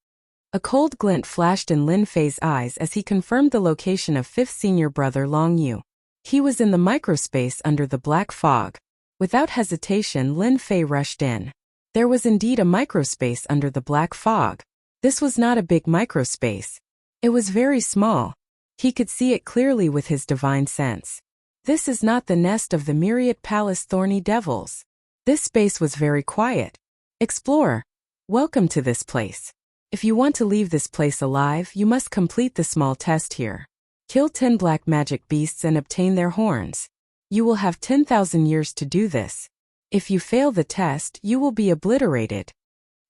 A cold glint flashed in Lin Fei's eyes as he confirmed the location of fifth senior brother Long Yu. He was in the microspace under the black fog. Without hesitation, Lin Fei rushed in. There was indeed a microspace under the black fog. This was not a big microspace. It was very small. He could see it clearly with his divine sense. This is not the nest of the myriad palace thorny devils. This space was very quiet. Explorer, welcome to this place. If you want to leave this place alive, you must complete the small test here. Kill 10 black magic beasts and obtain their horns. You will have 10,000 years to do this. If you fail the test, you will be obliterated.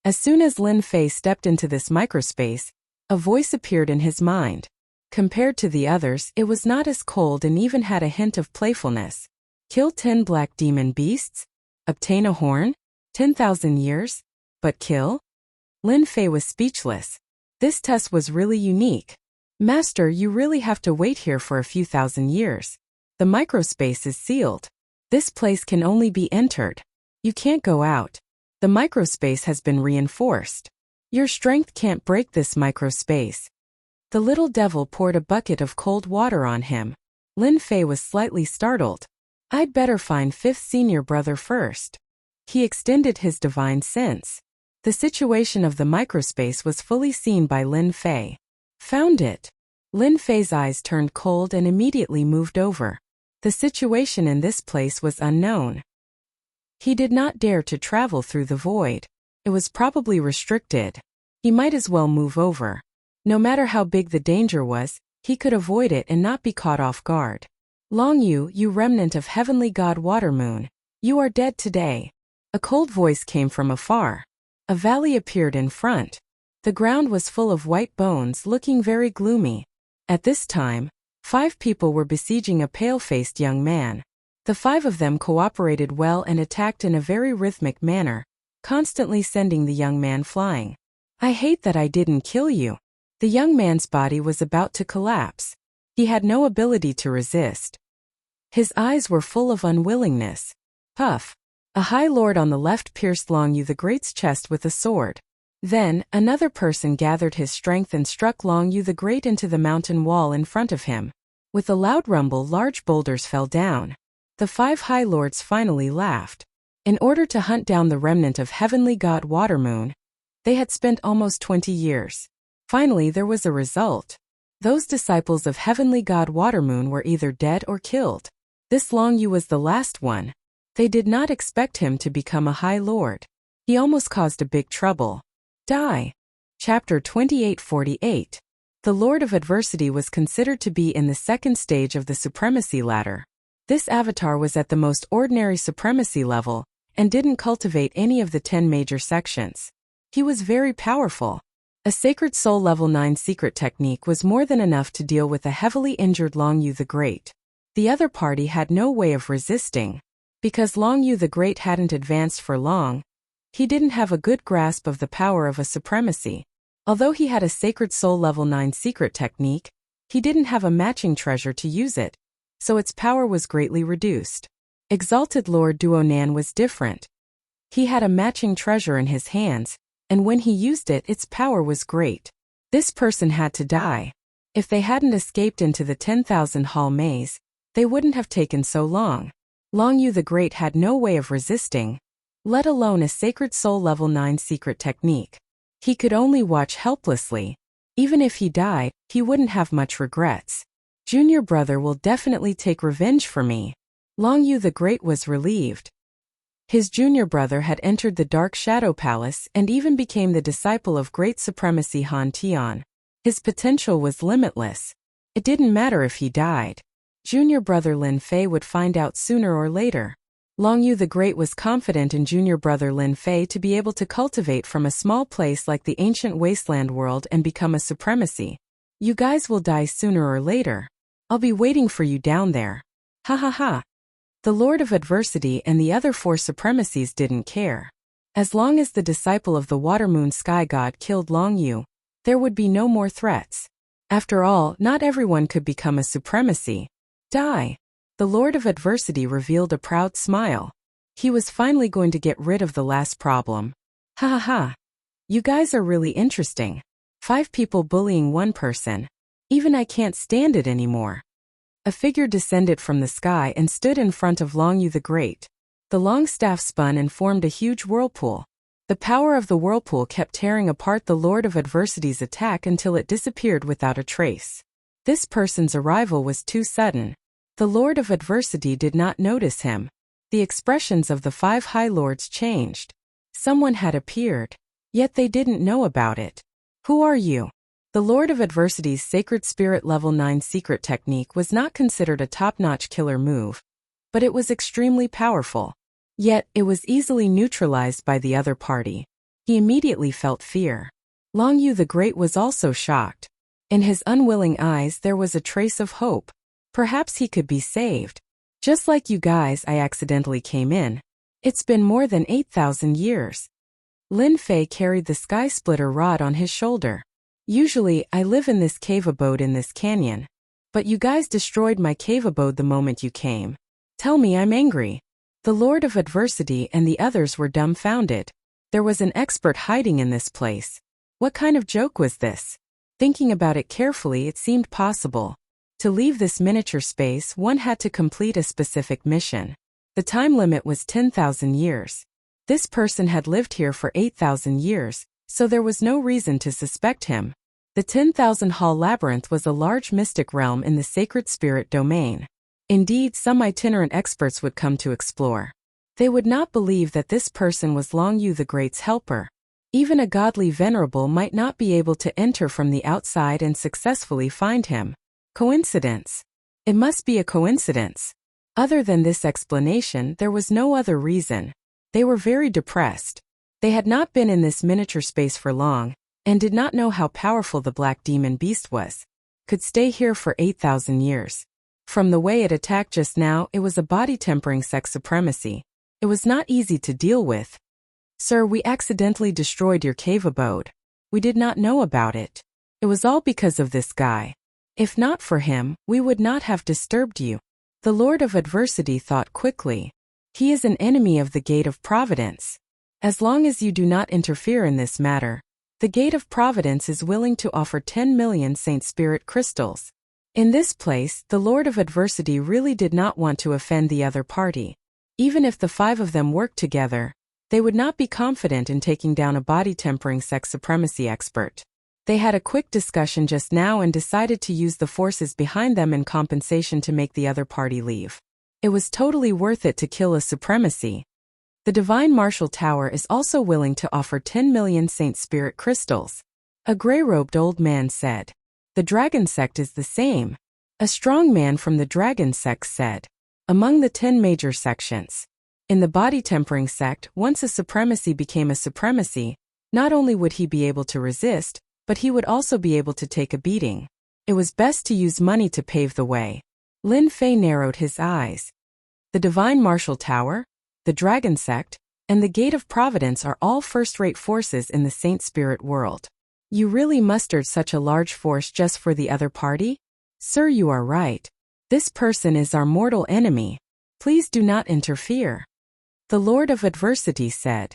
As soon as Lin Fei stepped into this microspace, a voice appeared in his mind. Compared to the others, it was not as cold and even had a hint of playfulness. Kill 10 black demon beasts? Obtain a horn? 10,000 years? But kill? Lin Fei was speechless. This test was really unique. Master, you really have to wait here for a few thousand years. The microspace is sealed. This place can only be entered. You can't go out. The microspace has been reinforced. Your strength can't break this microspace. The little devil poured a bucket of cold water on him. Lin Fei was slightly startled. I'd better find fifth senior brother first. He extended his divine sense. The situation of the microspace was fully seen by Lin Fei. Found it. Lin Fei's eyes turned cold and immediately moved over. The situation in this place was unknown. He did not dare to travel through the void. It was probably restricted. He might as well move over. No matter how big the danger was, he could avoid it and not be caught off guard. Long Yu, you remnant of heavenly god Watermoon, you are dead today. A cold voice came from afar. A valley appeared in front. The ground was full of white bones looking very gloomy. At this time, 5 people were besieging a pale-faced young man. The 5 of them cooperated well and attacked in a very rhythmic manner, constantly sending the young man flying. I hate that I didn't kill you. The young man's body was about to collapse. He had no ability to resist. His eyes were full of unwillingness. Puff. A high lord on the left pierced Long Yu the Great's chest with a sword. Then, another person gathered his strength and struck Long Yu the Great into the mountain wall in front of him. With a loud rumble, large boulders fell down. The 5 high lords finally laughed. In order to hunt down the remnant of heavenly god Watermoon, they had spent almost 20 years. Finally, there was a result. Those disciples of heavenly god Watermoon were either dead or killed. This Long Yu was the last one. They did not expect him to become a high lord. He almost caused a big trouble. Die. Chapter 2848. The Lord of Adversity was considered to be in the second stage of the supremacy ladder. This avatar was at the most ordinary supremacy level, and didn't cultivate any of the 10 major sections. He was very powerful. A Sacred Soul Level 9 secret technique was more than enough to deal with a heavily injured Long Yu the Great. The other party had no way of resisting. Because Long Yu the Great hadn't advanced for long, he didn't have a good grasp of the power of a supremacy. Although he had a Sacred Soul Level 9 secret technique, he didn't have a matching treasure to use it, so its power was greatly reduced. Exalted Lord Duonan was different. He had a matching treasure in his hands, and when he used it, its power was great. This person had to die. If they hadn't escaped into the 10,000 hall maze, they wouldn't have taken so long. Long Yu the Great had no way of resisting, let alone a Sacred Soul Level 9 secret technique. He could only watch helplessly. Even if he died, he wouldn't have much regrets. Junior brother will definitely take revenge for me. Long Yu the Great was relieved. His junior brother had entered the Dark Shadow Palace and even became the disciple of Great Supremacy Han Tian. His potential was limitless. It didn't matter if he died. Junior brother Lin Fei would find out sooner or later. Long Yu the Great was confident in junior brother Lin Fei to be able to cultivate from a small place like the ancient wasteland world and become a supremacy. You guys will die sooner or later. I'll be waiting for you down there. Ha ha ha. The Lord of Adversity and the other 4 supremacies didn't care. As long as the disciple of the Watermoon Sky God killed Long Yu, there would be no more threats. After all, not everyone could become a supremacy. Die. The Lord of Adversity revealed a proud smile. He was finally going to get rid of the last problem. Ha ha ha. You guys are really interesting. 5 people bullying 1 person. Even I can't stand it anymore. A figure descended from the sky and stood in front of Long Yu the Great. The long staff spun and formed a huge whirlpool. The power of the whirlpool kept tearing apart the Lord of Adversity's attack until it disappeared without a trace. This person's arrival was too sudden. The Lord of Adversity did not notice him. The expressions of the 5 High Lords changed. Someone had appeared. Yet they didn't know about it. Who are you? The Lord of Adversity's Sacred Spirit Level 9 secret technique was not considered a top-notch killer move, but it was extremely powerful. Yet, it was easily neutralized by the other party. He immediately felt fear. Long Yu the Great was also shocked. In his unwilling eyes there was a trace of hope. Perhaps he could be saved. Just like you guys, I accidentally came in. It's been more than 8,000 years. Lin Fei carried the sky splitter rod on his shoulder. Usually, I live in this cave abode in this canyon. But you guys destroyed my cave abode the moment you came. Tell me I'm angry. The Lord of Adversity and the others were dumbfounded. There was an expert hiding in this place. What kind of joke was this? Thinking about it carefully, it seemed possible. To leave this miniature space, one had to complete a specific mission. The time limit was 10,000 years. This person had lived here for 8,000 years, so there was no reason to suspect him. The 10,000 Hall Labyrinth was a large mystic realm in the sacred spirit domain. Indeed, some itinerant experts would come to explore. They would not believe that this person was Long Yu the Great's helper. Even a godly venerable might not be able to enter from the outside and successfully find him. Coincidence? It must be a coincidence. Other than this explanation, there was no other reason. They were very depressed. They had not been in this miniature space for long, and did not know how powerful the black demon beast was. Could stay here for 8,000 years. From the way it attacked just now, it was a body-tempering sex supremacy. It was not easy to deal with. Sir, we accidentally destroyed your cave abode. We did not know about it. It was all because of this guy. If not for him, we would not have disturbed you. The Lord of Adversity thought quickly. He is an enemy of the Gate of Providence. As long as you do not interfere in this matter, the Gate of Providence is willing to offer 10 million Saint Spirit crystals. In this place, the Lord of Adversity really did not want to offend the other party. Even if the 5 of them worked together, they would not be confident in taking down a body-tempering sex supremacy expert. They had a quick discussion just now and decided to use the forces behind them in compensation to make the other party leave. It was totally worth it to kill a supremacy. The Divine Martial Tower is also willing to offer 10 million Saint Spirit crystals. A gray-robed old man said. The Dragon Sect is the same. A strong man from the Dragon Sect said. Among the 10 major sections. In the body-tempering sect, once a supremacy became a supremacy, not only would he be able to resist, but he would also be able to take a beating. It was best to use money to pave the way. Lin Fei narrowed his eyes. The Divine Martial Tower, the Dragon Sect, and the Gate of Providence are all first-rate forces in the Saint Spirit world. You really mustered such a large force just for the other party? Sir, you are right. This person is our mortal enemy. Please do not interfere. The Lord of Adversity said.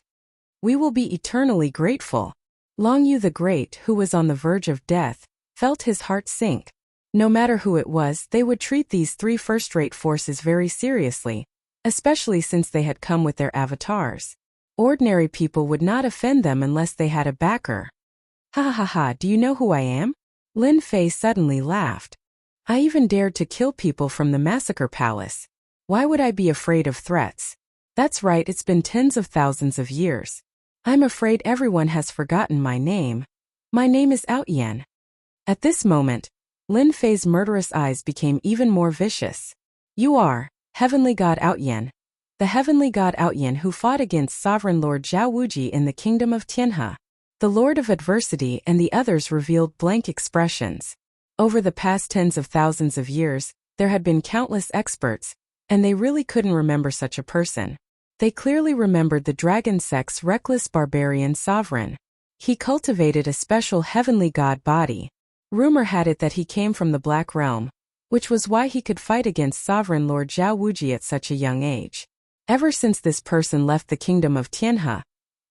We will be eternally grateful. Long Yu the Great, who was on the verge of death, felt his heart sink. No matter who it was, they would treat these 3 first-rate forces very seriously, especially since they had come with their avatars. Ordinary people would not offend them unless they had a backer. Ha ha ha ha, do you know who I am? Lin Fei suddenly laughed. I even dared to kill people from the Massacre Palace. Why would I be afraid of threats? That's right, it's been tens of thousands of years. I'm afraid everyone has forgotten my name. My name is Outyan. At this moment, Lin Fei's murderous eyes became even more vicious. You are, Heavenly God Outyan. The Heavenly God Outyan who fought against Sovereign Lord Zhao Wuji in the Kingdom of Tianhe. The Lord of Adversity and the others revealed blank expressions. Over the past tens of thousands of years, there had been countless experts, and they really couldn't remember such a person. They clearly remembered the Dragon Sect's reckless barbarian sovereign. He cultivated a special heavenly god body. Rumor had it that he came from the Black Realm, which was why he could fight against Sovereign Lord Zhao Wuji at such a young age. Ever since this person left the Kingdom of Tianhe,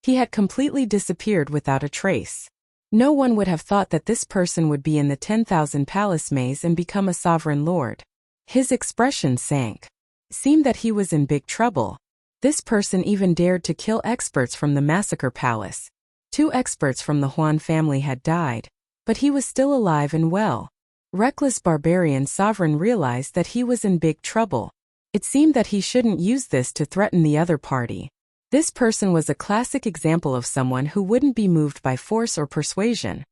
he had completely disappeared without a trace. No one would have thought that this person would be in the 10,000 Palace Maze and become a sovereign lord. His expression sank. Seemed that he was in big trouble. This person even dared to kill experts from the Massacre Palace. 2 experts from the Huan family had died, but he was still alive and well. Reckless barbarian sovereign realized that he was in big trouble. It seemed that he shouldn't use this to threaten the other party. This person was a classic example of someone who wouldn't be moved by force or persuasion.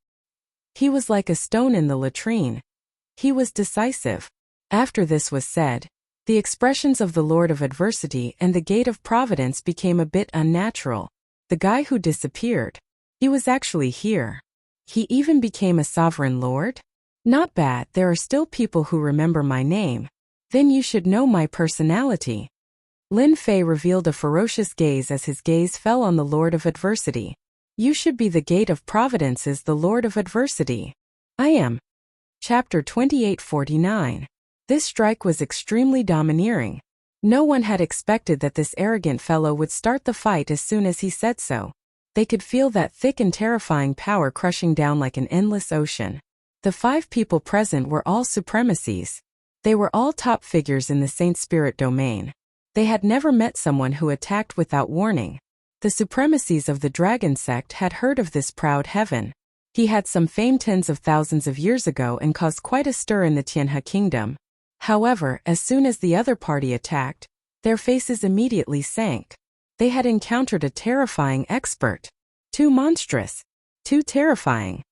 He was like a stone in the latrine. He was decisive. After this was said, the expressions of the Lord of Adversity and the Gate of Providence became a bit unnatural. The guy who disappeared. He was actually here. He even became a sovereign lord? Not bad, there are still people who remember my name. Then you should know my personality. Lin Fei revealed a ferocious gaze as his gaze fell on the Lord of Adversity. You should be the Gate of Providence's the Lord of Adversity. I am. Chapter 2849. This strike was extremely domineering. No one had expected that this arrogant fellow would start the fight as soon as he said so. They could feel that thick and terrifying power crushing down like an endless ocean. The 5 people present were all supremacies. They were all top figures in the Saint Spirit domain. They had never met someone who attacked without warning. The supremacies of the dragon sect had heard of this proud heaven. He had some fame tens of thousands of years ago and caused quite a stir in the Tianhe kingdom. However, as soon as the other party attacked, their faces immediately sank. They had encountered a terrifying expert. Too monstrous. Too terrifying.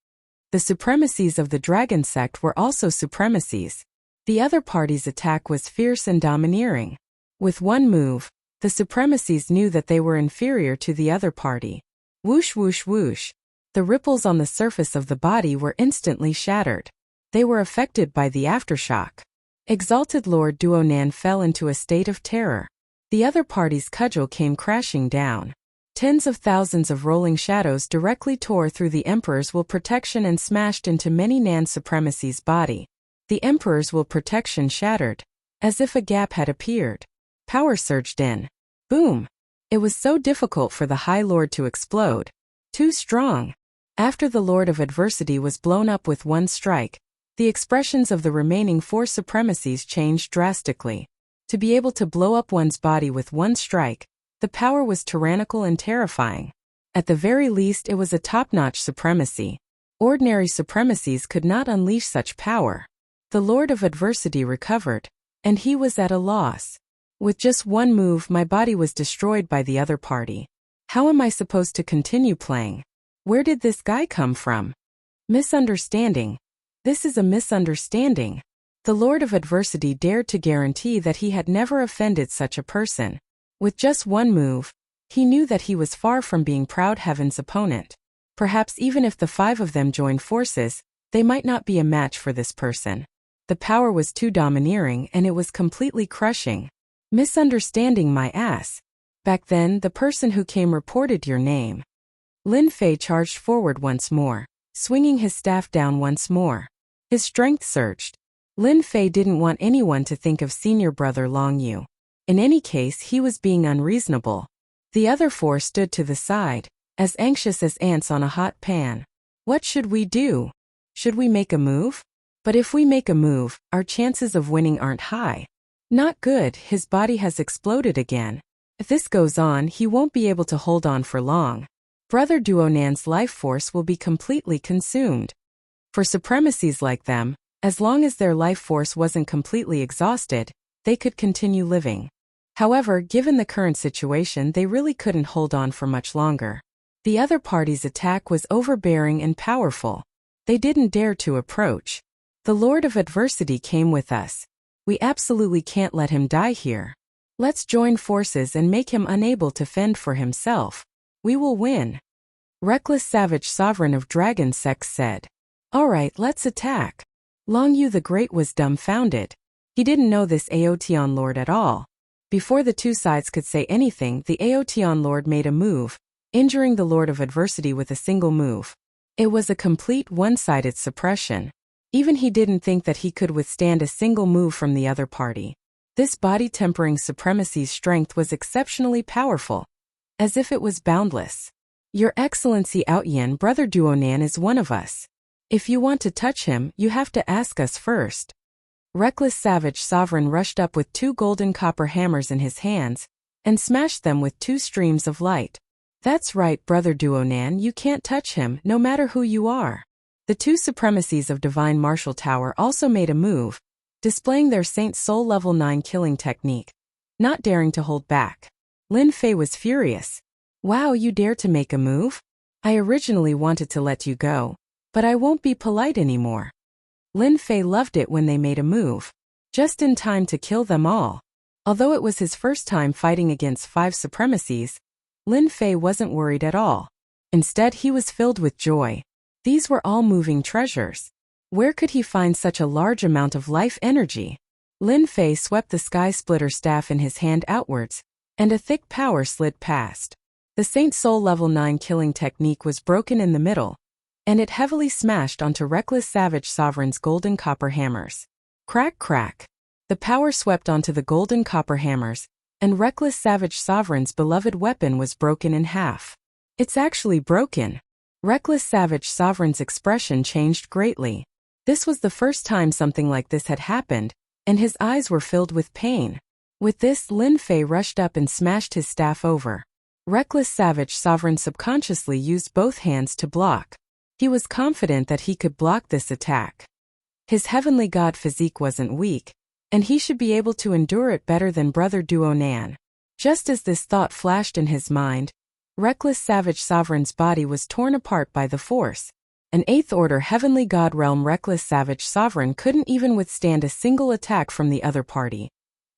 The supremacies of the dragon sect were also supremacies. The other party's attack was fierce and domineering. With one move, the supremacies knew that they were inferior to the other party. Whoosh whoosh whoosh. The ripples on the surface of the body were instantly shattered. They were affected by the aftershock. Exalted Lord Duonan fell into a state of terror. The other party's cudgel came crashing down. Tens of thousands of rolling shadows directly tore through the Emperor's will protection and smashed into many Nan supremacy's body. The Emperor's will protection shattered, as if a gap had appeared. Power surged in. Boom! It was so difficult for the High Lord to explode. Too strong. After the Lord of Adversity was blown up with one strike, the expressions of the remaining 4 supremacies changed drastically. To be able to blow up one's body with one strike, the power was tyrannical and terrifying. At the very least, it was a top-notch supremacy. Ordinary supremacies could not unleash such power. The Lord of Adversity recovered, and he was at a loss. With just one move, my body was destroyed by the other party. How am I supposed to continue playing? Where did this guy come from? Misunderstanding. This is a misunderstanding. The Lord of Adversity dared to guarantee that he had never offended such a person. With just one move, he knew that he was far from being Proud Heaven's opponent. Perhaps even if the 5 of them joined forces, they might not be a match for this person. The power was too domineering and it was completely crushing. Misunderstanding my ass. Back then, the person who came reported your name. Lin Fei charged forward once more, swinging his staff down once more. His strength surged. Lin Fei didn't want anyone to think of senior brother Long Yu. In any case, he was being unreasonable. The other 4 stood to the side, as anxious as ants on a hot pan. What should we do? Should we make a move? But if we make a move, our chances of winning aren't high. Not good, his body has exploded again. If this goes on, he won't be able to hold on for long. Brother Duonan's life force will be completely consumed. For supremacies like them, as long as their life force wasn't completely exhausted, they could continue living. However, given the current situation, they really couldn't hold on for much longer. The other party's attack was overbearing and powerful. They didn't dare to approach. The Lord of Adversity came with us. We absolutely can't let him die here. Let's join forces and make him unable to fend for himself. We will win. Reckless Savage Sovereign of Dragon Sect said. Alright, let's attack. Long Yu the Great was dumbfounded. He didn't know this Aotian Lord at all. Before the 2 sides could say anything, the Aotian Lord made a move, injuring the Lord of Adversity with a single move. It was a complete one-sided suppression. Even he didn't think that he could withstand a single move from the other party. This body-tempering supremacy's strength was exceptionally powerful, as if it was boundless. Your Excellency Outyen, Brother Duonan is one of us. If you want to touch him, you have to ask us first. Reckless Savage Sovereign rushed up with 2 golden copper hammers in his hands, and smashed them with 2 streams of light. That's right, Brother Duonan, you can't touch him, no matter who you are. The 2 supremacies of Divine Martial Tower also made a move, displaying their Saint Soul Level 9 killing technique, not daring to hold back. Lin Fei was furious. Wow, you dare to make a move? I originally wanted to let you go, but I won't be polite anymore. Lin Fei loved it when they made a move, just in time to kill them all. Although it was his first time fighting against 5 supremacies, Lin Fei wasn't worried at all. Instead, he was filled with joy. These were all moving treasures. Where could he find such a large amount of life energy? Lin Fei swept the sky splitter staff in his hand outwards, and a thick power slid past. The Saint Soul Level 9 killing technique was broken in the middle, and it heavily smashed onto Reckless Savage Sovereign's golden copper hammers. Crack crack. The power swept onto the golden copper hammers, and Reckless Savage Sovereign's beloved weapon was broken in half. It's actually broken. Reckless Savage Sovereign's expression changed greatly. This was the first time something like this had happened, and his eyes were filled with pain. With this, Lin Fei rushed up and smashed his staff over. Reckless Savage Sovereign subconsciously used both hands to block. He was confident that he could block this attack. His heavenly god physique wasn't weak, and he should be able to endure it better than Brother Duo Nan. Just as this thought flashed in his mind, Reckless Savage Sovereign's body was torn apart by the force. An 8th Order Heavenly God Realm Reckless Savage Sovereign couldn't even withstand a single attack from the other party,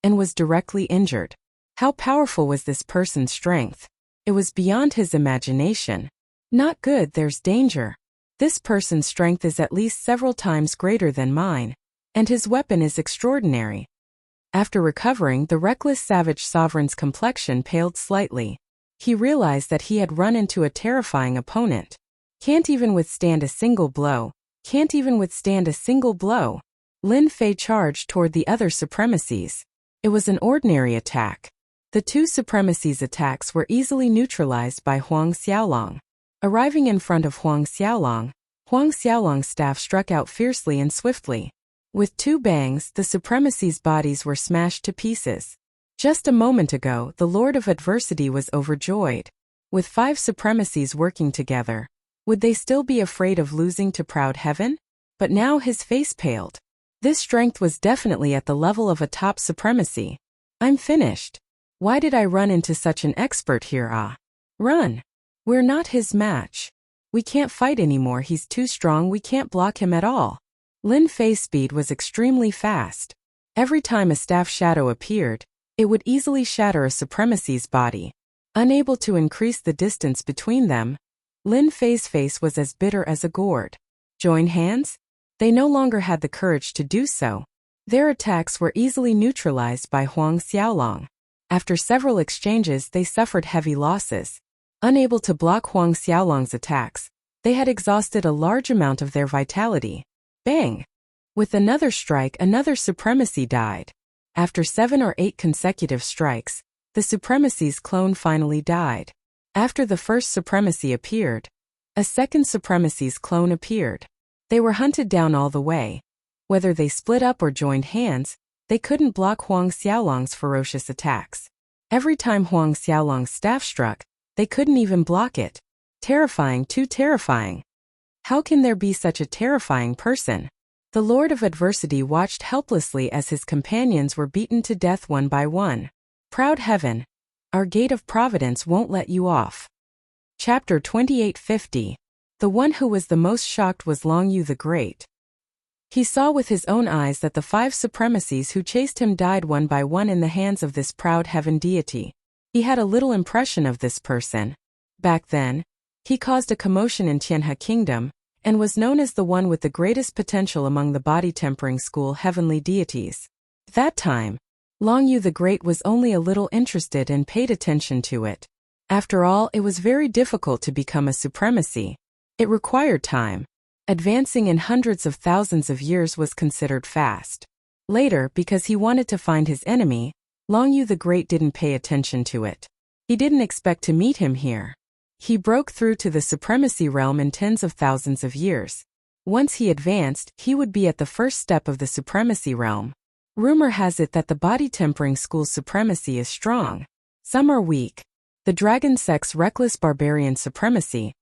and was directly injured. How powerful was this person's strength? It was beyond his imagination. Not good, there's danger. This person's strength is at least several times greater than mine, and his weapon is extraordinary. After recovering, the Reckless Savage Sovereign's complexion paled slightly. He realized that he had run into a terrifying opponent. Can't even withstand a single blow. Can't even withstand a single blow. Lin Fei charged toward the other supremacies. It was an ordinary attack. The two supremacies' attacks were easily neutralized by Huang Xiaolong. Arriving in front of Huang Xiaolong's staff struck out fiercely and swiftly. With 2 bangs, the supremacies' bodies were smashed to pieces. Just a moment ago, the Lord of Adversity was overjoyed. With 5 supremacies working together, would they still be afraid of losing to Proud Heaven? But now his face paled. This strength was definitely at the level of a top supremacy. I'm finished. Why did I run into such an expert here? Run. We're not his match. We can't fight anymore, he's too strong, we can't block him at all. Lin Fei's speed was extremely fast. Every time a staff shadow appeared, it would easily shatter a supremacy's body. Unable to increase the distance between them, Lin Fei's face was as bitter as a gourd. Join hands? They no longer had the courage to do so. Their attacks were easily neutralized by Huang Xiaolong. After several exchanges, they suffered heavy losses. Unable to block Huang Xiaolong's attacks, they had exhausted a large amount of their vitality. Bang! With another strike, another supremacy died. After 7 or 8 consecutive strikes, the supremacy's clone finally died. After the first supremacy appeared, a second supremacy's clone appeared. They were hunted down all the way. Whether they split up or joined hands, they couldn't block Huang Xiaolong's ferocious attacks. Every time Huang Xiaolong's staff struck, they couldn't even block it. Terrifying, too terrifying. How can there be such a terrifying person? The Lord of Adversity watched helplessly as his companions were beaten to death one by one. Proud Heaven, our gate of providence won't let you off. Chapter 2850. The one who was the most shocked was Long Yu the Great. He saw with his own eyes that the 5 supremacies who chased him died one by one in the hands of this Proud Heaven deity. He had a little impression of this person. Back then, he caused a commotion in Tianhe Kingdom, and was known as the one with the greatest potential among the body-tempering school heavenly deities. That time, Long Yu the Great was only a little interested and paid attention to it. After all, it was very difficult to become a supremacy. It required time. Advancing in hundreds of thousands of years was considered fast. Later, because he wanted to find his enemy, Long Yu the Great didn't pay attention to it. He didn't expect to meet him here. He broke through to the supremacy realm in tens of thousands of years. Once he advanced, he would be at the first step of the supremacy realm. Rumor has it that the body-tempering school's supremacy is strong. Some are weak. The dragon sect's reckless barbarian supremacy.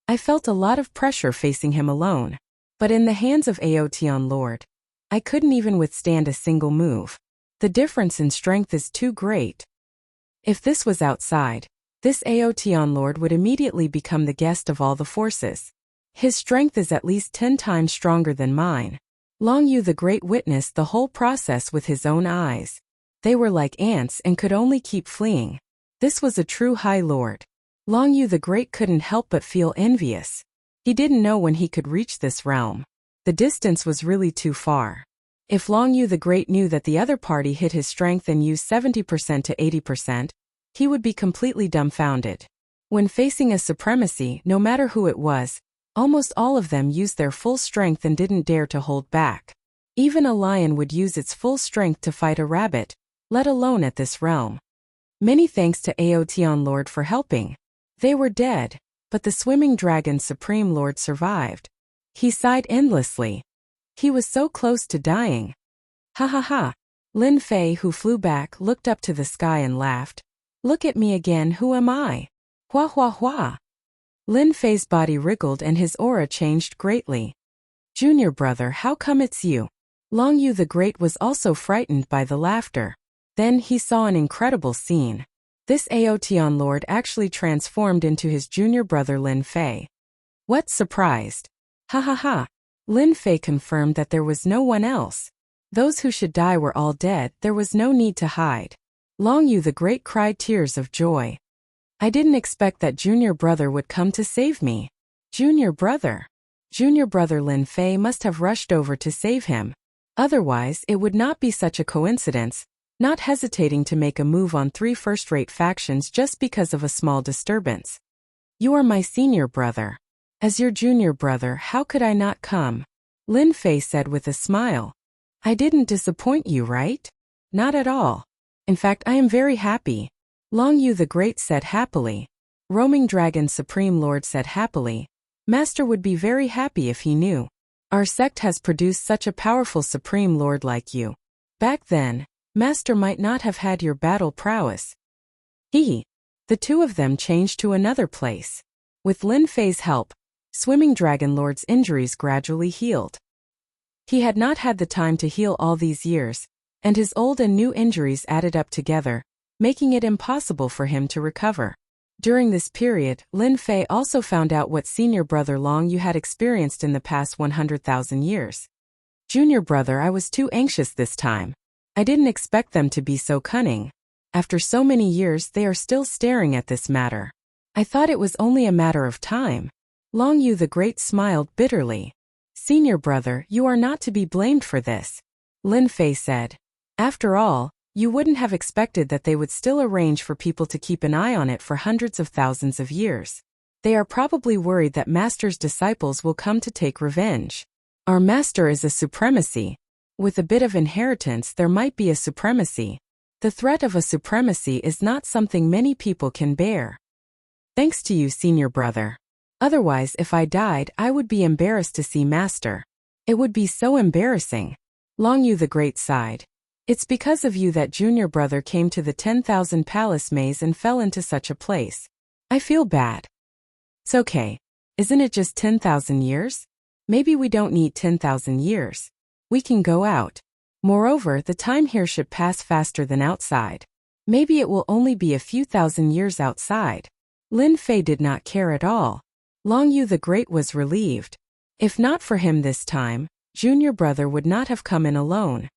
I felt a lot of pressure facing him alone. But in the hands of Aotian Lord, I couldn't even withstand a single move. The difference in strength is too great. If this was outside, this Aotian Lord would immediately become the guest of all the forces. His strength is at least 10 times stronger than mine. Long Yu the Great witnessed the whole process with his own eyes. They were like ants and could only keep fleeing. This was a true High Lord. Long Yu the Great couldn't help but feel envious. He didn't know when he could reach this realm. The distance was really too far. If Long Yu the Great knew that the other party hit his strength and used 70% to 80%, he would be completely dumbfounded. When facing a supremacy, no matter who it was, almost all of them used their full strength and didn't dare to hold back. Even a lion would use its full strength to fight a rabbit, let alone at this realm. Many thanks to Aotian Lord for helping. They were dead, but the swimming dragon Supreme Lord survived. He sighed endlessly. He was so close to dying. Ha ha ha. Lin Fei, who flew back, looked up to the sky and laughed. Look at me again, who am I? Hua hua hua. Lin Fei's body wriggled and his aura changed greatly. Junior brother, how come it's you? Long Yu the Great was also frightened by the laughter. Then he saw an incredible scene. This Aotian lord actually transformed into his junior brother Lin Fei. What surprised? Ha ha ha. Lin Fei confirmed that there was no one else. Those who should die were all dead, there was no need to hide. Long Yu the Great cried tears of joy. I didn't expect that junior brother would come to save me. Junior brother. Junior brother Lin Fei must have rushed over to save him. Otherwise, it would not be such a coincidence, not hesitating to make a move on 3 first-rate factions just because of a small disturbance. You are my senior brother. As your junior brother, how could I not come? Lin Fei said with a smile. I didn't disappoint you, right? Not at all. In fact, I am very happy. Long Yu the Great said happily. Roaming Dragon Supreme Lord said happily. Master would be very happy if he knew. Our sect has produced such a powerful Supreme Lord like you. Back then, Master might not have had your battle prowess. The two of them changed to another place. With Lin Fei's help, Swimming Dragon Lord's injuries gradually healed. He had not had the time to heal all these years, and his old and new injuries added up together, making it impossible for him to recover. During this period, Lin Fei also found out what senior brother Long Yu had experienced in the past 100,000 years. Junior brother, I was too anxious this time. I didn't expect them to be so cunning. After so many years, they are still staring at this matter. I thought it was only a matter of time. Long Yu the Great smiled bitterly. Senior brother, you are not to be blamed for this. Lin Fei said. After all, you wouldn't have expected that they would still arrange for people to keep an eye on it for hundreds of thousands of years. They are probably worried that Master's disciples will come to take revenge. Our Master is a supremacy. With a bit of inheritance, there might be a supremacy. The threat of a supremacy is not something many people can bear. Thanks to you, senior brother. Otherwise, if I died, I would be embarrassed to see Master. It would be so embarrassing. Long Yu the Great sighed. It's because of you that junior brother came to the 10,000 Palace Maze and fell into such a place. I feel bad. It's okay. Isn't it just 10,000 years? Maybe we don't need 10,000 years. We can go out. Moreover, the time here should pass faster than outside. Maybe it will only be a few thousand years outside. Lin Fei did not care at all. Long Yu the Great was relieved. If not for him this time, junior brother would not have come in alone.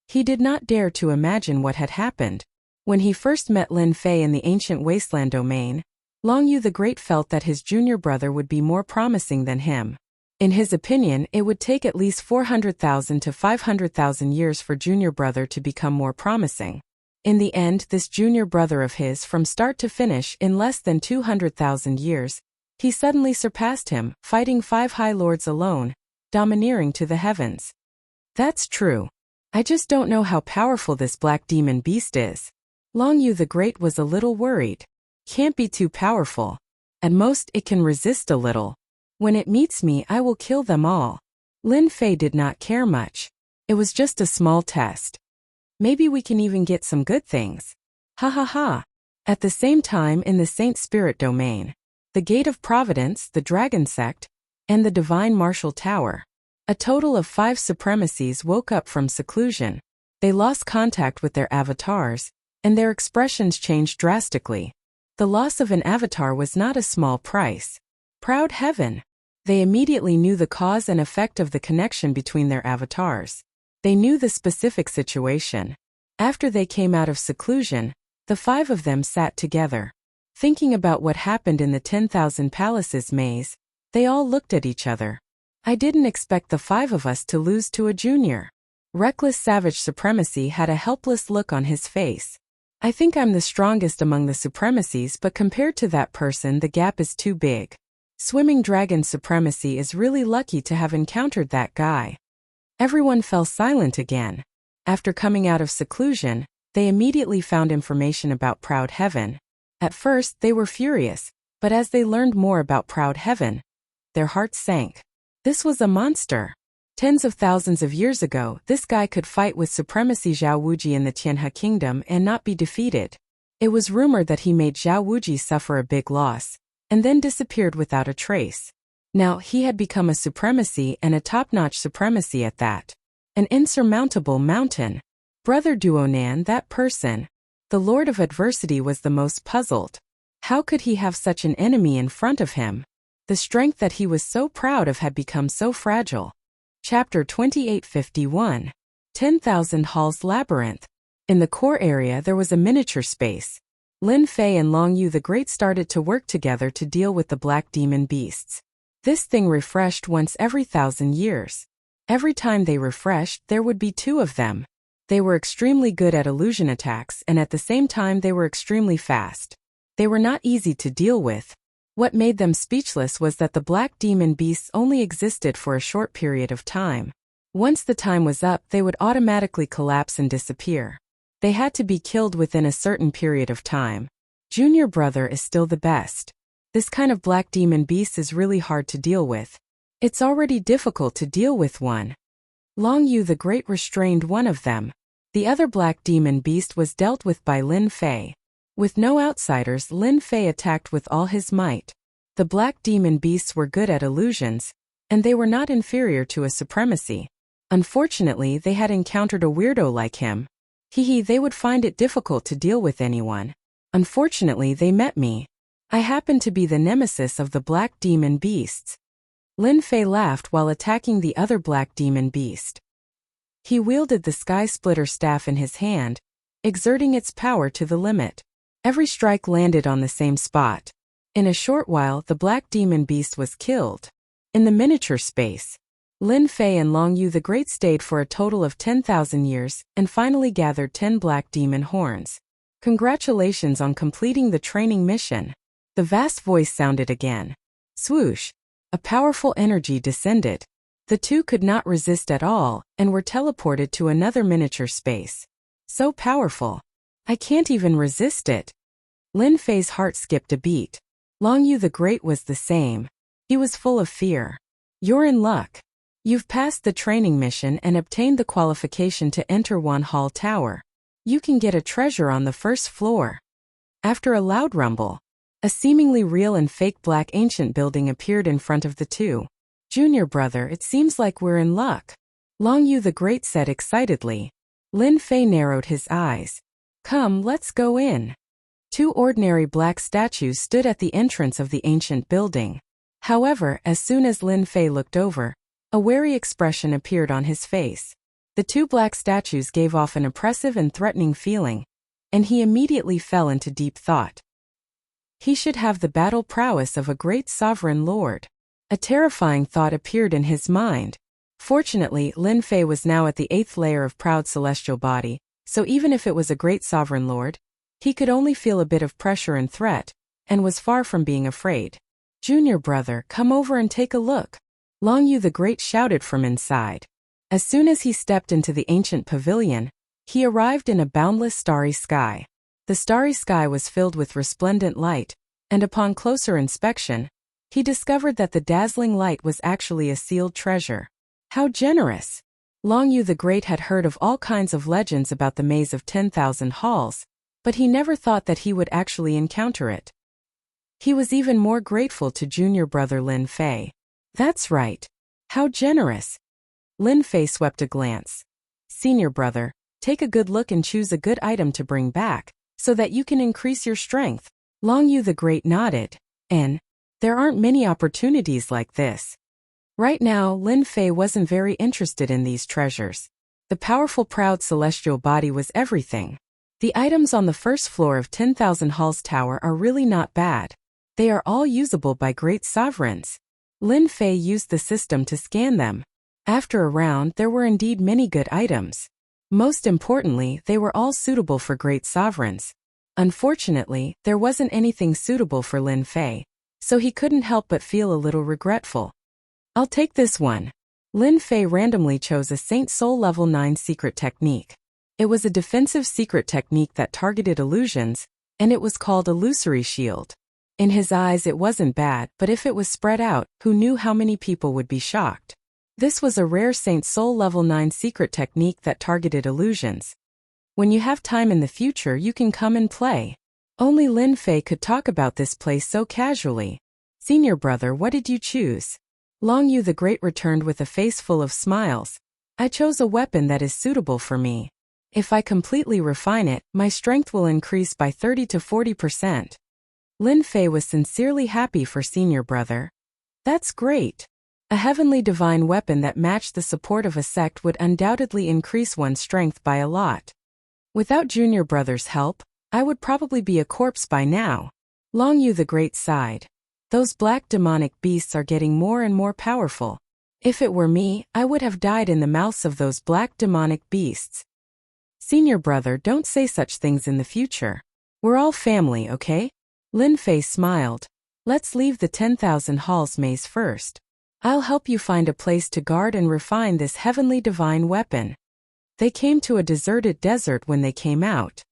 He did not dare to imagine what had happened. When he first met Lin Fei in the ancient wasteland domain, Long Yu the Great felt that his junior brother would be more promising than him. In his opinion, it would take at least 400,000 to 500,000 years for junior brother to become more promising. In the end, this junior brother of his, from start to finish in less than 200,000 years, he suddenly surpassed him, fighting 5 high lords alone, domineering to the heavens. That's true. I just don't know how powerful this black demon beast is. Long Yu the Great was a little worried. Can't be too powerful. At most, it can resist a little. When it meets me, I will kill them all. Lin Fei did not care much. It was just a small test. Maybe we can even get some good things. Ha ha ha. At the same time, in the Saint Spirit domain, the Gate of Providence, the Dragon Sect, and the Divine Martial Tower, a total of 5 supremacies woke up from seclusion. They lost contact with their avatars, and their expressions changed drastically. The loss of an avatar was not a small price. Proud heaven! They immediately knew the cause and effect of the connection between their avatars. They knew the specific situation. After they came out of seclusion, the 5 of them sat together. Thinking about what happened in the 10,000 Palaces maze, they all looked at each other. I didn't expect the 5 of us to lose to a junior. Reckless Savage Supremacy had a helpless look on his face. I think I'm the strongest among the supremacies, but compared to that person, the gap is too big. Swimming Dragon Supremacy is really lucky to have encountered that guy. Everyone fell silent again. After coming out of seclusion, they immediately found information about Proud Heaven. At first, they were furious, but as they learned more about Proud Heaven, their hearts sank. This was a monster. Tens of thousands of years ago, this guy could fight with supremacy Zhao Wuji in the Tianhe kingdom and not be defeated. It was rumored that he made Zhao Wuji suffer a big loss, and then disappeared without a trace. Now, he had become a supremacy and a top-notch supremacy at that. An insurmountable mountain. Brother Duonan, that person, the Lord of Adversity, was the most puzzled. How could he have such an enemy in front of him? The strength that he was so proud of had become so fragile. Chapter 2851. 10,000 Halls Labyrinth. In the core area there was a miniature space. Lin Fei and Long Yu the Great started to work together to deal with the black demon beasts. This thing refreshed once every 1,000 years. Every time they refreshed, there would be 2 of them. They were extremely good at illusion attacks, and at the same time they were extremely fast. They were not easy to deal with. What made them speechless was that the black demon beasts only existed for a short period of time. Once the time was up, they would automatically collapse and disappear. They had to be killed within a certain period of time. Junior brother is still the best. This kind of black demon beast is really hard to deal with. It's already difficult to deal with one. Long Yu the Great restrained one of them. The other black demon beast was dealt with by Lin Fei. With no outsiders, Lin Fei attacked with all his might. The black demon beasts were good at illusions, and they were not inferior to a supremacy. Unfortunately, they had encountered a weirdo like him. They would find it difficult to deal with anyone. Unfortunately, they met me. I happened to be the nemesis of the black demon beasts. Lin Fei laughed while attacking the other black demon beast. He wielded the Sky Splitter staff in his hand, exerting its power to the limit. Every strike landed on the same spot. In a short while, the black demon beast was killed. In the miniature space, Lin Fei and Long Yu the Great stayed for a total of 10,000 years and finally gathered 10 black demon horns. Congratulations on completing the training mission. The vast voice sounded again. Swoosh! A powerful energy descended. The 2 could not resist at all and were teleported to another miniature space. So powerful. I can't even resist it. Lin Fei's heart skipped a beat. Long Yu the Great was the same. He was full of fear. You're in luck. You've passed the training mission and obtained the qualification to enter Wan Hall Tower. You can get a treasure on the first floor. After a loud rumble, a seemingly real and fake black ancient building appeared in front of the 2. Junior brother, it seems like we're in luck. Long Yu the Great said excitedly. Lin Fei narrowed his eyes. Come, let's go in. 2 ordinary black statues stood at the entrance of the ancient building. However, as soon as Lin Fei looked over, a wary expression appeared on his face. The 2 black statues gave off an oppressive and threatening feeling, and he immediately fell into deep thought. He should have the battle prowess of a great sovereign lord. A terrifying thought appeared in his mind. Fortunately, Lin Fei was now at the 8th layer of proud celestial body, so even if it was a great sovereign lord, he could only feel a bit of pressure and threat, and was far from being afraid. Junior brother, come over and take a look. Long Yu the Great shouted from inside. As soon as he stepped into the ancient pavilion, he arrived in a boundless starry sky. The starry sky was filled with resplendent light, and upon closer inspection, he discovered that the dazzling light was actually a sealed treasure. How generous! Long Yu the Great had heard of all kinds of legends about the maze of 10,000 halls, but he never thought that he would actually encounter it. He was even more grateful to junior brother Lin Fei. That's right. How generous! Lin Fei swept a glance. Senior brother, take a good look and choose a good item to bring back, so that you can increase your strength. Long Yu the Great nodded. There aren't many opportunities like this. Right now, Lin Fei wasn't very interested in these treasures. The powerful proud celestial body was everything. The items on the first floor of 10,000 Halls Tower are really not bad. They are all usable by great sovereigns. Lin Fei used the system to scan them. After a round, there were indeed many good items. Most importantly, they were all suitable for great sovereigns. Unfortunately, there wasn't anything suitable for Lin Fei, so he couldn't help but feel a little regretful. I'll take this one. Lin Fei randomly chose a Saint Soul Level 9 secret technique. It was a defensive secret technique that targeted illusions, and it was called Illusory Shield. In his eyes it wasn't bad, but if it was spread out, who knew how many people would be shocked? This was a rare Saint Soul Level 9 secret technique that targeted illusions. When you have time in the future, you can come and play. Only Lin Fei could talk about this place so casually. Senior brother, what did you choose? Long Yu the Great returned with a face full of smiles. I chose a weapon that is suitable for me. If I completely refine it, my strength will increase by 30 to 40%. Lin Fei was sincerely happy for senior brother. That's great. A heavenly divine weapon that matched the support of a sect would undoubtedly increase one's strength by a lot. Without junior brother's help, I would probably be a corpse by now. Long Yu the Great sighed. Those black demonic beasts are getting more and more powerful. If it were me, I would have died in the mouths of those black demonic beasts. Senior brother, don't say such things in the future. We're all family, okay? Lin Fei smiled. Let's leave the 10,000 halls maze first. I'll help you find a place to guard and refine this heavenly divine weapon. They came to a deserted desert when they came out.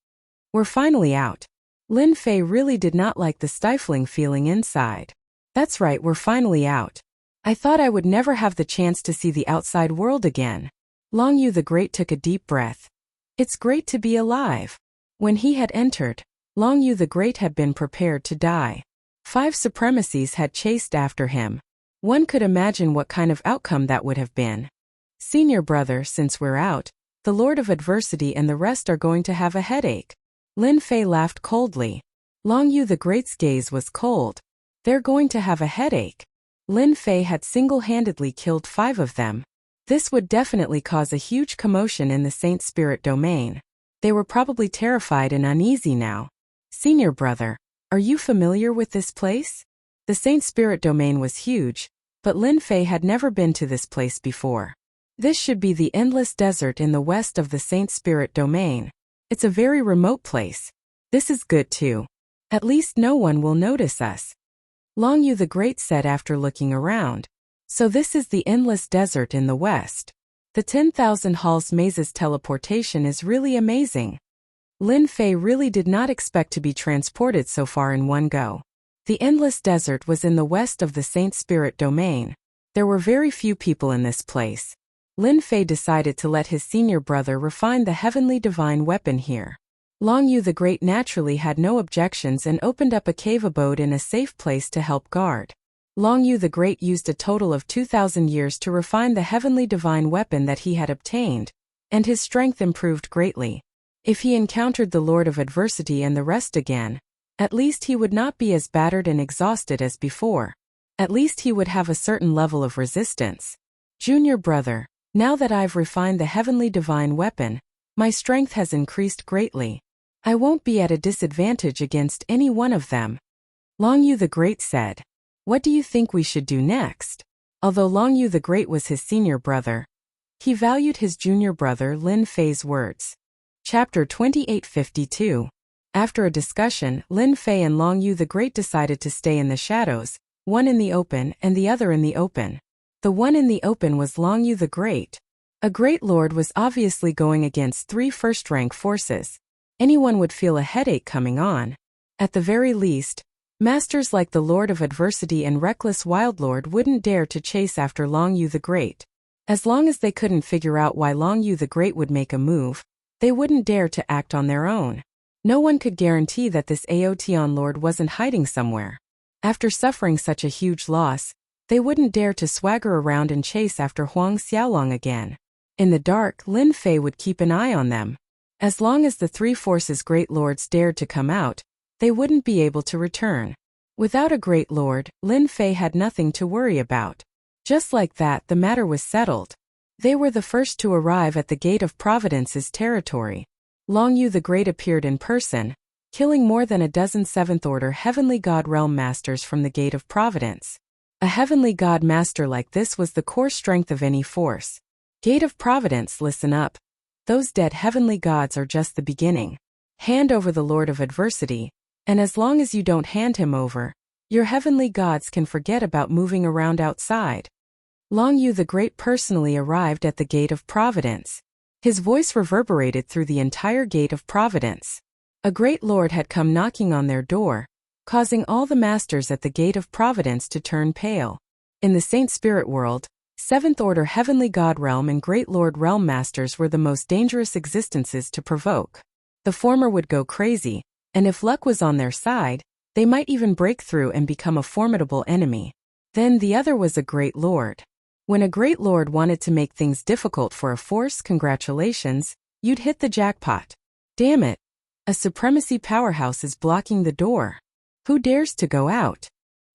We're finally out. Lin Fei really did not like the stifling feeling inside. That's right, we're finally out. I thought I would never have the chance to see the outside world again. Long Yu the Great took a deep breath. It's great to be alive. When he had entered, Long Yu the Great had been prepared to die. 5 supremacies had chased after him. One could imagine what kind of outcome that would have been. Senior brother, since we're out, the Lord of Adversity and the rest are going to have a headache. Lin Fei laughed coldly. Long Yu the Great's gaze was cold. They're going to have a headache. Lin Fei had single-handedly killed 5 of them. This would definitely cause a huge commotion in the Saint Spirit domain. They were probably terrified and uneasy now. Senior brother, are you familiar with this place? The Saint Spirit domain was huge, but Lin Fei had never been to this place before. This should be the endless desert in the west of the Saint Spirit domain. It's a very remote place. This is good too. At least no one will notice us. Long Yu the Great said after looking around. So this is the endless desert in the west. The 10,000 halls maze's teleportation is really amazing. Lin Fei really did not expect to be transported so far in one go. The endless desert was in the west of the Saint Spirit domain. There were very few people in this place. Lin Fei decided to let his senior brother refine the heavenly divine weapon here. Long Yu the Great naturally had no objections and opened up a cave abode in a safe place to help guard. Long Yu the Great used a total of 2,000 years to refine the heavenly divine weapon that he had obtained, and his strength improved greatly. If he encountered the Lord of Adversity and the rest again, at least he would not be as battered and exhausted as before. At least he would have a certain level of resistance. Junior brother, now that I've refined the heavenly divine weapon, my strength has increased greatly. I won't be at a disadvantage against any one of them. Long Yu the Great said. What do you think we should do next? Although Long Yu the Great was his senior brother, he valued his junior brother Lin Fei's words. Chapter 2852. After a discussion, Lin Fei and Long Yu the Great decided to stay in the shadows, one in the open and the other in the open. The one in the open was Long Yu the Great. A great lord was obviously going against 3 first-rank forces. Anyone would feel a headache coming on. At the very least, masters like the Lord of Adversity and reckless Wildlord wouldn't dare to chase after Long Yu the Great. As long as they couldn't figure out why Long Yu the Great would make a move, they wouldn't dare to act on their own. No one could guarantee that this Aotion Lord wasn't hiding somewhere. After suffering such a huge loss, they wouldn't dare to swagger around and chase after Huang Xiaolong again. In the dark, Lin Fei would keep an eye on them. As long as the 3 forces' great lords dared to come out, they wouldn't be able to return. Without a great lord, Lin Fei had nothing to worry about. Just like that, the matter was settled. They were the first to arrive at the Gate of Providence's territory. Long Yu the Great appeared in person, killing more than a dozen 7th-order Heavenly God Realm Masters from the Gate of Providence. A Heavenly God Master like this was the core strength of any force. Gate of Providence, listen up. Those dead Heavenly Gods are just the beginning. Hand over the Lord of Adversity, and as long as you don't hand him over, your Heavenly Gods can forget about moving around outside. Long Yu the Great personally arrived at the Gate of Providence. His voice reverberated through the entire Gate of Providence. A great lord had come knocking on their door, causing all the masters at the Gate of Providence to turn pale. In the Saint Spirit world, Seventh Order Heavenly God Realm and Great Lord Realm Masters were the most dangerous existences to provoke. The former would go crazy, and if luck was on their side, they might even break through and become a formidable enemy. Then the other was a Great Lord. When a Great Lord wanted to make things difficult for a force, congratulations, you'd hit the jackpot. Damn it! A supremacy powerhouse is blocking the door. Who dares to go out?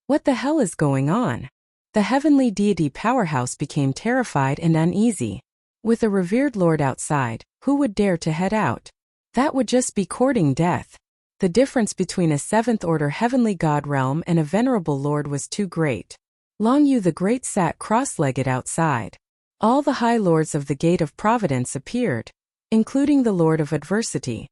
What the hell is going on? The heavenly deity powerhouse became terrified and uneasy. With a revered lord outside, who would dare to head out? That would just be courting death. The difference between a seventh order heavenly god realm and a venerable lord was too great. Long Yu the Great sat cross-legged outside. All the high lords of the Gate of Providence appeared, including the Lord of Adversity.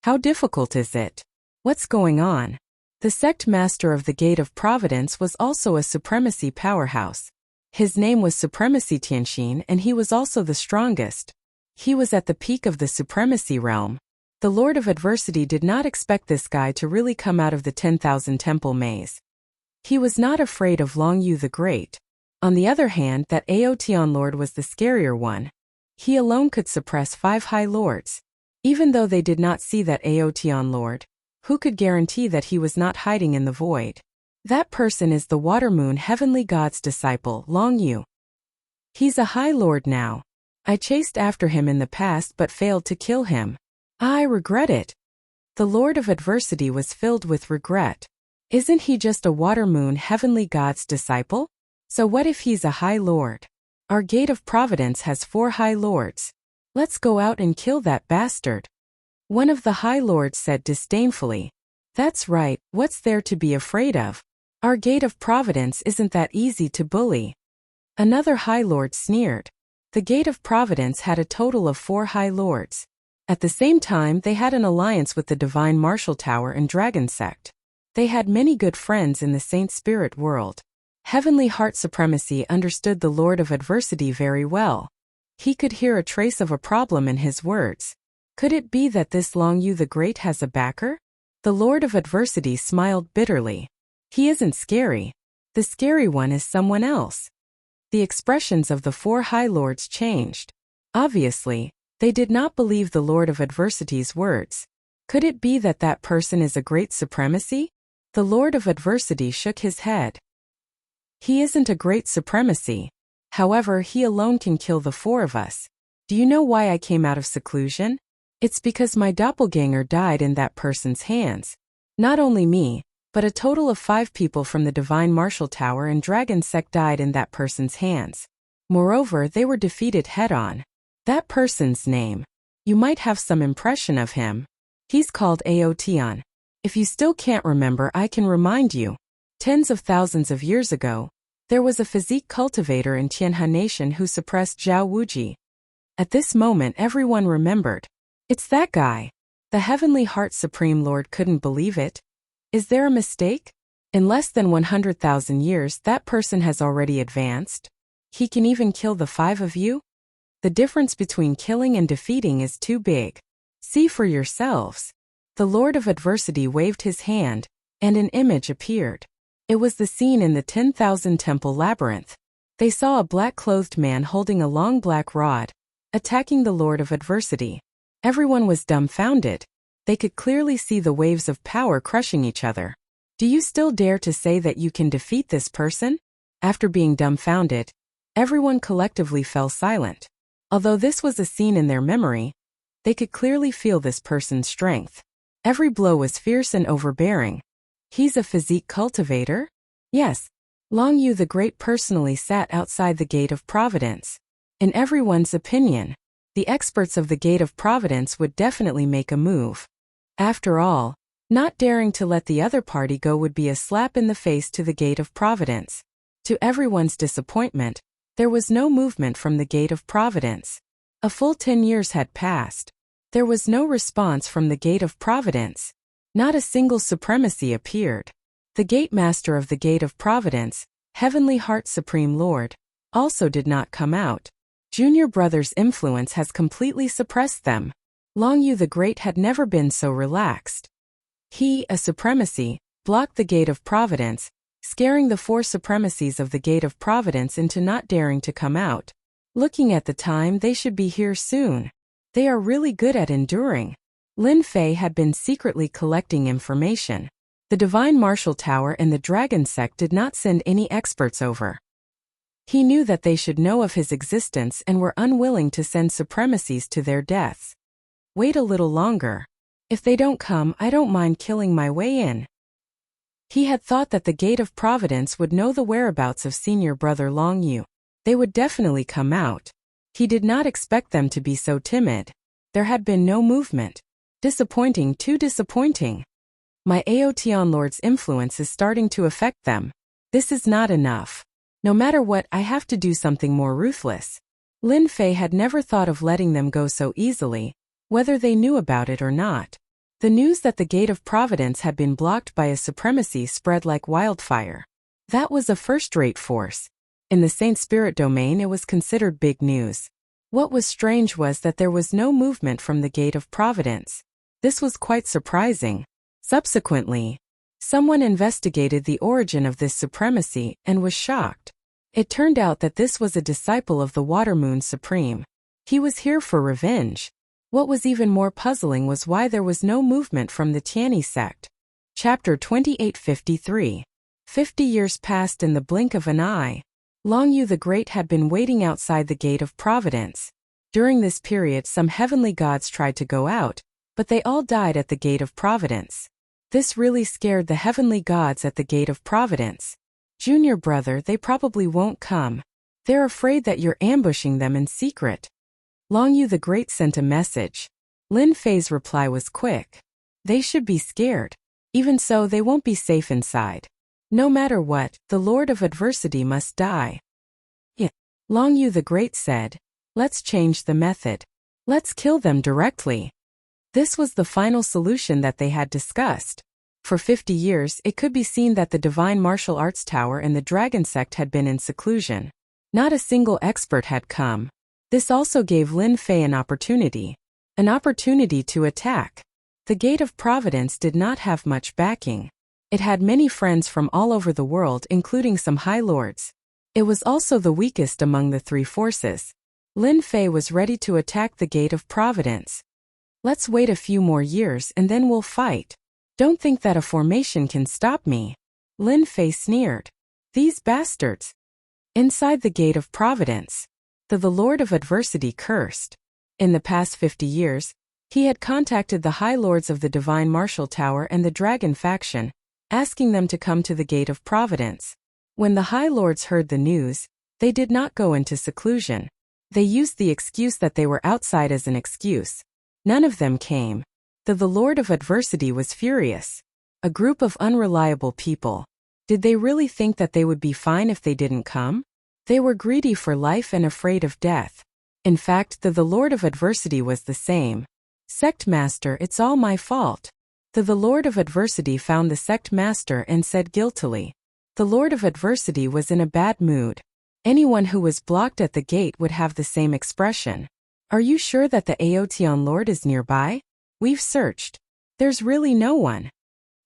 How difficult is it? What's going on? The sect master of the Gate of Providence was also a supremacy powerhouse. His name was Supremacy Tianxin, and he was also the strongest. He was at the peak of the supremacy realm. The Lord of Adversity did not expect this guy to really come out of the 10,000 temple maze. He was not afraid of Long Yu the Great. On the other hand, that Aotian Lord was the scarier one. He alone could suppress 5 high lords. Even though they did not see that Aotian Lord, who could guarantee that he was not hiding in the void? That person is the Water Moon Heavenly God's disciple, Long Yu. He's a high lord now. I chased after him in the past but failed to kill him. I regret it. The Lord of Adversity was filled with regret. Isn't he just a Water Moon Heavenly God's disciple? So what if he's a high lord? Our Gate of Providence has 4 high lords. Let's go out and kill that bastard. One of the high lords said disdainfully. That's right, what's there to be afraid of? Our Gate of Providence isn't that easy to bully. Another high lord sneered. The Gate of Providence had a total of 4 high lords. At the same time, they had an alliance with the Divine Martial Tower and Dragon Sect. They had many good friends in the Saint Spirit world. Heavenly Heart Supremacy understood the Lord of Adversity very well. He could hear a trace of a problem in his words. Could it be that this Long Yu the Great has a backer? The Lord of Adversity smiled bitterly. He isn't scary. The scary one is someone else. The expressions of the 4 high lords changed. Obviously, they did not believe the Lord of Adversity's words. Could it be that that person is a great supremacy? The Lord of Adversity shook his head. He isn't a great supremacy. However, he alone can kill the 4 of us. Do you know why I came out of seclusion? It's because my doppelganger died in that person's hands. Not only me, but a total of 5 people from the Divine Martial Tower and Dragon Sect died in that person's hands. Moreover, they were defeated head-on. That person's name. You might have some impression of him. He's called Aotian. If you still can't remember, I can remind you. Tens of thousands of years ago, there was a physique cultivator in Tianhe Nation who suppressed Zhao Wuji. At this moment, everyone remembered. It's that guy. The Heavenly Heart Supreme Lord couldn't believe it. Is there a mistake? In less than 100,000 years, that person has already advanced. He can even kill the 5 of you? The difference between killing and defeating is too big. See for yourselves. The Lord of Adversity waved his hand, and an image appeared. It was the scene in the 10,000 temple labyrinth. They saw a black-clothed man holding a long black rod, attacking the Lord of Adversity. Everyone was dumbfounded. They could clearly see the waves of power crushing each other. Do you still dare to say that you can defeat this person? After being dumbfounded, everyone collectively fell silent. Although this was a scene in their memory, they could clearly feel this person's strength. Every blow was fierce and overbearing. He's a physique cultivator? Yes. Long Yu the Great personally sat outside the Gate of Providence. In everyone's opinion, the experts of the Gate of Providence would definitely make a move. After all, not daring to let the other party go would be a slap in the face to the Gate of Providence. To everyone's disappointment, there was no movement from the Gate of Providence. A full 10 years had passed. There was no response from the Gate of Providence. Not a single supremacy appeared. The Gate Master of the Gate of Providence, Heavenly Heart Supreme Lord, also did not come out. Junior Brother's influence has completely suppressed them. Long Yu the Great had never been so relaxed. He, a supremacy, blocked the Gate of Providence, scaring the four supremacies of the Gate of Providence into not daring to come out. Looking at the time, they should be here soon. They are really good at enduring. Lin Fei had been secretly collecting information. The Divine Martial Tower and the Dragon Sect did not send any experts over. He knew that they should know of his existence and were unwilling to send supremacies to their deaths. Wait a little longer. If they don't come, I don't mind killing my way in. He had thought that the Gate of Providence would know the whereabouts of senior brother Long Yu. They would definitely come out. He did not expect them to be so timid. There had been no movement. Disappointing, too disappointing. My Aotian Lord's influence is starting to affect them. This is not enough. No matter what, I have to do something more ruthless. Lin Fei had never thought of letting them go so easily, whether they knew about it or not. The news that the Gate of Providence had been blocked by a supremacy spread like wildfire. That was a first-rate force. In the Saint Spirit domain, it was considered big news. What was strange was that there was no movement from the Gate of Providence. This was quite surprising. Subsequently, someone investigated the origin of this supremacy and was shocked. It turned out that this was a disciple of the Water Moon Supreme. He was here for revenge. What was even more puzzling was why there was no movement from the Tianyi sect. Chapter 2853. 50 years passed in the blink of an eye. Long Yu the Great had been waiting outside the Gate of Providence. During this period, some heavenly gods tried to go out, but they all died at the Gate of Providence. This really scared the heavenly gods at the Gate of Providence. Junior brother, they probably won't come. They're afraid that you're ambushing them in secret. Long Yu the Great sent a message. Lin Fei's reply was quick. They should be scared. Even so, they won't be safe inside. No matter what, the Lord of Adversity must die. Yeah. Long Yu the Great said, let's change the method. Let's kill them directly. This was the final solution that they had discussed. For 50 years, it could be seen that the Divine Martial Arts Tower and the Dragon Sect had been in seclusion. Not a single expert had come. This also gave Lin Fei an opportunity to attack. The Gate of Providence did not have much backing. It had many friends from all over the world, including some high lords. It was also the weakest among the three forces. Lin Fei was ready to attack the Gate of Providence. Let's wait a few more years and then we'll fight. Don't think that a formation can stop me. Lin Fei sneered. These bastards. Inside the Gate of Providence, the Lord of Adversity cursed. In the past 50 years, he had contacted the High Lords of the Divine Martial Tower and the Dragon faction, asking them to come to the Gate of Providence. When the High Lords heard the news, they did not go into seclusion. They used the excuse that they were outside as an excuse. None of them came. The Lord of Adversity was furious. A group of unreliable people. Did they really think that they would be fine if they didn't come? They were greedy for life and afraid of death. In fact, the Lord of Adversity was the same. Sect Master, it's all my fault. The Lord of Adversity found the Sect Master and said guiltily. The Lord of Adversity was in a bad mood. Anyone who was blocked at the gate would have the same expression. Are you sure that the Aotian Lord is nearby? We've searched. There's really no one.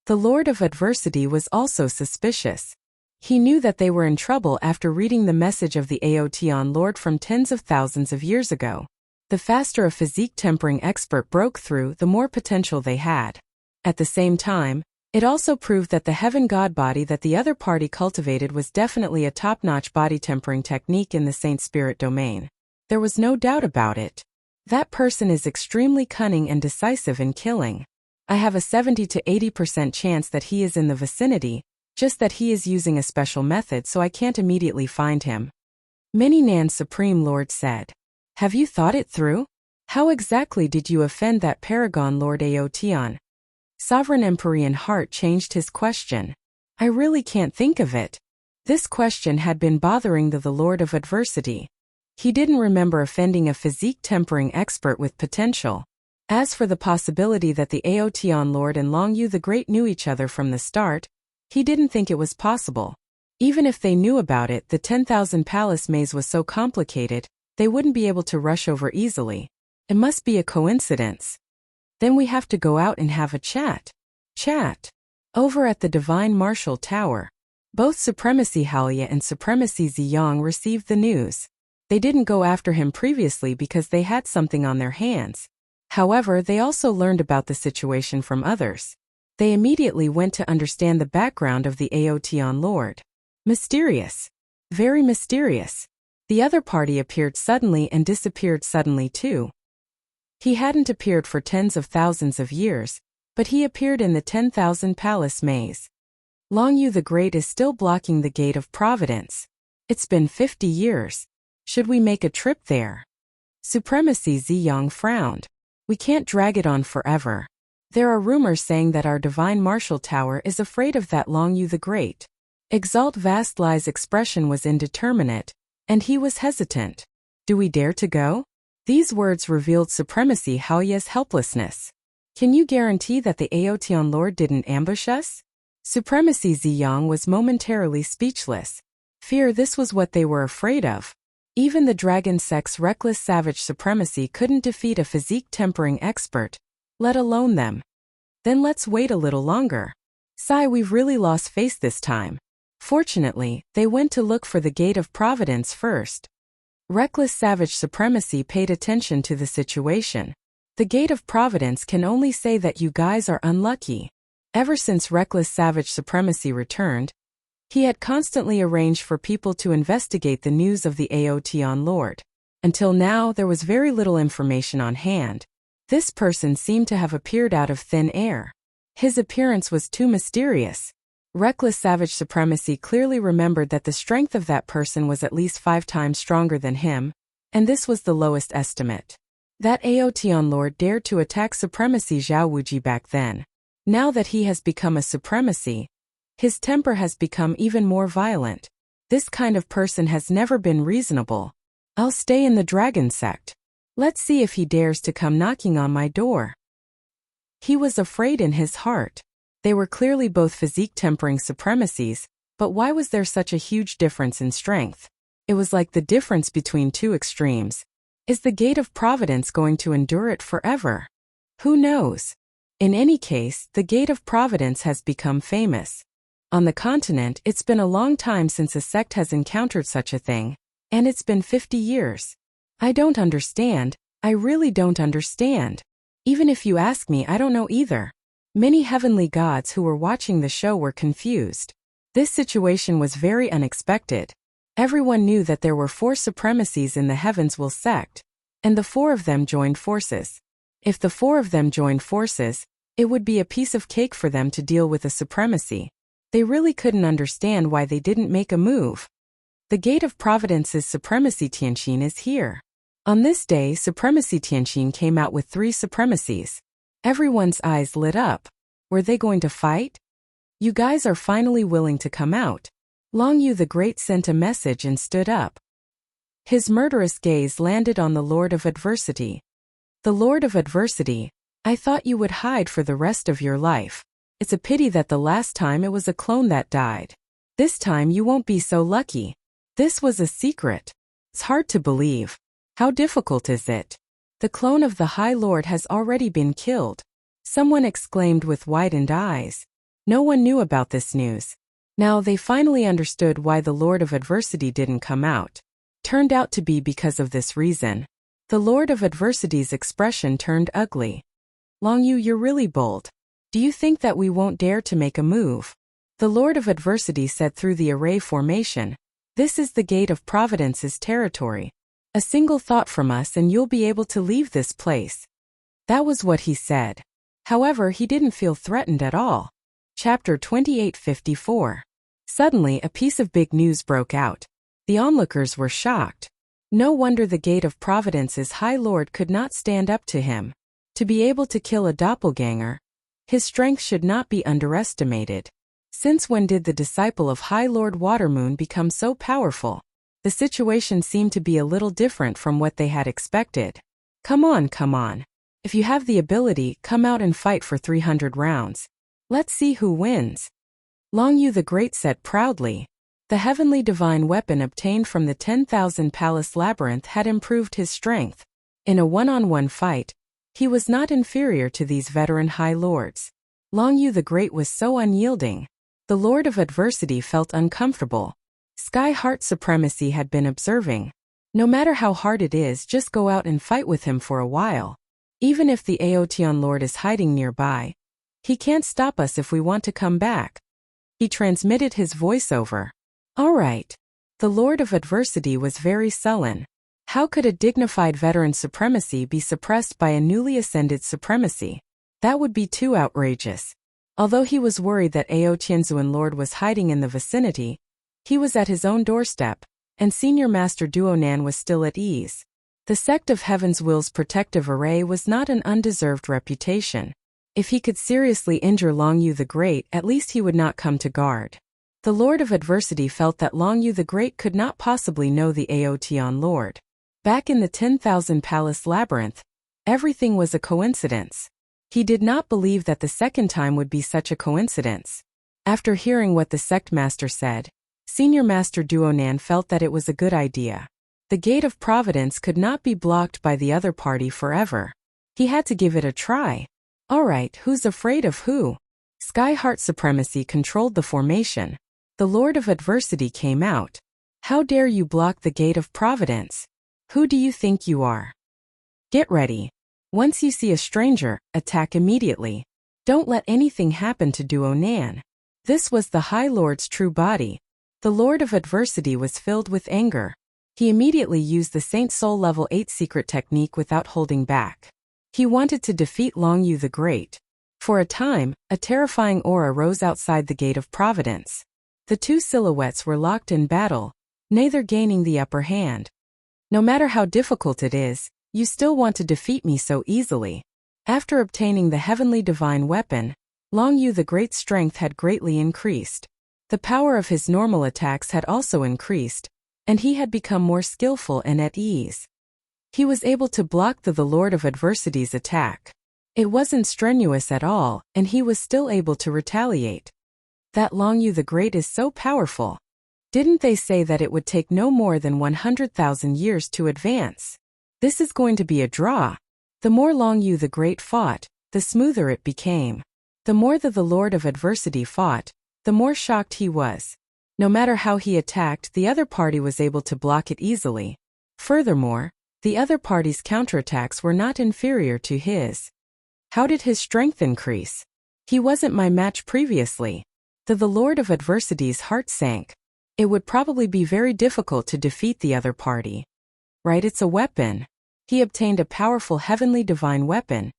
The Lord of Adversity was also suspicious. He knew that they were in trouble after reading the message of the Aotian Lord from tens of thousands of years ago. The faster a physique tempering expert broke through, the more potential they had. At the same time, it also proved that the heaven god body that the other party cultivated was definitely a top-notch body tempering technique in the Saint Spirit domain. There was no doubt about it. That person is extremely cunning and decisive in killing. I have a 70 to 80% chance that he is in the vicinity, just that he is using a special method so I can't immediately find him. Many Nan's Supreme Lord said. Have you thought it through? How exactly did you offend that Paragon Lord Aotian? Sovereign Empyrean Heart changed his question. I really can't think of it. This question had been bothering the Lord of Adversity. He didn't remember offending a physique tempering expert with potential. As for the possibility that the Aotian Lord and Long Yu the Great knew each other from the start, he didn't think it was possible. Even if they knew about it, the 10,000 Palace maze was so complicated, they wouldn't be able to rush over easily. It must be a coincidence. Then we have to go out and have a chat. Chat. Over at the Divine Martial Tower. Both Supremacy Haoye and Supremacy Ziyang received the news. They didn't go after him previously because they had something on their hands. However, they also learned about the situation from others. They immediately went to understand the background of the Aotian Lord. Mysterious. Very mysterious. The other party appeared suddenly and disappeared suddenly too. He hadn't appeared for tens of thousands of years, but he appeared in the 10,000 Palace Maze. Long Yu the Great is still blocking the Gate of Providence. It's been 50 years. Should we make a trip there? Supremacy Ziyang frowned. We can't drag it on forever. There are rumors saying that our Divine Marshal Tower is afraid of that Long Yu the Great. Exalt Vast Lie's expression was indeterminate, and he was hesitant. Do we dare to go? These words revealed Supremacy Haoye's helplessness. Can you guarantee that the Aotian Lord didn't ambush us? Supremacy Ziyang was momentarily speechless. Fear, this was what they were afraid of. Even the Dragon Sect's reckless savage supremacy couldn't defeat a physique tempering expert, let alone them. Then let's wait a little longer. Sigh, we've really lost face this time. Fortunately, they went to look for the Gate of Providence first. Reckless savage supremacy paid attention to the situation. The Gate of Providence can only say that you guys are unlucky. Ever since reckless savage supremacy returned, he had constantly arranged for people to investigate the news of the Aotian Lord. Until now, there was very little information on hand. This person seemed to have appeared out of thin air. His appearance was too mysterious. Reckless savage supremacy clearly remembered that the strength of that person was at least 5 times stronger than him, and this was the lowest estimate. That Aotian Lord dared to attack Supremacy Zhao Wuji back then. Now that he has become a supremacy, his temper has become even more violent. This kind of person has never been reasonable. I'll stay in the Dragon Sect. Let's see if he dares to come knocking on my door. He was afraid in his heart. They were clearly both physique-tempering supremacies, but why was there such a huge difference in strength? It was like the difference between two extremes. Is the Gate of Providence going to endure it forever? Who knows? In any case, the Gate of Providence has become famous. On the continent, it's been a long time since a sect has encountered such a thing, and it's been 50 years. I don't understand. I really don't understand. Even if you ask me, I don't know either. Many heavenly gods who were watching the show were confused. This situation was very unexpected. Everyone knew that there were 4 supremacies in the Heavens Will sect, and the 4 of them joined forces. If the 4 of them joined forces, it would be a piece of cake for them to deal with a supremacy. They really couldn't understand why they didn't make a move. The Gate of Providence's Supremacy Tianqin is here. On this day, Supremacy Tianqin came out with 3 supremacies. Everyone's eyes lit up. Were they going to fight? You guys are finally willing to come out. Long Yu the Great sent a message and stood up. His murderous gaze landed on the Lord of Adversity. The Lord of Adversity, I thought you would hide for the rest of your life. It's a pity that the last time it was a clone that died. This time you won't be so lucky. This was a secret. It's hard to believe. How difficult is it? The clone of the High Lord has already been killed. Someone exclaimed with widened eyes. No one knew about this news. Now they finally understood why the Lord of Adversity didn't come out. Turned out to be because of this reason. The Lord of Adversity's expression turned ugly. Long Yu, you're really bold. Do you think that we won't dare to make a move? The Lord of Adversity said through the array formation. This is the Gate of Providence's territory. A single thought from us and you'll be able to leave this place. That was what he said. However, he didn't feel threatened at all. Chapter 2854. Suddenly, a piece of big news broke out. The onlookers were shocked. No wonder the Gate of Providence's High Lord could not stand up to him. To be able to kill a doppelganger, his strength should not be underestimated. Since when did the disciple of High Lord Watermoon become so powerful? The situation seemed to be a little different from what they had expected. Come on, come on. If you have the ability, come out and fight for 300 rounds. Let's see who wins. Long Yu the Great said proudly. The heavenly divine weapon obtained from the 10,000 Palace Labyrinth had improved his strength. In a one-on-one fight, he was not inferior to these veteran High Lords. Long Yu the Great was so unyielding. The Lord of Adversity felt uncomfortable. Sky Heart Supremacy had been observing. No matter how hard it is, just go out and fight with him for a while. Even if the Aotion Lord is hiding nearby, he can't stop us if we want to come back. He transmitted his voiceover. All right. The Lord of Adversity was very sullen. How could a dignified veteran supremacy be suppressed by a newly ascended supremacy? That would be too outrageous. Although he was worried that Ao Tianzuan Lord was hiding in the vicinity, he was at his own doorstep, and Senior Master Duonan was still at ease. The Sect of Heaven's Will's protective array was not an undeserved reputation. If he could seriously injure Long Yu the Great, at least he would not come to guard. The Lord of Adversity felt that Long Yu the Great could not possibly know the Ao Tian Lord. Back in the 10,000 Palace Labyrinth, everything was a coincidence. He did not believe that the second time would be such a coincidence. After hearing what the sect master said, Senior Master Duonan felt that it was a good idea. The Gate of Providence could not be blocked by the other party forever. He had to give it a try. Alright, who's afraid of who? Sky Heart Supremacy controlled the formation. The Lord of Adversity came out. How dare you block the Gate of Providence? Who do you think you are? Get ready. Once you see a stranger, attack immediately. Don't let anything happen to Duonan. This was the High Lord's true body. The Lord of Adversity was filled with anger. He immediately used the Saint Soul Level 8 secret technique without holding back. He wanted to defeat Long Yu the Great. For a time, a terrifying aura rose outside the Gate of Providence. The two silhouettes were locked in battle, neither gaining the upper hand. No matter how difficult it is, you still want to defeat me so easily. After obtaining the heavenly divine weapon, Long Yu the Great's strength had greatly increased. The power of his normal attacks had also increased, and he had become more skillful and at ease. He was able to block the Lord of Adversity's attack. It wasn't strenuous at all, and he was still able to retaliate. That Long Yu the Great is so powerful. Didn't they say that it would take no more than 100,000 years to advance? This is going to be a draw. The more Long Yu the Great fought, the smoother it became. The more the Lord of Adversity fought, the more shocked he was. No matter how he attacked, the other party was able to block it easily. Furthermore, the other party's counterattacks were not inferior to his. How did his strength increase? He wasn't my match previously. The Lord of Adversity's heart sank. It would probably be very difficult to defeat the other party. Right, it's a weapon. He obtained a powerful heavenly divine weapon,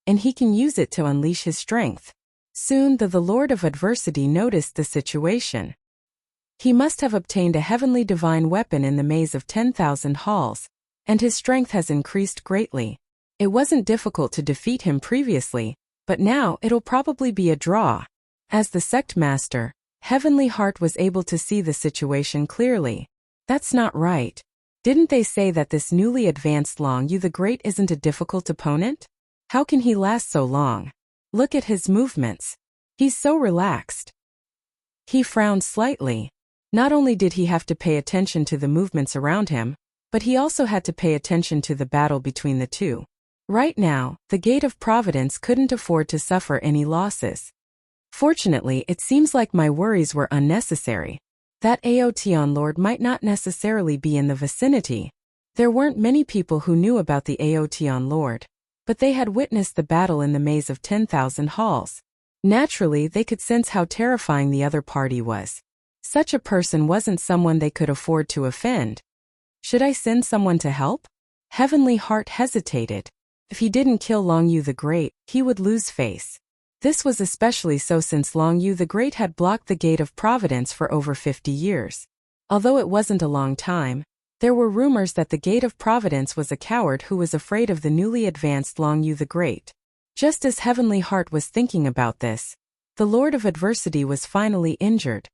and he can use it to unleash his strength. Soon the Lord of Adversity noticed the situation. He must have obtained a heavenly divine weapon in the maze of 10,000 halls, and his strength has increased greatly. It wasn't difficult to defeat him previously, but now it'll probably be a draw. As the sect master, Heavenly Heart was able to see the situation clearly. That's not right. Didn't they say that this newly advanced Long Yu the Great isn't a difficult opponent? How can he last so long? Look at his movements. He's so relaxed. He frowned slightly. Not only did he have to pay attention to the movements around him, but he also had to pay attention to the battle between the two. Right now, the Gate of Providence couldn't afford to suffer any losses. Fortunately, it seems like my worries were unnecessary. That Aotion Lord might not necessarily be in the vicinity. There weren't many people who knew about the Aotion Lord, but they had witnessed the battle in the maze of 10,000 halls. Naturally, they could sense how terrifying the other party was. Such a person wasn't someone they could afford to offend. Should I send someone to help? Heavenly Heart hesitated. If he didn't kill Long Yu the Great, he would lose face. This was especially so since Long Yu the Great had blocked the Gate of Providence for over 50 years. Although it wasn't a long time, there were rumors that the Gate of Providence was a coward who was afraid of the newly advanced Long Yu the Great. Just as Heavenly Heart was thinking about this, the Lord of Adversity was finally injured.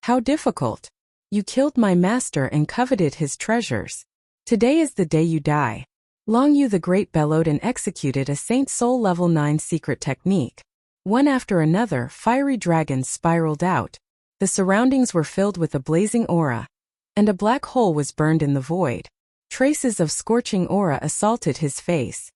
How difficult. You killed my master and coveted his treasures. Today is the day you die. Long Yu the Great bellowed and executed a Saint Soul Level 9 secret technique. One after another, fiery dragons spiraled out. The surroundings were filled with a blazing aura, and a black hole was burned in the void. Traces of scorching aura assaulted his face.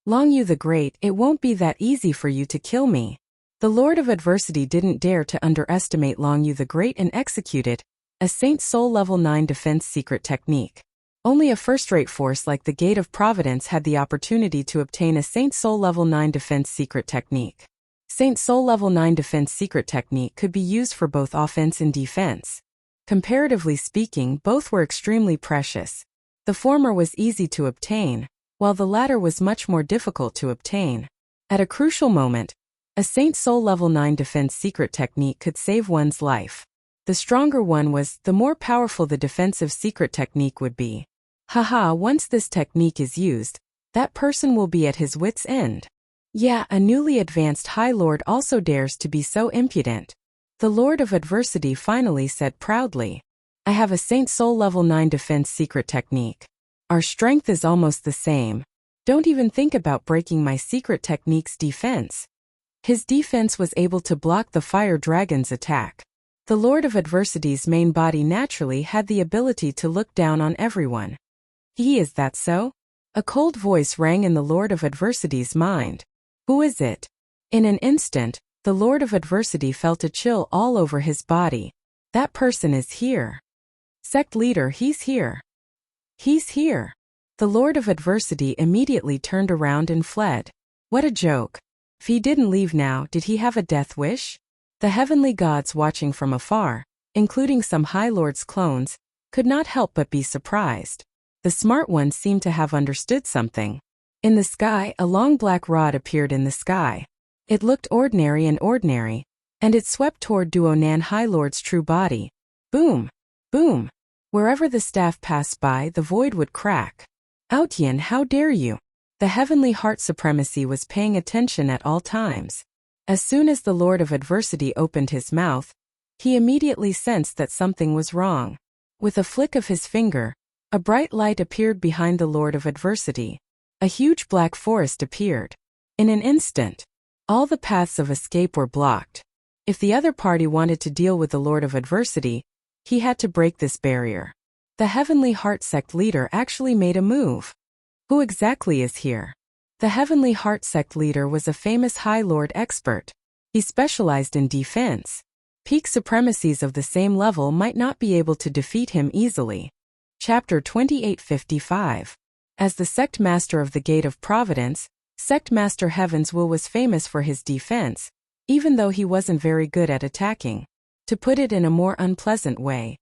Long Yu the Great, it won't be that easy for you to kill me. The Lord of Adversity didn't dare to underestimate Long Yu the Great and executed a Saint Soul Level 9 defense secret technique. Only a first-rate force like the Gate of Providence had the opportunity to obtain a Saint Soul Level 9 defense secret technique. Saint Soul Level 9 defense secret technique could be used for both offense and defense. Comparatively speaking, both were extremely precious. The former was easy to obtain, while the latter was much more difficult to obtain. At a crucial moment, a Saint Soul Level 9 defense secret technique could save one's life. The stronger one was, the more powerful the defensive secret technique would be. Haha, once this technique is used, that person will be at his wit's end. Yeah, a newly advanced High Lord also dares to be so impudent. The Lord of Adversity finally said proudly, I have a Saint Soul Level 9 defense secret technique. Our strength is almost the same. Don't even think about breaking my secret technique's defense. His defense was able to block the fire dragon's attack. The Lord of Adversity's main body naturally had the ability to look down on everyone. Is that so? A cold voice rang in the Lord of Adversity's mind. Who is it? In an instant, the Lord of Adversity felt a chill all over his body. That person is here. Sect leader, he's here. He's here. The Lord of Adversity immediately turned around and fled. What a joke. If he didn't leave now, did he have a death wish? The heavenly gods watching from afar, including some High Lord's clones, could not help but be surprised. The smart ones seemed to have understood something. In the sky, a long black rod appeared in the sky. It looked ordinary, and it swept toward Duonan High Lord's true body. Boom! Boom! Wherever the staff passed by, the void would crack. Outyin, how dare you? The heavenly heart supremacy was paying attention at all times. As soon as the Lord of Adversity opened his mouth, he immediately sensed that something was wrong. With a flick of his finger, a bright light appeared behind the Lord of Adversity. A huge black forest appeared. In an instant, all the paths of escape were blocked. If the other party wanted to deal with the Lord of Adversity, he had to break this barrier. The Heavenly Heart Sect leader actually made a move. Who exactly is here? The Heavenly Heart Sect leader was a famous High Lord expert. He specialized in defense. Peak supremacies of the same level might not be able to defeat him easily. Chapter 2855. As the Sect Master of the Gate of Providence, Sect Master Heaven's Will was famous for his defense, even though he wasn't very good at attacking. To put it in a more unpleasant way,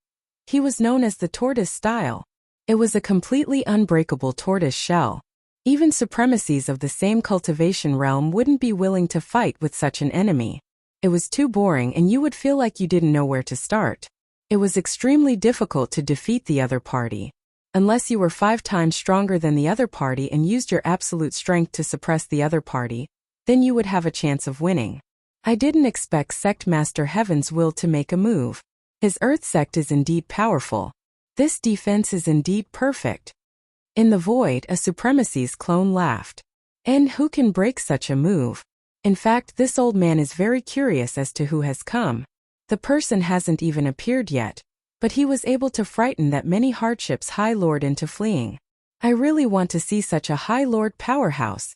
he was known as the tortoise style. It was a completely unbreakable tortoise shell. Even supremacies of the same cultivation realm wouldn't be willing to fight with such an enemy. It was too boring and you would feel like you didn't know where to start. It was extremely difficult to defeat the other party. Unless you were 5 times stronger than the other party and used your absolute strength to suppress the other party, then you would have a chance of winning. I didn't expect Sect Master Heaven's Will to make a move. His Earth Sect is indeed powerful. This defense is indeed perfect. In the void, a supremacy's clone laughed. And who can break such a move? In fact, this old man is very curious as to who has come. The person hasn't even appeared yet, but he was able to frighten that many hardships High Lord into fleeing. I really want to see such a High Lord powerhouse.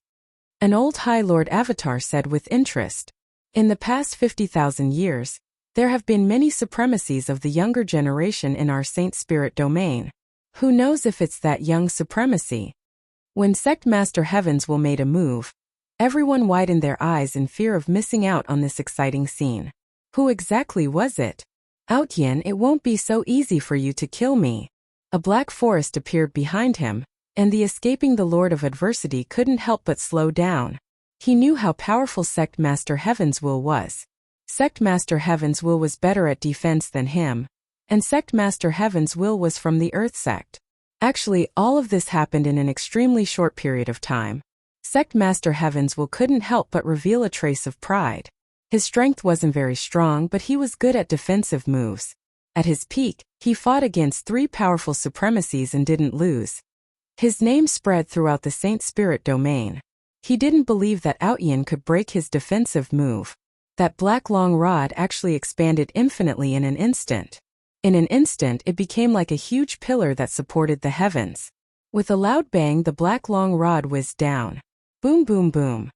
An old High Lord avatar said with interest. In the past 50,000 years, there have been many supremacies of the younger generation in our Saint Spirit domain. Who knows if it's that young supremacy? When Sect Master Heaven's Will made a move, everyone widened their eyes in fear of missing out on this exciting scene. Who exactly was it? Outyin, it won't be so easy for you to kill me. A black forest appeared behind him, and the escaping the Lord of Adversity couldn't help but slow down. He knew how powerful Sect Master Heaven's Will was. Sect Master Heaven's Will was better at defense than him, and Sect Master Heaven's Will was from the Earth Sect. Actually, all of this happened in an extremely short period of time. Sect Master Heaven's Will couldn't help but reveal a trace of pride. His strength wasn't very strong, but he was good at defensive moves. At his peak, he fought against 3 powerful supremacies and didn't lose. His name spread throughout the Saint Spirit domain. He didn't believe that Outyin could break his defensive move. That black long rod actually expanded infinitely in an instant. In an instant, it became like a huge pillar that supported the heavens. With a loud bang, the black long rod whizzed down. Boom, boom, boom.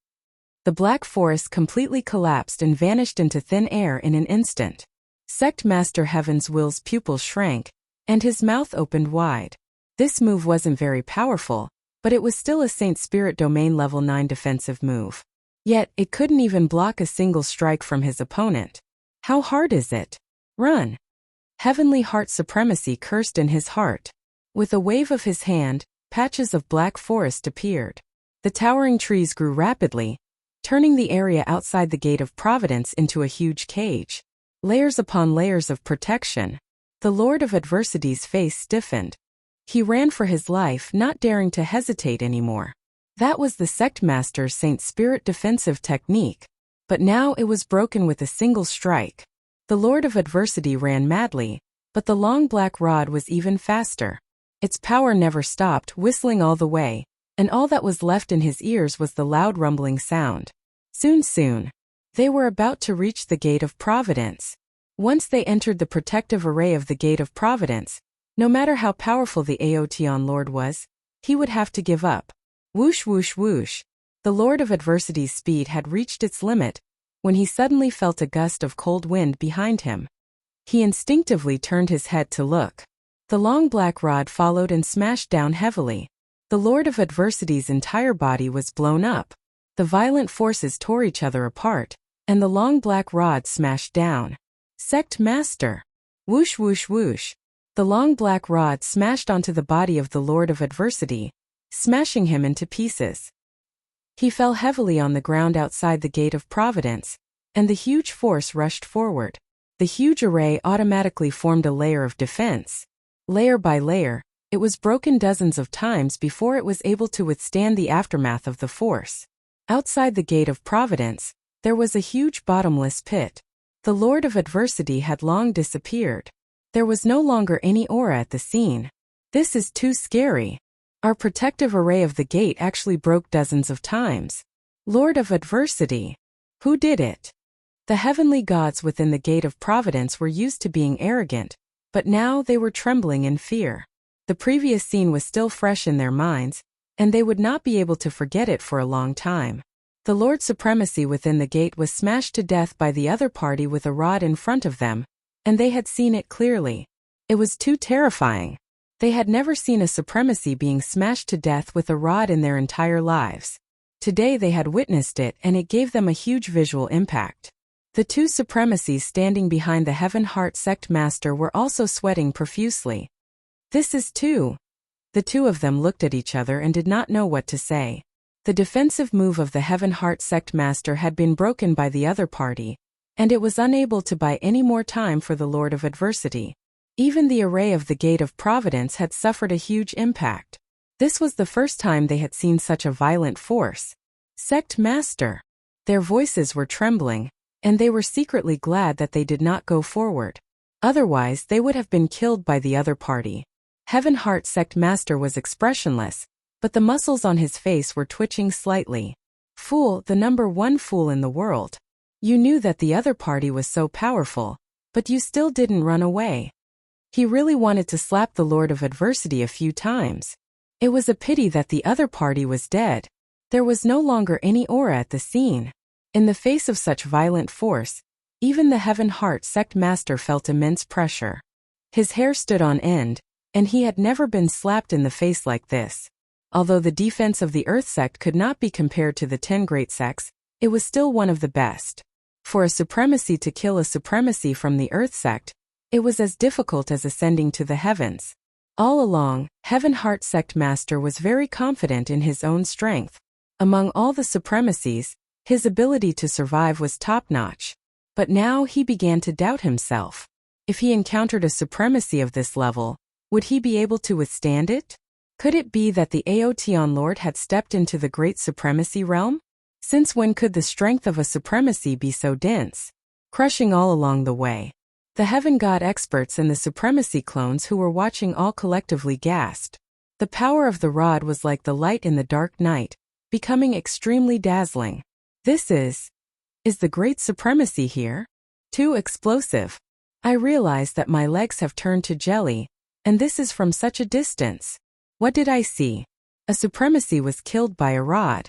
The black forest completely collapsed and vanished into thin air in an instant. Sect Master Heaven's Will's pupils shrank, and his mouth opened wide. This move wasn't very powerful, but it was still a Saint Spirit Domain Level 9 defensive move. Yet, it couldn't even block a single strike from his opponent. How hard is it? Run! Heavenly Heart Supremacy cursed in his heart. With a wave of his hand, patches of black forest appeared. The towering trees grew rapidly, turning the area outside the Gate of Providence into a huge cage. Layers upon layers of protection. The Lord of Adversity's face stiffened. He ran for his life, not daring to hesitate anymore. That was the Sect Master's Saint Spirit defensive technique. But now it was broken with a single strike. The Lord of Adversity ran madly, but the long black rod was even faster. Its power never stopped, whistling all the way, and all that was left in his ears was the loud rumbling sound. Soon, they were about to reach the Gate of Providence. Once they entered the protective array of the Gate of Providence, no matter how powerful the Aotion Lord was, he would have to give up. Whoosh whoosh whoosh. The Lord of Adversity's speed had reached its limit when he suddenly felt a gust of cold wind behind him. He instinctively turned his head to look. The long black rod followed and smashed down heavily. The Lord of Adversity's entire body was blown up. The violent forces tore each other apart, and the long black rod smashed down. Sect Master! Whoosh whoosh whoosh. The long black rod smashed onto the body of the Lord of Adversity, smashing him into pieces. He fell heavily on the ground outside the Gate of Providence, and the huge force rushed forward. The huge array automatically formed a layer of defense. Layer by layer, it was broken dozens of times before it was able to withstand the aftermath of the force. Outside the Gate of Providence, there was a huge bottomless pit. The Lord of Adversity had long disappeared. There was no longer any aura at the scene. This is too scary. Our protective array of the gate actually broke dozens of times. Lord of Adversity. Who did it? The heavenly gods within the Gate of Providence were used to being arrogant, but now they were trembling in fear. The previous scene was still fresh in their minds, and they would not be able to forget it for a long time. The Lord's supremacy within the gate was smashed to death by the other party with a rod in front of them, and they had seen it clearly. It was too terrifying. They had never seen a supremacy being smashed to death with a rod in their entire lives. Today they had witnessed it, and it gave them a huge visual impact. The two supremacies standing behind the Heaven Heart Sect Master were also sweating profusely. This is too. The two of them looked at each other and did not know what to say. The defensive move of the Heaven Heart Sect Master had been broken by the other party, and it was unable to buy any more time for the Lord of Adversity. Even the array of the Gate of Providence had suffered a huge impact. This was the first time they had seen such a violent force. Sect Master! Their voices were trembling, and they were secretly glad that they did not go forward. Otherwise, they would have been killed by the other party. Heaven Heart Sect Master was expressionless, but the muscles on his face were twitching slightly. Fool, the number one fool in the world. You knew that the other party was so powerful, but you still didn't run away. He really wanted to slap the Lord of Adversity a few times. It was a pity that the other party was dead. There was no longer any aura at the scene. In the face of such violent force, even the Heaven Heart Sect Master felt immense pressure. His hair stood on end, and he had never been slapped in the face like this. Although the defense of the Earth Sect could not be compared to the 10 great sects, it was still one of the best. For a supremacy to kill a supremacy from the Earth Sect, it was as difficult as ascending to the heavens. All along, Heaven Heart Sect Master was very confident in his own strength. Among all the supremacies, his ability to survive was top-notch. But now he began to doubt himself. If he encountered a supremacy of this level, would he be able to withstand it? Could it be that the Aotion Lord had stepped into the great supremacy realm? Since when could the strength of a supremacy be so dense? Crushing all along the way. The Heaven God experts and the supremacy clones who were watching all collectively gasped. The power of the rod was like the light in the dark night, becoming extremely dazzling. This is the great supremacy here? Too explosive. I realize that my legs have turned to jelly, and this is from such a distance. What did I see? A supremacy was killed by a rod.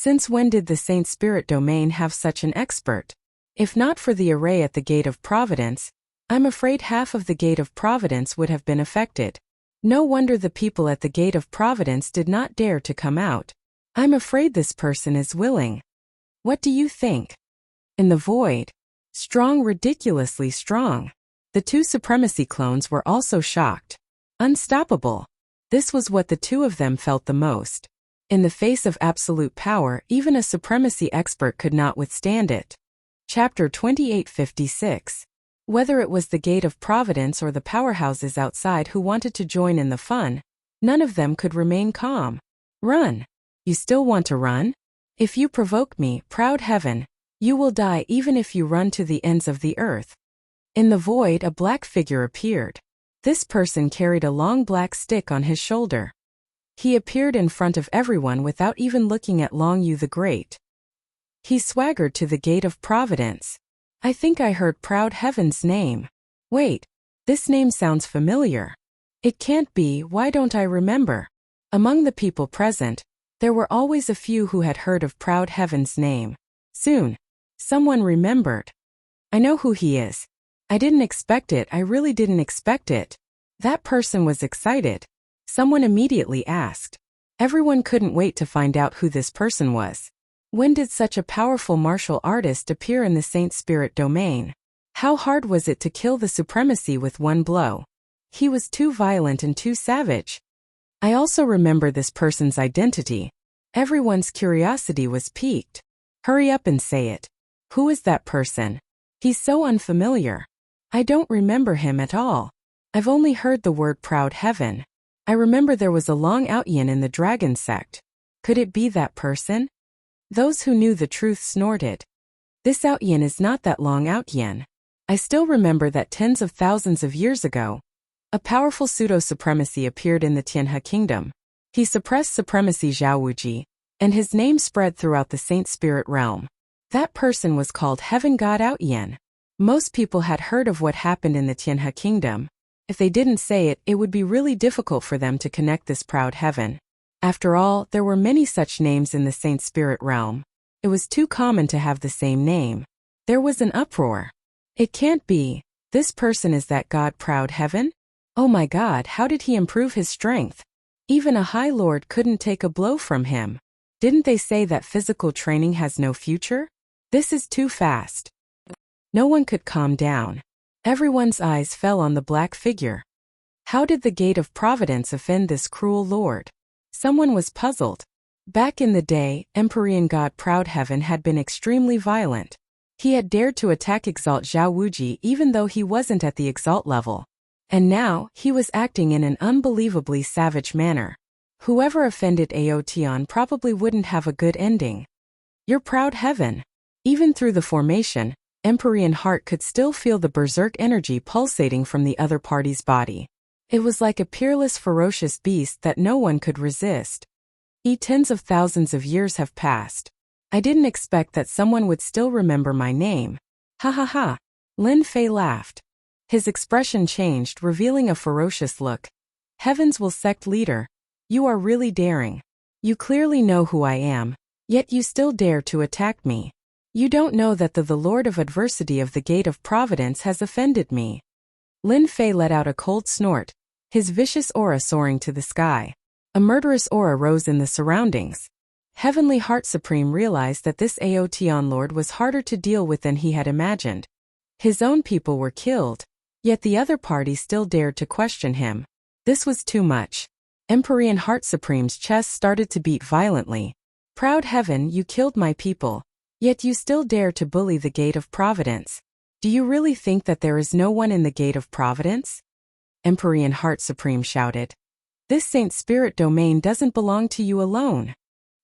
Since when did the Saint Spirit domain have such an expert? If not for the array at the Gate of Providence, I'm afraid half of the Gate of Providence would have been affected. No wonder the people at the Gate of Providence did not dare to come out. I'm afraid this person is willing. What do you think? In the void. Strong, ridiculously strong. The two supremacy clones were also shocked. Unstoppable. This was what the two of them felt the most. In the face of absolute power, even a supremacy expert could not withstand it. Chapter 2856. Whether it was the Gate of Providence or the powerhouses outside who wanted to join in the fun, none of them could remain calm. Run. You still want to run? If you provoke me, proud heaven, you will die even if you run to the ends of the earth. In the void, a black figure appeared. This person carried a long black stick on his shoulder. He appeared in front of everyone without even looking at Long Yu the Great. He swaggered to the Gate of Providence. I think I heard Proud Heaven's name. Wait, this name sounds familiar. It can't be, why don't I remember? Among the people present, there were always a few who had heard of Proud Heaven's name. Soon, someone remembered. I know who he is. I didn't expect it, I really didn't expect it. That person was excited. Someone immediately asked. Everyone couldn't wait to find out who this person was. When did such a powerful martial artist appear in the Saint Spirit domain? How hard was it to kill the supremacy with one blow? He was too violent and too savage. I also remember this person's identity. Everyone's curiosity was piqued. Hurry up and say it. Who is that person? He's so unfamiliar. I don't remember him at all. I've only heard the word Proud Heaven. I remember there was a Long Outyin in the Dragon sect. Could it be that person? Those who knew the truth snorted. This Outyin is not that Long Outyin. I still remember that tens of thousands of years ago, a powerful pseudo-supremacy appeared in the Tianhe kingdom. He suppressed supremacy Zhao Wuji, and his name spread throughout the Saint Spirit realm. That person was called Heaven God Outyin. Most people had heard of what happened in the Tianhe kingdom. If they didn't say it, it would be really difficult for them to connect this Proud Heaven. After all, there were many such names in the Saint Spirit realm. It was too common to have the same name. There was an uproar. It can't be. This person is that God Proud Heaven? Oh my God, how did he improve his strength? Even a High Lord couldn't take a blow from him. Didn't they say that physical training has no future? This is too fast. No one could calm down. Everyone's eyes fell on the black figure. How did the Gate of Providence offend this cruel lord? Someone was puzzled. Back in the day, Empyrean God Proud Heaven had been extremely violent. He had dared to attack Exalt Zhao Wuji even though he wasn't at the Exalt level. And now, he was acting in an unbelievably savage manner. Whoever offended Aotion probably wouldn't have a good ending. Your Proud Heaven. Even through the formation, Empyrean Heart could still feel the berserk energy pulsating from the other party's body. It was like a peerless, ferocious beast that no one could resist. Tens of thousands of years have passed. I didn't expect that someone would still remember my name. Ha ha ha. Lin Fei laughed. His expression changed, revealing a ferocious look. Heavens will sect leader. You are really daring. You clearly know who I am, yet you still dare to attack me. You don't know that the Lord of Adversity of the Gate of Providence has offended me. Lin Fei let out a cold snort, his vicious aura soaring to the sky. A murderous aura rose in the surroundings. Heavenly Heart Supreme realized that this Aotion Lord was harder to deal with than he had imagined. His own people were killed, yet the other party still dared to question him. This was too much. Empyrean Heart Supreme's chest started to beat violently. Proud Heaven, you killed my people, yet you still dare to bully the Gate of Providence. Do you really think that there is no one in the Gate of Providence? Empyrean Heart Supreme shouted. This Saint Spirit domain doesn't belong to you alone.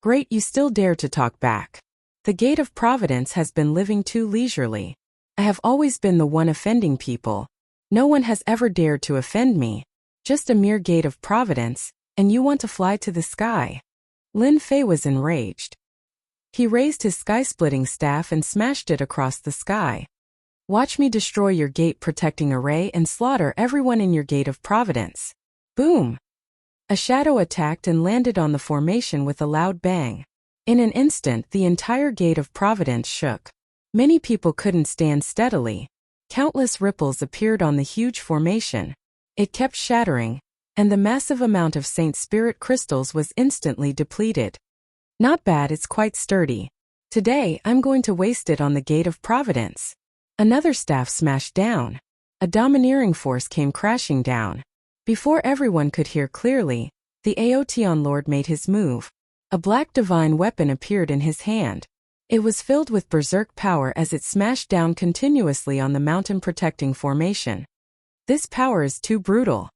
Great, you still dare to talk back. The Gate of Providence has been living too leisurely. I have always been the one offending people. No one has ever dared to offend me. Just a mere Gate of Providence, and you want to fly to the sky. Lin Fei was enraged. He raised his sky-splitting staff and smashed it across the sky. Watch me destroy your gate protecting array and slaughter everyone in your Gate of Providence. Boom! A shadow attacked and landed on the formation with a loud bang. In an instant, the entire gate of Providence shook. Many people couldn't stand steadily. Countless ripples appeared on the huge formation. It kept shattering, and the massive amount of Saint Spirit crystals was instantly depleted. Not bad, it's quite sturdy. Today, I'm going to waste it on the gate of Providence. Another staff smashed down. A domineering force came crashing down. Before everyone could hear clearly, the Aotion Lord made his move. A black divine weapon appeared in his hand. It was filled with berserk power as it smashed down continuously on the mountain-protecting formation. This power is too brutal.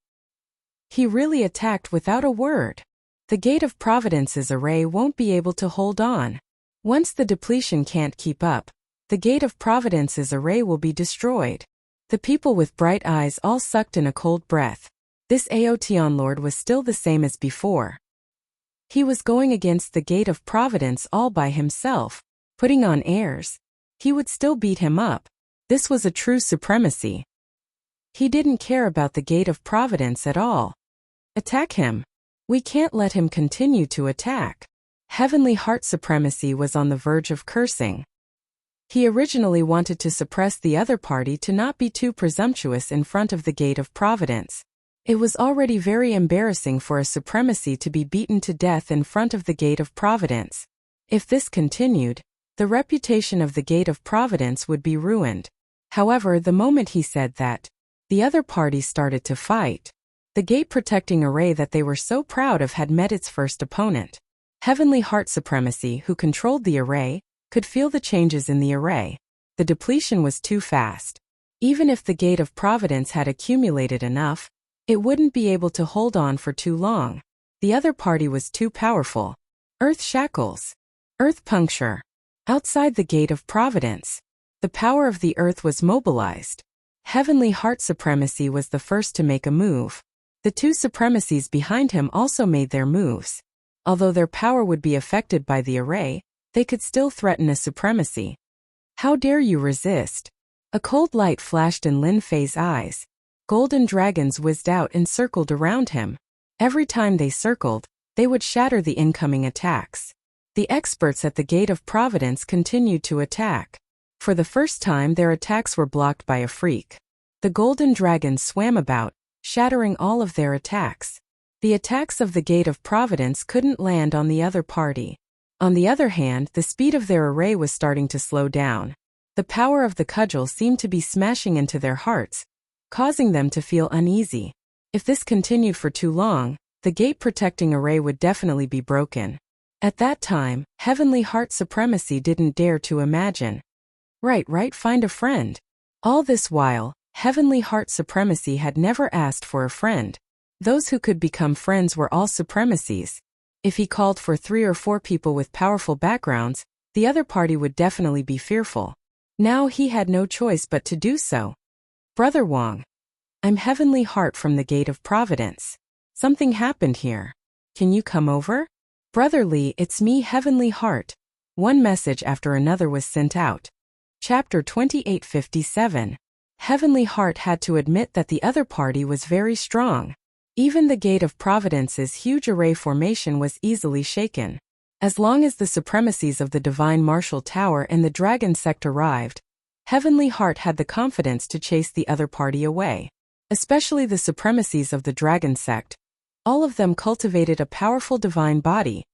He really attacked without a word. The Gate of Providence's array won't be able to hold on. Once the depletion can't keep up, the Gate of Providence's array will be destroyed. The people with bright eyes all sucked in a cold breath. This Aotion Lord was still the same as before. He was going against the Gate of Providence all by himself, putting on airs. He would still beat him up. This was a true supremacy. He didn't care about the Gate of Providence at all. Attack him. We can't let him continue to attack. Heavenly Heart Supremacy was on the verge of cursing. He originally wanted to suppress the other party to not be too presumptuous in front of the Gate of Providence. It was already very embarrassing for a supremacy to be beaten to death in front of the Gate of Providence. If this continued, the reputation of the Gate of Providence would be ruined. However, the moment he said that, the other party started to fight. The gate-protecting array that they were so proud of had met its first opponent. Heavenly Heart Supremacy, who controlled the array, could feel the changes in the array. The depletion was too fast. Even if the Gate of Providence had accumulated enough, it wouldn't be able to hold on for too long. The other party was too powerful. Earth shackles. Earth puncture. Outside the Gate of Providence, the power of the earth was mobilized. Heavenly Heart Supremacy was the first to make a move. The two supremacies behind him also made their moves. Although their power would be affected by the array, they could still threaten a supremacy. How dare you resist? A cold light flashed in Lin Fei's eyes. Golden dragons whizzed out and circled around him. Every time they circled, they would shatter the incoming attacks. The experts at the Gate of Providence continued to attack. For the first time, their attacks were blocked by a freak. The golden dragons swam about, shattering all of their attacks. The attacks of the Gate of Providence couldn't land on the other party. On the other hand, the speed of their array was starting to slow down. The power of the cudgel seemed to be smashing into their hearts, causing them to feel uneasy. If this continued for too long, the gate-protecting array would definitely be broken. At that time, Heavenly Heart Supremacy didn't dare to imagine. Right, find a friend. All this while, Heavenly Heart Supremacy had never asked for a friend. Those who could become friends were all supremacies. If he called for 3 or 4 people with powerful backgrounds, the other party would definitely be fearful. Now he had no choice but to do so. Brother Wang. I'm Heavenly Heart from the Gate of Providence. Something happened here. Can you come over? Brother Li, it's me, Heavenly Heart. One message after another was sent out. Chapter 2857. Heavenly Heart had to admit that the other party was very strong. Even the Gate of Providence's huge array formation was easily shaken. As long as the supremacies of the Divine Martial Tower and the Dragon Sect arrived, Heavenly Heart had the confidence to chase the other party away. Especially the supremacies of the Dragon Sect. All of them cultivated a powerful divine body,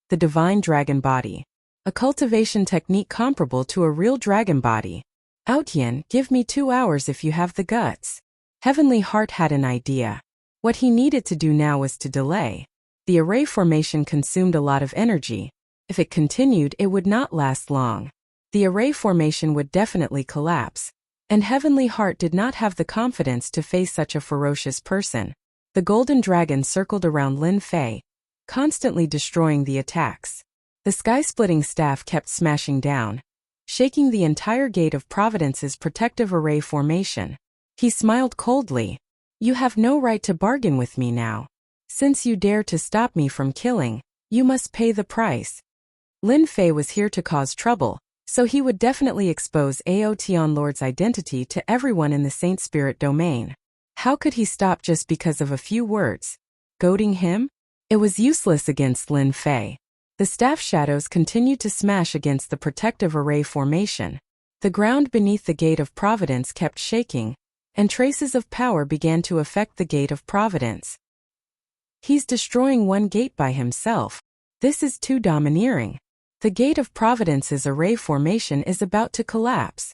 the Divine Dragon Body. A cultivation technique comparable to a real dragon body. Outyin, give me 2 hours if you have the guts. Heavenly Heart had an idea. What he needed to do now was to delay. The array formation consumed a lot of energy. If it continued, it would not last long. The array formation would definitely collapse. And Heavenly Heart did not have the confidence to face such a ferocious person. The golden dragon circled around Lin Fei, constantly destroying the attacks. The sky-splitting staff kept smashing down, shaking the entire Gate of Providence's protective array formation. He smiled coldly. You have no right to bargain with me now. Since you dare to stop me from killing, you must pay the price. Lin Fei was here to cause trouble, so he would definitely expose Aotion Lord's identity to everyone in the Saint Spirit domain. How could he stop just because of a few words? Goading him? It was useless against Lin Fei. The staff shadows continued to smash against the protective array formation. The ground beneath the Gate of Providence kept shaking, and traces of power began to affect the Gate of Providence. He's destroying one gate by himself. This is too domineering. The Gate of Providence's array formation is about to collapse.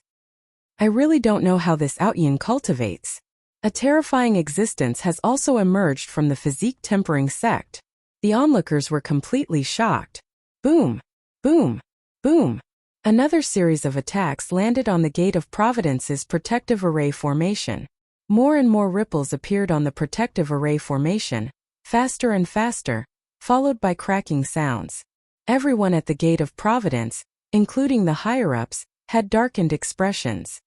I really don't know how this Outyin cultivates. A terrifying existence has also emerged from the physique tempering sect. The onlookers were completely shocked. Boom! Boom! Boom! Another series of attacks landed on the Gate of Providence's protective array formation. More and more ripples appeared on the protective array formation, faster and faster, followed by cracking sounds. Everyone at the Gate of Providence, including the higher-ups, had darkened expressions.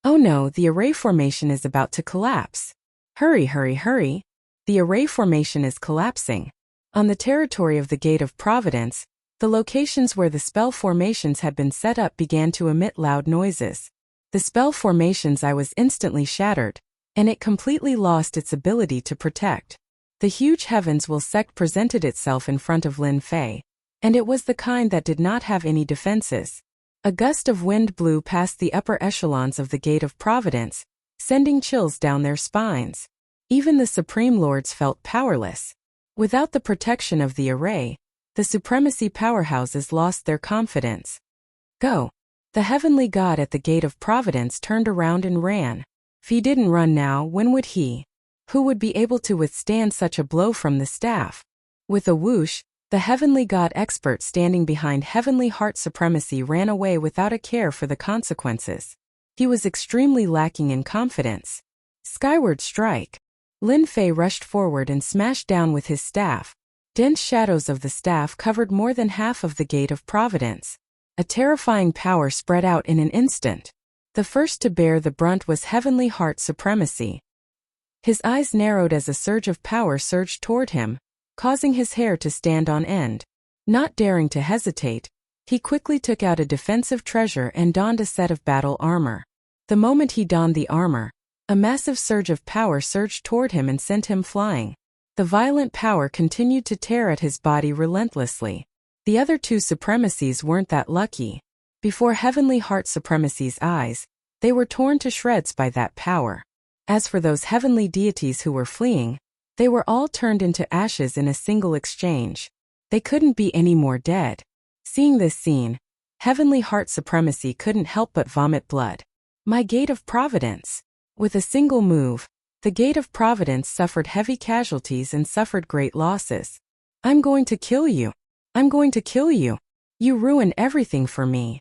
Oh no, the array formation is about to collapse. Hurry, hurry, hurry. The array formation is collapsing. On the territory of the Gate of Providence, the locations where the spell formations had been set up began to emit loud noises. The spell formation's eye was instantly shattered, and it completely lost its ability to protect. The huge Heavens Will sect presented itself in front of Lin Fei, and it was the kind that did not have any defenses. A gust of wind blew past the upper echelons of the Gate of Providence, sending chills down their spines. Even the Supreme Lords felt powerless. Without the protection of the array, the supremacy powerhouses lost their confidence. Go! The heavenly god at the Gate of Providence turned around and ran. If he didn't run now, when would he? Who would be able to withstand such a blow from the staff? With a whoosh, the heavenly god expert standing behind heavenly heart supremacy ran away without a care for the consequences. He was extremely lacking in confidence. Skyward strike! Lin Fei rushed forward and smashed down with his staff. Dense shadows of the staff covered more than half of the Gate of Providence. A terrifying power spread out in an instant. The first to bear the brunt was heavenly heart supremacy. His eyes narrowed as a surge of power surged toward him, causing his hair to stand on end. Not daring to hesitate, he quickly took out a defensive treasure and donned a set of battle armor. The moment he donned the armor, a massive surge of power surged toward him and sent him flying. The violent power continued to tear at his body relentlessly. The other two supremacies weren't that lucky. Before heavenly heart supremacy's eyes, they were torn to shreds by that power. As for those heavenly deities who were fleeing, they were all turned into ashes in a single exchange. They couldn't be any more dead. Seeing this scene, heavenly heart supremacy couldn't help but vomit blood. My Gate of Providence! With a single move, the Gate of Providence suffered heavy casualties and suffered great losses. I'm going to kill you! I'm going to kill you! You ruin everything for me!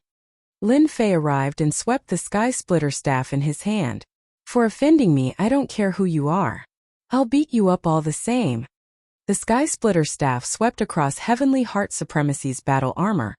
Lin Fei arrived and swept the Sky Splitter staff in his hand. For offending me, I don't care who you are. I'll beat you up all the same. The Sky Splitter staff swept across Heavenly Heart Supremacy's battle armor,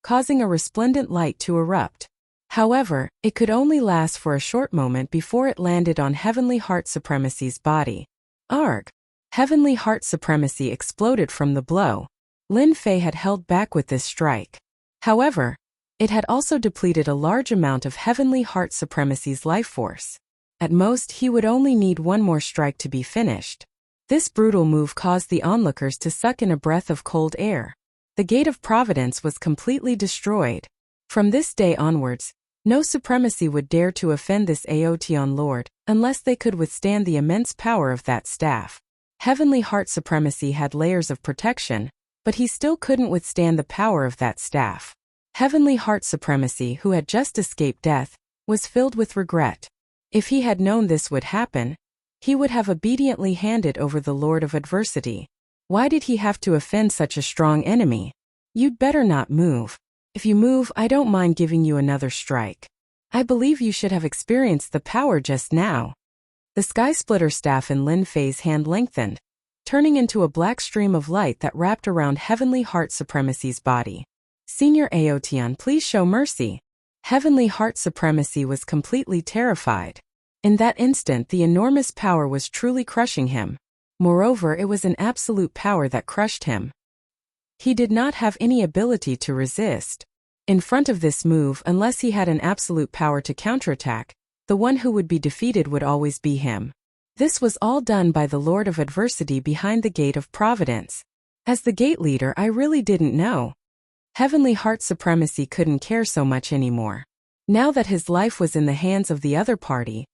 causing a resplendent light to erupt. However, it could only last for a short moment before it landed on Heavenly Heart Supremacy's body. Arg! Heavenly Heart Supremacy exploded from the blow. Lin Fei had held back with this strike. However, it had also depleted a large amount of Heavenly Heart Supremacy's life force. At most, he would only need one more strike to be finished. This brutal move caused the onlookers to suck in a breath of cold air. The Gate of Providence was completely destroyed. From this day onwards, no supremacy would dare to offend this Aotion Lord, unless they could withstand the immense power of that staff. Heavenly Heart Supremacy had layers of protection, but he still couldn't withstand the power of that staff. Heavenly Heart Supremacy, who had just escaped death, was filled with regret. If he had known this would happen, he would have obediently handed over the Lord of Adversity. Why did he have to offend such a strong enemy? You'd better not move. If you move, I don't mind giving you another strike. I believe you should have experienced the power just now. The Sky Splitter staff in Lin Fei's hand lengthened, turning into a black stream of light that wrapped around Heavenly Heart Supremacy's body. Senior Aotion, please show mercy. Heavenly Heart Supremacy was completely terrified. In that instant, the enormous power was truly crushing him. Moreover, it was an absolute power that crushed him. He did not have any ability to resist. In front of this move, unless he had an absolute power to counterattack, the one who would be defeated would always be him. This was all done by the Lord of Adversity behind the Gate of Providence. As the gate leader, I really didn't know. Heavenly Heart Supremacy couldn't care so much anymore. Now that his life was in the hands of the other party,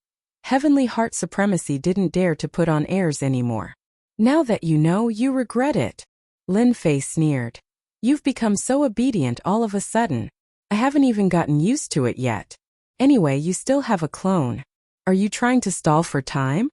Heavenly Heart Supremacy didn't dare to put on airs anymore. Now that you know, you regret it. Lin Fei sneered. You've become so obedient all of a sudden. I haven't even gotten used to it yet. Anyway, you still have a clone. Are you trying to stall for time?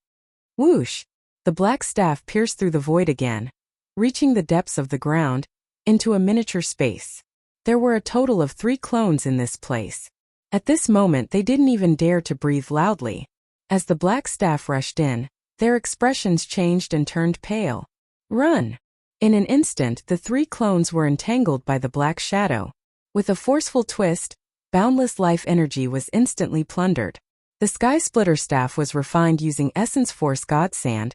Whoosh! The black staff pierced through the void again, reaching the depths of the ground, into a miniature space. There were a total of 3 clones in this place. At this moment they didn't even dare to breathe loudly. As the black staff rushed in, their expressions changed and turned pale. Run! In an instant the 3 clones were entangled by the black shadow. With a forceful twist, boundless life energy was instantly plundered. The Sky Splitter staff was refined using Essence Force Godsand,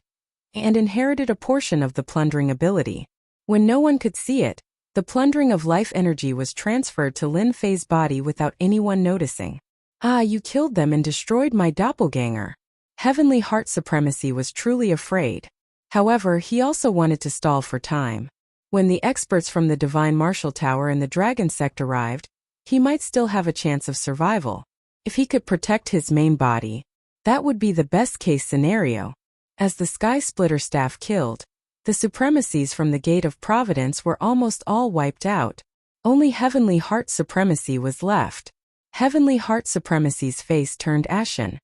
and inherited a portion of the plundering ability. When no one could see it, the plundering of life energy was transferred to Lin Fei's body without anyone noticing. Ah, you killed them and destroyed my doppelganger. Heavenly Heart Supremacy was truly afraid. However, he also wanted to stall for time. When the experts from the Divine Martial Tower and the Dragon Sect arrived, he might still have a chance of survival. If he could protect his main body, that would be the best-case scenario. As the Sky Splitter staff killed, the supremacies from the Gate of Providence were almost all wiped out. Only Heavenly Heart Supremacy was left. Heavenly Heart Supremacy's face turned ashen.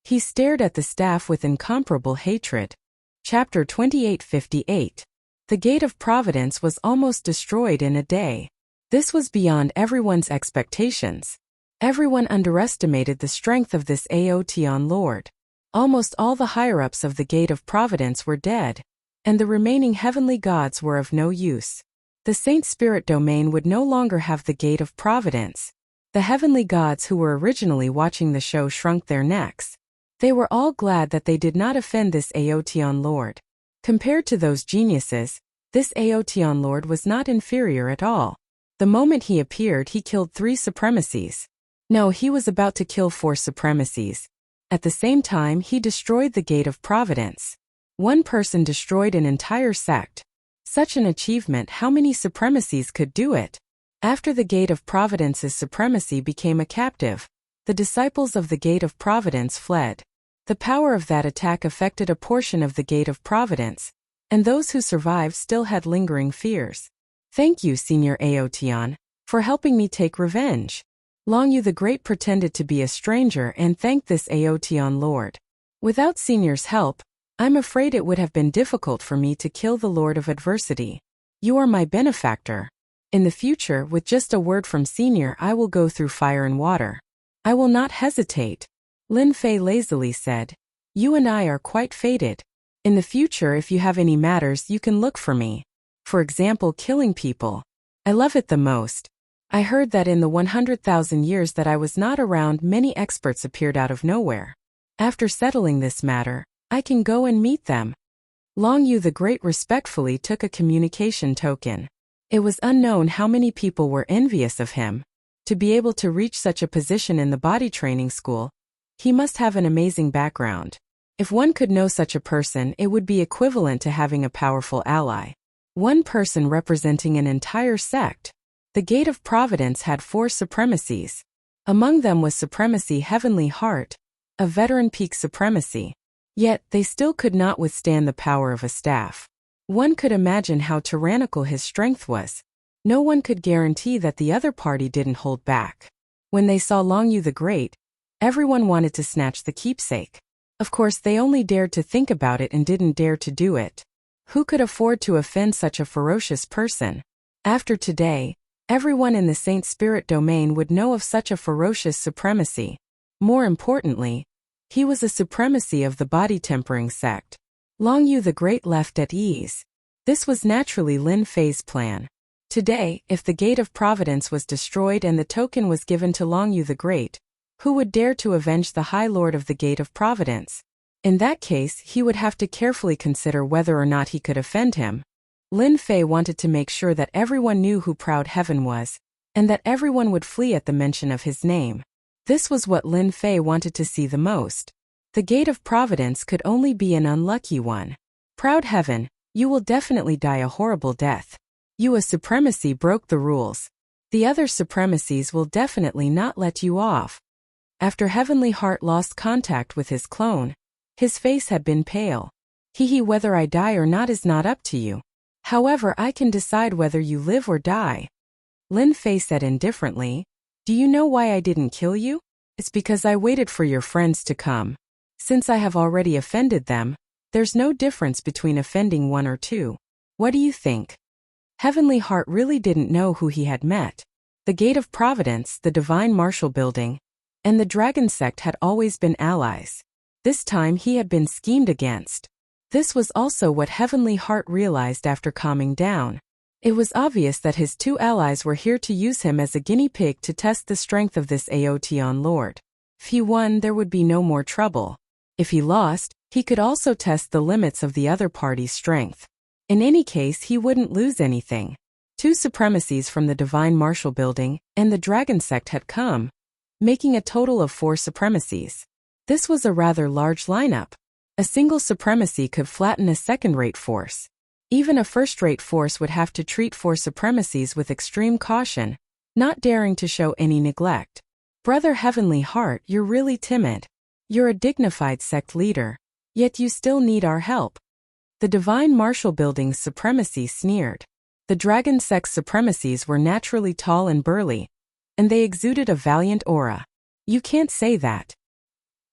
He stared at the staff with incomparable hatred. Chapter 2858. The Gate of Providence was almost destroyed in a day. This was beyond everyone's expectations. Everyone underestimated the strength of this Aoteon Lord. Almost all the higher-ups of the Gate of Providence were dead, and the remaining heavenly gods were of no use. The Saint Spirit domain would no longer have the Gate of Providence. The heavenly gods who were originally watching the show shrunk their necks. They were all glad that they did not offend this Aoteon Lord. Compared to those geniuses, this Aoteon Lord was not inferior at all. The moment he appeared, he killed 3 supremacies. No, he was about to kill 4 supremacies. At the same time, he destroyed the Gate of Providence. One person destroyed an entire sect. Such an achievement, how many supremacies could do it? After the Gate of Providence's supremacy became a captive, the disciples of the Gate of Providence fled. The power of that attack affected a portion of the Gate of Providence, and those who survived still had lingering fears. Thank you, Senior Aoteon, for helping me take revenge. Long Yu the Great pretended to be a stranger and thanked this Aoteon Lord. Without Senior's help, I'm afraid it would have been difficult for me to kill the Lord of Adversity. You are my benefactor. In the future, with just a word from Senior, I will go through fire and water. I will not hesitate. Lin Fei lazily said. You and I are quite fated. In the future, if you have any matters, you can look for me. For example, killing people. I love it the most. I heard that in the 100,000 years that I was not around, many experts appeared out of nowhere. After settling this matter, I can go and meet them. Long Yu the Great respectfully took a communication token. It was unknown how many people were envious of him. To be able to reach such a position in the body training school, he must have an amazing background. If one could know such a person, it would be equivalent to having a powerful ally. One person representing an entire sect. The Gate of Providence had 4 supremacies. Among them was Supremacy Heavenly Heart, a veteran peak supremacy. Yet, they still could not withstand the power of a staff. One could imagine how tyrannical his strength was. No one could guarantee that the other party didn't hold back. When they saw Long Yu the Great, everyone wanted to snatch the keepsake. Of course, they only dared to think about it and didn't dare to do it. Who could afford to offend such a ferocious person? After today, everyone in the Saint Spirit domain would know of such a ferocious supremacy. More importantly, he was a supremacy of the body tempering sect. Long Yu the Great left at ease. This was naturally Lin Fei's plan. Today, if the Gate of Providence was destroyed and the token was given to Long Yu the Great, who would dare to avenge the High Lord of the Gate of Providence? In that case, he would have to carefully consider whether or not he could offend him. Lin Fei wanted to make sure that everyone knew who Proud Heaven was, and that everyone would flee at the mention of his name. This was what Lin Fei wanted to see the most. The Gate of Providence could only be an unlucky one. Proud Heaven, You will definitely die a horrible death. You, a supremacy, broke the rules. The other supremacies will definitely not let you off. After Heavenly Heart lost contact with his clone, his face had been pale. Whether I die or not is not up to you. However, I can decide whether you live or die. Lin Fei said indifferently, do you know why I didn't kill you? It's because I waited for your friends to come. Since I have already offended them, there's no difference between offending one or two. What do you think? Heavenly Heart really didn't know who he had met. The Gate of Providence, the Divine Marshal Building, and the Dragon Sect had always been allies. This time he had been schemed against. This was also what Heavenly Heart realized after calming down. It was obvious that his two allies were here to use him as a guinea pig to test the strength of this Aotion Lord. If he won, there would be no more trouble. If he lost, he could also test the limits of the other party's strength. In any case, he wouldn't lose anything. Two supremacies from the Divine Marshal Building and the Dragon Sect had come, making a total of 4 supremacies. This was a rather large lineup. A single supremacy could flatten a second-rate force. Even a first-rate force would have to treat 4 supremacies with extreme caution, not daring to show any neglect. Brother Heavenly Heart, you're really timid. You're a dignified sect leader, yet you still need our help. The Divine Marshal Building's supremacy sneered. The Dragon Sect's supremacies were naturally tall and burly, and they exuded a valiant aura. You can't say that.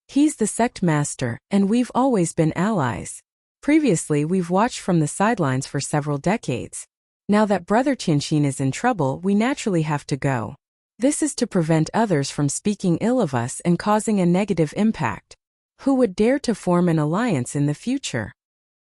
He's the sect master, and we've always been allies. Previously, we've watched from the sidelines for several decades. Now that Brother Qianxin is in trouble, we naturally have to go. This is to prevent others from speaking ill of us and causing a negative impact. Who would dare to form an alliance in the future?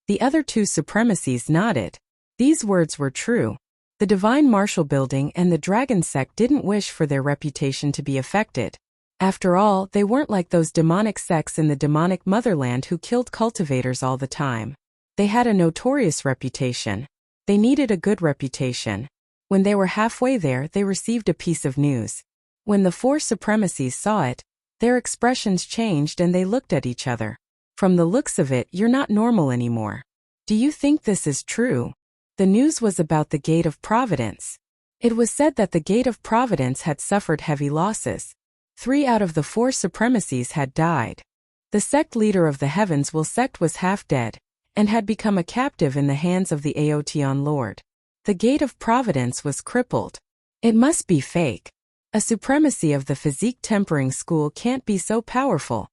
The other 2 supremacies nodded. These words were true. The Divine Marshal Building and the Dragon Sect didn't wish for their reputation to be affected. After all, they weren't like those demonic sects in the demonic motherland who killed cultivators all the time. They had a notorious reputation. They needed a good reputation. When they were halfway there, they received a piece of news. When the 4 supremacies saw it, their expressions changed and they looked at each other. From the looks of it, you're not normal anymore. Do you think this is true? The news was about the Gate of Providence. It was said that the Gate of Providence had suffered heavy losses. 3 out of the 4 supremacies had died. The sect leader of the Heavens Will sect was half dead, and had become a captive in the hands of the Aotion Lord. The Gate of Providence was crippled. It must be fake. A supremacy of the physique tempering school can't be so powerful.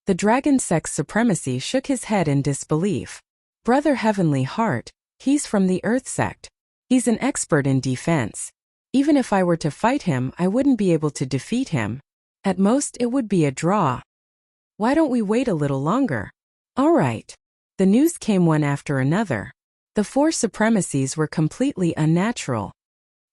The Dragon Sect's supremacy shook his head in disbelief. Brother Heavenly Heart, he's from the Earth Sect. He's an expert in defense. Even if I were to fight him, I wouldn't be able to defeat him. At most, it would be a draw. Why don't we wait a little longer? All right. The news came one after another. The 4 supremacies were completely unnatural.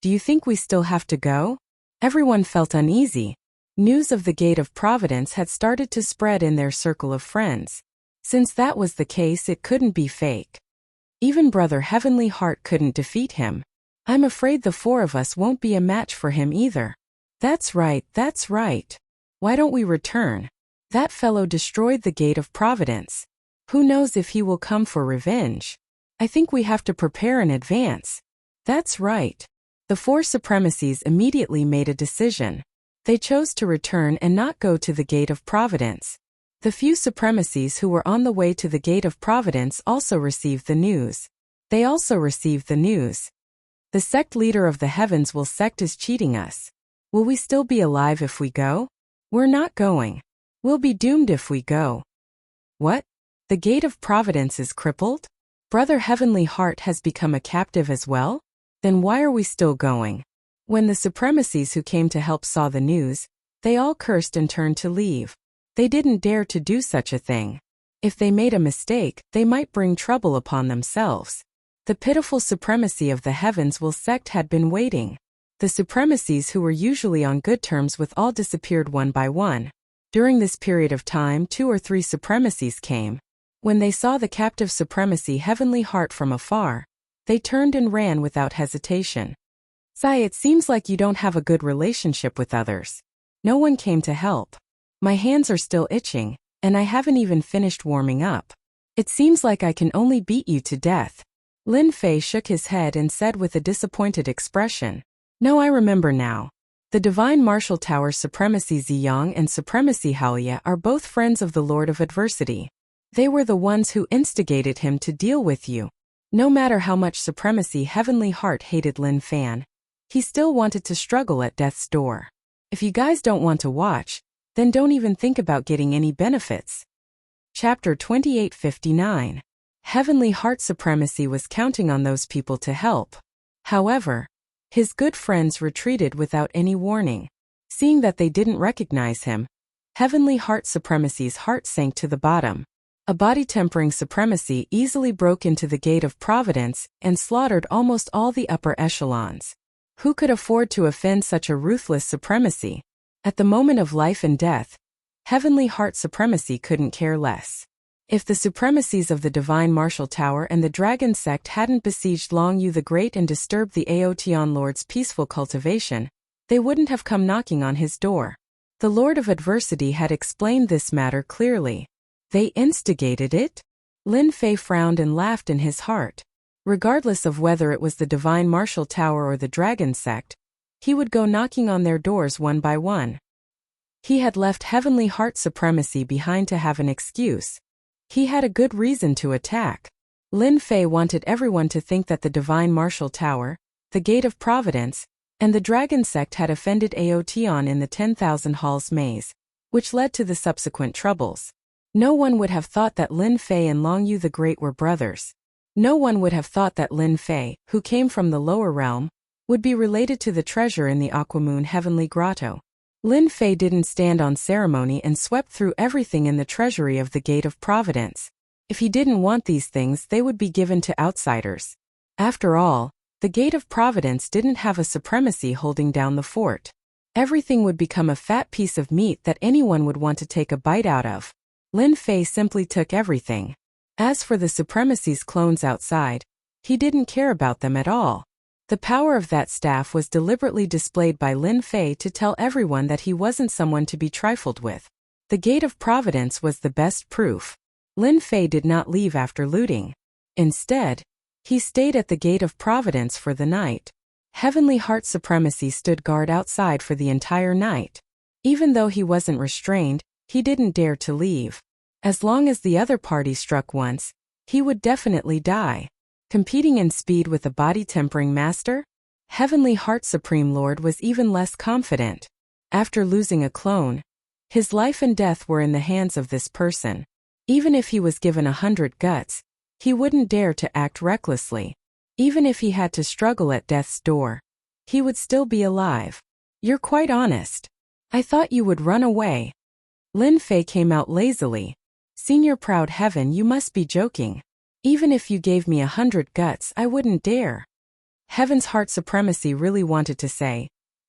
Do you think we still have to go? Everyone felt uneasy. News of the Gate of Providence had started to spread in their circle of friends. Since that was the case, it couldn't be fake. Even Brother Heavenly Heart couldn't defeat him. I'm afraid the 4 of us won't be a match for him either. That's right, that's right. Why don't we return? That fellow destroyed the Gate of Providence. Who knows if he will come for revenge? I think we have to prepare in advance. That's right. The 4 supremacies immediately made a decision. They chose to return and not go to the Gate of Providence. The few supremacies who were on the way to the Gate of Providence also received the news. They also received the news. The sect leader of the Heavens Will sect is cheating us. Will we still be alive if we go? We're not going. We'll be doomed if we go. What? The Gate of Providence is crippled? Brother Heavenly Heart has become a captive as well? Then why are we still going? When the supremacies who came to help saw the news, they all cursed and turned to leave. They didn't dare to do such a thing. If they made a mistake, they might bring trouble upon themselves. The pitiful supremacy of the Heavens Will sect had been waiting. The supremacies who were usually on good terms with all disappeared one by one. During this period of time, 2 or 3 supremacies came. When they saw the captive supremacy Heavenly Heart from afar, they turned and ran without hesitation. Sai, it seems like you don't have a good relationship with others. No one came to help. My hands are still itching, and I haven't even finished warming up. It seems like I can only beat you to death. Lin Fei shook his head and said with a disappointed expression, "No, I remember now. The Divine Martial Tower Supremacy Ziyang and Supremacy Haoye are both friends of the Lord of Adversity. They were the ones who instigated him to deal with you." No matter how much Supremacy Heavenly Heart hated Lin Fan, he still wanted to struggle at death's door. If you guys don't want to watch, then don't even think about getting any benefits. Chapter 2859. Heavenly Heart Supremacy was counting on those people to help. However, his good friends retreated without any warning. Seeing that they didn't recognize him, Heavenly Heart Supremacy's heart sank to the bottom. A body-tempering supremacy easily broke into the Gate of Providence and slaughtered almost all the upper echelons. Who could afford to offend such a ruthless supremacy? At the moment of life and death, Heavenly Heart Supremacy couldn't care less. If the supremacies of the Divine Martial Tower and the Dragon Sect hadn't besieged Long Yu the Great and disturbed the Aotian Lord's peaceful cultivation, they wouldn't have come knocking on his door. The Lord of Adversity had explained this matter clearly. They instigated it? Lin Fei frowned and laughed in his heart. Regardless of whether it was the Divine Martial Tower or the Dragon Sect, he would go knocking on their doors one by one. He had left Heavenly Heart Supremacy behind to have an excuse. He had a good reason to attack. Lin Fei wanted everyone to think that the Divine Martial Tower, the Gate of Providence, and the Dragon Sect had offended Aotian in the 10,000 Halls maze, which led to the subsequent troubles. No one would have thought that Lin Fei and Long Yu the Great were brothers. No one would have thought that Lin Fei, who came from the lower realm, would be related to the treasure in the Aquamoon Heavenly Grotto. Lin Fei didn't stand on ceremony and swept through everything in the treasury of the Gate of Providence. If he didn't want these things, they would be given to outsiders. After all, the Gate of Providence didn't have a supremacy holding down the fort. Everything would become a fat piece of meat that anyone would want to take a bite out of. Lin Fei simply took everything. As for the supremacy's clones outside, he didn't care about them at all. The power of that staff was deliberately displayed by Lin Fei to tell everyone that he wasn't someone to be trifled with. The Gate of Providence was the best proof. Lin Fei did not leave after looting. Instead, he stayed at the Gate of Providence for the night. Heavenly Heart Supremacy stood guard outside for the entire night. Even though he wasn't restrained, he didn't dare to leave. As long as the other party struck once, he would definitely die. Competing in speed with a body-tempering master? Heavenly Heart Supreme Lord was even less confident. After losing a clone, his life and death were in the hands of this person. Even if he was given 100 guts, he wouldn't dare to act recklessly. Even if he had to struggle at death's door, he would still be alive. You're quite honest. I thought you would run away. Lin Fei came out lazily. Senior Proud Heaven, you must be joking. Even if you gave me 100 guts, I wouldn't dare. Heaven's Heart Supremacy really wanted to say,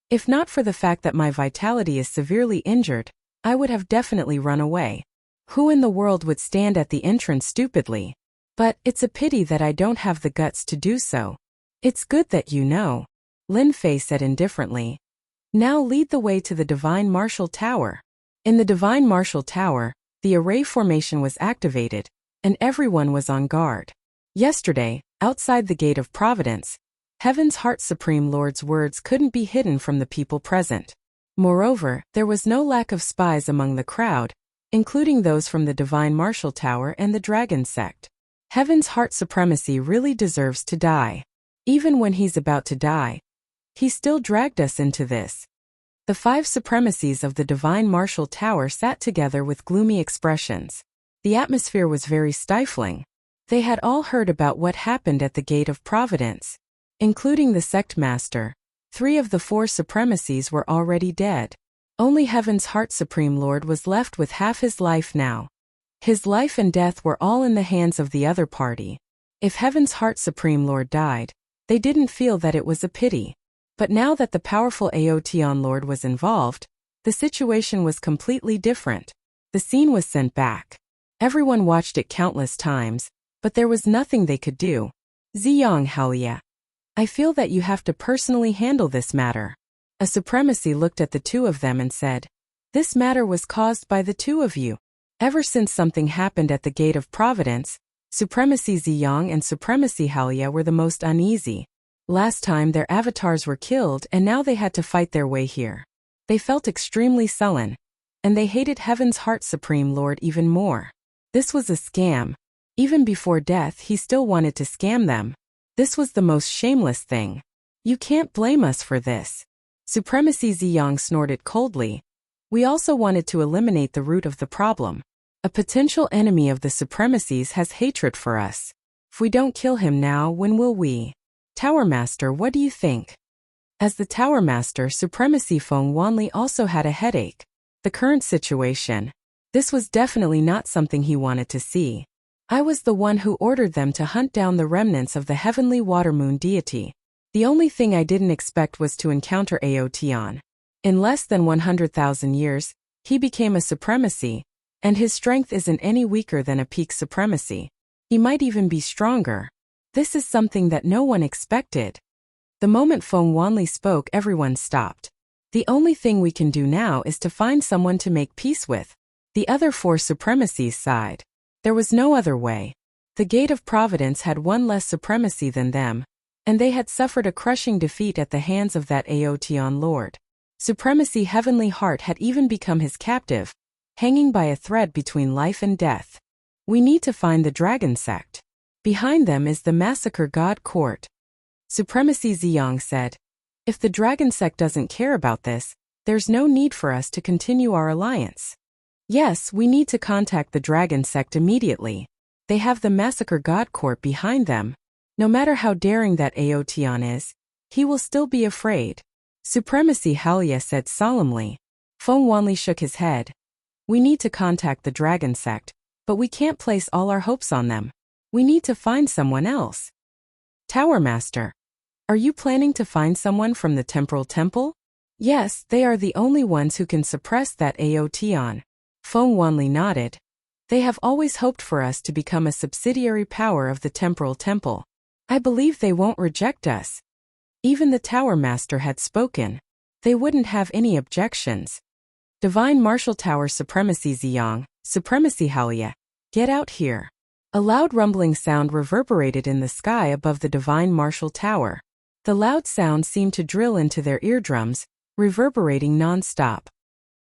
if not for the fact that my vitality is severely injured, I would have definitely run away. Who in the world would stand at the entrance stupidly? But it's a pity that I don't have the guts to do so. It's good that you know, Lin Fei said indifferently. Now lead the way to the Divine Martial Tower. In the Divine Martial Tower, the array formation was activated, and everyone was on guard. Yesterday, outside the Gate of Providence, Heaven's Heart Supreme Lord's words couldn't be hidden from the people present. Moreover, there was no lack of spies among the crowd, including those from the Divine Martial Tower and the Dragon Sect. Heaven's Heart Supremacy really deserves to die. Even when he's about to die, he still dragged us into this. The 5 supremacies of the Divine Martial Tower sat together with gloomy expressions. The atmosphere was very stifling. They had all heard about what happened at the Gate of Providence. Including the Sect Master, 3 of the 4 supremacies were already dead. Only Heaven's Heart Supreme Lord was left with half his life now. His life and death were all in the hands of the other party. If Heaven's Heart Supreme Lord died, they didn't feel that it was a pity. But now that the powerful Aotian Lord was involved, the situation was completely different. The scene was sent back. Everyone watched it countless times, but there was nothing they could do. Ziyang Haoye, I feel that you have to personally handle this matter. A supremacy looked at the 2 of them and said, this matter was caused by the 2 of you. Ever since something happened at the Gate of Providence, Supremacy Ziyang and Supremacy Halia were the most uneasy. Last time their avatars were killed and now they had to fight their way here. They felt extremely sullen. And they hated Heaven's Heart Supreme Lord even more. This was a scam. Even before death he still wanted to scam them. This was the most shameless thing. You can't blame us for this. Supremacy Ziyang snorted coldly. We also wanted to eliminate the root of the problem. A potential enemy of the Supremacies has hatred for us. If we don't kill him now, when will we? Tower Master, what do you think? As the Tower Master, Supremacy Feng Wanli also had a headache. The current situation. This was definitely not something he wanted to see. I was the one who ordered them to hunt down the remnants of the heavenly water moon deity. The only thing I didn't expect was to encounter Aotian. In less than 100,000 years, he became a supremacy, and his strength isn't any weaker than a peak supremacy. He might even be stronger. This is something that no one expected. The moment Feng Wanli spoke, everyone stopped. The only thing we can do now is to find someone to make peace with. The other four supremacies sighed. There was no other way. The Gate of Providence had one less supremacy than them, and they had suffered a crushing defeat at the hands of that Aotian Lord. Supremacy Heavenly Heart had even become his captive, hanging by a thread between life and death. We need to find the Dragon Sect. Behind them is the Massacre God Court. Supremacy Ziyang said. If the Dragon Sect doesn't care about this, there's no need for us to continue our alliance. Yes, we need to contact the Dragon Sect immediately. They have the Massacre God Court behind them. No matter how daring that Aotian is, he will still be afraid. Supremacy Halia said solemnly. Feng Wanli shook his head. We need to contact the Dragon Sect, but we can't place all our hopes on them. We need to find someone else. Tower Master. Are you planning to find someone from the Temporal Temple? Yes, they are the only ones who can suppress that Aotian. Feng Wanli nodded. They have always hoped for us to become a subsidiary power of the Temporal Temple. I believe they won't reject us. Even the Tower Master had spoken. They wouldn't have any objections. Divine Martial Tower Supremacy Ziyang, Supremacy Halia. Get out here. A loud rumbling sound reverberated in the sky above the Divine Martial Tower. The loud sound seemed to drill into their eardrums, reverberating non-stop.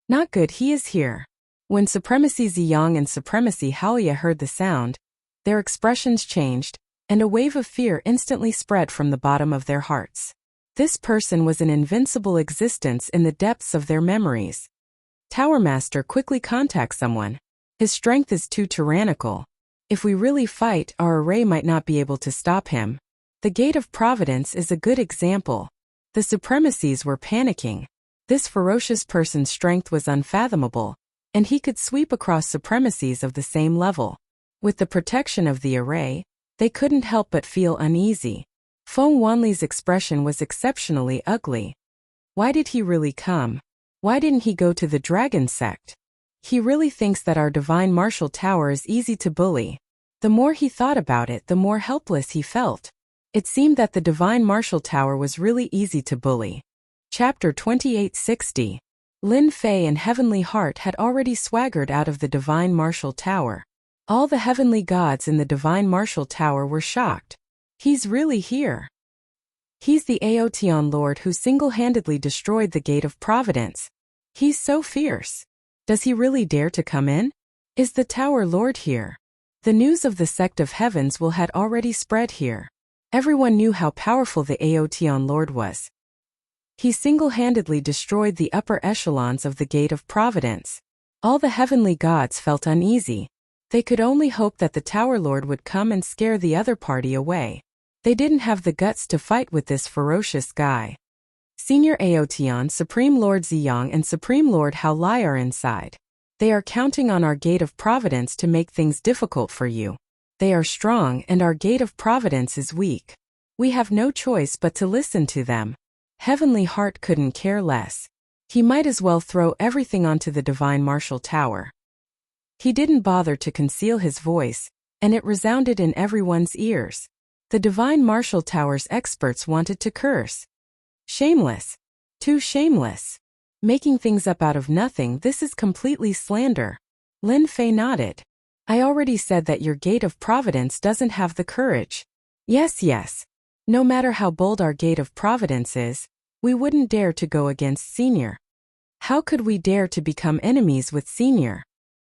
Not good, he is here. When Supremacy Ziyang and Supremacy Halia heard the sound, their expressions changed, and a wave of fear instantly spread from the bottom of their hearts. This person was an invincible existence in the depths of their memories. Tower Master, quickly contact someone. His strength is too tyrannical. If we really fight, our array might not be able to stop him. The Gate of Providence is a good example. The Supremacies were panicking. This ferocious person's strength was unfathomable, and he could sweep across supremacies of the same level. With the protection of the array, they couldn't help but feel uneasy. Feng Wanli's expression was exceptionally ugly. Why did he really come? Why didn't he go to the Dragon Sect? He really thinks that our Divine Martial Tower is easy to bully. The more he thought about it, the more helpless he felt. It seemed that the Divine Martial Tower was really easy to bully. Chapter 2860. Lin Fei and Heavenly Heart had already swaggered out of the Divine Martial Tower. All the heavenly gods in the Divine Martial Tower were shocked. He's really here. He's the Aotian Lord who single-handedly destroyed the Gate of Providence. He's so fierce. Does he really dare to come in? Is the Tower Lord here? The news of the Sect of Heavens had already spread here. Everyone knew how powerful the Aotian Lord was. He single-handedly destroyed the upper echelons of the Gate of Providence. All the heavenly gods felt uneasy. They could only hope that the Tower Lord would come and scare the other party away. They didn't have the guts to fight with this ferocious guy. Senior Aotian, Supreme Lord Ziyang and Supreme Lord Hao Lai are inside. They are counting on our Gate of Providence to make things difficult for you. They are strong and our Gate of Providence is weak. We have no choice but to listen to them. Heavenly Heart couldn't care less. He might as well throw everything onto the Divine Martial Tower. He didn't bother to conceal his voice, and it resounded in everyone's ears. The Divine Martial Tower's experts wanted to curse. Shameless. Too shameless. Making things up out of nothing, this is completely slander. Lin Fei nodded. I already said that your gate of providence doesn't have the courage. Yes, yes. No matter how bold our gate of providence is, we wouldn't dare to go against Senior. How could we dare to become enemies with Senior?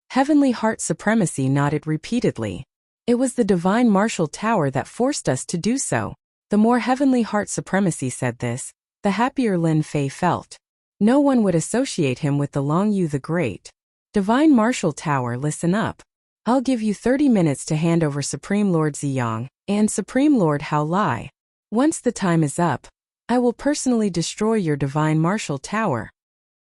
Heavenly Heart Supremacy nodded repeatedly. It was the Divine Martial Tower that forced us to do so. The more Heavenly Heart Supremacy said this, the happier Lin Fei felt. No one would associate him with the Long Yu the Great. Divine Martial Tower, listen up. I'll give you 30 minutes to hand over Supreme Lord Ziyang and Supreme Lord Hao Lai. Once the time is up, I will personally destroy your Divine Martial Tower.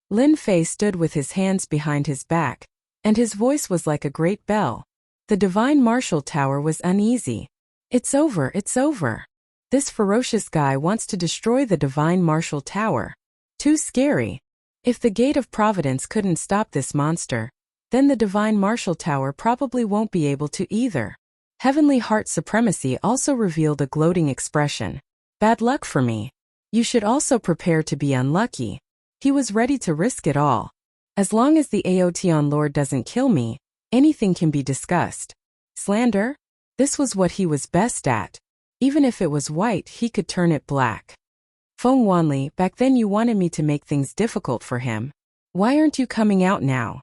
Lin Fei stood with his hands behind his back, and his voice was like a great bell. The Divine Martial Tower was uneasy. It's over, it's over. This ferocious guy wants to destroy the Divine Martial Tower. Too scary. If the Gate of Providence couldn't stop this monster, then the Divine Martial Tower probably won't be able to either. Heavenly Heart Supremacy also revealed a gloating expression. Bad luck for me. You should also prepare to be unlucky. He was ready to risk it all. As long as the Aotian Lord doesn't kill me, anything can be discussed. Slander? This was what he was best at. Even if it was white, he could turn it black. Feng Wanli, back then you wanted me to make things difficult for him. Why aren't you coming out now?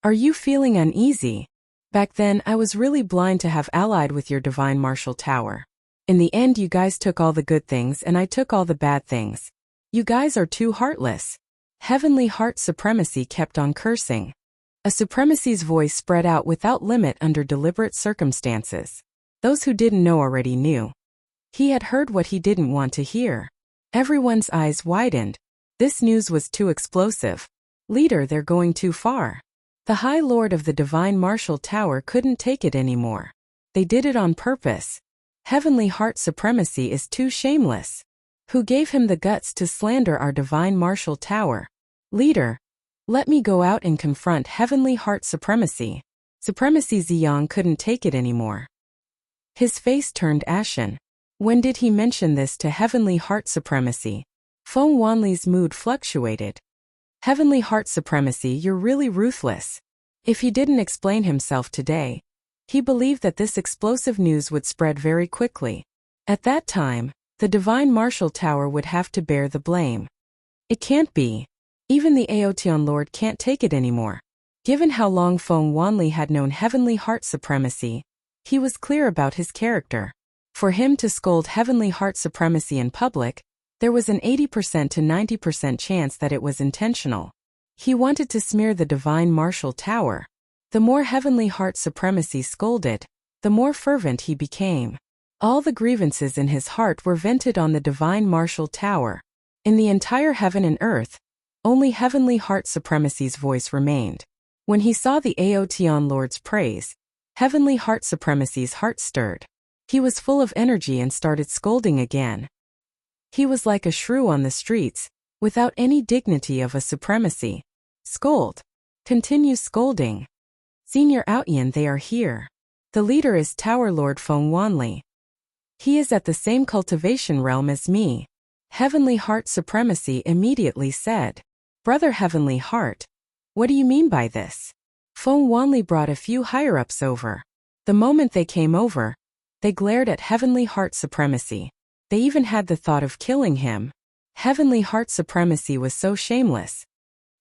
Are you feeling uneasy? Back then, I was really blind to have allied with your Divine Martial Tower. In the end, you guys took all the good things and I took all the bad things. You guys are too heartless. Heavenly Heart Supremacy kept on cursing. A Supremacy's voice spread out without limit under deliberate circumstances. Those who didn't know already knew. He had heard what he didn't want to hear. Everyone's eyes widened. This news was too explosive. Leader, they're going too far. The High Lord of the Divine Martial Tower couldn't take it anymore. They did it on purpose. Heavenly Heart Supremacy is too shameless. Who gave him the guts to slander our Divine Martial Tower? Leader, let me go out and confront Heavenly Heart Supremacy. Supremacy Ziyang couldn't take it anymore. His face turned ashen. When did he mention this to Heavenly Heart Supremacy? Feng Wanli's mood fluctuated. Heavenly Heart Supremacy, you're really ruthless. If he didn't explain himself today, he believed that this explosive news would spread very quickly. At that time, the Divine Martial Tower would have to bear the blame. It can't be. Even the Aotian Lord can't take it anymore. Given how long Feng Wanli had known Heavenly Heart Supremacy, he was clear about his character. For him to scold Heavenly Heart Supremacy in public, there was an 80% to 90% chance that it was intentional. He wanted to smear the Divine Martial Tower. The more Heavenly Heart Supremacy scolded, the more fervent he became. All the grievances in his heart were vented on the Divine Martial Tower. In the entire heaven and earth, only Heavenly Heart Supremacy's voice remained. When he saw the Aotian Lord's praise, Heavenly Heart Supremacy's heart stirred. He was full of energy and started scolding again. He was like a shrew on the streets, without any dignity of a supremacy. Scold. Continue scolding. Senior Outyan, they are here. The leader is Tower Lord Feng Wanli. He is at the same cultivation realm as me. Heavenly Heart Supremacy immediately said. Brother Heavenly Heart, what do you mean by this? Feng Wanli brought a few higher-ups over. The moment they came over, they glared at Heavenly Heart Supremacy. They even had the thought of killing him. Heavenly Heart Supremacy was so shameless.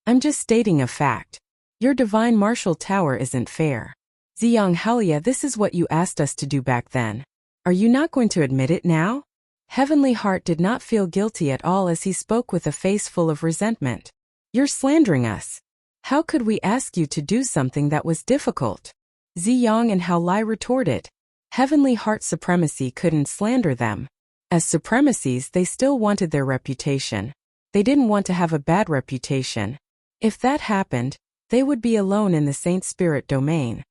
I'm just stating a fact. Your Divine Martial Tower isn't fair. Ziyang Haolia, this is what you asked us to do back then. Are you not going to admit it now? Heavenly Heart did not feel guilty at all as he spoke with a face full of resentment. You're slandering us. How could we ask you to do something that was difficult? Ziyang and Hao Lai retorted. Heavenly Heart Supremacy couldn't slander them. As supremacies, they still wanted their reputation. They didn't want to have a bad reputation. If that happened, they would be alone in the Saint Spirit domain.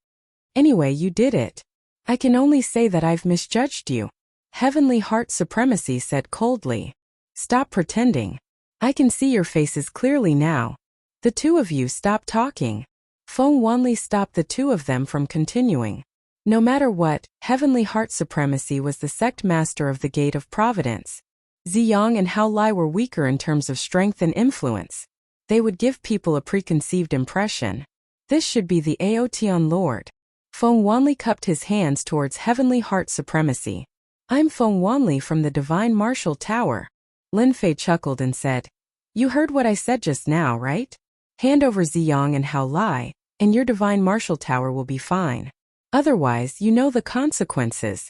Anyway, you did it. I can only say that I've misjudged you. Heavenly Heart Supremacy said coldly. Stop pretending. I can see your faces clearly now. The two of you stop talking. Feng Wanli stopped the two of them from continuing. No matter what, Heavenly Heart Supremacy was the sect master of the Gate of Providence. Ziyang and Hao Lai were weaker in terms of strength and influence. They would give people a preconceived impression. This should be the Aotian Lord. Feng Wanli cupped his hands towards heavenly heart supremacy. I'm Feng Wanli from the Divine Martial Tower. Lin Fei chuckled and said, You heard what I said just now, right? Hand over Ziyang and Hao Lai, and your Divine Martial Tower will be fine. Otherwise, you know the consequences.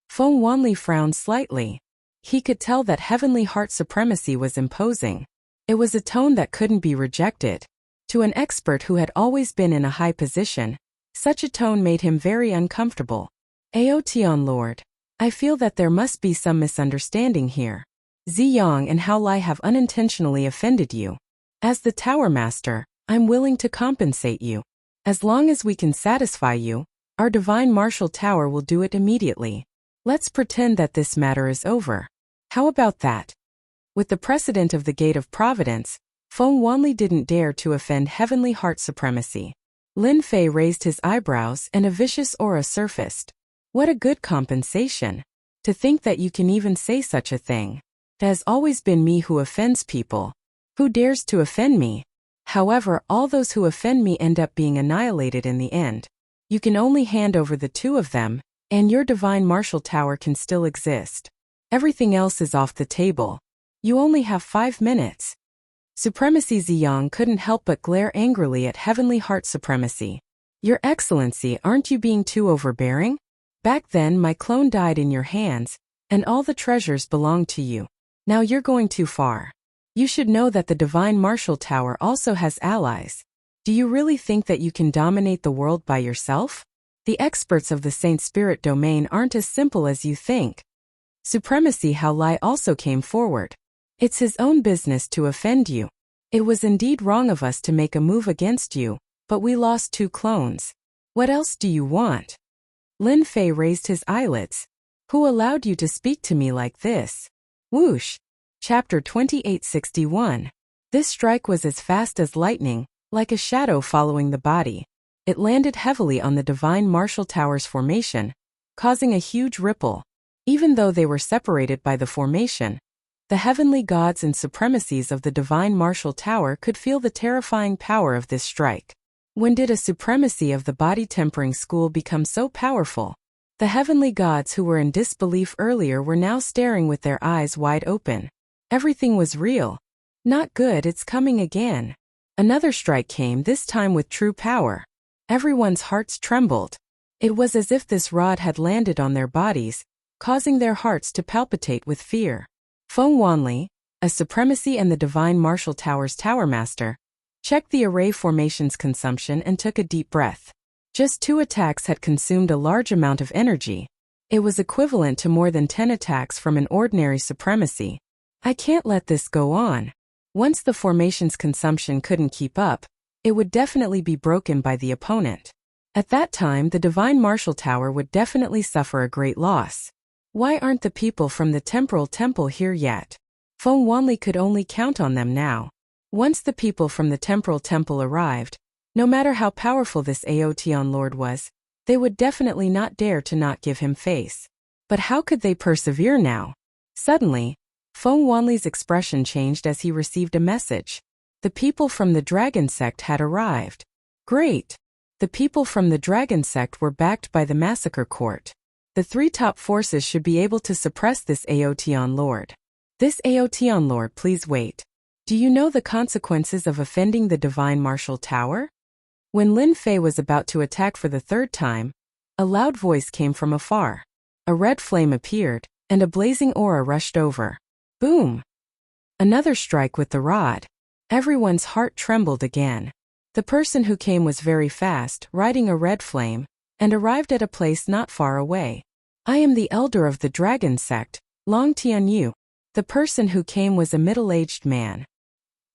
Feng Wanli frowned slightly. He could tell that heavenly heart supremacy was imposing. It was a tone that couldn't be rejected. To an expert who had always been in a high position, such a tone made him very uncomfortable. Aotian Lord, I feel that there must be some misunderstanding here. Ziyang and Hao Lai have unintentionally offended you. As the Tower Master, I'm willing to compensate you. As long as we can satisfy you, our Divine Martial Tower will do it immediately. Let's pretend that this matter is over. How about that? With the precedent of the Gate of Providence, Feng Wanli didn't dare to offend heavenly heart supremacy. Lin Fei raised his eyebrows and a vicious aura surfaced. What a good compensation. To think that you can even say such a thing. It has always been me who offends people. Who dares to offend me? However, all those who offend me end up being annihilated in the end. You can only hand over the two of them, and your Divine Martial Tower can still exist. Everything else is off the table. You only have 5 minutes. Supremacy Ziyang couldn't help but glare angrily at Heavenly Heart Supremacy. Your Excellency, aren't you being too overbearing? Back then my clone died in your hands, and all the treasures belonged to you. Now you're going too far. You should know that the Divine Martial Tower also has allies. Do you really think that you can dominate the world by yourself? The experts of the Saint Spirit domain aren't as simple as you think. Supremacy Hao Lai also came forward. It's his own business to offend you. It was indeed wrong of us to make a move against you, but we lost 2 clones. What else do you want? Lin Fei raised his eyelids. Who allowed you to speak to me like this? Whoosh! Chapter 2861. This strike was as fast as lightning, like a shadow following the body. It landed heavily on the Divine Martial Tower's formation, causing a huge ripple. Even though they were separated by the formation, the heavenly gods and supremacies of the Divine Martial Tower could feel the terrifying power of this strike. When did a supremacy of the body-tempering school become so powerful? The heavenly gods who were in disbelief earlier were now staring with their eyes wide open. Everything was real. Not good, it's coming again. Another strike came, this time with true power. Everyone's hearts trembled. It was as if this rod had landed on their bodies, causing their hearts to palpitate with fear. Feng Wanli, a supremacy and the Divine Martial Tower's Tower Master, checked the array formation's consumption and took a deep breath. Just 2 attacks had consumed a large amount of energy. It was equivalent to more than 10 attacks from an ordinary supremacy. I can't let this go on. Once the formation's consumption couldn't keep up, it would definitely be broken by the opponent. At that time, the Divine Martial Tower would definitely suffer a great loss. Why aren't the people from the Temporal Temple here yet? Feng Wanli could only count on them now. Once the people from the Temporal Temple arrived, no matter how powerful this Aotian Lord was, they would definitely not dare to not give him face. But how could they persevere now? Suddenly, Feng Wanli's expression changed as he received a message. The people from the Dragon Sect had arrived. Great! The people from the Dragon Sect were backed by the Massacre Court. The 3 top forces should be able to suppress this Aotian Lord. This Aotian Lord, please wait. Do you know the consequences of offending the Divine Martial Tower? When Lin Fei was about to attack for the 3rd time, a loud voice came from afar. A red flame appeared, and a blazing aura rushed over. Boom! Another strike with the rod. Everyone's heart trembled again. The person who came was very fast, riding a red flame, and arrived at a place not far away. I am the elder of the Dragon Sect, Long Tianyu. The person who came was a middle-aged man.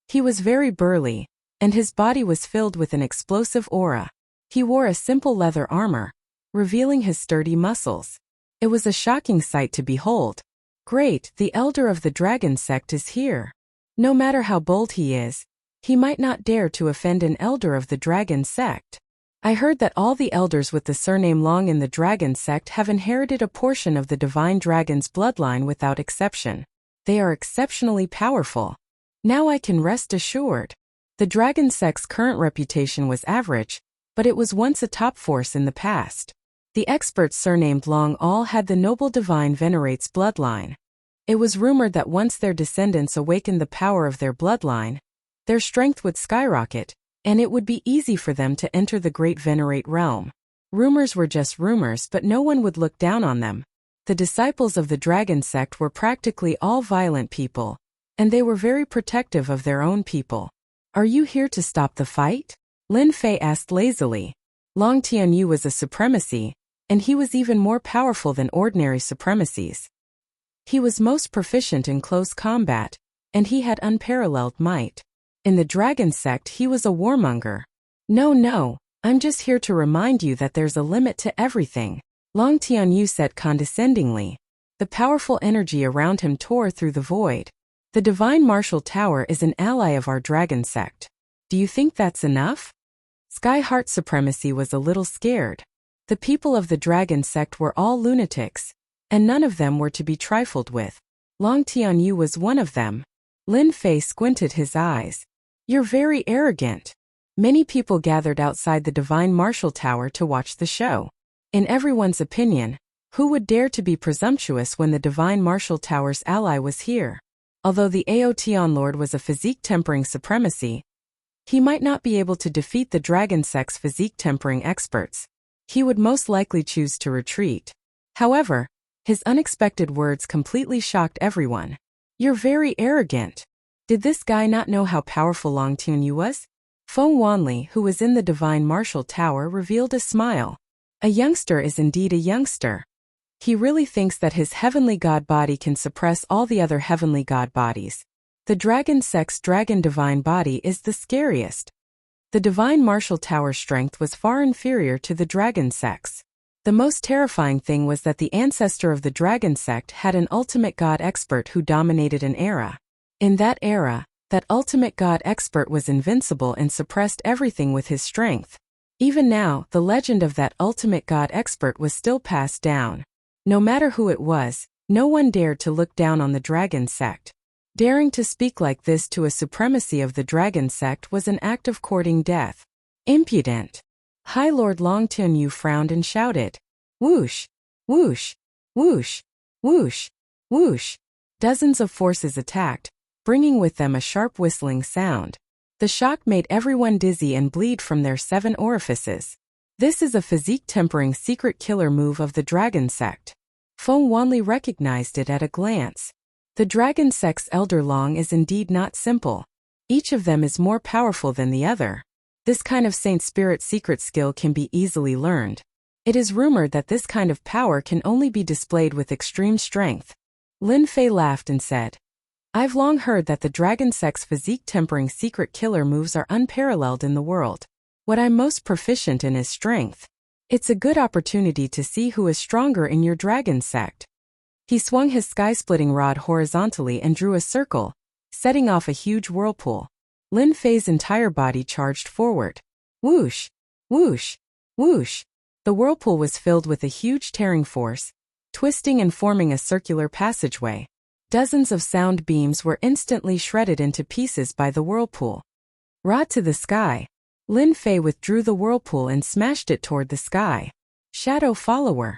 He was very burly, and his body was filled with an explosive aura. He wore a simple leather armor, revealing his sturdy muscles. It was a shocking sight to behold. Great, the elder of the Dragon Sect is here. No matter how bold he is, he might not dare to offend an elder of the Dragon Sect. I heard that all the elders with the surname Long in the Dragon Sect have inherited a portion of the Divine Dragon's bloodline without exception. They are exceptionally powerful. Now I can rest assured. The Dragon Sect's current reputation was average, but it was once a top force in the past. The experts surnamed Long all had the noble divine venerates bloodline. It was rumored that once their descendants awakened the power of their bloodline, their strength would skyrocket, and it would be easy for them to enter the great venerate realm. Rumors were just rumors, but no one would look down on them. The disciples of the dragon sect were practically all violent people, and they were very protective of their own people. "Are you here to stop the fight?" Lin Fei asked lazily. Long Tianyu was a supremacy, and he was even more powerful than ordinary supremacies. He was most proficient in close combat, and he had unparalleled might. In the dragon sect he was a warmonger. No, I'm just here to remind you that there's a limit to everything," Long Tianyu said condescendingly. The powerful energy around him tore through the void. "The Divine Martial Tower is an ally of our dragon sect. Do you think that's enough?" Sky Heart Supremacy was a little scared. The people of the dragon sect were all lunatics, and none of them were to be trifled with. Long Tianyu was one of them. Lin Fei squinted his eyes. "You're very arrogant." Many people gathered outside the Divine Martial Tower to watch the show. In everyone's opinion, who would dare to be presumptuous when the Divine Martial Tower's ally was here? Although the Aotian Lord was a physique-tempering supremacy, he might not be able to defeat the dragon sect's physique-tempering experts. He would most likely choose to retreat. However, his unexpected words completely shocked everyone. "You're very arrogant." Did this guy not know how powerful Long Tianyu was? Feng Wanli, who was in the Divine Martial Tower, revealed a smile. A youngster is indeed a youngster. He really thinks that his heavenly god body can suppress all the other heavenly god bodies. The dragon sect's dragon divine body is the scariest. The Divine Martial Tower's strength was far inferior to the dragon sect's. The most terrifying thing was that the ancestor of the dragon sect had an ultimate god expert who dominated an era. In that era, that ultimate god expert was invincible and suppressed everything with his strength. Even now, the legend of that ultimate god expert was still passed down. No matter who it was, no one dared to look down on the dragon sect. Daring to speak like this to a supremacy of the dragon sect was an act of courting death. Impudent. High Lord Long Tianyu frowned and shouted. Whoosh! Whoosh! Whoosh! Whoosh! Whoosh! Dozens of forces attacked, bringing with them a sharp whistling sound. The shock made everyone dizzy and bleed from their 7 orifices. This is a physique-tempering secret killer move of the dragon sect. Feng Wanli recognized it at a glance. The dragon sect's elder Long is indeed not simple. Each of them is more powerful than the other. This kind of Saint Spirit secret skill can be easily learned. It is rumored that this kind of power can only be displayed with extreme strength. Lin Fei laughed and said, "I've long heard that the dragon sect's physique-tempering secret killer moves are unparalleled in the world. What I'm most proficient in is strength. It's a good opportunity to see who is stronger in your dragon sect." He swung his sky-splitting rod horizontally and drew a circle, setting off a huge whirlpool. Lin Fei's entire body charged forward. Whoosh! Whoosh! Whoosh! The whirlpool was filled with a huge tearing force, twisting and forming a circular passageway. Dozens of sound beams were instantly shredded into pieces by the whirlpool. Rod to the sky. Lin Fei withdrew the whirlpool and smashed it toward the sky. Shadow follower.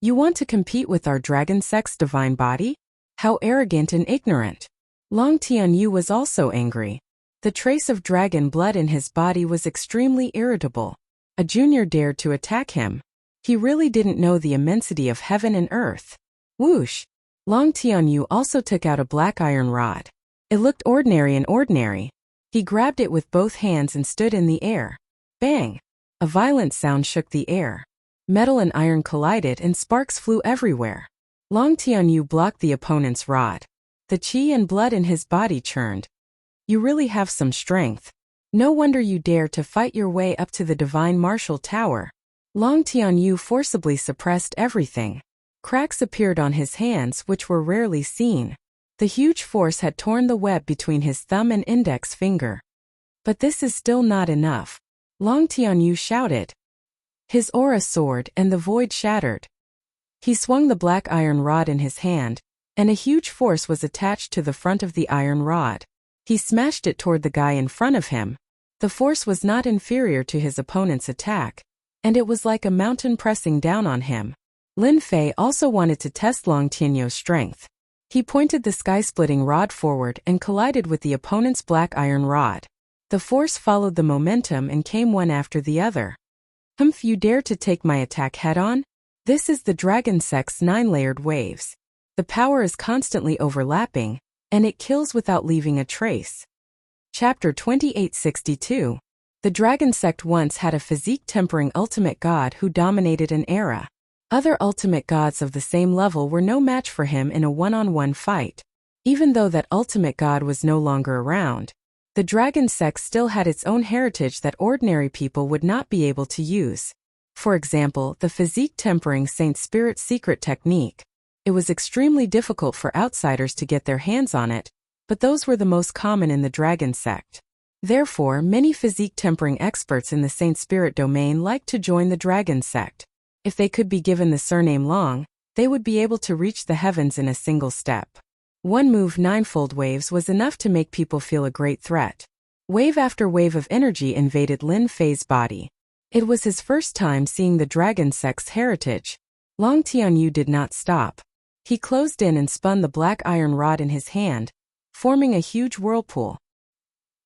You want to compete with our dragon sect's divine body? How arrogant and ignorant. Long Tianyu was also angry. The trace of dragon blood in his body was extremely irritable. A junior dared to attack him. He really didn't know the immensity of heaven and earth. Whoosh! Long Tianyu also took out a black iron rod. It looked ordinary and ordinary. He grabbed it with both hands and stood in the air. Bang! A violent sound shook the air. Metal and iron collided and sparks flew everywhere. Long Tianyu blocked the opponent's rod. The qi and blood in his body churned. You really have some strength. No wonder you dare to fight your way up to the Divine Martial Tower. Long Tianyu forcibly suppressed everything. Cracks appeared on his hands which were rarely seen. The huge force had torn the web between his thumb and index finger. But this is still not enough. Long Tianyu shouted. His aura soared and the void shattered. He swung the black iron rod in his hand, and a huge force was attached to the front of the iron rod. He smashed it toward the guy in front of him. The force was not inferior to his opponent's attack, and it was like a mountain pressing down on him. Lin Fei also wanted to test Long Tianyou's strength. He pointed the sky-splitting rod forward and collided with the opponent's black iron rod. The force followed the momentum and came one after the other. Humph, you dare to take my attack head-on? This is the Dragon Sect's 9-layered waves. The power is constantly overlapping, and it kills without leaving a trace. Chapter 2862. The Dragon Sect once had a physique-tempering ultimate god who dominated an era. Other ultimate gods of the same level were no match for him in a one-on-one fight. Even though that ultimate god was no longer around, the Dragon Sect still had its own heritage that ordinary people would not be able to use. For example, the physique-tempering Saint Spirit secret technique. It was extremely difficult for outsiders to get their hands on it, but those were the most common in the Dragon Sect. Therefore, many physique-tempering experts in the Saint Spirit domain liked to join the Dragon Sect. If they could be given the surname Long, they would be able to reach the heavens in a single step. One move, ninefold waves, was enough to make people feel a great threat. Wave after wave of energy invaded Lin Fei's body. It was his first time seeing the Dragon Sect's heritage. Long Tianyou did not stop. He closed in and spun the black iron rod in his hand, forming a huge whirlpool.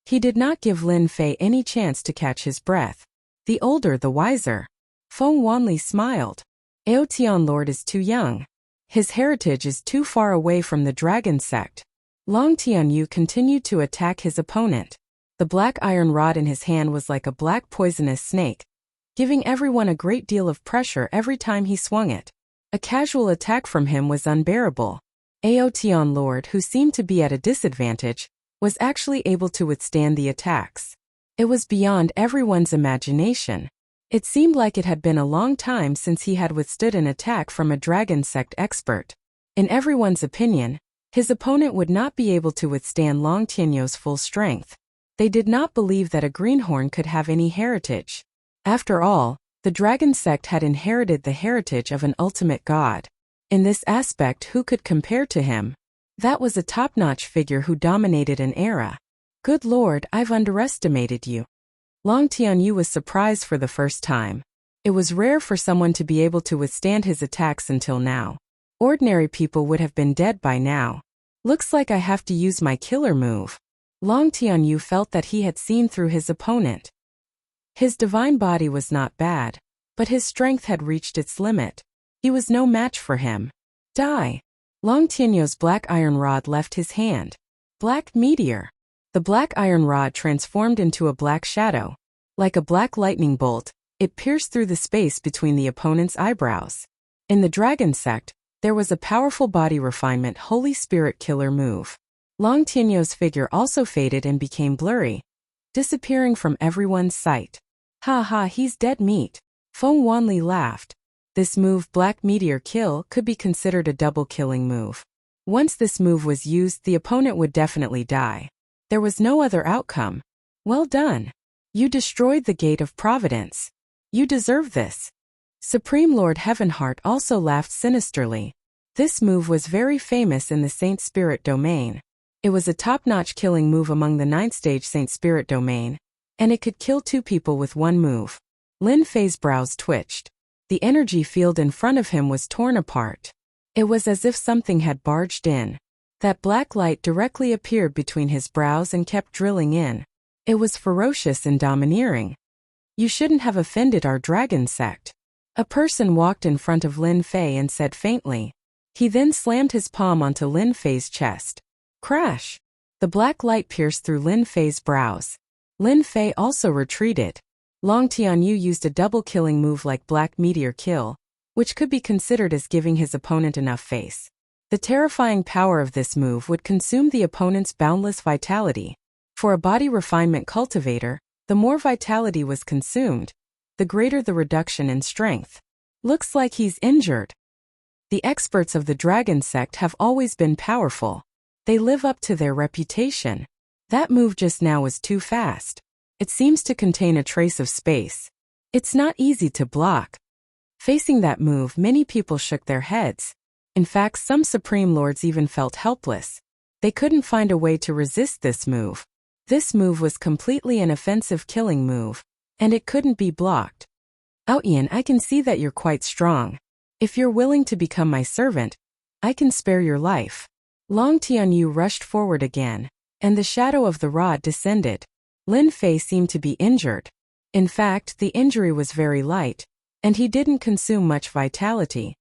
He did not give Lin Fei any chance to catch his breath. The older, the wiser. Feng Wanli smiled. Aotian Lord is too young. His heritage is too far away from the Dragon Sect. Long Tianyou continued to attack his opponent. The black iron rod in his hand was like a black poisonous snake, giving everyone a great deal of pressure every time he swung it. A casual attack from him was unbearable. Aotian Lord, who seemed to be at a disadvantage, was actually able to withstand the attacks. It was beyond everyone's imagination. It seemed like it had been a long time since he had withstood an attack from a Dragon Sect expert. In everyone's opinion, his opponent would not be able to withstand Long Tianyou's full strength. They did not believe that a greenhorn could have any heritage. After all, the Dragon Sect had inherited the heritage of an ultimate god. In this aspect, who could compare to him? That was a top-notch figure who dominated an era. Good Lord, I've underestimated you. Long Tianyou was surprised for the first time. It was rare for someone to be able to withstand his attacks until now. Ordinary people would have been dead by now. Looks like I have to use my killer move. Long Tianyou felt that he had seen through his opponent. His divine body was not bad, but his strength had reached its limit. He was no match for him. Die! Long Tianyou's black iron rod left his hand. Black meteor. The black iron rod transformed into a black shadow. Like a black lightning bolt, it pierced through the space between the opponent's eyebrows. In the Dragon Sect, there was a powerful body refinement Holy Spirit killer move. Long Tianyou's figure also faded and became blurry, disappearing from everyone's sight. Ha ha, he's dead meat. Feng Wanli laughed. This move, Black Meteor Kill, could be considered a double killing move. Once this move was used, the opponent would definitely die. There was no other outcome. Well done. You destroyed the Gate of Providence. You deserve this. Supreme Lord Heavenheart also laughed sinisterly. This move was very famous in the Saint Spirit domain. It was a top-notch killing move among the 9th stage Saint Spirit domain, and it could kill 2 people with one move. Lin Fei's brows twitched. The energy field in front of him was torn apart. It was as if something had barged in. That black light directly appeared between his brows and kept drilling in. It was ferocious and domineering. You shouldn't have offended our Dragon Sect. A person walked in front of Lin Fei and said faintly. He then slammed his palm onto Lin Fei's chest. Crash! The black light pierced through Lin Fei's brows. Lin Fei also retreated. Long Tianyou used a double killing move like Black Meteor Kill, which could be considered as giving his opponent enough face. The terrifying power of this move would consume the opponent's boundless vitality. For a body refinement cultivator, the more vitality was consumed, the greater the reduction in strength. Looks like he's injured. The experts of the Dragon Sect have always been powerful. They live up to their reputation. That move just now was too fast. It seems to contain a trace of space. It's not easy to block. Facing that move, many people shook their heads. In fact, some Supreme Lords even felt helpless. They couldn't find a way to resist this move. This move was completely an offensive killing move, and it couldn't be blocked. Aoyan, I can see that you're quite strong. If you're willing to become my servant, I can spare your life. Long Tianyu rushed forward again, and the shadow of the rod descended. Lin Fei seemed to be injured. In fact, the injury was very light, and he didn't consume much vitality.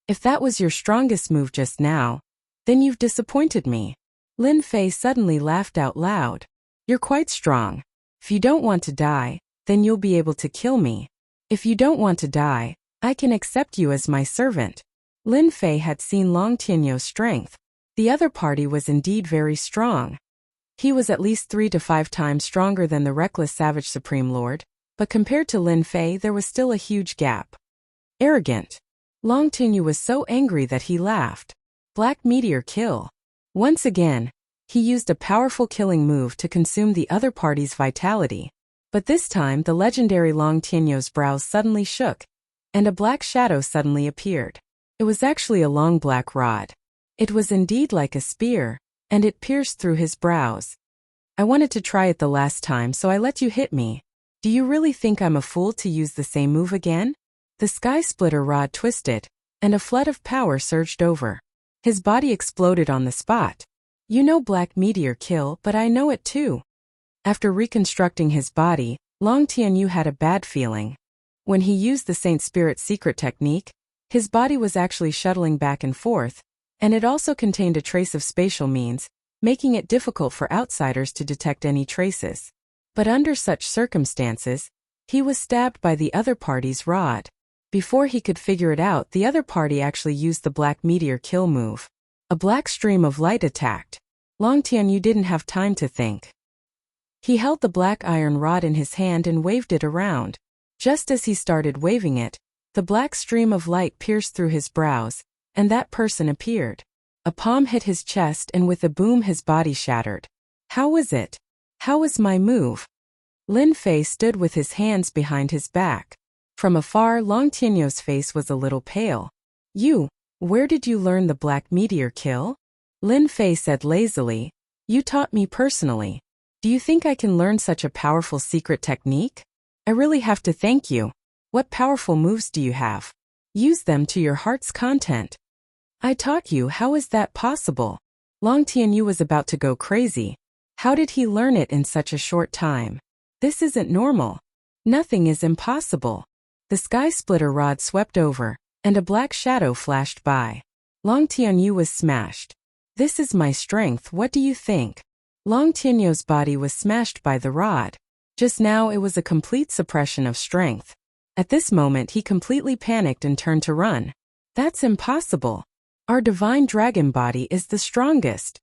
If that was your strongest move just now, then you've disappointed me. Lin Fei suddenly laughed out loud. You're quite strong. If you don't want to die, then you'll be able to kill me. If you don't want to die, I can accept you as my servant. Lin Fei had seen Long Tianyu's strength. The other party was indeed very strong. He was at least 3 to 5 times stronger than the reckless savage Supreme Lord, but compared to Lin Fei there was still a huge gap. Arrogant. Long Tianyu was so angry that he laughed. Black Meteor Kill. Once again, he used a powerful killing move to consume the other party's vitality. But this time the legendary Long Tianyu's brows suddenly shook, and a black shadow suddenly appeared. It was actually a long black rod. It was indeed like a spear, and it pierced through his brows. I wanted to try it the last time, so I let you hit me. Do you really think I'm a fool to use the same move again? The sky splitter rod twisted, and a flood of power surged over. His body exploded on the spot. You know Black Meteor Kill, but I know it too. After reconstructing his body, Long Tianyu had a bad feeling. When he used the Saint Spirit secret technique, his body was actually shuttling back and forth, and it also contained a trace of spatial means, making it difficult for outsiders to detect any traces. But under such circumstances, he was stabbed by the other party's rod. Before he could figure it out, the other party actually used the Black Meteor Kill move. A black stream of light attacked. Long Tianyu didn't have time to think. He held the black iron rod in his hand and waved it around. Just as he started waving it, the black stream of light pierced through his brows, and that person appeared. A palm hit his chest and with a boom his body shattered. How was it? How was my move? Lin Fei stood with his hands behind his back. From afar, Long Tianyu's face was a little pale. Where did you learn the Black Meteor Kill? Lin Fei said lazily. You taught me personally. Do you think I can learn such a powerful secret technique? I really have to thank you. What powerful moves do you have? Use them to your heart's content. I taught you. How is that possible? Long Tianyu was about to go crazy. How did he learn it in such a short time? This isn't normal. Nothing is impossible. The sky splitter rod swept over, and a black shadow flashed by. Long Tianyu was smashed. This is my strength, what do you think? Long Tianyu's body was smashed by the rod. Just now it was a complete suppression of strength. At this moment he completely panicked and turned to run. That's impossible. Our divine dragon body is the strongest.